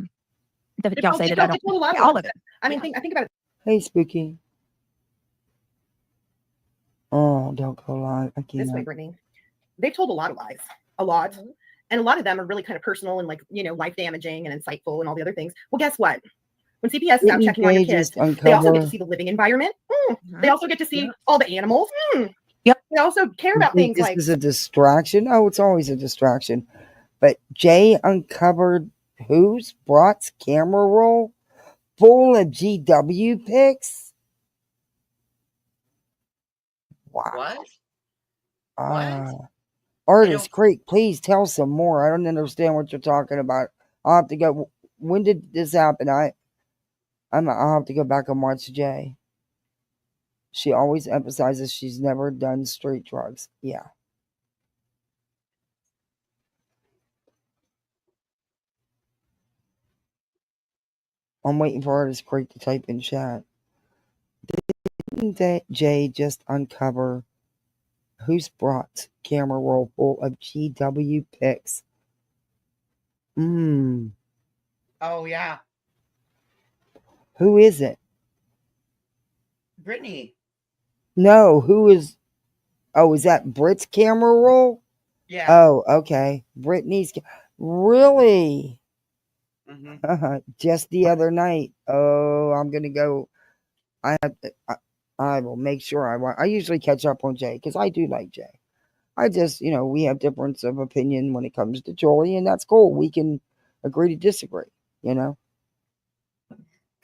Speaker 18: They
Speaker 5: y'all
Speaker 18: told-
Speaker 5: say
Speaker 18: they
Speaker 5: that I
Speaker 18: told-
Speaker 5: don't.
Speaker 18: they told a lot of
Speaker 5: All
Speaker 18: lies.
Speaker 5: of it.
Speaker 18: I mean, think about it.
Speaker 1: Hey, Spooky. Oh, don't go live. I
Speaker 18: This way,
Speaker 1: can't.
Speaker 18: Brittany. They've told a lot of lies. A lot. And a lot of them are really kind of personal and, like, you know, life damaging and insightful and all the other things. Well, guess what? When CPS is out
Speaker 1: Didn't
Speaker 18: checking on your
Speaker 1: they
Speaker 18: kids,
Speaker 1: just
Speaker 18: they also get
Speaker 1: uncover?
Speaker 18: to see the living environment. They also get to see all the animals.
Speaker 5: Yep.
Speaker 18: They also care
Speaker 1: You
Speaker 18: about
Speaker 1: think
Speaker 18: things
Speaker 1: this
Speaker 18: like
Speaker 1: is a distraction? Oh, it's always a distraction. But Jay uncovered who's Brock's camera roll full of GW pics. Wow.
Speaker 3: What?
Speaker 1: Artist Creek, please tell some more. I don't understand what you're talking about. I'll have to go. When did this happen? I'll have to go back and watch Jay. She always emphasizes she's never done street drugs. Yeah. I'm waiting for Artist Creek to type in chat. Didn't Jay just uncover who's brought camera roll full of GW pics?
Speaker 3: Oh yeah,
Speaker 1: Who is it?
Speaker 3: Brittany.
Speaker 1: No, who is? Oh, is that Brit's camera roll?
Speaker 3: Yeah.
Speaker 1: Oh, okay. Brittany's. Really? Just the other night. Oh, I'm gonna go. I have to, I will make sure I usually catch up on Jay because I do like Jay. I just, we have difference of opinion when it comes to Jolie, and that's cool. We can agree to disagree,
Speaker 3: Come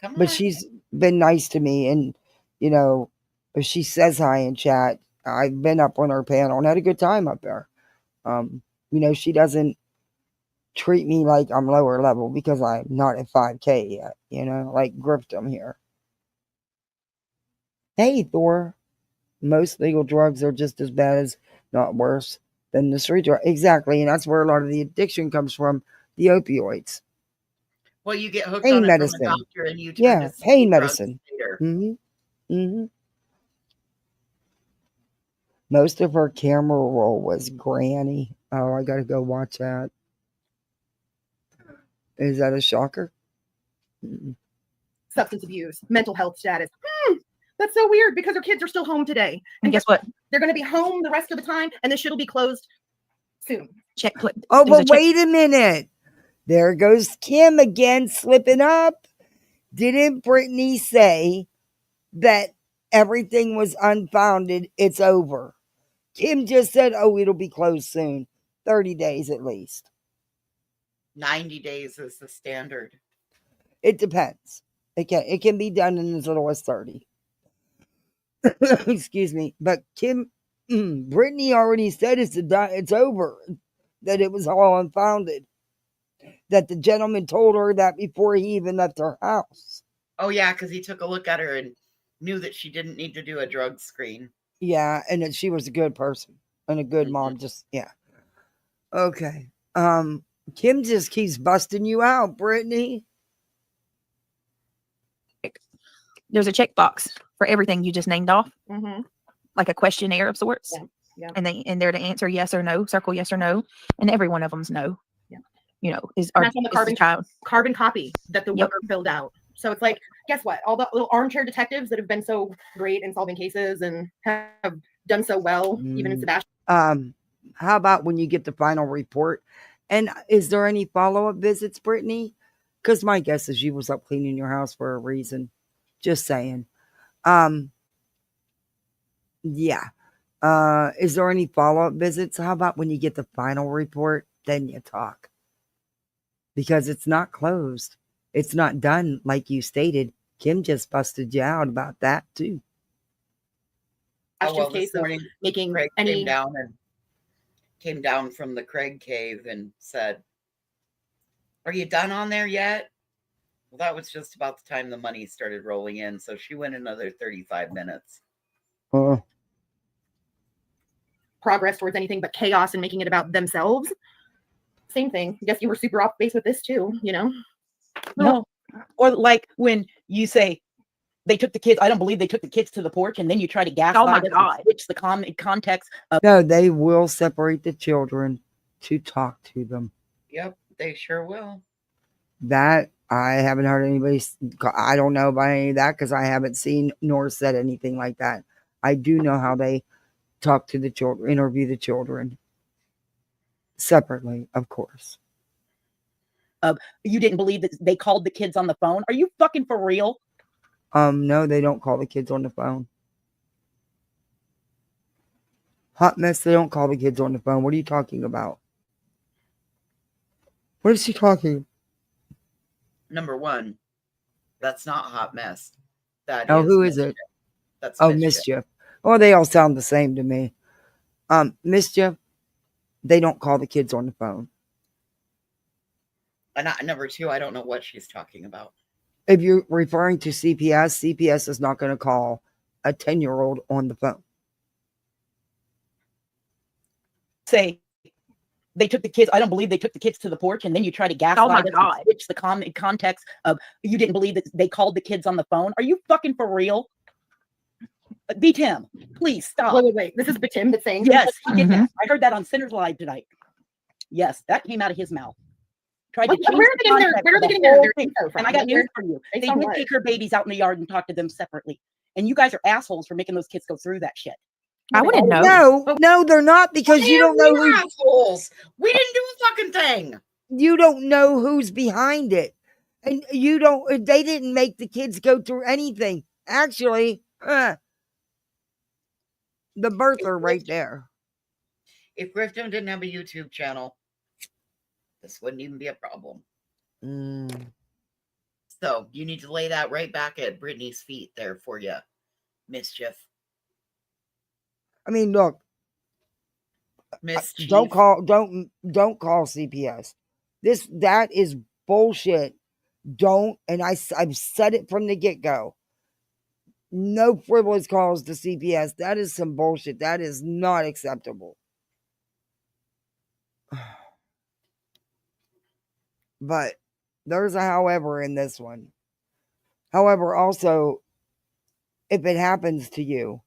Speaker 1: But
Speaker 3: on.
Speaker 1: she's been nice to me, and if she says hi in chat, I've been up on her panel and had a good time up there. She doesn't treat me like I'm lower level because I'm not at 5K yet, like Grift I'm here. Hey, Thor. Most legal drugs are just as bad as, not worse, than the street drug. Exactly, and that's where a lot of the addiction comes from, the opioids.
Speaker 3: Well, you get hooked
Speaker 1: Pain
Speaker 3: on it
Speaker 1: medicine.
Speaker 3: from a doctor and you turn to
Speaker 1: pain
Speaker 3: drugs
Speaker 1: medicine.
Speaker 3: later.
Speaker 1: Most of her camera roll was Granny. Oh, I gotta go watch that. Is that a shocker?
Speaker 18: substance abuse, mental health status. That's so weird because her kids are still home today.
Speaker 5: And guess what?
Speaker 18: They're going to be home the rest of the time, and this shit will be closed soon.
Speaker 1: Oh, but wait a minute. There goes Kim again, slipping up. Didn't Brittany say that everything was unfounded? It's over. Kim just said, oh, it'll be closed soon. 30 days at least.
Speaker 3: 90 days is the standard.
Speaker 1: It depends. It can be done in as little as 30. Excuse me. But Brittany already said it's over. That it was all unfounded. That the gentleman told her that before he even left her house.
Speaker 3: Oh, yeah, because he took a look at her and knew that she didn't need to do a drug screen.
Speaker 1: Yeah, and that she was a good person and a good mom. Okay. Kim just keeps busting you out, Brittany.
Speaker 5: There's a checkbox for everything you just named off,
Speaker 18: Mm-hmm.
Speaker 5: like a questionnaire of sorts.
Speaker 18: Yeah.
Speaker 5: And they're to answer yes or no, circle yes or no, and every one of them's no.
Speaker 18: Yeah.
Speaker 5: Is
Speaker 18: And that's on the carbon copy that the worker filled out. So it's like, guess what? All the little armchair detectives that have been so great in solving cases and have done so well, even in Sebastian.
Speaker 1: How about when you get the final report? And is there any follow-up visits, Brittany? Because my guess is you was up cleaning your house for a reason. Just saying. Yeah. Is there any follow-up visits? How about when you get the final report, then you talk? Because it's not closed. It's not done like you stated. Kim just busted you out about that too.
Speaker 3: This
Speaker 18: Case of
Speaker 3: morning,
Speaker 18: making
Speaker 3: Craig
Speaker 18: any
Speaker 3: came down from the Craig cave and said, "Are you done on there yet?" Well, that was just about the time the money started rolling in, so she went another 35 minutes.
Speaker 18: progress towards anything but chaos and making it about themselves. Same thing. I guess you were super off base with this too, you know?
Speaker 6: No. Or like when you say they took the kids, I don't believe they took the kids to the porch, and then you try to gaslight us and switch the context of.
Speaker 1: No, they will separate the children to talk to them.
Speaker 3: Yep, they sure will.
Speaker 1: That I haven't heard anybody. I don't know about any of that because I haven't seen nor said anything like that. I do know how they talk to the children, interview the children separately, of course.
Speaker 6: You didn't believe that they called the kids on the phone? Are you fucking for real?
Speaker 1: No, they don't call the kids on the phone. Hot mess, they don't call the kids on the phone. What are you talking about? What is she talking?
Speaker 3: Number one, that's not hot mess. That
Speaker 1: Oh,
Speaker 3: is
Speaker 1: who is
Speaker 3: mischief.
Speaker 1: it?
Speaker 3: That's
Speaker 1: Oh,
Speaker 3: mischief.
Speaker 1: Mischief. Oh, they all sound the same to me. Mischief, they don't call the kids on the phone.
Speaker 3: And number two, I don't know what she's talking about.
Speaker 1: If you're referring to CPS, CPS is not going to call a 10-year-old on the phone.
Speaker 6: Say they took the kids. I don't believe they took the kids to the porch, and then you try to gaslight us and switch the context of you didn't believe that they called the kids on the phone. Are you fucking for real? Be Tim, please stop.
Speaker 18: Wait. This is Tim that's saying.
Speaker 6: Yes, he did that. I heard that on Sinners Live tonight. Yes, that came out of his mouth. Tried to change
Speaker 18: Where are
Speaker 6: the
Speaker 18: they getting
Speaker 6: context
Speaker 18: where are
Speaker 6: of
Speaker 18: they
Speaker 6: the
Speaker 18: getting their
Speaker 6: whole thing.
Speaker 18: info from?
Speaker 6: And I got news for you.
Speaker 18: Based
Speaker 6: They
Speaker 18: on
Speaker 6: would
Speaker 18: what?
Speaker 6: take her babies out in the yard and talk to them separately. And you guys are assholes for making those kids go through that shit.
Speaker 5: I wouldn't know.
Speaker 1: No, they're not because you don't know who.
Speaker 3: Assholes. We didn't do a fucking thing.
Speaker 1: You don't know who's behind it, and you don't. They didn't make the kids go through anything. Actually, the birther right there.
Speaker 3: If Grifton didn't have a YouTube channel, this wouldn't even be a problem. So you need to lay that right back at Brittany's feet there for you, Mischief.
Speaker 1: I mean, look.
Speaker 3: Mischief.
Speaker 1: Don't call CPS. That is bullshit. Don't, and I've said it from the get-go. No frivolous calls to CPS. That is some bullshit. That is not acceptable. But there's a however in this one. However, also, if it happens to you,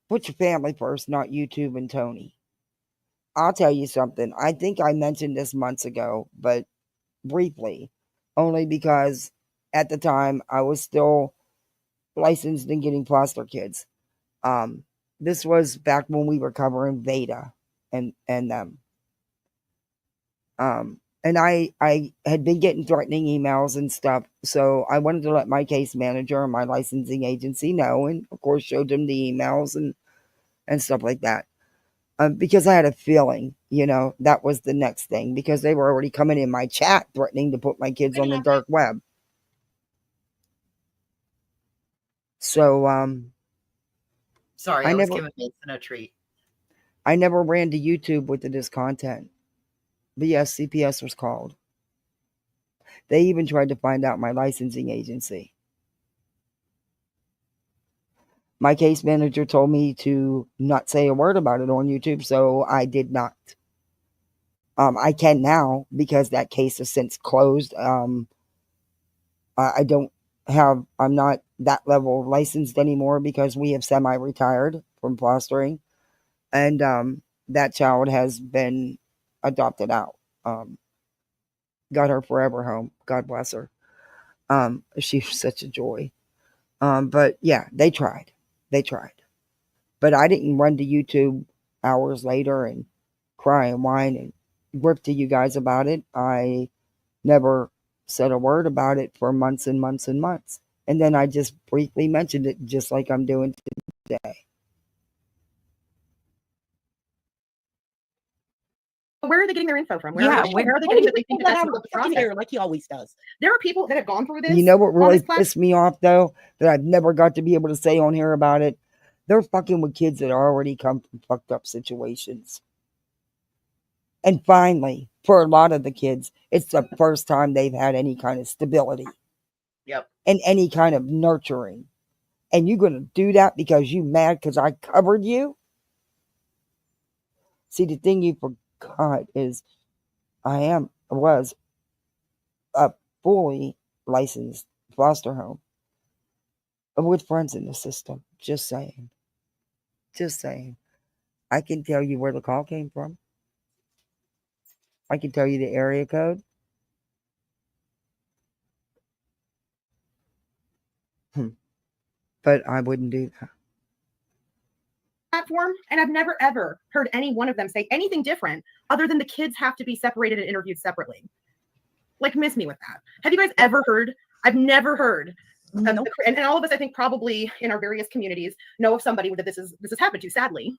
Speaker 1: put your family first, not YouTube and Tony. I'll tell you something. I think I mentioned this months ago, but briefly, only because at the time I was still licensed in getting foster kids. This was back when we were covering Veda and them. And I had been getting threatening emails and stuff, so I wanted to let my case manager and my licensing agency know, and of course showed them the emails and stuff like that. Because I had a feeling, that was the next thing, because they were already coming in my chat threatening to put my kids on the dark web. So,
Speaker 3: sorry, I was giving Mason a treat.
Speaker 1: I never ran to YouTube with this content. But yes, CPS was called. They even tried to find out my licensing agency. My case manager told me to not say a word about it on YouTube, so I did not. I can now because that case has since closed. I'm not that level licensed anymore because we have semi-retired from fostering. And that child has been adopted out. Got her forever home. God bless her. She was such a joy. But yeah, they tried. But I didn't run to YouTube hours later and cry and whine and grip to you guys about it. I never said a word about it for months and months and months. And then I just briefly mentioned it just like I'm doing today.
Speaker 18: Where are they getting their info from?
Speaker 6: Where
Speaker 18: are they getting that they think that's
Speaker 6: out
Speaker 18: the
Speaker 6: of fucking
Speaker 18: process?
Speaker 6: air like he always does.
Speaker 18: There are people that have gone through this.
Speaker 1: You know what really
Speaker 18: on this
Speaker 1: pissed me off, though, that I've never got to be able to say on here about it? They're fucking with kids that already come from fucked up situations. And finally, for a lot of the kids, it's the first time they've had any kind of stability.
Speaker 3: Yep.
Speaker 1: And any kind of nurturing. And you're going to do that because you mad because I covered you? See, the thing you forgot is was a fully licensed foster home with friends in the system. Just saying. Just saying. I can tell you where the call came from. I can tell you the area code. But I wouldn't do that.
Speaker 18: Platform, and I've never ever heard any one of them say anything different other than the kids have to be separated and interviewed separately. Like, miss me with that. Have you guys ever heard? I've never heard.
Speaker 6: Nope.
Speaker 18: And all of us, I think, probably in our various communities know of somebody that this has happened to, sadly.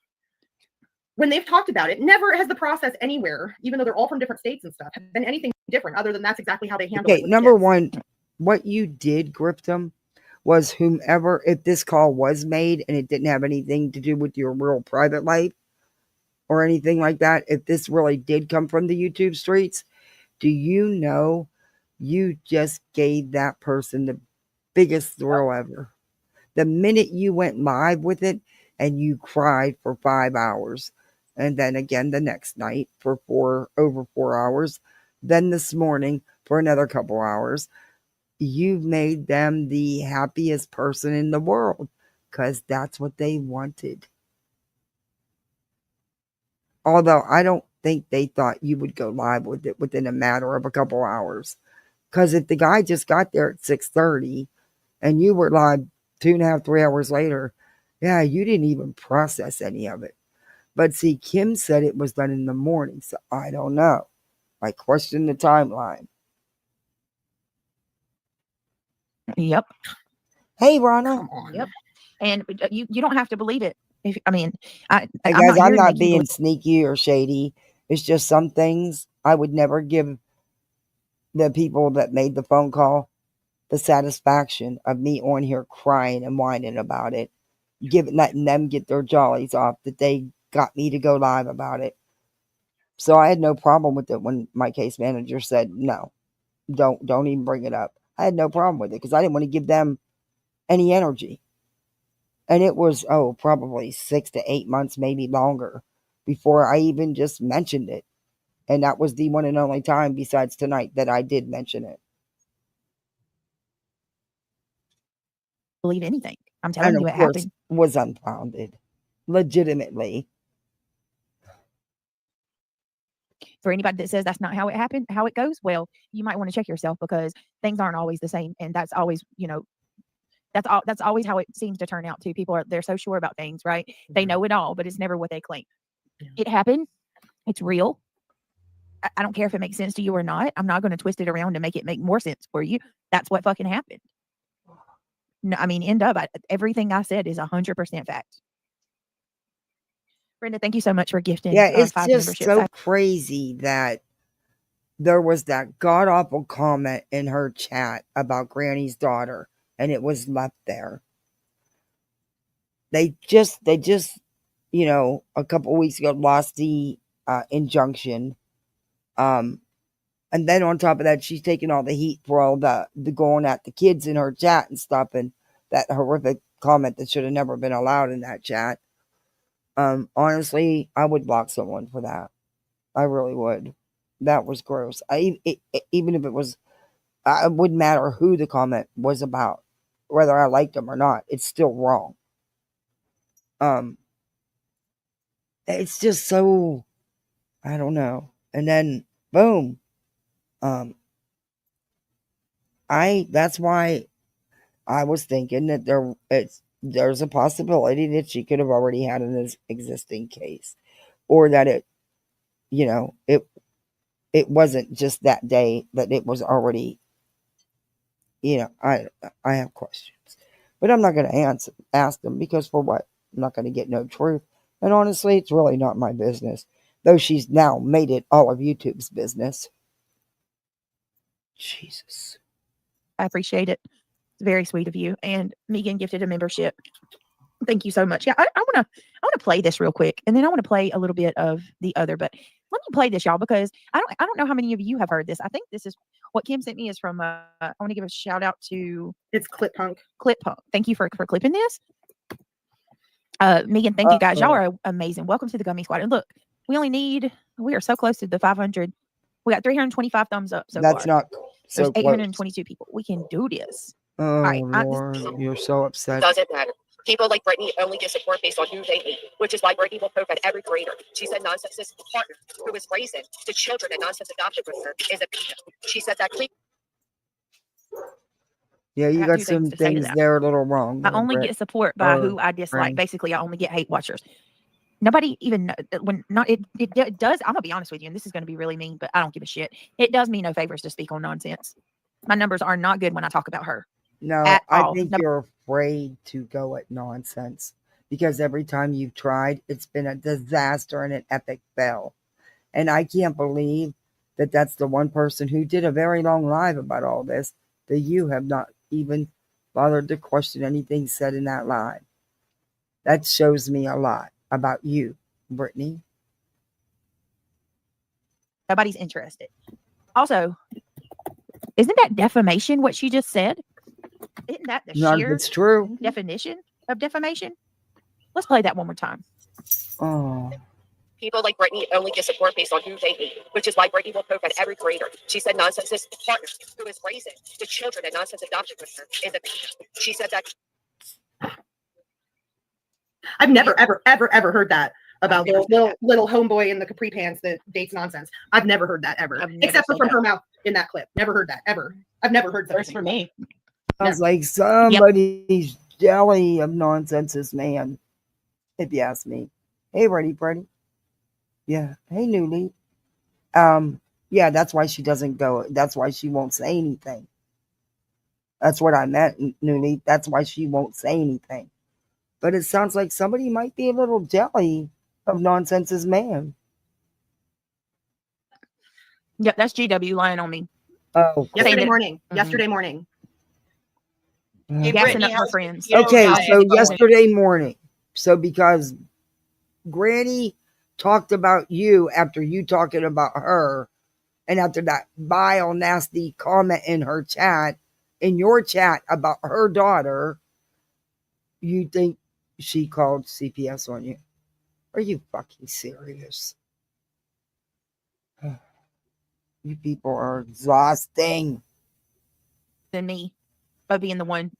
Speaker 18: When they've talked about it, never has the process anywhere, even though they're all from different states and stuff, have been anything different other than that's exactly how they handle it.
Speaker 1: Okay, number one, what you did, Grift them, was whomever, if this call was made and it didn't have anything to do with your real private life or anything like that, if this really did come from the YouTube streets, do you know you just gave that person the biggest thrill ever? The minute you went live with it and you cried for 5 hours, and then again the next night for over 4 hours, then this morning for another couple hours, you've made them the happiest person in the world because that's what they wanted. Although I don't think they thought you would go live with it within a matter of a couple hours. Because if the guy just got there at 6:30 and you were live 2.5, 3 hours later, yeah, you didn't even process any of it. But see, Kim said it was done in the morning, so I don't know. I question the timeline.
Speaker 5: Yep.
Speaker 1: Hey, Rana.
Speaker 5: Yep. And you don't have to believe it.
Speaker 1: Hey guys, I'm not being sneaky or shady. It's just some things I would never give the people that made the phone call the satisfaction of me on here crying and whining about it, letting them get their jollies off that they got me to go live about it. So I had no problem with it when my case manager said, no, don't even bring it up. I had no problem with it because I didn't want to give them any energy. And it was, probably 6 to 8 months, maybe longer, before I even just mentioned it. And that was the one and only time besides tonight that I did mention it.
Speaker 5: Believe anything. I'm telling you, it happened.
Speaker 1: Was unfounded. Legitimately.
Speaker 5: For anybody that says that's not how it happened, how it goes, well, you might want to check yourself because things aren't always the same. And that's always, that's always how it seems to turn out too. They're so sure about things, right? They know it all, but it's never what they claim. It happened. It's real. I don't care if it makes sense to you or not. I'm not going to twist it around to make it make more sense for you. That's what fucking happened. No, I mean, everything I said is 100% fact. Brenda, thank you so much for gifting.
Speaker 1: Yeah, it's
Speaker 5: 5
Speaker 1: just
Speaker 5: memberships.
Speaker 1: so crazy that there was that god awful comment in her chat about Granny's daughter, and it was left there. They just, a couple weeks ago lost the injunction. And then on top of that, she's taking all the heat for all the going at the kids in her chat and stuff, and that horrific comment that should have never been allowed in that chat. Honestly, I would block someone for that. I really would. That was gross. Even if it was, it wouldn't matter who the comment was about, whether I liked them or not. It's still wrong. It's just so, I don't know. And then boom. That's why I was thinking that there's a possibility that she could have already had an existing case, or that it wasn't just that day, that it was already, I have questions, but I'm not going to ask them, because for what? I'm not going to get no truth. And honestly, it's really not my business, though she's now made it all of YouTube's business. Jesus.
Speaker 5: I appreciate it. It's very sweet of you. And Megan gifted a membership. Thank you so much. Yeah, I want to play this real quick, and then I want to play a little bit of the other. But let me play this, y'all, because I don't know how many of you have heard this. I think this is what Kim sent me is from. I want to give a shout out to
Speaker 18: Clip Punk.
Speaker 5: Clip Punk. Thank you for clipping this. Megan, thank you guys. Y'all are amazing. Welcome to the Gummy Squad. And look, We are so close to the 500. We got 325 thumbs up so
Speaker 1: That's
Speaker 5: far.
Speaker 1: not so
Speaker 5: There's
Speaker 1: close.
Speaker 5: 822 people. We can do this.
Speaker 1: Oh,
Speaker 5: right,
Speaker 1: Lord, you're so upset.
Speaker 12: Doesn't matter. People like Brittany only get support based on who they meet, which is why Brittany will poke at every creator. She said Nonsense's partner, who is raising the children and Nonsense adopted with her, is a pedo. She said that
Speaker 1: Yeah, you
Speaker 5: got
Speaker 1: got
Speaker 5: two
Speaker 1: some
Speaker 5: things to say to
Speaker 1: things
Speaker 5: that.
Speaker 1: there a little wrong.
Speaker 5: I
Speaker 1: there,
Speaker 5: only
Speaker 1: Brett.
Speaker 5: get support by
Speaker 1: Or
Speaker 5: who I dislike.
Speaker 1: friend.
Speaker 5: Basically, I only get hate watchers. Nobody even when not it does. I'm gonna be honest with you, and this is gonna be really mean, but I don't give a shit. It does me no favors to speak on Nonsense. My numbers are not good when I talk about her.
Speaker 1: No,
Speaker 5: At
Speaker 1: I
Speaker 5: all.
Speaker 1: think you're afraid to go at Nonsense because every time you've tried, it's been a disaster and an epic fail. And I can't believe that that's the one person who did a very long live about all this, that you have not even bothered to question anything said in that live. That shows me a lot about you, Brittany.
Speaker 5: Nobody's interested. Also, isn't that defamation what she just said? Isn't that the
Speaker 1: None of
Speaker 5: sheer
Speaker 1: it's true.
Speaker 5: definition of defamation? Let's play that one more time.
Speaker 1: Oh.
Speaker 12: people like Brittany only get support based on who they meet, which is why Brittany will poke at every creator. She said Nonsense's partner, who is raising the children that Nonsense adopted with her, is a pedo. She said that.
Speaker 18: I've never, ever heard that about little homeboy in the capri pants that dates Nonsense. I've never heard that ever, except for from her mouth in that clip. Never heard that ever. I've never heard that.
Speaker 6: First for me.
Speaker 1: Sounds like somebody's jelly of Nonsense's man, if you ask me. Hey, Freddie. Yeah. Hey, Newly. Yeah, that's why she doesn't go. That's why she won't say anything. That's what I meant, Newly. That's why she won't say anything. But it sounds like somebody might be a little jelly of Nonsense's man.
Speaker 5: Yep, that's GW lying on me.
Speaker 1: Oh,
Speaker 18: yesterday morning. Yesterday morning.
Speaker 5: Gassing up her friends.
Speaker 1: Okay, so yesterday morning. So because Granny talked about you after you talking about her, and after that vile, nasty comment in her chat, in your chat about her daughter, you think she called CPS on you? Are you fucking serious? You people are exhausting.
Speaker 5: Than me, by being the one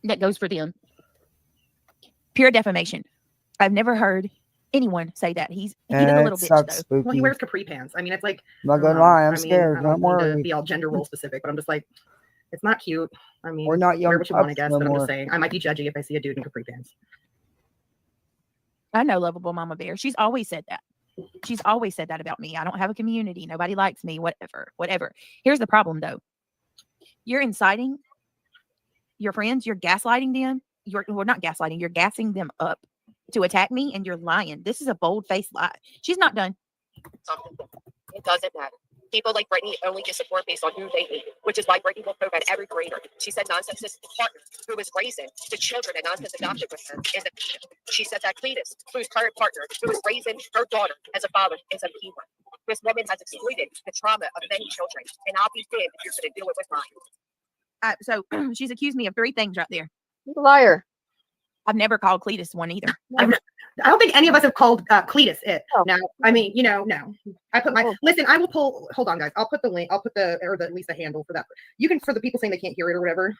Speaker 5: that goes for them. Pure defamation. I've never heard anyone say that. He's a little bitch though.
Speaker 1: Spooky.
Speaker 18: Well, he wears capri pants. I mean, it's like
Speaker 1: Not gonna lie, I'm scared.
Speaker 18: I
Speaker 1: Don't
Speaker 18: don't mean
Speaker 1: worry.
Speaker 18: to be all gender role specific, but I'm just like, it's not cute. I mean,
Speaker 1: We're not young
Speaker 18: wear what you want, I
Speaker 1: pups
Speaker 18: guess,
Speaker 1: no
Speaker 18: but I'm
Speaker 1: more.
Speaker 18: just saying, I might be judgy if I see a dude in capri pants.
Speaker 5: I know lovable Mama Bear. She's always said that. She's always said that about me. I don't have a community. Nobody likes me. Whatever. Here's the problem though. You're inciting your friends. You're gaslighting them. Well, not gaslighting. You're gassing them up to attack me, and you're lying. This is a bold-faced lie. She's not done.
Speaker 12: It doesn't matter. People like Brittany only get support based on who they meet, which is why Brittany will poke at every creator. She said Nonsense's partner, who is raising the children that Nonsense adopted with her, is a pedo. She said that Cletus, whose current partner, who is raising her daughter as a father, is a pedo. This woman has exploited the trauma of many children, and I'll be damned if you're going to do it with mine.
Speaker 5: So she's accused me of 3 things right there.
Speaker 10: He's a liar.
Speaker 5: I've never called Cletus one either.
Speaker 18: I don't think any of us have called Cletus it. Now, I mean, no. I put my listen. I will pull. Hold on, guys. I'll put the link. I'll put at least the handle for that. You can, for the people saying they can't hear it or whatever.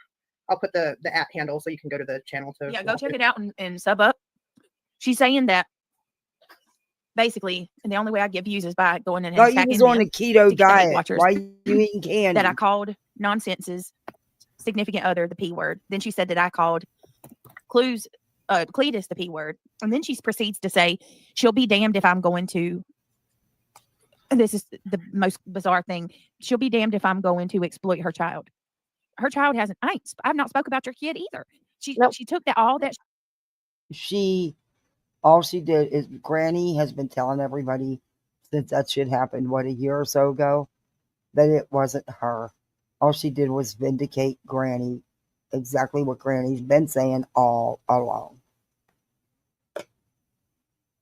Speaker 18: I'll put the app handle so you can go to the channel to.
Speaker 5: Yeah, go check it out and sub up. She's saying that basically, and the only way I get views is by going in and
Speaker 1: Thought you
Speaker 5: attacking
Speaker 1: was on
Speaker 5: them
Speaker 1: a keto
Speaker 5: to get the hate
Speaker 1: diet.
Speaker 5: watchers.
Speaker 1: Why you eating candy?
Speaker 5: That I called Nonsense's significant other the P word. Then she said that I called Cletus the P word. And then she proceeds to say she'll be damned if I'm going to, and this is the most bizarre thing, she'll be damned if I'm going to exploit her child. Her child hasn't, I've not spoke about your kid either. She took that all that.
Speaker 1: All she did is Granny has been telling everybody since that shit happened, a year or so ago, that it wasn't her. All she did was vindicate Granny, exactly what Granny's been saying all along.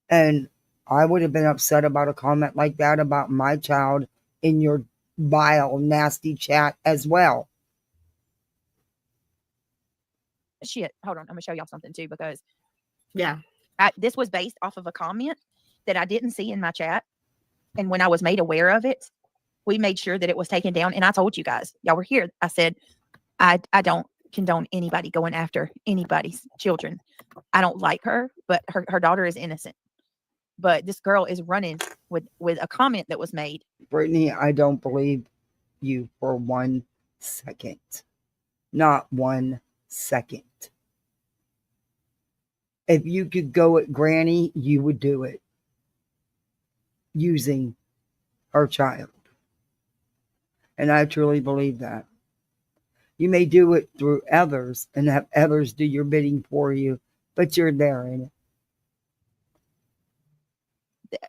Speaker 1: And I would have been upset about a comment like that about my child in your vile, nasty chat as well.
Speaker 5: Shit, hold on. I'm going to show y'all something too, because
Speaker 18: yeah,
Speaker 5: this was based off of a comment that I didn't see in my chat. And when I was made aware of it, we made sure that it was taken down. And I told you guys, y'all were here. I said, I don't condone anybody going after anybody's children. I don't like her, but her daughter is innocent. But this girl is running with a comment that was made.
Speaker 1: Brittany, I don't believe you for 1 second. Not 1 second. If you could go at Granny, you would do it. Using her child. And I truly believe that. You may do it through others and have others do your bidding for you, but you're there in
Speaker 5: it.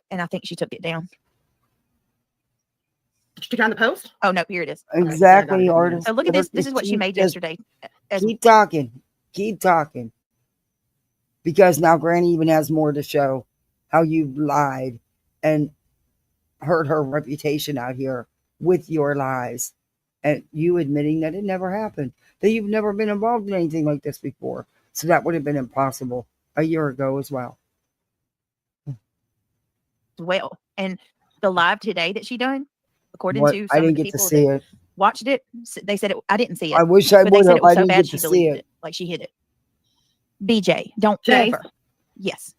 Speaker 5: And I think she took it down.
Speaker 18: Did you take down the post?
Speaker 5: Oh, no, here it is.
Speaker 1: Exactly, artist.
Speaker 5: So look at this. This is what she made yesterday.
Speaker 1: Keep talking. Keep talking. Because now Granny even has more to show how you lied and hurt her reputation out here with your lies. And you admitting that it never happened. That you've never been involved in anything like this before. So that would have been impossible a year ago as well.
Speaker 5: Well, and the live today that she done, according to
Speaker 1: I
Speaker 5: some of
Speaker 1: didn't
Speaker 5: the
Speaker 1: get to
Speaker 5: people
Speaker 1: see
Speaker 5: that
Speaker 1: it.
Speaker 5: watched it, they said I didn't see it.
Speaker 1: I wish I
Speaker 5: but they
Speaker 1: would
Speaker 5: said
Speaker 1: have.
Speaker 5: it was
Speaker 1: I
Speaker 5: so
Speaker 1: didn't
Speaker 5: bad
Speaker 1: get
Speaker 5: she
Speaker 1: to see
Speaker 5: deleted
Speaker 1: it.
Speaker 5: it. Like she hid it. BJ, don't
Speaker 18: Jay?
Speaker 5: ever. Yes.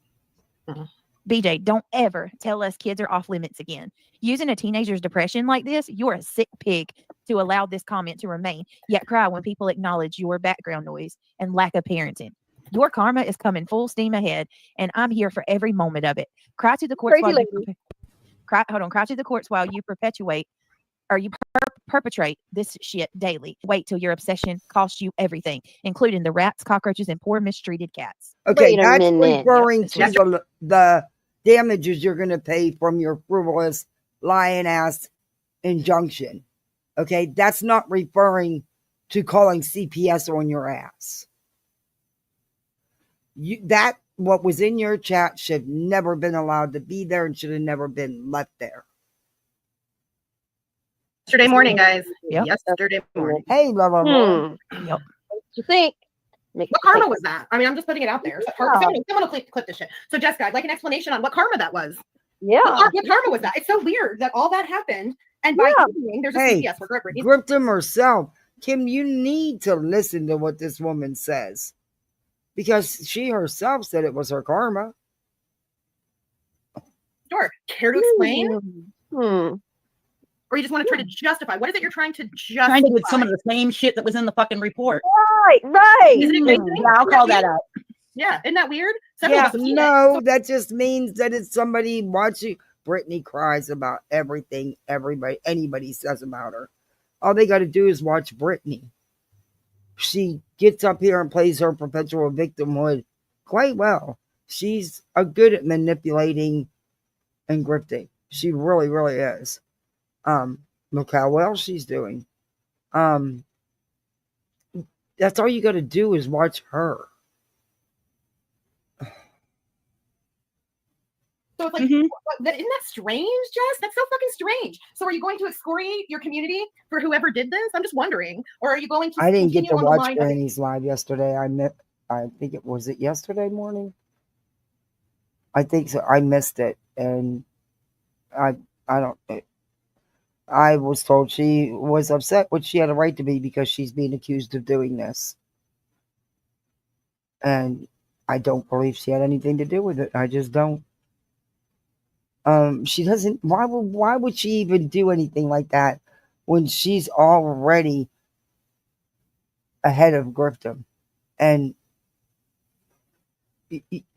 Speaker 5: BJ, don't ever tell us kids are off limits again. Using a teenager's depression like this, you're a sick pig to allow this comment to remain, yet cry when people acknowledge your background noise and lack of parenting. Your karma is coming full steam ahead, and I'm here for every moment of it. Cry to the courts while you cry to the courts while you perpetuate or you perpetrate this shit daily. Wait till your obsession costs you everything, including the rats, cockroaches, and poor mistreated cats.
Speaker 1: Okay, that's referring to the damages you're going to pay from your frivolous, lying ass injunction. Okay, that's not referring to calling CPS on your ass. What was in your chat should never been allowed to be there and should have never been left there.
Speaker 18: Yesterday morning, guys. Yep. Yesterday morning.
Speaker 1: Hey, blah, blah, blah.
Speaker 5: Yep.
Speaker 10: What you think?
Speaker 18: What karma was that? I mean, I'm just putting it out there. Someone will clip this shit. So, Jessica, I'd like an explanation on what karma that was.
Speaker 10: Yeah.
Speaker 18: What karma was that? It's so weird that all that happened. And by evening, there's a CPS worker at Brittany's.
Speaker 1: Grift him herself. Kim, you need to listen to what this woman says. Because she herself said it was her karma.
Speaker 18: Sure. Care to explain? Or you just want to try to justify? What is it you're trying to justify?
Speaker 6: Trying to do some of the same shit that was in the fucking report.
Speaker 10: Right.
Speaker 18: Isn't it crazy?
Speaker 6: Yeah, I'll call that out.
Speaker 18: Yeah, isn't that weird?
Speaker 1: No, that just means that it's somebody watching. Brittany cries about everything anybody says about her. All they got to do is watch Brittany. She gets up here and plays her perpetual victimhood quite well. She's good at manipulating and grifting. She really, really is. Look how well she's doing. That's all you got to do is watch her.
Speaker 18: So it's like, isn't that strange, Jess? That's so fucking strange. So are you going to excoriate your community for whoever did this? I'm just wondering. Or are you going to
Speaker 1: I didn't get to
Speaker 18: continue on the
Speaker 1: watch
Speaker 18: line
Speaker 1: Granny's live yesterday. I think it was yesterday morning. I think so. I missed it, and I was told she was upset, which she had a right to be because she's being accused of doing this, and I don't believe she had anything to do with it. I just don't. She doesn't. Why would she even do anything like that when she's already ahead of Grifton, and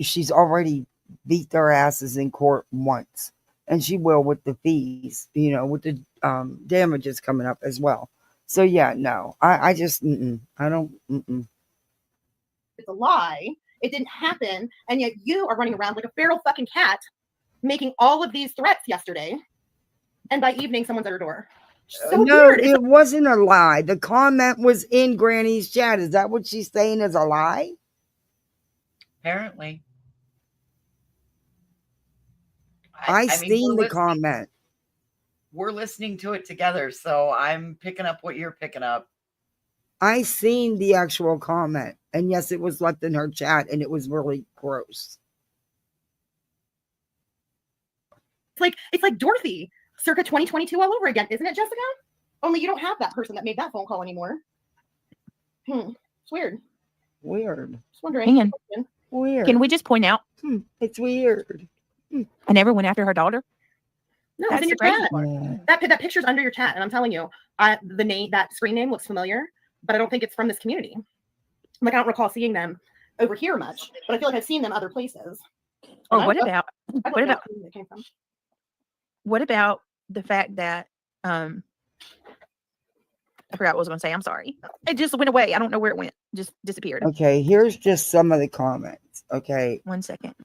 Speaker 1: she's already beat their asses in court once, and she will with the fees, with the damages coming up as well. So yeah, no, I just I don't.
Speaker 18: It's a lie. It didn't happen, and yet you are running around like a feral fucking cat, making all of these threats yesterday, and by evening, someone's at her door. So
Speaker 1: no,
Speaker 18: weird.
Speaker 1: it wasn't a lie. The comment was in Granny's chat. Is that what she's saying is a lie?
Speaker 3: Apparently.
Speaker 1: I seen the comment.
Speaker 3: We're listening to it together, so I'm picking up what you're picking up.
Speaker 1: I seen the actual comment, and yes, it was left in her chat, and it was really gross.
Speaker 18: it's like Dorothy circa 2022 all over again, isn't it, Jessica? Only you don't have that person that made that phone call anymore. It's weird.
Speaker 1: Weird.
Speaker 18: Just wondering.
Speaker 5: Hang on.
Speaker 1: Weird.
Speaker 5: Can we just point out?
Speaker 1: It's weird.
Speaker 5: I never went after her daughter.
Speaker 18: No,
Speaker 5: That's
Speaker 18: it's in your
Speaker 5: the crazy
Speaker 18: chat.
Speaker 5: part.
Speaker 18: That picture's under your chat, and I'm telling you, the name, that screen name looks familiar, but I don't think it's from this community. Like, I don't recall seeing them over here much, but I feel like I've seen them other places.
Speaker 5: Or
Speaker 18: And
Speaker 5: what
Speaker 18: I-
Speaker 5: about
Speaker 18: I don't know where they came from.
Speaker 5: what about the fact that I forgot what I was going to say. I'm sorry. It just went away. I don't know where it went. Just disappeared.
Speaker 1: Okay, here's just some of the comments. Okay.
Speaker 5: 1 second.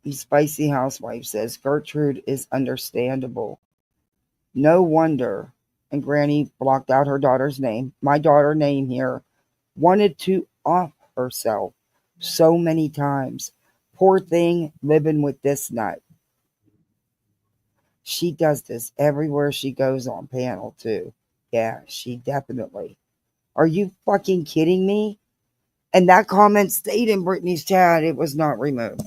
Speaker 1: The Spicy Housewife says Gertrude is understandable. No wonder. And Granny blocked out her daughter's name. My daughter name here wanted to off herself so many times. Poor thing living with this nut. She does this everywhere she goes on panel too. Yeah, she definitely. Are you fucking kidding me? And that comment stayed in Brittany's chat. It was not removed.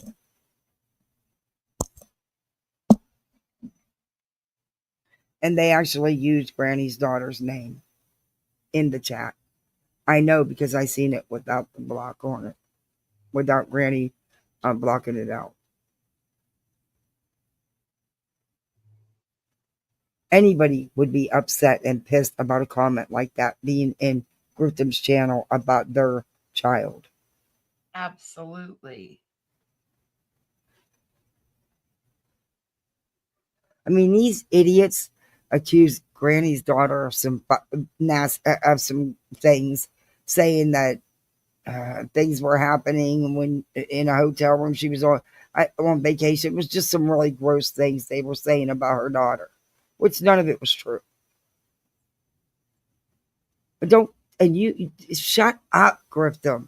Speaker 1: And they actually used Granny's daughter's name in the chat. I know because I seen it without the block on it. Without Granny blocking it out. Anybody would be upset and pissed about a comment like that being in Grifton's channel about their child.
Speaker 3: Absolutely.
Speaker 1: I mean, these idiots accuse Granny's daughter of some things, saying that things were happening when in a hotel room she was on vacation. It was just some really gross things they were saying about her daughter, which none of it was true. But you shut up, Grifton.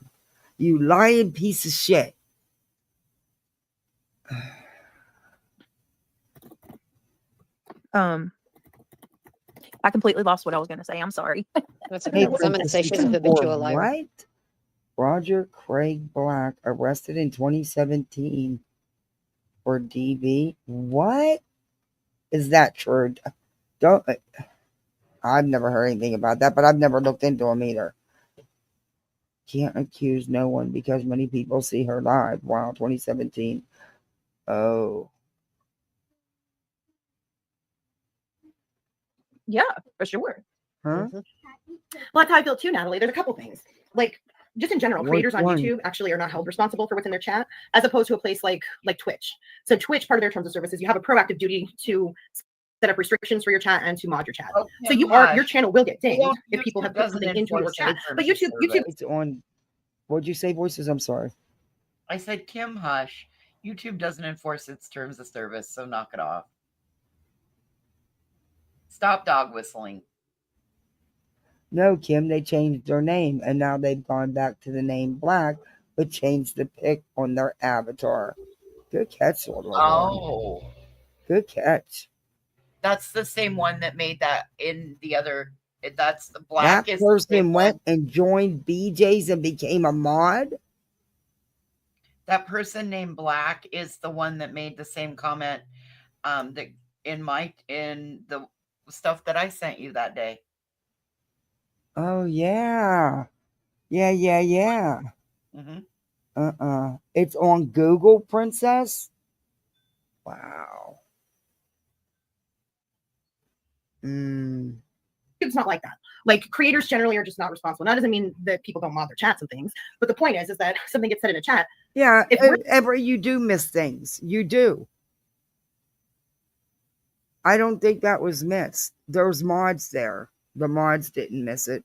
Speaker 1: You lying piece of shit.
Speaker 5: I completely lost what I was going to say. I'm sorry.
Speaker 10: That's okay. I'm going to say she's a habitual liar.
Speaker 1: What? Roger Craig Black arrested in 2017 for DB. What? Is that true? I've never heard anything about that, but I've never looked into him either. Can't accuse no one because many people see her live. Wow, 2017. Oh.
Speaker 5: Yeah, for sure.
Speaker 1: Huh?
Speaker 18: Well, that's how I feel too, Natalie. There's a couple things. Like, just in general,
Speaker 1: Which
Speaker 18: creators on
Speaker 1: one?
Speaker 18: YouTube actually are not held responsible for what's in their chat, as opposed to a place like Twitch. So Twitch, part of their terms of service is you have a proactive duty to set up restrictions for your chat and to mod your chat. So your channel will get dinged if people have put something into your chat. But YouTube,
Speaker 1: It's on. What'd you say, Voices? I'm sorry.
Speaker 3: I said, Kim, hush. YouTube doesn't enforce its terms of service, so knock it off. Stop dog whistling.
Speaker 1: No, Kim, they changed their name, and now they've gone back to the name Black, but changed the pic on their avatar. Good catch, Lord.
Speaker 3: Oh.
Speaker 1: Good catch.
Speaker 3: That's the same one that made that in the other. That's the Black.
Speaker 1: That person went and joined BJ's and became a mod?
Speaker 3: That person named Black is the one that made the same comment that in the stuff that I sent you that day.
Speaker 1: Oh, yeah. Yeah.
Speaker 3: Mm-hmm.
Speaker 1: It's on Google, Princess? Wow.
Speaker 18: It's not like that. Like, creators generally are just not responsible. That doesn't mean that people don't mod their chats and things. But the point is that something gets said in a chat.
Speaker 1: Yeah, ever you do miss things. You do. I don't think that was missed. There's mods there. The mods didn't miss it.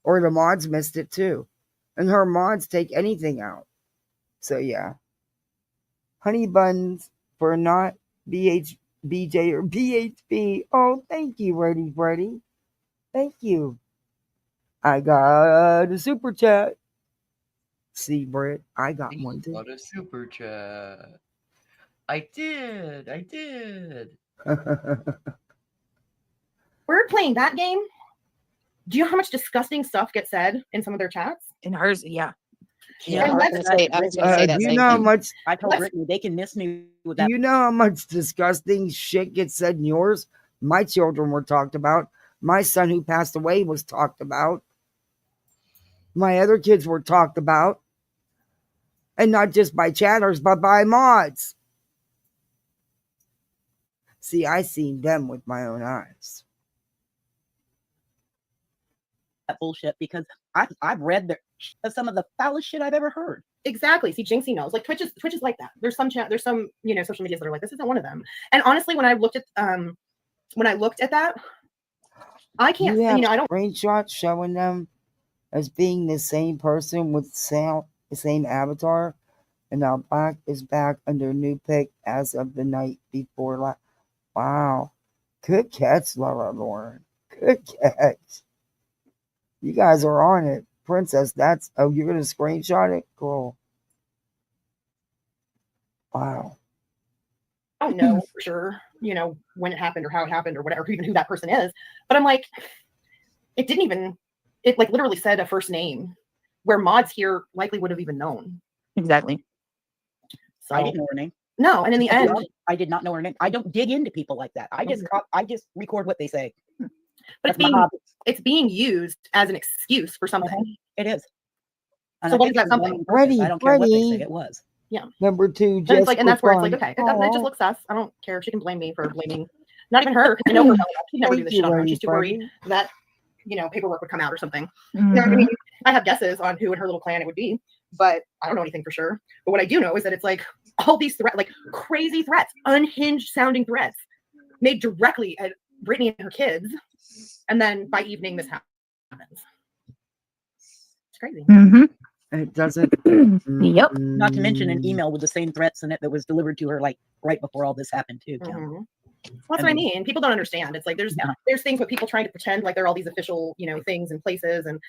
Speaker 1: Or the mods missed it too. And her mods take anything out. So yeah. Honey buns for not BJ or BHB. Oh, thank you, Freddy. Thank you. I got a super chat. See, Britt, I got one too.
Speaker 3: Got a super chat. I did.
Speaker 18: We're playing that game. Do you know how much disgusting stuff gets said in some of their chats?
Speaker 5: In hers, yeah.
Speaker 6: Yeah,
Speaker 18: And
Speaker 6: I was
Speaker 18: let's
Speaker 6: gonna say, I was gonna say that
Speaker 1: do you
Speaker 6: same
Speaker 1: know how
Speaker 6: thing.
Speaker 1: much?
Speaker 6: I told Brittany they can miss me with
Speaker 1: Do
Speaker 6: that.
Speaker 1: you know how much disgusting shit gets said in yours? My children were talked about. My son who passed away was talked about. My other kids were talked about. And not just by chatters, but by mods. See, I seen them with my own eyes.
Speaker 6: That bullshit because I've read some of the foulest shit I've ever heard.
Speaker 18: Exactly. See, Jinxie knows. Like Twitch is like that. There's some social medias that are like, this isn't one of them. And honestly, when I looked at that, I can't.
Speaker 1: You have
Speaker 18: I don't.
Speaker 1: screenshots showing them as being the same person with the same avatar, and now Black is back under new pick as of the night before. Wow, good catch, Laura Lauren. Good catch. You guys are on it, Princess. You're gonna screenshot it. Cool. Wow.
Speaker 18: I don't know for sure, when it happened or how it happened or whatever, even who that person is. But I'm like, it like literally said a first name where mods here likely would have even known.
Speaker 5: Exactly.
Speaker 18: So
Speaker 6: I didn't know her name.
Speaker 18: No, and in the end,
Speaker 6: I did not know her name. I don't dig into people like that. I just record what they say.
Speaker 18: But it's being used as an excuse for something.
Speaker 6: It is. And
Speaker 18: So
Speaker 6: I
Speaker 18: what
Speaker 6: think
Speaker 18: is that
Speaker 6: it was done
Speaker 18: something?
Speaker 6: on purpose. I don't care what they say. It was.
Speaker 18: Yeah.
Speaker 1: Number 2,
Speaker 18: And it's like, and that's where it's like, okay, that just looks sus. I don't care if she can blame me for blaming, not even her, because I know her well enough. She'd never do this shit on her own. She's too worried that paperwork would come out or something. You know what I mean? I have guesses on who in her little clan it would be, but I don't know anything for sure. But what I do know is that it's like all these threats, like crazy threats, unhinged sounding threats, made directly at Brittany and her kids, and then by evening this happens. It's crazy.
Speaker 1: It doesn't.
Speaker 5: Yep.
Speaker 6: Not to mention an email with the same threats in it that was delivered to her like right before all this happened too.
Speaker 18: Well, that's what I mean. People don't understand. It's like there's things with people trying to pretend like they're all these official, things and places, and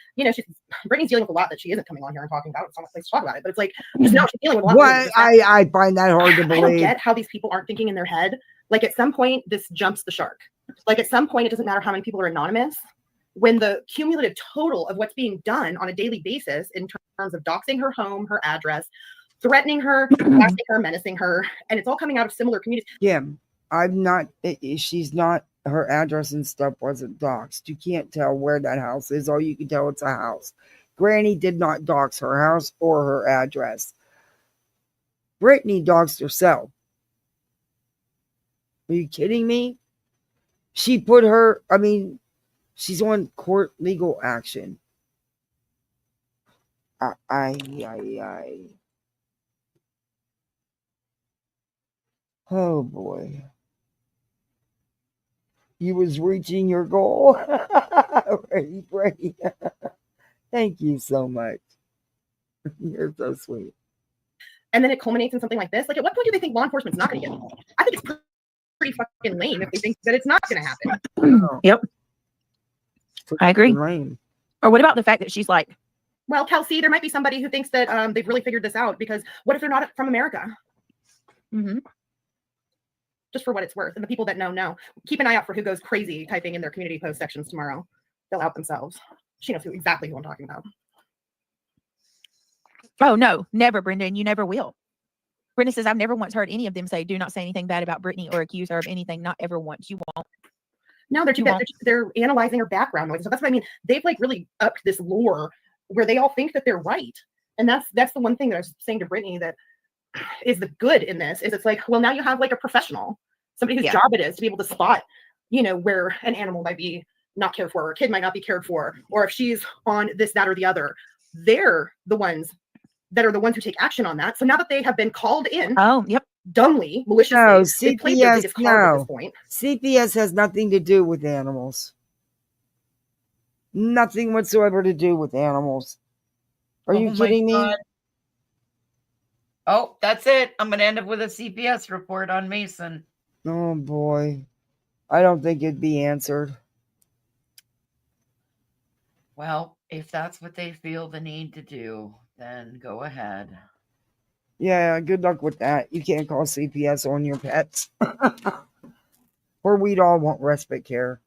Speaker 18: Brittany's dealing with a lot that she isn't coming on here and talking about. It's not a place to talk about it, but it's like just know she's dealing with a lot.
Speaker 1: What I find that hard to
Speaker 18: I
Speaker 1: believe.
Speaker 18: don't get how these people aren't thinking in their head. Like at some point, this jumps the shark. Like at some point, it doesn't matter how many people are anonymous. When the cumulative total of what's being done on a daily basis in terms of doxing her home, her address, threatening her, harassing her, menacing her, and it's all coming out of similar communities.
Speaker 1: Yeah, she's not, her address and stuff wasn't doxed. You can't tell where that house is. All you can tell it's a house. Granny did not dox her house or her address. Brittany doxed herself. Are you kidding me? She put she's on court legal action. Oh boy. You was reaching your goal. Right. Thank you so much. You're so sweet.
Speaker 18: And then it culminates in something like this. Like, at what point do they think law enforcement's not going to get involved? I think it's pretty fucking lame if they think that it's not going to happen.
Speaker 5: Yep. I agree.
Speaker 1: Lame.
Speaker 5: Or what about the fact that she's like,
Speaker 18: well, Kelsey, there might be somebody who thinks that they've really figured this out, because what if they're not from America? Just for what it's worth. And the people that know. Keep an eye out for who goes crazy typing in their community post sections tomorrow. They'll out themselves. She knows exactly who I'm talking about.
Speaker 5: oh no, never, Brenda, and you never will. Brenda says, I've never once heard any of them say, do not say anything bad about Brittany or accuse her of anything. Not ever once. You won't.
Speaker 18: No, they're analyzing her background noise. So that's what I mean. They've like really upped this lore where they all think that they're right. And that's the one thing that I was saying to Brittany that is the good in this, is it's like, well, now you have like a professional, somebody whose job it is to be able to spot, where an animal might be not cared for, or a kid might not be cared for, or if she's on this, that, or the other. They're the ones that are the ones who take action on that. So now that they have been called in, dumbly, maliciously,
Speaker 1: No,
Speaker 18: they've played their biggest card at this point.
Speaker 1: CPS has nothing to do with animals. Nothing whatsoever to do with animals. Are you kidding me?
Speaker 3: Oh, that's it. I'm going to end up with a CPS report on Mason.
Speaker 1: Oh boy. I don't think it'd be answered.
Speaker 3: Well, if that's what they feel the need to do, then go ahead.
Speaker 1: Yeah, good luck with that. You can't call CPS on your pets. Or we'd all want respite care.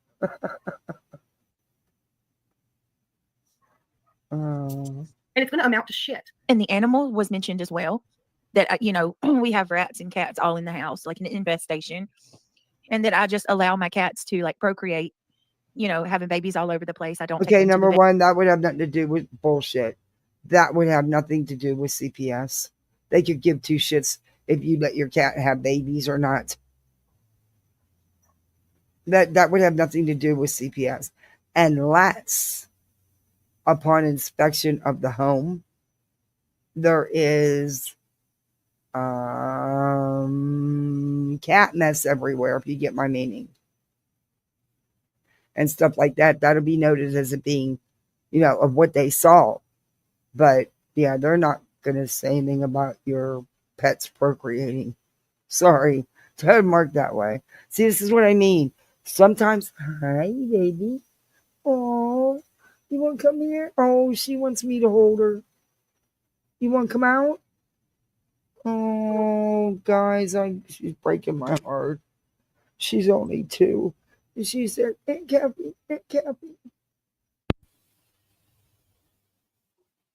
Speaker 18: and it's going to amount to shit.
Speaker 5: And the animal was mentioned as well. That we have rats and cats all in the house, like an infestation, and that I just allow my cats to like procreate, having babies all over the place. I don't.
Speaker 1: Okay, number one, that would have nothing to do with bullshit. That would have nothing to do with CPS. They could give two shits if you let your cat have babies or not. That would have nothing to do with CPS, unless upon inspection of the home, there is cat mess everywhere, if you get my meaning, and stuff like that. That'll be noted as it being, of what they saw. But yeah, they're not gonna say anything about your pets procreating. Sorry, trademark that way. See, this is what I mean. Sometimes, hi baby, oh, you want to come here? Oh, she wants me to hold her. You want to come out? Oh, guys, she's breaking my heart. She's only 2. And she said, Aunt Kathy, Aunt Kathy.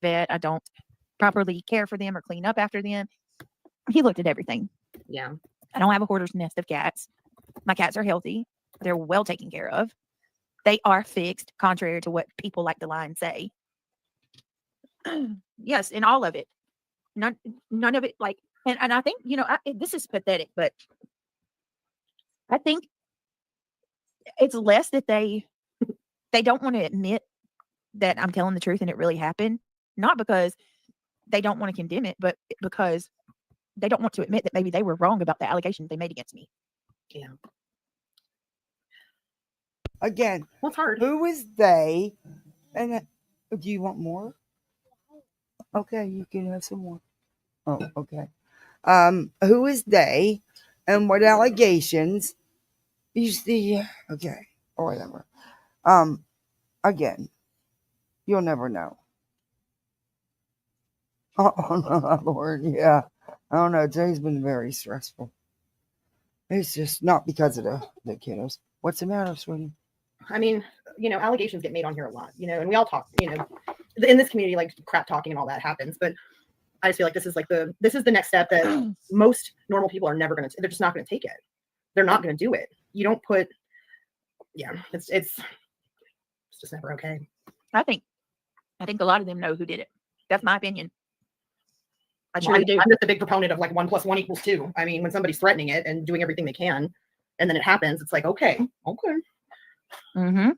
Speaker 5: Vet, I don't properly care for them or clean up after them. He looked at everything.
Speaker 18: Yeah.
Speaker 5: I don't have a hoarder's nest of cats. My cats are healthy. They're well taken care of. They are fixed, contrary to what people like to lie and say. Yes, in all of it. None of it, like, and I think, this is pathetic, but I think it's less that they don't want to admit that I'm telling the truth and it really happened. Not because they don't want to condemn it, but because they don't want to admit that maybe they were wrong about the allegations they made against me.
Speaker 18: Yeah.
Speaker 1: Again,
Speaker 18: what's hard?
Speaker 1: Who is they? And do you want more? Okay, you can have some more. Oh, okay. Who is they, and what allegations? You see, okay, or whatever. Again, you'll never know. Oh, Lord, yeah. I don't know. Today's been very stressful. It's just not because of the kiddos. What's the matter, sweetie?
Speaker 18: I mean, allegations get made on here a lot, and we all talk, in this community, like crap talking and all that happens. But I just feel like this is the next step that most normal people are never they're just not going to take it. They're not going to do it. You don't put, it's just never okay.
Speaker 5: I think a lot of them know who did it. That's my opinion. I truly do.
Speaker 18: I'm just a big proponent of like 1 + 1 = 2. I mean, when somebody's threatening it and doing everything they can, and then it happens, it's like, okay.
Speaker 5: Mm-hmm.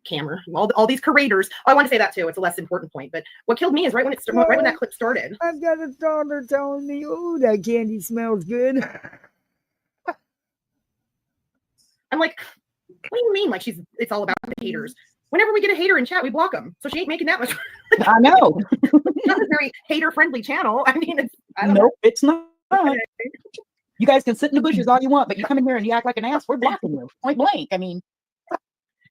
Speaker 18: Camera, all these curators. Oh, I want to say that too. It's a less important point, but what killed me is right when that clip started.
Speaker 1: I've got a daughter telling me, "Oh, that candy smells good."
Speaker 18: I'm like, what do you mean? Like it's all about the haters. Whenever we get a hater in chat, we block them. So she ain't making that much.
Speaker 6: I know.
Speaker 18: It's not a very hater-friendly channel. I mean, I don't know.
Speaker 6: It's not. You guys can sit in the bushes all you want, but you come in here and you act like an ass, we're blocking you. Point blank. I mean,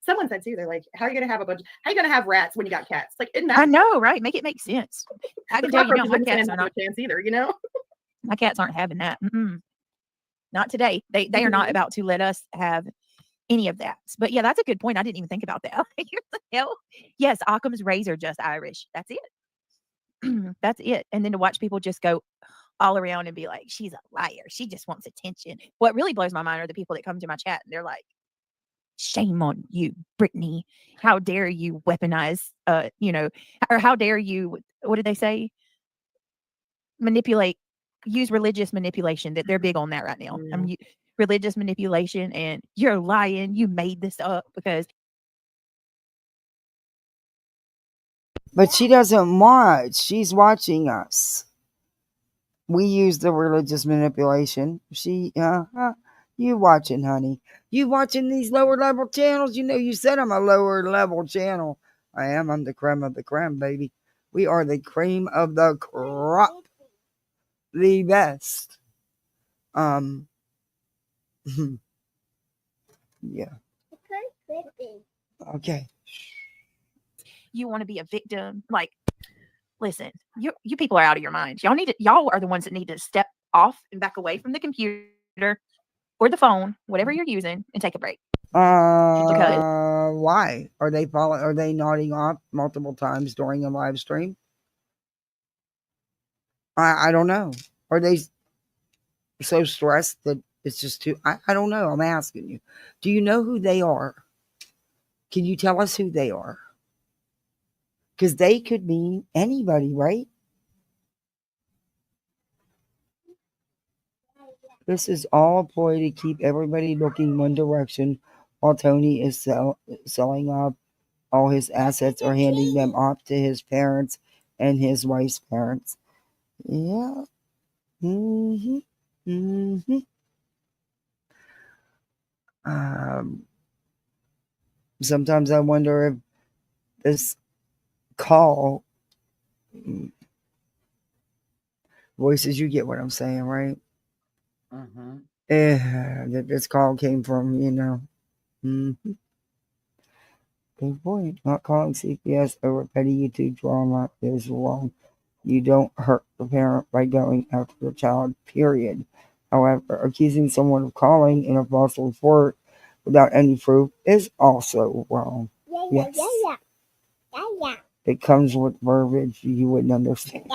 Speaker 18: someone said too, they're like, how are you gonna have rats when you got cats? Like, isn't that
Speaker 5: I know, right? Make it make sense. I can tell you, my cats are not
Speaker 18: a chance either,
Speaker 5: My cats aren't having that. Not today. They are not about to let us have any of that. But yeah, that's a good point. I didn't even think about that. What the hell? Yes, Occam's razor, just Irish. That's it. That's it. And then to watch people just go all around and be like, she's a liar. She just wants attention. What really blows my mind are the people that come to my chat and they're like, shame on you, Brittany. How dare you weaponize, or how dare you, what did they say? Use religious manipulation. That they're big on that right now. Religious manipulation, and you're lying. You made this up because.
Speaker 1: But she doesn't watch. She's watching us. We use the religious manipulation. You watching, honey. You watching these lower level channels? You said I'm a lower level channel. I am. I'm the creme of the creme, baby. We are the cream of the crop. The best. Yeah. Okay.
Speaker 5: You want to be a victim? Like, listen, you people are out of your minds. Y'all are the ones that need to step off and back away from the computer or the phone, whatever you're using, and take a break.
Speaker 1: Why are they nodding off multiple times during a live stream? I don't know. Are they so stressed that it's just too? I don't know. I'm asking you. Do you know who they are? Can you tell us who they are? Because they could mean anybody, right? This is all a ploy to keep everybody looking one direction while Tony is selling up all his assets or handing them off to his parents and his wife's parents. Yeah. Mm-hmm. Mm-hmm. Sometimes I wonder if this call voices, you get what I'm saying, right?
Speaker 6: Mm-hmm.
Speaker 1: That this call came from, Mm-hmm. Good point. Not calling CPS over petty YouTube drama is wrong. You don't hurt the parent by going after the child, period. However, accusing someone of calling in a false report without any proof is also wrong. Yes. It comes with verbiage you wouldn't understand.
Speaker 6: Take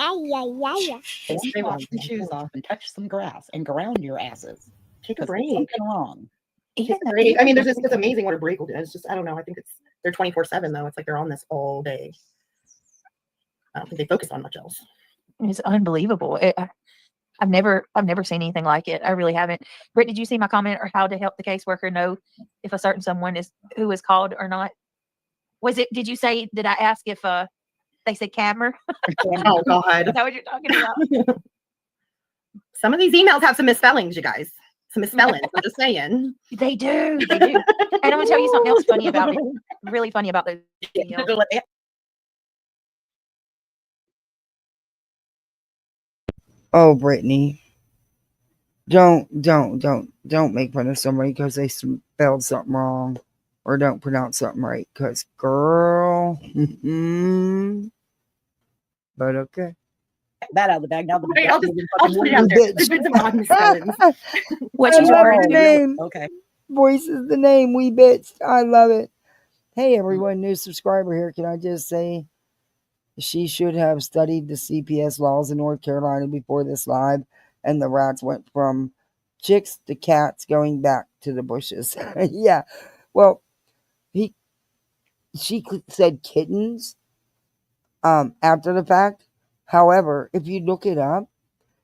Speaker 6: off your shoes off and touch some grass and ground your asses.
Speaker 18: Take a
Speaker 6: 'Cause there's
Speaker 18: break.
Speaker 6: something wrong.
Speaker 18: Take a break. I mean, it's amazing what a break will do. It's just, I don't know. I think they're 24/7 though. It's like they're on this all day. I don't think they focus on much else.
Speaker 5: It's unbelievable. I've never seen anything like it. I really haven't. Britt, did you see my comment or how to help the caseworker know if a certain someone who is called or not? Did you say, did I ask if they said camera?
Speaker 18: Oh God.
Speaker 5: Is that what you're talking about?
Speaker 18: Some of these emails have some misspellings, you guys. Some misspellings. I'm just saying.
Speaker 5: They do. And I'm gonna tell you something else funny about it. Really funny about those emails.
Speaker 1: Oh, Brittany. Don't make fun of somebody because they spelled something wrong or don't pronounce something right. Because, girl. But okay.
Speaker 6: That out of the bag. Now
Speaker 18: I'll put it out there. There's been some odd misspellings.
Speaker 1: What's your name?
Speaker 6: Okay.
Speaker 1: Voice is the name. We bitched. I love it. Hey, everyone, new subscriber here. Can I just say she should have studied the CPS laws in North Carolina before this live, and the rats went from chicks to cats going back to the bushes. Yeah. Well, she said kittens after the fact. However, if you look it up,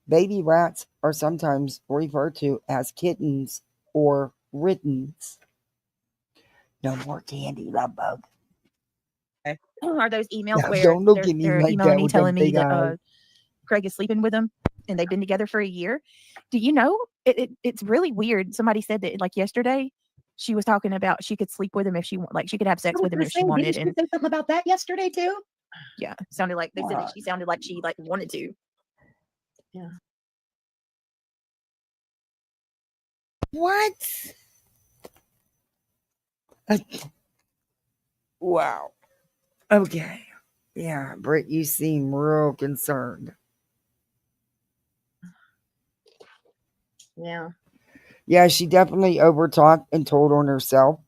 Speaker 1: baby rats are sometimes referred to as kittens or rittens. No more candy, love bug.
Speaker 5: Are those emails
Speaker 1: Now,
Speaker 5: where
Speaker 1: don't look at me
Speaker 5: they're
Speaker 1: like
Speaker 5: emailing
Speaker 1: that
Speaker 5: me
Speaker 1: with
Speaker 5: telling
Speaker 1: them
Speaker 5: me
Speaker 1: big
Speaker 5: that
Speaker 1: eyes.
Speaker 5: Craig is sleeping with them and they've been together for a year? Do you know? It's really weird. Somebody said that like yesterday. She was talking about she could sleep with him if she like she could have sex with him if she wanted.
Speaker 6: Didn't you say something about that yesterday too?
Speaker 5: Yeah, sounded like they said that she sounded like she like wanted to.
Speaker 18: Yeah.
Speaker 1: What? Wow. Okay. Yeah, Britt, you seem real concerned.
Speaker 18: Yeah.
Speaker 1: Yeah, she definitely overtalked and told on herself.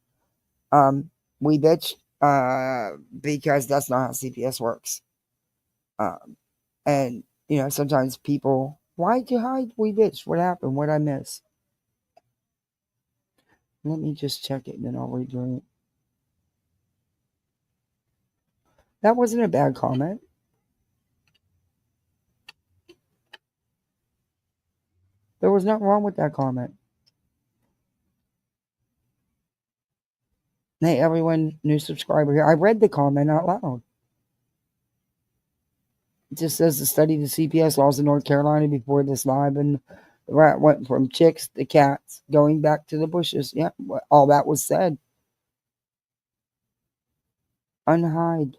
Speaker 1: We bitch, because that's not how CPS works. And sometimes people, why'd you hide? We bitch. What happened? What'd I miss? Let me just check it and then I'll redo it. That wasn't a bad comment. There was nothing wrong with that comment. Hey, everyone, new subscriber here. I read the comment out loud. It just says to study the CPS laws in North Carolina before this live, and the rat went from chicks to cats, going back to the bushes. Yeah, all that was said. Unhide.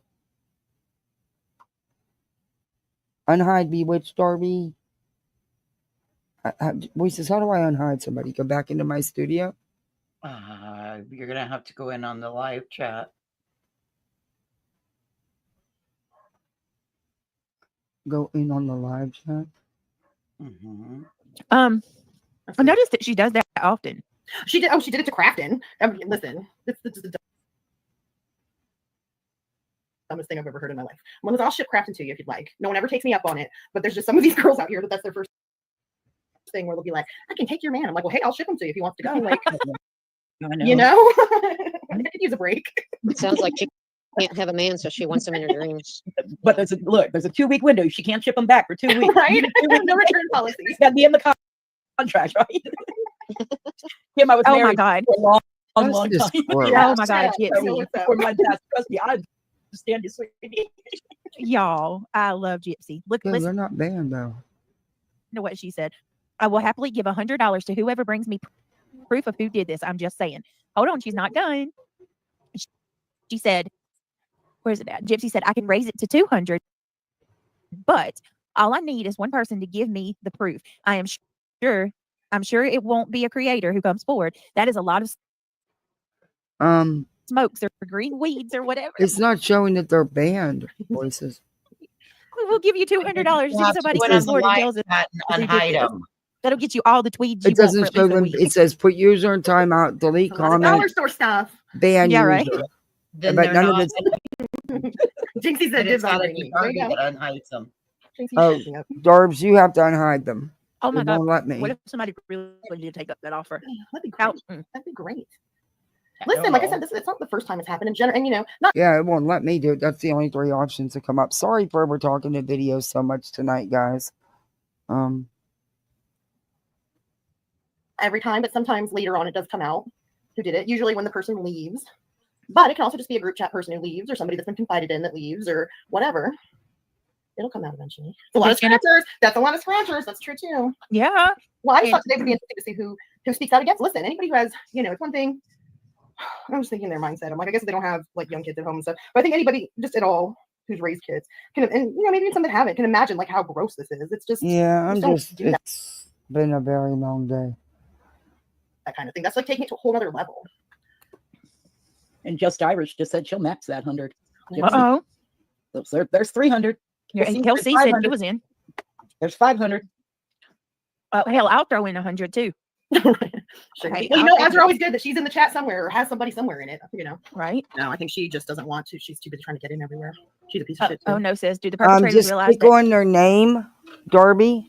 Speaker 1: Unhide, bewitched Darby. Voices, how do I unhide somebody? Go back into my studio?
Speaker 3: You're going to have to go in on the live chat.
Speaker 1: Go in on the live chat?
Speaker 3: Mm-hmm.
Speaker 5: I noticed that she does that often.
Speaker 18: She did it to Crafton. I mean, listen, this is dumbest thing I've ever heard in my life. I'm like, I'll ship crafting to you if you'd like. No one ever takes me up on it, but there's just some of these girls out here that's their first thing where they'll be like, I can take your man. I'm like, well, hey, I'll ship him to you if he wants to go. Like, you know, I could use a break.
Speaker 10: It sounds like she can't have a man, so she wants him in her dreams.
Speaker 6: But there's a 2-week window. She can't ship them back for 2 weeks.
Speaker 18: Right? No return policy.
Speaker 6: It's got to be in the contract, right? Kim, I was married
Speaker 5: my God.
Speaker 6: for a long time.
Speaker 5: Oh my God, Gypsy.
Speaker 6: For my dad, trust me, I understand you, sweetie.
Speaker 5: Y'all, I love Gypsy. Look,
Speaker 1: No,
Speaker 5: listen
Speaker 1: they're not banned though.
Speaker 5: to what she said. I will happily give $100 to whoever brings me proof of who did this. I'm just saying. Hold on, she's not done. She said, where's it at? Gypsy said, I can raise it to 200, but all I need is one person to give me the proof. I'm sure it won't be a creator who comes forward. That is a lot of smokes or green weeds or whatever.
Speaker 1: It's not showing that they're banned. Voices.
Speaker 5: We'll give you $200 if somebody comes forward and tells us who did this. That'll get you all the tweets you
Speaker 1: It
Speaker 5: want for
Speaker 1: doesn't
Speaker 5: at
Speaker 1: show
Speaker 5: least a
Speaker 1: them.
Speaker 5: week.
Speaker 1: It says put user in timeout, delete
Speaker 18: Dollar
Speaker 1: comment,
Speaker 18: store stuff.
Speaker 1: ban
Speaker 5: Yeah,
Speaker 1: user.
Speaker 5: right.
Speaker 3: Then
Speaker 1: But
Speaker 3: they're
Speaker 1: none of
Speaker 3: not.
Speaker 1: it's.
Speaker 18: Jinxie said
Speaker 3: It's
Speaker 18: dibs on
Speaker 3: gotta
Speaker 18: Brittany.
Speaker 3: be
Speaker 18: There you
Speaker 3: Darby
Speaker 18: go.
Speaker 3: that unhides them.
Speaker 18: Jinxie's
Speaker 1: Oh,
Speaker 18: shaping up.
Speaker 1: Darbs, you have to unhide them.
Speaker 5: Oh my
Speaker 1: It
Speaker 5: God.
Speaker 1: won't let me.
Speaker 5: What if somebody really did take up that offer?
Speaker 18: That'd be great. That'd be great. Listen, like I said, it's not the first time it's happened in general, and you know, not
Speaker 1: Yeah, it won't let me do it. That's the only 3 options that come up. Sorry for we're talking to videos so much tonight, guys.
Speaker 18: every time, but sometimes later on it does come out who did it. Usually when the person leaves, but it can also just be a group chat person who leaves, or somebody that's been confided in that leaves, or whatever. It'll come out eventually. It's a lot of scratchers. That's a lot of scratchers. That's true too.
Speaker 5: Yeah.
Speaker 18: Well, I just thought today would be interesting to see who speaks out against. Listen, anybody who has, you know, it's one thing. I'm just thinking their mindset. I'm like, I guess they don't have like young kids at home and stuff. But I think anybody just at all who's raised kids can, and you know, maybe some that haven't, can imagine like how gross this is. It's just
Speaker 1: it's been a very long day.
Speaker 18: That kind of thing. That's like taking it to a whole other level.
Speaker 6: And Just Irish just said she'll max that 100.
Speaker 5: Uh-oh.
Speaker 6: There's 300.
Speaker 5: And Kelsey said he was in.
Speaker 6: There's 500.
Speaker 5: Hell, I'll throw in 100 too.
Speaker 18: Sure. Well, you know, ads are always good that she's in the chat somewhere or has somebody somewhere in it, you know.
Speaker 5: Right.
Speaker 18: No, I think she just doesn't want to. She's too busy trying to get in everywhere. She's a piece of shit too.
Speaker 5: Oh no, says, do the perpetrators
Speaker 1: Just
Speaker 5: realize
Speaker 1: click
Speaker 5: that?
Speaker 1: on their name, Darby.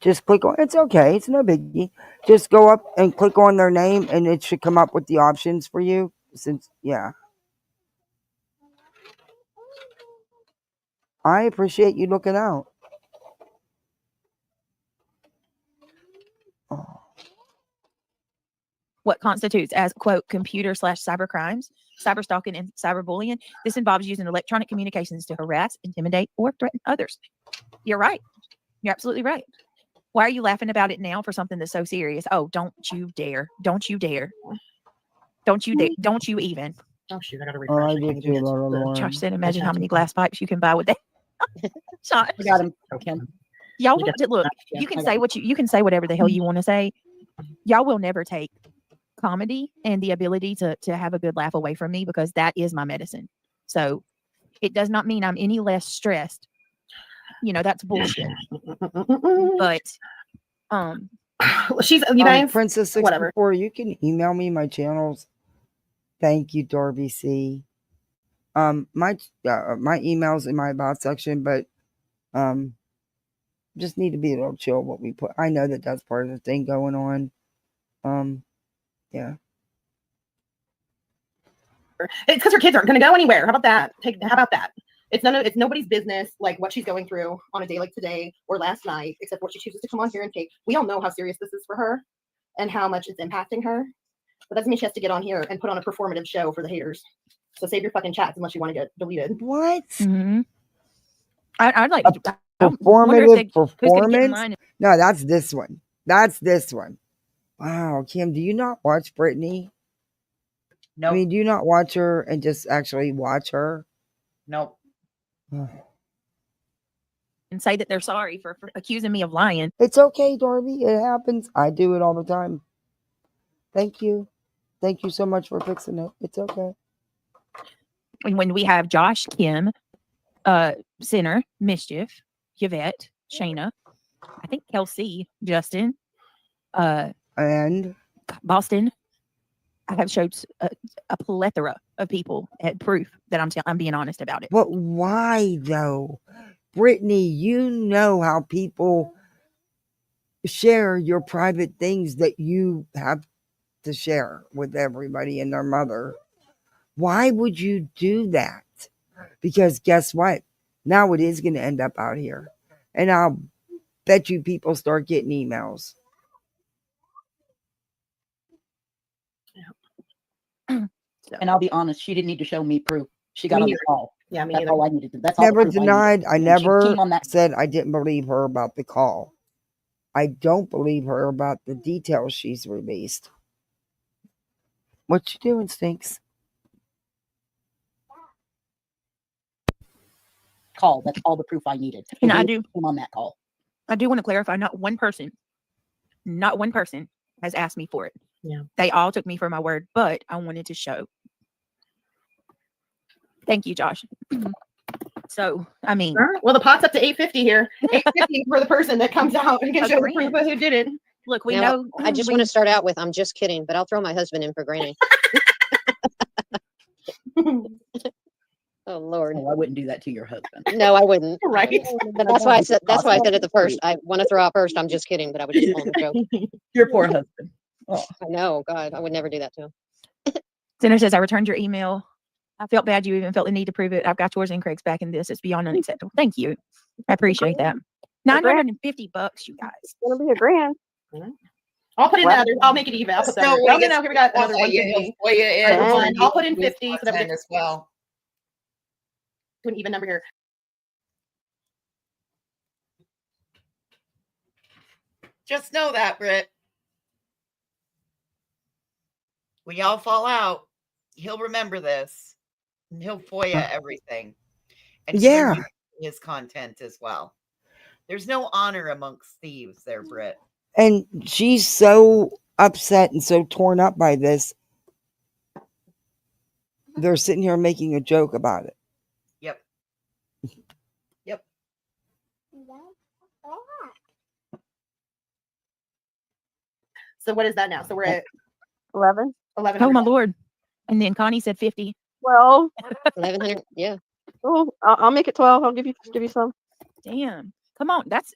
Speaker 1: Just click on. It's okay. It's no biggie. Just go up and click on their name, and it should come up with the options for you. I appreciate you looking out.
Speaker 5: What constitutes as, quote, computer/cyber crimes, cyber stalking, and cyberbullying. This involves using electronic communications to harass, intimidate, or threaten others. You're right. You're absolutely right. Why are you laughing about it now for something that's so serious? Oh, don't you dare. Don't you dare. Don't you dare. Don't you even.
Speaker 18: Oh, shoot. I got to refresh.
Speaker 1: I did too,
Speaker 5: Josh said, imagine how many glass pipes you can buy with that. Josh.
Speaker 6: I got him. Okay.
Speaker 5: Y'all look, you can say you can say whatever the hell you want to say. Y'all will never take comedy and the ability to have a good laugh away from me, because that is my medicine. So it does not mean I'm any less stressed. You know, that's bullshit. But
Speaker 18: she's, you guys,
Speaker 1: Princess 64, you can email me my channels. Thank you, Darby C. My email's in my about section, but just need to be a little chill what we put. I know that that's part of the thing going on. Yeah.
Speaker 18: It's because her kids aren't going to go anywhere. How about that? How about that? It's nobody's business, like what she's going through on a day like today or last night, except what she chooses to come on here and take. We all know how serious this is for her and how much it's impacting her. But that doesn't mean she has to get on here and put on a performative show for the haters. So save your fucking chats unless you want to get deleted.
Speaker 1: What?
Speaker 5: Mm-hmm. I'd like to
Speaker 1: Performative performance? No, that's this one. That's this one. Wow, Kim, do you not watch Brittany?
Speaker 3: No.
Speaker 1: I mean, do you not watch her and just actually watch her?
Speaker 3: Nope.
Speaker 5: And say that they're sorry for accusing me of lying.
Speaker 1: It's okay, Darby. It happens. I do it all the time. Thank you. Thank you so much for fixing it. It's okay.
Speaker 5: When we have Josh, Kim, Sinner, Mischief, Yvette, Shayna, I think Kelsey, Justin,
Speaker 1: and
Speaker 5: Boston. I have showed a plethora of people at proof that I'm being honest about it.
Speaker 1: But why though? Brittany, you know how people share your private things that you have to share with everybody and their mother. Why would you do that? Because guess what? Now it is going to end up out here. And I'll bet you people start getting emails.
Speaker 6: And I'll be honest, she didn't need to show me proof. She got
Speaker 18: Me
Speaker 6: on the
Speaker 18: neither.
Speaker 6: call.
Speaker 18: Yeah, me
Speaker 6: That's
Speaker 18: neither.
Speaker 6: all I needed to. That's all the
Speaker 1: Never
Speaker 6: proof I needed.
Speaker 1: denied. I
Speaker 6: And she
Speaker 1: never
Speaker 6: came on that.
Speaker 1: said I didn't believe her about the call. I don't believe her about the details she's released. What you doing, Stinks?
Speaker 6: Call. That's all the proof I needed.
Speaker 5: And I do
Speaker 6: came on that call.
Speaker 5: I do want to clarify, not one person has asked me for it.
Speaker 18: Yeah.
Speaker 5: They all took me for my word, but I wanted to show. Thank you, Josh. So, I mean,
Speaker 18: All right. Well, the pot's up to $8.50 here. $8.50 for the person that comes out and can show the proof of who did it.
Speaker 5: Look, we
Speaker 10: Now,
Speaker 5: know.
Speaker 10: I just want to start out with, I'm just kidding, but I'll throw my husband in for granny. Oh Lord.
Speaker 6: Oh, I wouldn't do that to your husband.
Speaker 10: No, I wouldn't.
Speaker 18: Right.
Speaker 10: But that's why I said at the first. I want to throw out first. I'm just kidding, but I would just call him a joke.
Speaker 6: Your poor husband. Oh.
Speaker 10: I know, God, I would never do that to him.
Speaker 5: Center says, I returned your email. I felt bad you even felt the need to prove it. I've got yours and Craig's back in this. It's beyond unacceptable. Thank you. I appreciate that. $950, you guys.
Speaker 10: It's gonna be a grand.
Speaker 18: I'll put in the other. I'll make it even. I'll put that.
Speaker 3: No,
Speaker 18: No, here we got another 150. I'll put in 50 so that we get
Speaker 3: as well.
Speaker 18: To an even number here.
Speaker 3: Just know that, Britt. When y'all fall out, he'll remember this. And he'll FOIA everything. And
Speaker 1: Yeah.
Speaker 3: share his content as well. There's no honor amongst thieves there, Britt.
Speaker 1: And she's so upset and so torn up by this. They're sitting here making a joke about it.
Speaker 3: Yep. Yep.
Speaker 18: So what is that now? So we're at
Speaker 10: 11.
Speaker 18: 11.
Speaker 5: Oh, my Lord. And then Connie said 50.
Speaker 10: Well, 1100. Yeah. Oh, I'll make it 12. I'll give you some.
Speaker 5: Damn. Come on. That's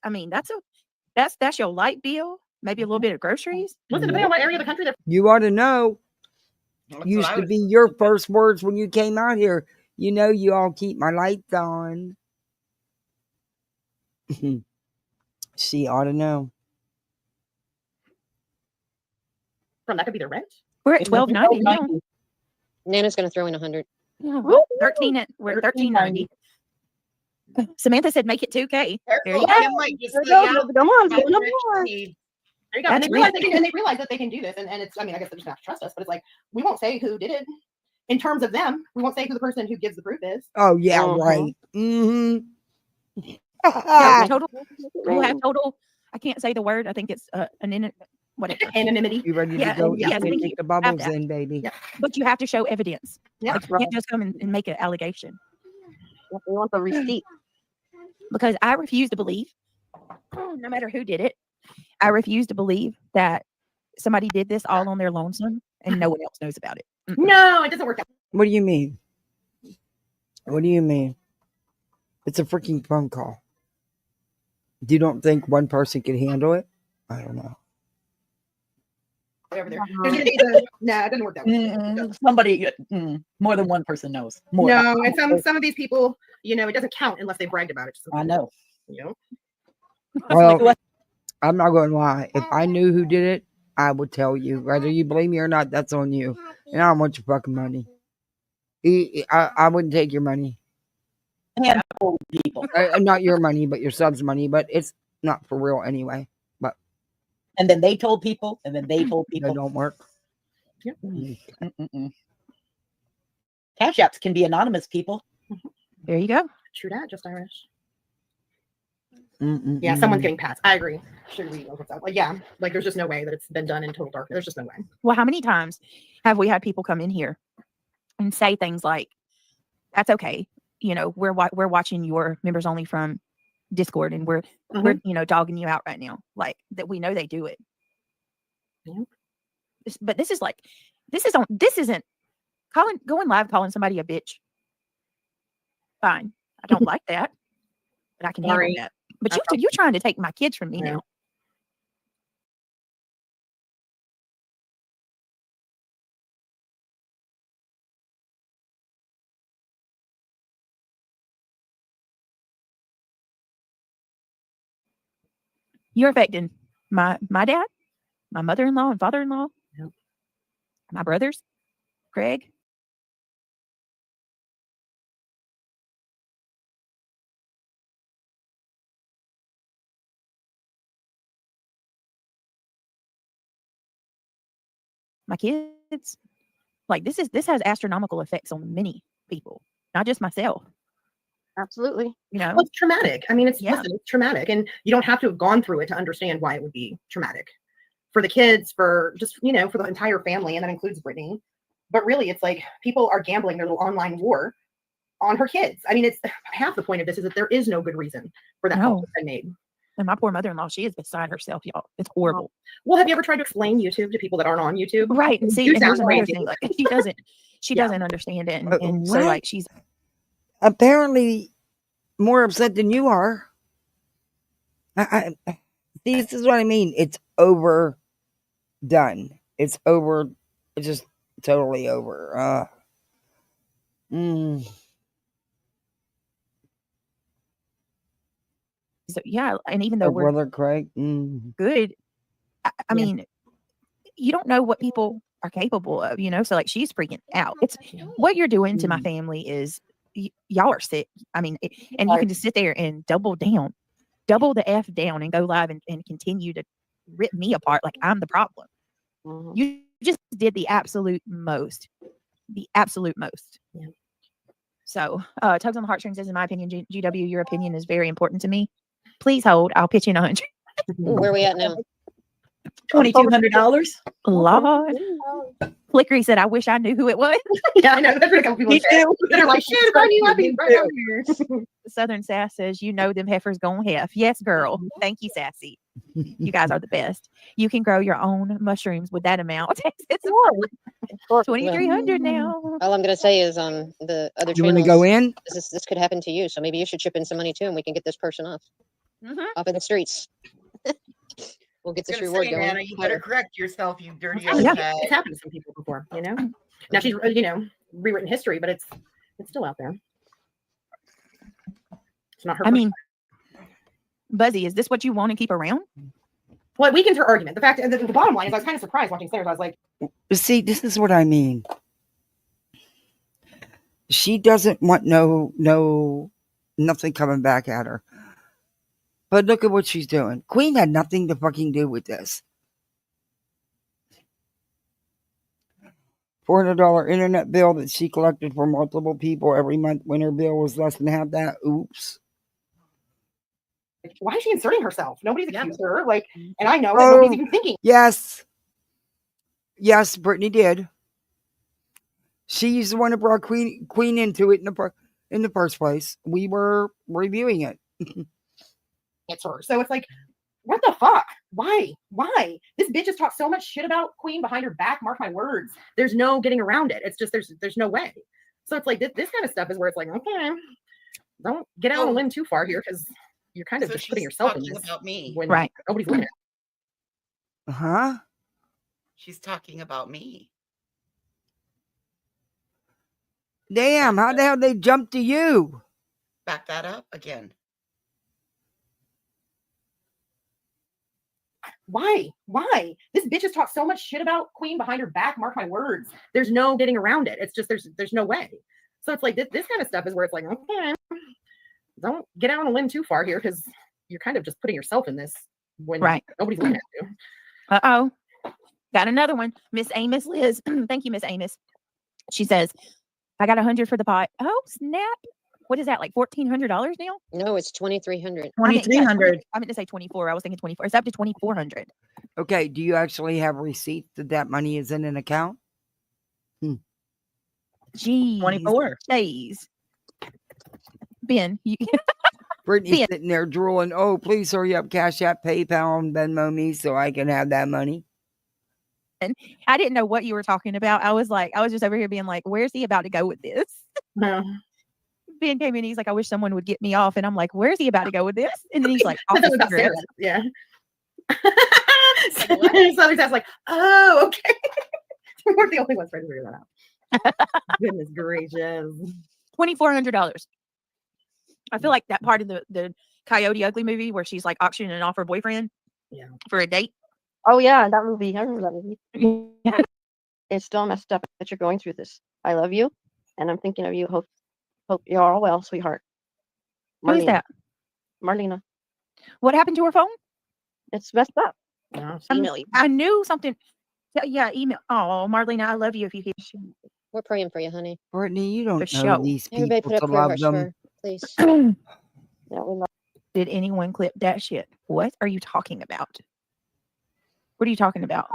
Speaker 5: your light bill. Maybe a little bit of groceries.
Speaker 18: Listen, depending on what area of the country they're
Speaker 1: You ought to know.
Speaker 3: That's
Speaker 1: Used
Speaker 3: what I
Speaker 1: to
Speaker 3: was-
Speaker 1: be your first words when you came out here. You know, you all keep my lights on. She ought to know.
Speaker 18: from. That could be their rent.
Speaker 5: We're at $12.90 now.
Speaker 10: Nana's gonna throw in 100.
Speaker 5: Oh, 13 at we're at $13.90. Samantha said make it $2K. There you
Speaker 3: Careful,
Speaker 5: go.
Speaker 3: Kim might just
Speaker 10: There
Speaker 3: say,
Speaker 10: you go.
Speaker 3: "Yeah,
Speaker 10: Come on,
Speaker 3: got
Speaker 10: give them
Speaker 3: rich
Speaker 10: more."
Speaker 3: need."
Speaker 18: There you go.
Speaker 5: That's
Speaker 18: And they realize,
Speaker 5: rich.
Speaker 18: and they realize that they can do this. And it's, I mean, I guess they're just gonna have to trust us, but it's like, we won't say who did it. In terms of them, we won't say who the person who gives the proof is.
Speaker 1: Oh, yeah,
Speaker 10: Uh-huh.
Speaker 1: right. Mm-hmm.
Speaker 5: Yeah, total. We'll have total. I can't say the word. I think it's whatever.
Speaker 18: Anonymity.
Speaker 1: You ready
Speaker 5: Yeah,
Speaker 1: to go?
Speaker 5: yeah,
Speaker 1: You can
Speaker 5: thank
Speaker 1: take
Speaker 5: you.
Speaker 1: the bubbles
Speaker 5: Have that.
Speaker 1: in, baby.
Speaker 18: Yeah.
Speaker 5: But you have to show evidence.
Speaker 18: Yeah.
Speaker 5: Like, you can't just come and make an allegation.
Speaker 10: We want the receipt.
Speaker 5: Because I refuse to believe, no matter who did it, I refuse to believe that somebody did this all on their lonesome and no one else knows about it.
Speaker 18: No, it doesn't work out.
Speaker 1: What do you mean? What do you mean? It's a freaking phone call. You don't think one person can handle it? I don't know.
Speaker 18: Over there. There's gonna be the, no, it doesn't work that way.
Speaker 6: Somebody, more than one person knows. More.
Speaker 18: No, and some of these people, you know, it doesn't count unless they bragged about it.
Speaker 6: I know.
Speaker 18: You know?
Speaker 1: Well, I'm not going to lie. If I knew who did it, I would tell you. Whether you believe me or not, that's on you. And I don't want your fucking money. I wouldn't take your money.
Speaker 6: Handful of people.
Speaker 1: Not your money, but your sub's money. But it's not for real anyway. But
Speaker 6: And then they told people, and then they told
Speaker 1: they
Speaker 6: people.
Speaker 1: don't work.
Speaker 6: Cash apps can be anonymous, people.
Speaker 5: There you go.
Speaker 18: True that, just Irish.
Speaker 1: Mm-mm-mm.
Speaker 18: Yeah, someone's getting passed. I agree. Should we look up? Like, yeah, like there's just no way that it's been done in total darkness. There's just no way.
Speaker 5: Well, how many times have we had people come in here and say things like, "That's okay. You know, we're watching your members only from Discord, and we're dogging you out right now." Like that, we know they do it.
Speaker 18: Yeah.
Speaker 5: But this is like This isn't going live calling somebody a bitch. Fine. I don't like that, but I can handle that. But you're trying to take my kids from me now. You're affecting my dad, my mother-in-law and father-in-law, my brothers, Greg. My kids. Like this has astronomical effects on many people, not just myself.
Speaker 10: Absolutely.
Speaker 5: You know,
Speaker 18: well, it's traumatic. I mean, listen, it's traumatic, and you don't have to have gone through it to understand why it would be traumatic for the kids, for just, you know, for the entire family, and that includes Brittany. But really, it's like people are gambling their little online war on her kids. I mean, it's half the point of this is that there is no good reason for that call to be made.
Speaker 5: And my poor mother-in-law, she is beside herself, y'all. It's horrible.
Speaker 18: Well, have you ever tried to explain YouTube to people that aren't on YouTube?
Speaker 5: Right. And see,
Speaker 18: You
Speaker 5: and here's
Speaker 18: sound
Speaker 5: another
Speaker 18: crazy.
Speaker 5: thing. Like she doesn't understand it. And so
Speaker 1: What?
Speaker 5: like she's
Speaker 1: apparently more upset than you are. I see, this is what I mean. It's overdone. It's over. It's just totally over.
Speaker 5: So yeah, and even though we're
Speaker 1: brother Craig,
Speaker 5: good, I mean, you don't know what people are capable of, you know. So like she's freaking out. It's what you're doing to my family is y'all are sick. I mean, and you can just sit there and double the F down and go live and continue to rip me apart like I'm the problem. You just did the absolute most. So tugs on the heartstrings is, in my opinion, GW, your opinion is very important to me. Please hold. I'll pitch in 100.
Speaker 10: Where are we at now?
Speaker 6: $2,200.
Speaker 5: Lord. Flickery said, I wish I knew who it was.
Speaker 18: Yeah, I know. That's what a couple people say. They're like, shit, if I knew, I'd be right over here.
Speaker 5: Southern Sass says, you know them heifers gonna hef. Yes, girl. Thank you, Sassy. You guys are the best. You can grow your own mushrooms with that amount. It's 2,300 now.
Speaker 10: All I'm going to say is on the other
Speaker 1: You want to
Speaker 10: channels,
Speaker 1: go in?
Speaker 10: this could happen to you. So maybe you should chip in some money too, and we can get this person off of the streets. We'll get this reward going.
Speaker 3: Anna, you better correct yourself, you dirty
Speaker 18: Yeah,
Speaker 3: old cat.
Speaker 18: it's happened to some people before, you know. Now she's, you know, rewritten history, but it's still out there. It's not her.
Speaker 5: I mean, Buzzy, is this what you want to keep around?
Speaker 18: Well, it weakens her argument. The fact, the bottom line is, I was kind of surprised watching Sarah's. I was like,
Speaker 1: see, this is what I mean. She doesn't want nothing coming back at her. But look at what she's doing. Queen had nothing to fucking do with this. $400 internet bill that she collected for multiple people every month when her bill was less than half that. Oops.
Speaker 18: why is she inserting herself? Nobody's accused her. Like, and I know that nobody's even thinking.
Speaker 1: Yes, Brittany did. She's the one that brought Queen into it in the first place. We were reviewing it.
Speaker 18: It's her. So it's like, what the fuck? Why? This bitch has talked so much shit about Queen behind her back. Mark my words. There's no getting around it. It's just there's no way. So it's like this kind of stuff is where it's like, okay, don't get out on a limb too far here, because you're kind of just putting yourself in this
Speaker 3: about me.
Speaker 18: when
Speaker 5: right?
Speaker 18: Nobody's looking at.
Speaker 1: Huh?
Speaker 3: She's talking about me.
Speaker 1: Damn! How the hell they jump to you?
Speaker 3: Back that up again.
Speaker 18: Why? This bitch has talked so much shit about Queen behind her back. Mark my words. There's no getting around it. It's just there's no way. So it's like this kind of stuff is where it's like, okay, don't get out on a limb too far here, because you're kind of just putting yourself in this when nobody's looking at you.
Speaker 5: Uh-oh. Got another one. Miss Amos Liz. Thank you, Miss Amos. She says, I got 100 for the pot. Oh, snap. What is that, like $1,400 now?
Speaker 10: No, it's 2,300.
Speaker 5: 2,300. I meant to say 24. I was thinking 24. It's up to 2,400.
Speaker 1: Okay, do you actually have receipts that money is in an account?
Speaker 5: Geez.
Speaker 6: 24.
Speaker 5: Days. Ben,
Speaker 1: Brittany's sitting there drooling. Oh, please hurry up, Cash App, PayPal, and Venmo me so I can have that money.
Speaker 5: I didn't know what you were talking about. I was just over here being like, where's he about to go with this?
Speaker 18: No.
Speaker 5: Ben came in, he's like, I wish someone would get me off. And I'm like, where's he about to go with this? And then he's like, off the
Speaker 18: about
Speaker 5: cigarettes.
Speaker 18: cigarettes. Yeah. So that's like, oh, okay. We're the only ones trying to figure that out. Goodness gracious.
Speaker 5: $2,400. I feel like that part of the Coyote Ugly movie where she's like auctioning off her boyfriend for a date.
Speaker 10: Oh yeah, that movie. I remember that movie.
Speaker 5: Yeah.
Speaker 10: It's still messed up that you're going through this. I love you, and I'm thinking of you. Hope you're all well, sweetheart.
Speaker 5: Who is that?
Speaker 10: Marlena.
Speaker 5: What happened to her phone?
Speaker 10: It's messed up.
Speaker 5: I knew something. Yeah, email. Oh, Marlena, I love you if you hear.
Speaker 10: We're praying for you, honey.
Speaker 1: Brittany, you don't
Speaker 5: For
Speaker 1: know
Speaker 5: sure.
Speaker 1: these
Speaker 10: Everybody
Speaker 1: people
Speaker 10: put
Speaker 1: to
Speaker 10: up prayer
Speaker 1: love
Speaker 10: hearts
Speaker 1: them.
Speaker 10: for her, please. Yeah, we love.
Speaker 5: Did anyone clip that shit? What are you talking about? What are you talking about?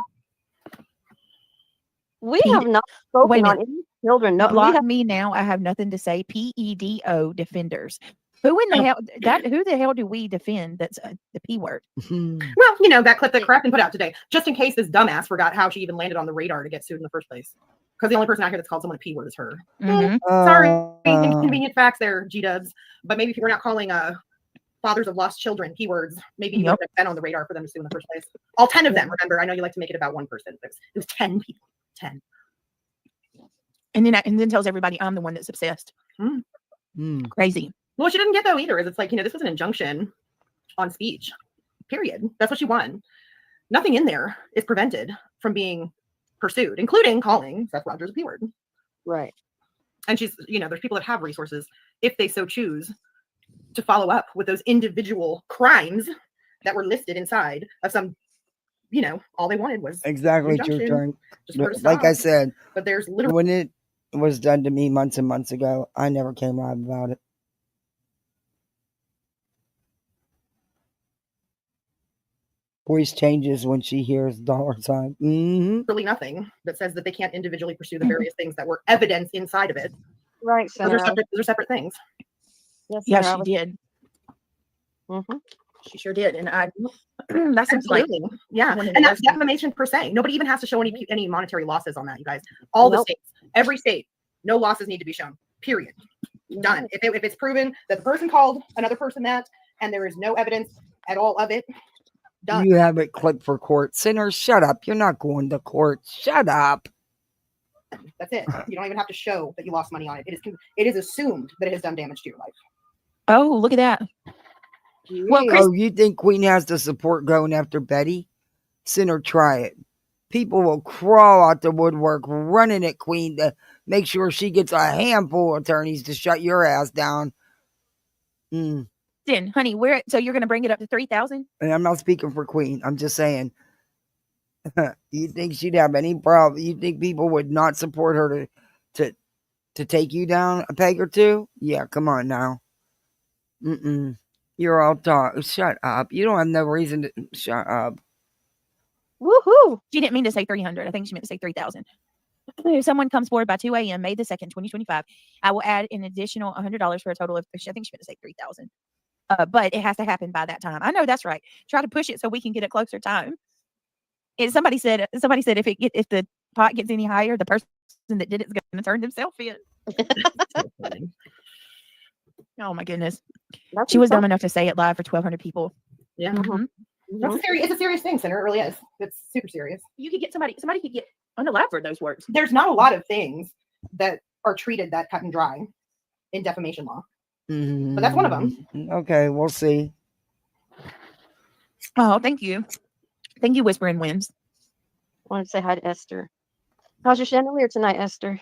Speaker 10: We have not spoken on any children. No,
Speaker 5: Block me now. I have nothing to say. PEDO defenders. Who in the hell? Who the hell do we defend? That's the P word.
Speaker 18: Well, you know, that clip that Crafton put out today, just in case this dumbass forgot how she even landed on the radar to get sued in the first place. Because the only person out here that's called someone a P word is her. Sorry, inconvenient facts there, G-dubs. But maybe if we're not calling fathers of lost children P words, maybe you would have been on the radar for them to sue in the first place. All 10 of them, remember. I know you like to make it about one person. It was 10 people. 10.
Speaker 5: And then tells everybody I'm the one that's obsessed. Crazy.
Speaker 18: Well, what she didn't get though either is it's like, you know, this was an injunction on speech. Period. That's what she won. Nothing in there is prevented from being pursued, including calling Seth Rogers a P word.
Speaker 10: Right.
Speaker 18: And she's, you know, there's people that have resources if they so choose to follow up with those individual crimes that were listed inside of some, you know, all they wanted was
Speaker 1: Exactly your turn. Like I said,
Speaker 18: but there's literally
Speaker 1: when it was done to me months and months ago, I never came live about it. Voice changes when she hears dollar sign.
Speaker 18: really nothing that says that they can't individually pursue the various things that were evidence inside of it.
Speaker 10: Right.
Speaker 18: Those are separate things.
Speaker 10: Yes,
Speaker 5: Yeah,
Speaker 10: Sarah,
Speaker 5: she did.
Speaker 10: Mm-hmm.
Speaker 5: She sure did. And that's
Speaker 18: absolutely, yeah. And that's defamation per se. Nobody even has to show any monetary losses on that, you guys. All the states, every state, no losses need to be shown. Period. Done. If it's proven that the person called another person that, and there is no evidence at all of it, done.
Speaker 1: You have it clipped for court. Sinner, shut up. You're not going to court. Shut up.
Speaker 18: That's it. You don't even have to show that you lost money on it. It is assumed that it has done damage to your life.
Speaker 5: Oh, look at that.
Speaker 1: Well, you think Queen has the support going after Betty? Sinner, try it. People will crawl out the woodwork running at Queen to make sure she gets a handful of attorneys to shut your ass down.
Speaker 5: Then, honey, so you're going to bring it up to 3,000?
Speaker 1: And I'm not speaking for Queen. I'm just saying. You think she'd have any problem? You think people would not support her to take you down a peg or two? Yeah, come on now. You're all talk. Shut up. You don't have no reason to shut up.
Speaker 10: Woohoo!
Speaker 5: She didn't mean to say 300. I think she meant to say 3,000. If someone comes forward by 2 a.m. May the 2nd, 2025, I will add an additional $100 for a total of, I think she meant to say 3,000. But it has to happen by that time. I know that's right. Try to push it so we can get a closer time. And somebody said if the pot gets any higher, the person that did it's going to turn themselves in. Oh my goodness. She was dumb enough to say it live for 1,200 people.
Speaker 18: Yeah. It's a serious thing, Senator. It really is. It's super serious.
Speaker 5: You could get somebody could get unalive for those words.
Speaker 18: There's not a lot of things that are treated that cut and dry in defamation law. But that's one of them.
Speaker 1: Okay, we'll see.
Speaker 5: Oh, thank you. Thank you, Whispering Winds.
Speaker 10: I want to say hi to Esther. How's your chandelier tonight, Esther?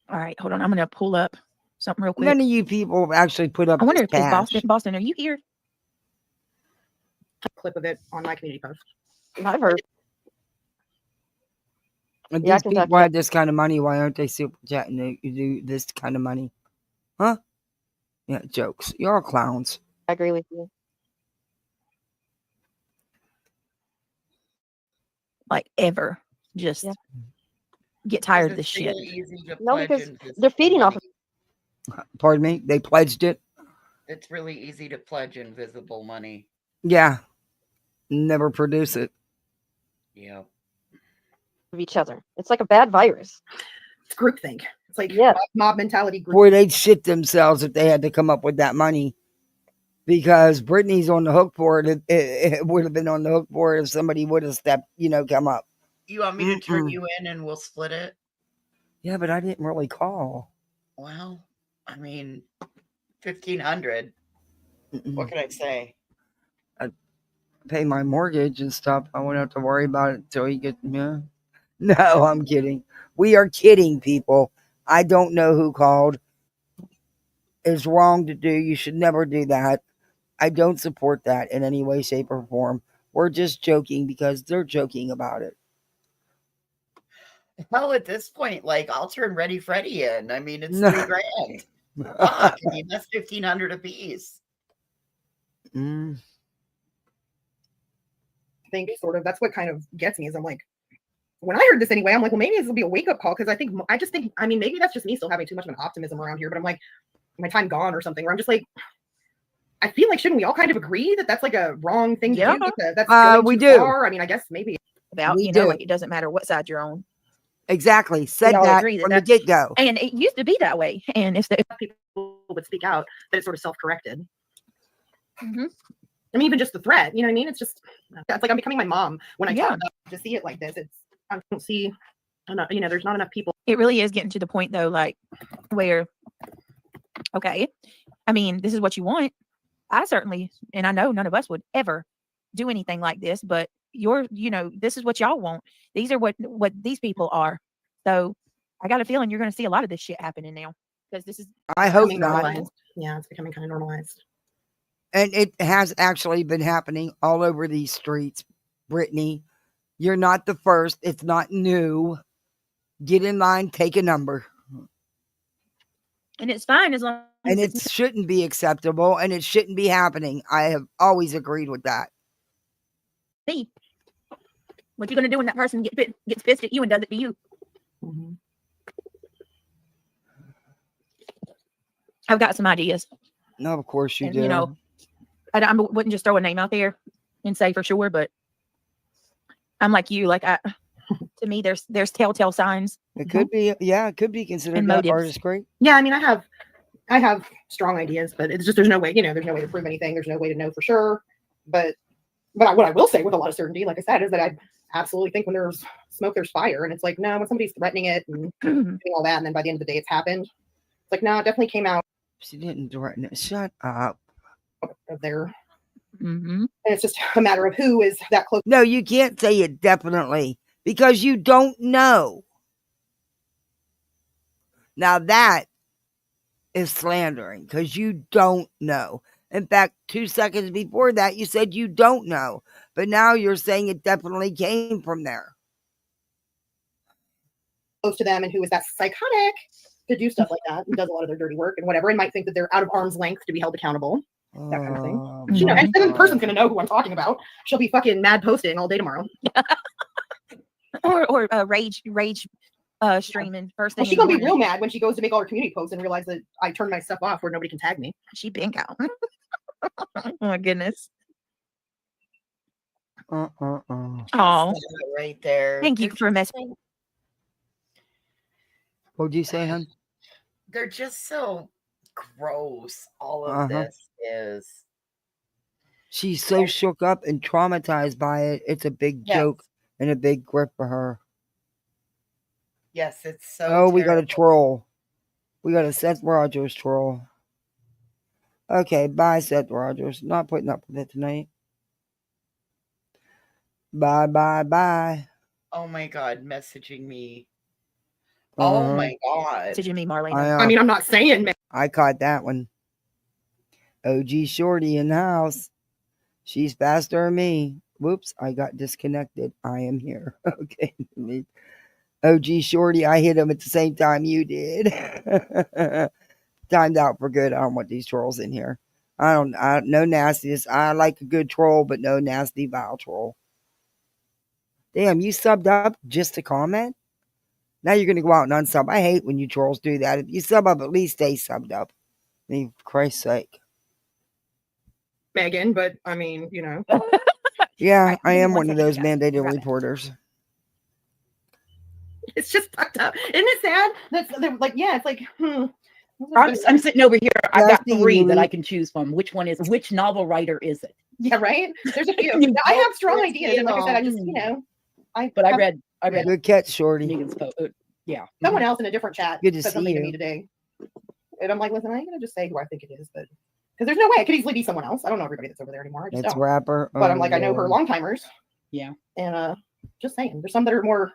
Speaker 5: All right, hold on. I'm going to pull up something real quick.
Speaker 1: None of you people have actually put up.
Speaker 5: I wonder if
Speaker 1: cash.
Speaker 5: Boston, are you here?
Speaker 18: A clip of it on my community post.
Speaker 10: I've heard.
Speaker 1: If these people had this kind of money, why aren't they super chatting to do this kind of money? Huh? Yeah, jokes. You're all clowns.
Speaker 10: I agree with you.
Speaker 5: Like ever. Just get tired of this shit.
Speaker 10: No, because they're feeding off of.
Speaker 1: Pardon me? They pledged it?
Speaker 3: It's really easy to pledge invisible money.
Speaker 1: Yeah. Never produce it.
Speaker 3: Yeah.
Speaker 9: Of each other. It's like a bad virus.
Speaker 18: It's groupthink. It's like
Speaker 9: Yeah.
Speaker 18: mob mentality.
Speaker 1: Boy, they'd shit themselves if they had to come up with that money. Because Brittany's on the hook for it. It would have been on the hook for it if somebody would have stepped, come up.
Speaker 3: You want me to turn you in and we'll split it?
Speaker 1: Yeah, but I didn't really call.
Speaker 3: Well, I mean, 1,500. What can I say?
Speaker 1: I pay my mortgage and stuff. I won't have to worry about it until you get. Yeah. No, I'm kidding. We are kidding, people. I don't know who called. It's wrong to do. You should never do that. I don't support that in any way, shape, or form. We're just joking because they're joking about it.
Speaker 3: Well, at this point, I'll turn Ready Freddy in. I mean, it's $3,000. Fuck, I mean, that's 1,500 apiece.
Speaker 18: I think sort of that's what kind of gets me is I'm like, when I heard this anyway, I'm like, well, maybe this will be a wake up call because I just think, I mean, maybe that's just me still having too much of an optimism around here, but I'm like, my time gone or something, where I'm just like, I feel like, shouldn't we all kind of agree that that's like a wrong thing to do? That's going
Speaker 1: we
Speaker 18: too
Speaker 1: do.
Speaker 18: far? I mean, I guess maybe.
Speaker 5: About,
Speaker 1: We
Speaker 5: like it doesn't matter what side you're on.
Speaker 1: Exactly. Said
Speaker 5: all
Speaker 1: that
Speaker 5: agree that
Speaker 1: from the get go.
Speaker 5: And it used to be that way. And if
Speaker 18: people would speak out, that it's sort of self corrected. I mean, even just the threat, you know what I mean? It's like I'm becoming my mom when I talk about to see it like this. I don't see enough, there's not enough people.
Speaker 5: It really is getting to the point though, where, okay, I mean, this is what you want. I certainly, and I know none of us would ever do anything like this, but this is what y'all want. These are what these people are. So I got a feeling you're going to see a lot of this shit happening now because this is.
Speaker 1: I hope not.
Speaker 18: Normalized. Yeah, it's becoming kind of normalized.
Speaker 1: And it has actually been happening all over these streets, Brittany. You're not the first. It's not new. Get in line, take a number.
Speaker 5: And it's fine as long as
Speaker 1: and it shouldn't be acceptable and it shouldn't be happening. I have always agreed with that.
Speaker 5: Me. What you're going to do when that person gets pissed at you and does it to you? I've got some ideas.
Speaker 1: No, of course you do.
Speaker 5: I wouldn't just throw a name out there and say for sure, but I'm like you. To me, there's telltale signs.
Speaker 1: It could be, it could be considered that artistry.
Speaker 18: Yeah, I mean, I have strong ideas, but it's just there's no way, there's no way to prove anything. There's no way to know for sure. But what I will say with a lot of certainty, like I said, is that I absolutely think when there's smoke, there's fire, and it's like no, when somebody's threatening it and doing all that, and then by the end of the day, it's happened. It's like no, it definitely came out.
Speaker 1: She didn't threaten it. Shut up.
Speaker 18: There. And it's just a matter of who is that close.
Speaker 1: No, you can't say it definitely because you don't know. Now that is slandering because you don't know. In fact, 2 seconds before that, you said you don't know, but now you're saying it definitely came from there.
Speaker 18: Close to them and who is that psychotic to do stuff like that and does a lot of their dirty work and whatever and might think that they're out of arm's length to be held accountable. That kind of thing. And then the person's gonna know who I'm talking about. She'll be fucking mad posting all day tomorrow.
Speaker 5: or rage streaming first thing.
Speaker 18: Well, she's gonna be real mad when she goes to make all her community posts and realize that I turned my stuff off where nobody can tag me.
Speaker 5: She bink out. Oh my goodness. Oh,
Speaker 3: right there.
Speaker 5: Thank you for messaging.
Speaker 1: What'd you say, hon?
Speaker 3: They're just so gross. All of this is.
Speaker 1: She's so shook up and traumatized by it. It's a big joke and a big grip for her.
Speaker 3: Yes, it's so.
Speaker 1: Oh, we got a troll. We got a Seth Rogers troll. Okay, bye, Seth Rogers. Not putting up with it tonight. Bye, bye, bye.
Speaker 3: Oh my God, messaging me. Oh my God.
Speaker 5: Messaging me, Marlene.
Speaker 18: I mean, I'm not saying.
Speaker 1: I caught that one. OG Shorty in the house. She's faster than me. Whoops, I got disconnected. I am here. Okay. OG Shorty, I hit him at the same time you did. Timed out for good. I don't want these trolls in here. No nastiness. I like a good troll, but no nasty, vile troll. Damn, you subbed up just to comment? Now you're going to go out and unsub. I hate when you trolls do that. If you sub up, at least stay subbed up. I mean, for Christ's sake.
Speaker 18: Megan, but I mean,
Speaker 1: Yeah, I am one of
Speaker 18: second,
Speaker 1: those
Speaker 18: yes,
Speaker 1: mandated
Speaker 18: grab it.
Speaker 1: reporters.
Speaker 18: It's just fucked up. Isn't it sad? They're like, yeah, it's like,
Speaker 6: I'm sitting over here. I've got
Speaker 1: Nasty,
Speaker 6: 3 that I
Speaker 1: unique.
Speaker 6: can choose from. Which novel writer is it?
Speaker 18: Yeah, right. There's a few.
Speaker 6: You
Speaker 18: I
Speaker 6: know?
Speaker 18: have strong ideas, and like I said, I just,
Speaker 6: But I
Speaker 18: have-
Speaker 6: read
Speaker 1: Good catch, Shorty.
Speaker 6: Megan's post. Yeah.
Speaker 18: someone else in a different chat
Speaker 1: Good to
Speaker 18: said
Speaker 1: see
Speaker 18: something to me
Speaker 1: you.
Speaker 18: today, and I'm like, listen, I ain't gonna just say who I think it is, but because there's no way it could easily be someone else. I don't know everybody that's over there anymore. I just
Speaker 1: That's
Speaker 18: don't.
Speaker 1: rapper.
Speaker 18: But I'm like, I know her long timers.
Speaker 6: Yeah.
Speaker 18: And just saying, there's some that are more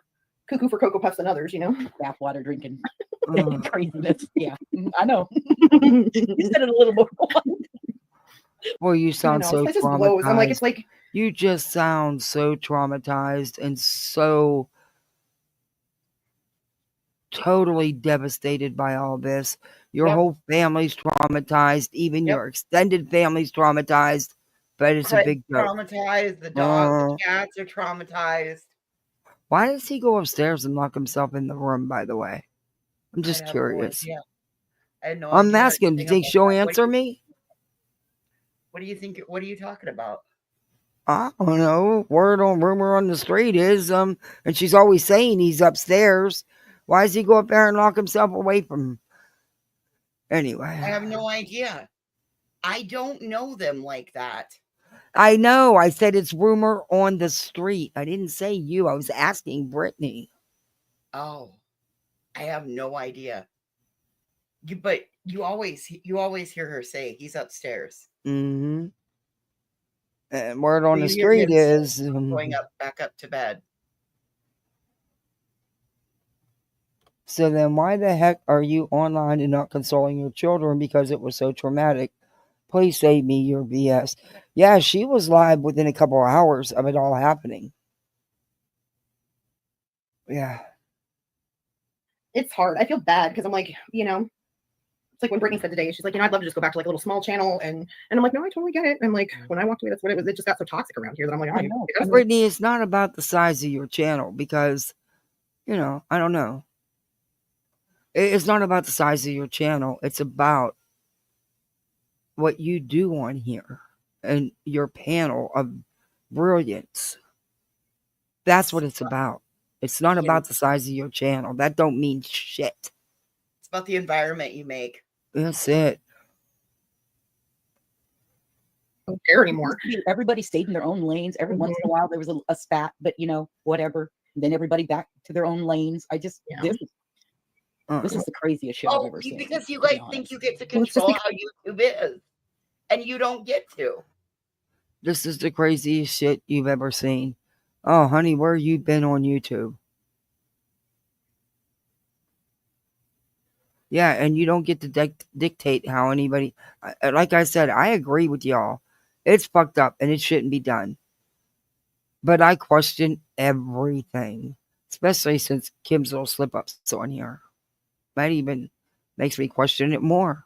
Speaker 18: cuckoo for Cocoa Puffs than others, you know.
Speaker 6: Bathwater drinking craziness. Yeah, I know. You said it a little more.
Speaker 1: Well, you sound
Speaker 18: know,
Speaker 1: so
Speaker 18: it just
Speaker 1: traumatized.
Speaker 18: blows. I'm like, it's like
Speaker 1: you just sound so traumatized and so totally devastated by all this. Your whole family's traumatized, even your extended family's traumatized. But it's a
Speaker 3: Craig's
Speaker 1: big joke.
Speaker 3: traumatized. The dogs, the cats are traumatized.
Speaker 1: Why does he go upstairs and lock himself in the room, by the way? I'm just
Speaker 3: I have
Speaker 1: curious.
Speaker 3: No idea. I had no
Speaker 1: I'm
Speaker 3: idea
Speaker 1: asking, do you
Speaker 3: anything
Speaker 1: think
Speaker 3: about
Speaker 1: she'll
Speaker 3: that.
Speaker 1: answer me?
Speaker 3: What do you think? What are you talking about?
Speaker 1: I don't know. Rumor on the street is, and she's always saying he's upstairs. Why does he go up there and lock himself away from? Anyway,
Speaker 3: I have no idea. I don't know them like that.
Speaker 1: I know. I said it's rumor on the street. I didn't say you. I was asking Brittany.
Speaker 3: Oh, I have no idea. But you always hear her say he's upstairs.
Speaker 1: Mm-hmm. And word on the
Speaker 3: You hear
Speaker 1: street
Speaker 3: him
Speaker 1: is
Speaker 3: going back up to bed.
Speaker 1: So then why the heck are you online and not consoling your children because it was so traumatic? Please save me your BS. Yeah, she was live within a couple of hours of it all happening. Yeah.
Speaker 18: it's hard. I feel bad because I'm like, you know, it's like when Brittany said today, she's like, you know, I'd love to just go back to like a little small channel, and I'm like, no, I totally get it. And like when I walked away, that's what it was. It just got so toxic around here that I'm like, I know.
Speaker 1: Brittany, it's not about the size of your channel because, you know, I don't know. It's not about the size of your channel. It's about what you do on here and your panel of brilliance. That's what it's about. It's not about the size of your channel. That don't mean shit.
Speaker 3: It's about the environment you make.
Speaker 1: That's it.
Speaker 18: Don't care anymore.
Speaker 6: Everybody stayed in their own lanes. Every once in a while there was a spat, but you know, whatever. And then everybody back to their own lanes. I just this is the craziest shit I've ever seen.
Speaker 3: Because you guys think you get to control how YouTube is, and you don't get to.
Speaker 1: This is the craziest shit you've ever seen. Oh, honey, where you been on YouTube? Yeah, and you don't get to dictate how anybody. Like I said, I agree with y'all. It's fucked up and it shouldn't be done. But I question everything, especially since Kim's little slip-ups on here. That even makes me question it more.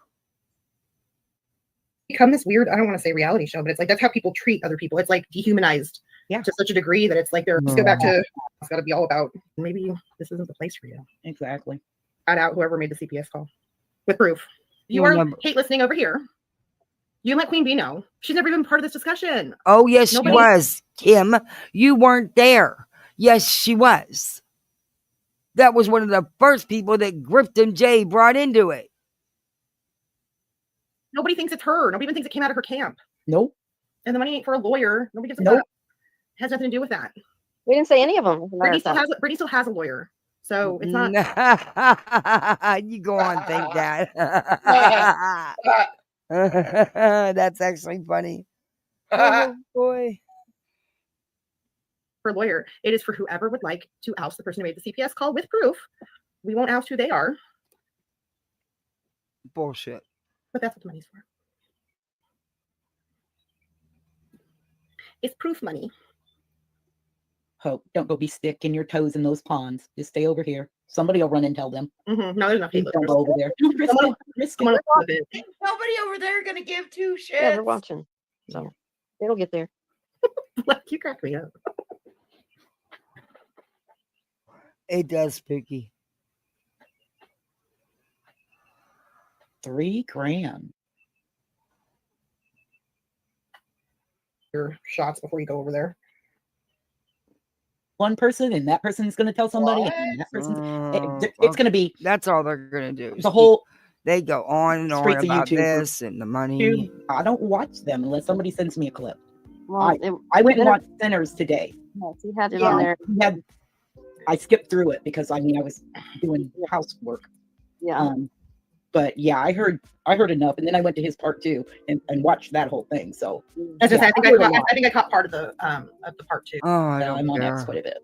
Speaker 18: Become this weird, I don't want to say reality show, but it's like that's how people treat other people. It's like dehumanized to such a degree that it's like they're just go back to it's got to be all about maybe this isn't the place for you.
Speaker 6: Exactly.
Speaker 18: Shout out whoever made the CPS call with proof. You are hate listening over here. You let Queen Bee know. She's never even part of this discussion.
Speaker 1: Oh, yes, she was, Kim. You weren't there. Yes, she was. That was one of the first people that Grift and Jay brought into it.
Speaker 18: Nobody thinks it's her. Nobody even thinks it came out of her camp.
Speaker 6: Nope.
Speaker 18: And the money ain't for a lawyer. Nobody gives a fuck. Has nothing to do with that.
Speaker 9: We didn't say any of them.
Speaker 18: Brittany still has a lawyer. So it's not.
Speaker 1: You go on, think that. That's actually funny. Oh, boy.
Speaker 18: For a lawyer, it is for whoever would like to oust the person who made the CPS call with proof. We won't oust who they are.
Speaker 1: Bullshit.
Speaker 18: But that's what the money's for. It's proof money.
Speaker 6: Hope, don't go be sticking your toes in those ponds. Just stay over here. Somebody will run and tell them.
Speaker 18: No, there's enough people.
Speaker 6: Don't go over there.
Speaker 3: Nobody over there gonna give two shits.
Speaker 9: Yeah, they're watching. So it'll get there.
Speaker 18: You crack me up.
Speaker 1: It does, Spooky.
Speaker 6: $3,000.
Speaker 18: Your shots before you go over there.
Speaker 6: one person, and that person's going to tell somebody, and that person's. It's going to be.
Speaker 1: That's all they're going to do.
Speaker 6: The whole.
Speaker 1: They go on and on
Speaker 6: Straight to
Speaker 1: about
Speaker 6: YouTube for
Speaker 1: this and the money.
Speaker 6: I don't watch them unless somebody sends me a clip.
Speaker 9: Well,
Speaker 6: I went and watched Sinners today.
Speaker 9: Yes, he had it on there.
Speaker 6: I skipped through it because I was doing housework.
Speaker 9: Yeah.
Speaker 6: But yeah, I heard enough, and then I went to his part 2 and watched that whole thing. So
Speaker 18: I think I caught part of the part 2.
Speaker 1: Oh,
Speaker 6: I'm on X quite a bit.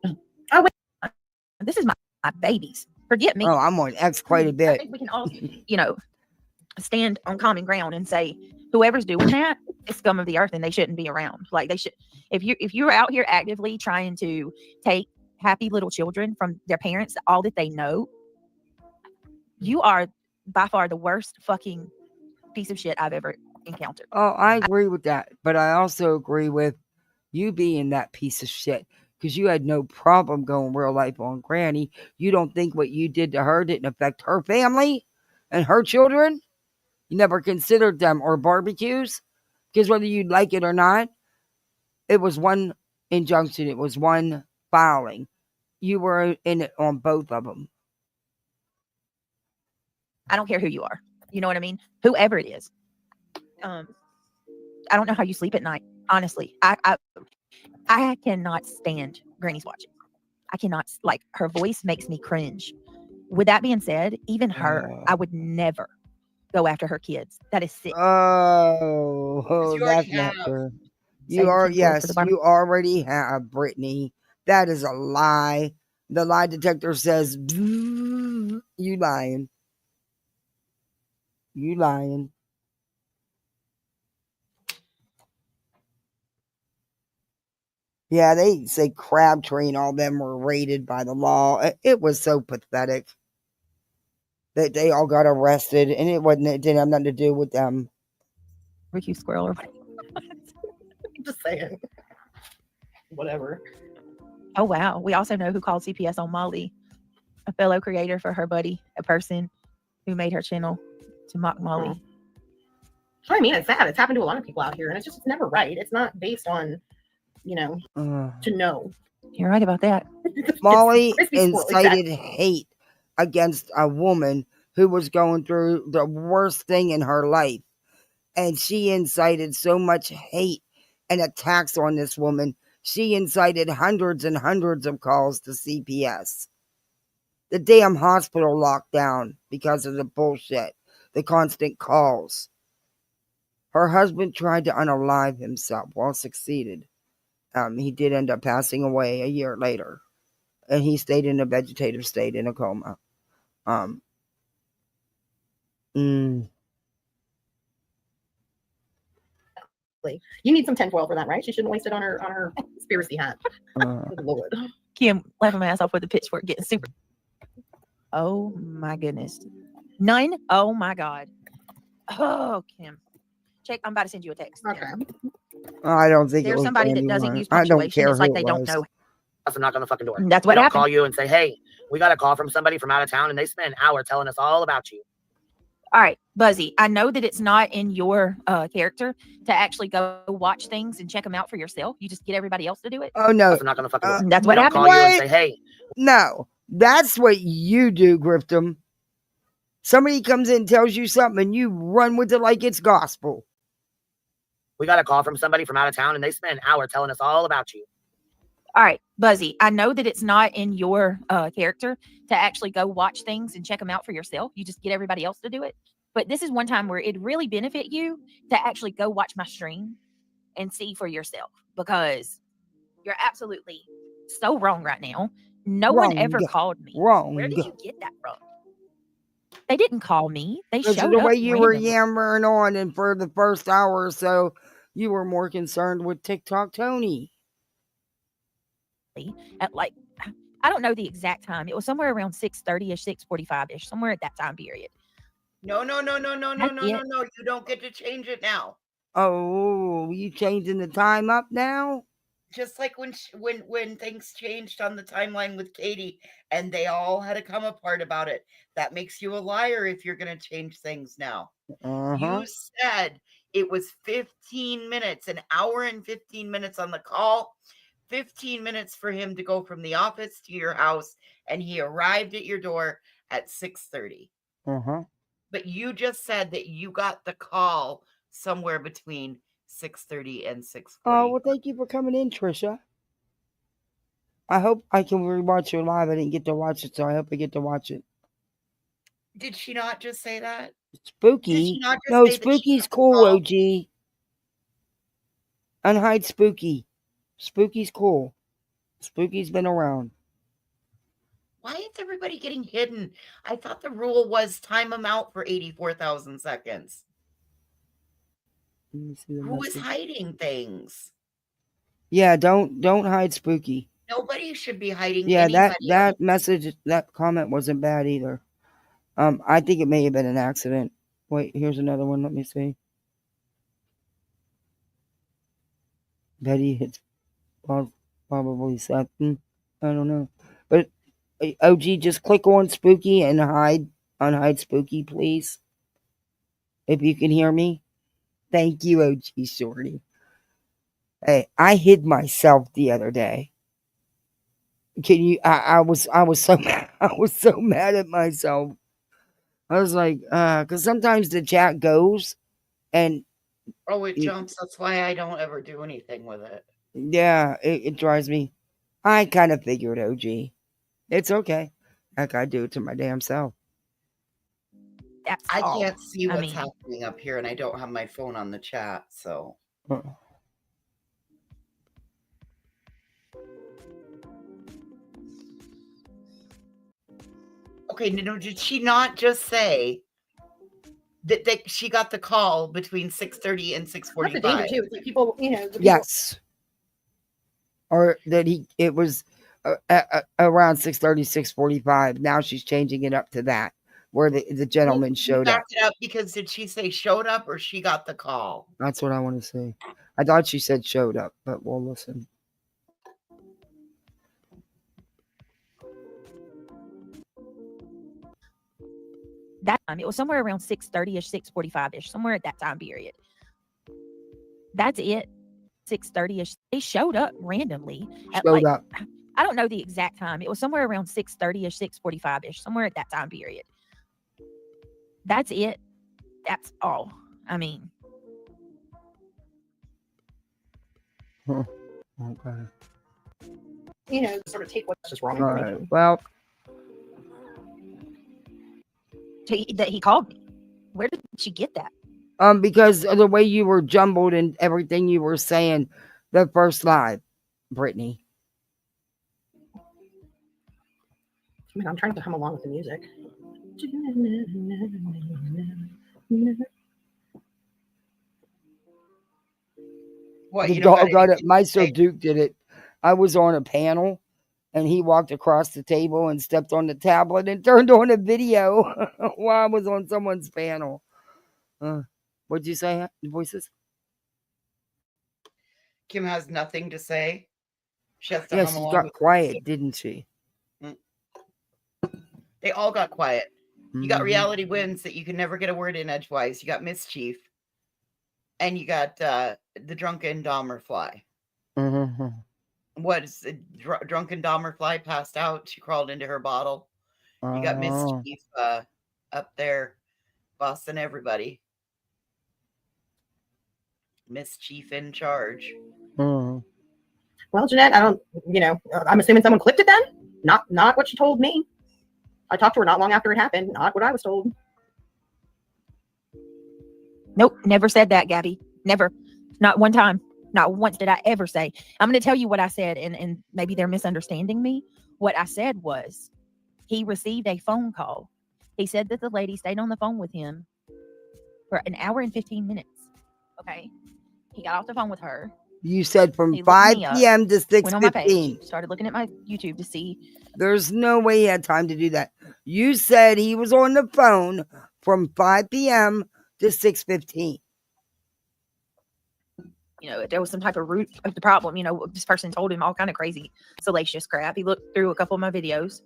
Speaker 17: Oh wait, this is my babies. Forget me.
Speaker 1: Oh, I'm on X quite a
Speaker 17: I
Speaker 1: bit.
Speaker 17: think we can all, stand on common ground and say whoever's doing that is scum of the earth and they shouldn't be around. Like they should. If you're out here actively trying to take happy little children from their parents, all that they know, you are by far the worst fucking piece of shit I've ever encountered.
Speaker 1: Oh, I agree with that. But I also agree with you being that piece of shit because you had no problem going real life on Granny. You don't think what you did to her didn't affect her family and her children? You never considered them or barbecues? Because whether you like it or not, it was one injunction. It was one filing. You were in it on both of them.
Speaker 17: I don't care who you are. You know what I mean? Whoever it is. I don't know how you sleep at night. Honestly, I cannot stand Granny's watching. I cannot, her voice makes me cringe. With that being said, even her, I would never go after her kids. That is sick.
Speaker 1: Oh, that's not true. You already have, Brittany. That is a lie. The lie detector says, you lying. You lying. Yeah, they say Crabtree and all them were raided by the law. It was so pathetic that they all got arrested, and it didn't have nothing to do with them.
Speaker 17: Ricky Squirrel or whatever.
Speaker 18: Just saying. Whatever.
Speaker 17: Oh wow. We also know who called CPS on Molly, a fellow creator for her buddy, a person who made her channel to mock Molly.
Speaker 18: I mean, it's sad. It's happened to a lot of people out here, and it's never right. It's not based on, to know.
Speaker 17: You're right about that.
Speaker 1: Molly incited hate against a woman who was going through the worst thing in her life. And she incited so much hate and attacks on this woman. She incited hundreds and hundreds of calls to CPS. The damn hospital locked down because of the bullshit, the constant calls. Her husband tried to unalive himself, while succeeded. He did end up passing away a year later. And he stayed in a vegetative state in a coma.
Speaker 18: You need some tinfoil for that, right? She shouldn't waste it on her conspiracy hat. Good Lord.
Speaker 17: Kim laughing my ass off with the pitchfork getting super. Oh my goodness. None? Oh my God. Oh, Kim. Check. I'm about to send you a text.
Speaker 18: Okay.
Speaker 1: I don't think
Speaker 17: there's somebody that doesn't use
Speaker 1: I don't
Speaker 17: punctuation.
Speaker 1: care
Speaker 17: It's like
Speaker 1: who
Speaker 17: they
Speaker 1: it
Speaker 17: don't
Speaker 1: was.
Speaker 17: know.
Speaker 13: I'm knocking on the fucking door.
Speaker 17: That's what
Speaker 13: They'll
Speaker 17: happened.
Speaker 13: call you and say, hey, we got a call from somebody from out of town, and they spent an hour telling us all about you.
Speaker 17: All right, Buzzy, I know that it's not in your character to actually go watch things and check them out for yourself. You just get everybody else to do it.
Speaker 1: Oh, no.
Speaker 13: I'm knocking on the fucking door.
Speaker 17: That's what
Speaker 13: They'll
Speaker 17: happened.
Speaker 13: call you and say, hey.
Speaker 1: No, that's what you do, Griftum. Somebody comes in and tells you something and you run with it like it's gospel.
Speaker 13: We got a call from somebody from out of town, and they spent an hour telling us all about you.
Speaker 17: All right, Buzzy, I know that it's not in your character to actually go watch things and check them out for yourself. You just get everybody else to do it. But this is one time where it'd really benefit you to actually go watch my stream and see for yourself, because you're absolutely so wrong right now. No one ever called me.
Speaker 1: Wrong.
Speaker 17: Where did you get that from? They didn't call me. They
Speaker 1: Because
Speaker 17: showed
Speaker 1: of the
Speaker 17: up
Speaker 1: way you were
Speaker 17: randomly.
Speaker 1: yammering on, and for the first hour or so, you were more concerned with TikTok Tony.
Speaker 17: At I don't know the exact time. It was somewhere around 6:30ish, 6:45ish, somewhere at that time period.
Speaker 3: No. You don't get to change it now.
Speaker 1: Oh, you changing the time up now?
Speaker 3: Just like when things changed on the timeline with Katie, and they all had to come apart about it. That makes you a liar if you're going to change things now. You said it was 15 minutes, an hour and 15 minutes on the call. 15 minutes for him to go from the office to your house, and he arrived at your door at 6:30. But you just said that you got the call somewhere between 6:30 and 6:40.
Speaker 1: Oh, well, thank you for coming in, Trisha. I hope I can rewatch your live. I didn't get to watch it, so I hope I get to watch it.
Speaker 3: Did she not just say that?
Speaker 1: Spooky?
Speaker 3: Did she not just
Speaker 1: No,
Speaker 3: say that she
Speaker 1: Spooky's
Speaker 3: got the
Speaker 1: cool,
Speaker 3: call?
Speaker 1: OG. Unhide Spooky. Spooky's cool. Spooky's been around.
Speaker 3: Why is everybody getting hidden? I thought the rule was time them out for 84,000 seconds. Who is hiding things?
Speaker 1: Yeah, don't hide Spooky.
Speaker 3: Nobody should be hiding
Speaker 1: Yeah,
Speaker 3: anybody.
Speaker 1: that message, that comment wasn't bad either. I think it may have been an accident. Wait, here's another one. Let me see. Betty, it's probably something. I don't know. But OG, just click on Spooky and unhide Spooky, please. If you can hear me. Thank you, OG Shorty. Hey, I hid myself the other day. Can you? I was so I was so mad at myself. I was like, because sometimes the chat goes, and
Speaker 3: it jumps. That's why I don't ever do anything with it.
Speaker 1: Yeah, it drives me. I kind of figured, OG. It's okay. I gotta do it to my damn self.
Speaker 3: I can't see what's happening up here, and I don't have my phone on the chat, so. Okay, no, did she not just say that she got the call between 6:30 and 6:45?
Speaker 18: That's the danger too. It's like people, you know.
Speaker 1: Yes. Or that it was around 6:30, 6:45. Now she's changing it up to that, where the gentleman showed up.
Speaker 3: Back it up, because did she say showed up or she got the call?
Speaker 1: That's what I want to say. I thought she said showed up, but we'll listen.
Speaker 5: That time, it was somewhere around 6:30ish, 6:45ish, somewhere at that time period. That's it. 6:30ish. They showed up randomly.
Speaker 1: Showed up.
Speaker 5: I don't know the exact time. It was somewhere around 6:30ish, 6:45ish, somewhere at that time period. That's it. That's all. I mean.
Speaker 1: Okay.
Speaker 18: You know, sort of take what's just wrong.
Speaker 1: All right. Well.
Speaker 5: That he called me. Where did she get that?
Speaker 1: Because of the way you were jumbled and everything you were saying the first live, Brittany.
Speaker 18: I mean, I'm trying to hum along with the music.
Speaker 3: What,
Speaker 1: the dog got it. Meister Duke did it. I was on a panel, and he walked across the table and stepped on the tablet and turned on a video while I was on someone's panel. What'd you say, Voices?
Speaker 3: Kim has nothing to say. She has to
Speaker 1: Yeah,
Speaker 3: hum
Speaker 1: she
Speaker 3: along
Speaker 1: got
Speaker 3: with
Speaker 1: quiet, didn't she?
Speaker 3: They all got quiet. You got Reality Wins that you can never get a word in edgewise. You got Mischief. And you got the Drunken Dahmer Fly. What is the Drunken Dahmer Fly passed out? She crawled into her bottle. You got Mischief up there bossing everybody. Mischief in charge.
Speaker 18: Well, Jeanette, I don't, you know, I'm assuming someone clipped it then? Not what she told me. I talked to her not long after it happened. Not what I was told.
Speaker 5: Nope, never said that, Gabby. Never. Not one time. Not once did I ever say. I'm going to tell you what I said, and maybe they're misunderstanding me. What I said was, he received a phone call. He said that the lady stayed on the phone with him for an hour and 15 minutes. Okay? He got off the phone with her.
Speaker 1: You said from 5 p.m. to 6:15.
Speaker 5: Went on my page, started looking at my YouTube to see.
Speaker 1: There's no way he had time to do that. You said he was on the phone from 5 p.m. to 6:15.
Speaker 5: You know, there was some type of root of the problem. You know, this person told him all kind of crazy, salacious crap. He looked through a couple of my videos.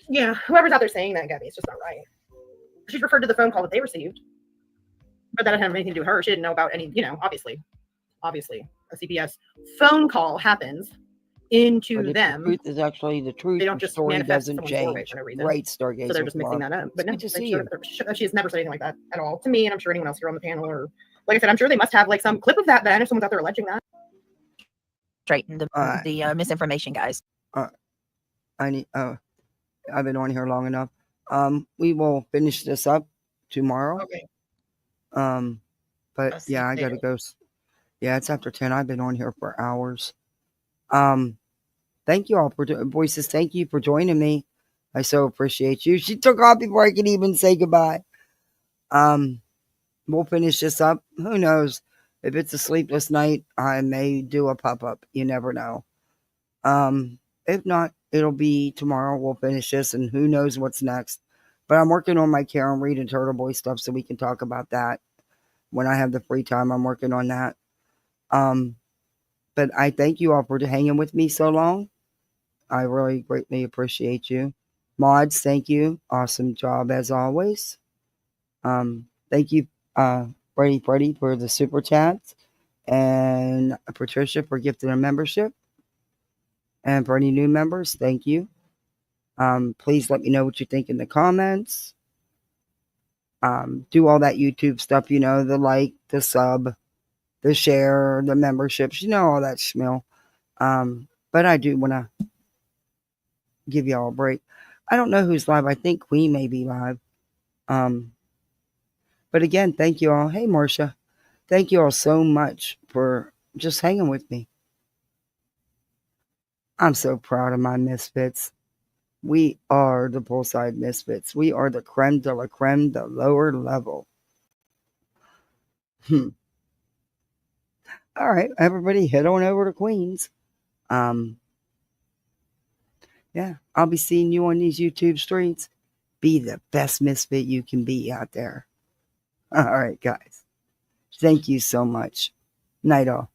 Speaker 18: Yeah, whoever's out there saying that, Gabby, it's just not right. She's referred to the phone call that they received. But that didn't have anything to do with her. She didn't know about any, you know, obviously. obviously, a CPS phone call happens into
Speaker 1: But if
Speaker 18: them.
Speaker 1: the truth is actually the truth,
Speaker 18: They don't
Speaker 1: the
Speaker 18: just
Speaker 1: story
Speaker 18: manifest
Speaker 1: doesn't
Speaker 18: someone's doorway
Speaker 1: change.
Speaker 18: for no reason.
Speaker 1: Right,
Speaker 18: So they're
Speaker 1: Stargazer
Speaker 18: just mixing
Speaker 1: Club.
Speaker 18: that up. But no,
Speaker 1: Good to
Speaker 18: like,
Speaker 1: see you.
Speaker 18: she has never said anything like that at all to me, and I'm sure anyone else here on the panel, or like I said, I'm sure they must have like some clip of that then if someone's out there alleging that.
Speaker 5: Straighten the misinformation, guys.
Speaker 1: I need. I've been on here long enough. We will finish this up tomorrow.
Speaker 3: Okay.
Speaker 1: But yeah, I gotta go. Yeah, it's after 10. I've been on here for hours. Thank you all for voices. Thank you for joining me. I so appreciate you. She took off before I could even say goodbye. We'll finish this up. Who knows? If it's a sleepless night, I may do a pop-up. You never know. If not, it'll be tomorrow. We'll finish this, and who knows what's next. But I'm working on my Karen Reed and Turtle Boy stuff, so we can talk about that when I have the free time. I'm working on that. But I thank you all for hanging with me so long. I really greatly appreciate you. Mods, thank you. Awesome job as always. Thank you, Freddie for the super chats, and Patricia for gifting a membership. And for any new members, thank you. Please let me know what you think in the comments. Do all that YouTube stuff, the like, the sub, the share, the memberships, all that schmill. But I do want to give y'all a break. I don't know who's live. I think Queen may be live. But again, thank you all. Hey, Marcia. Thank you all so much for just hanging with me. I'm so proud of my misfits. We are the Bullseye Misfits. We are the creme de la creme, the lower level. All right, everybody head on over to Queens. Yeah, I'll be seeing you on these YouTube streets. Be the best misfit you can be out there. All right, guys. Thank you so much. Night all.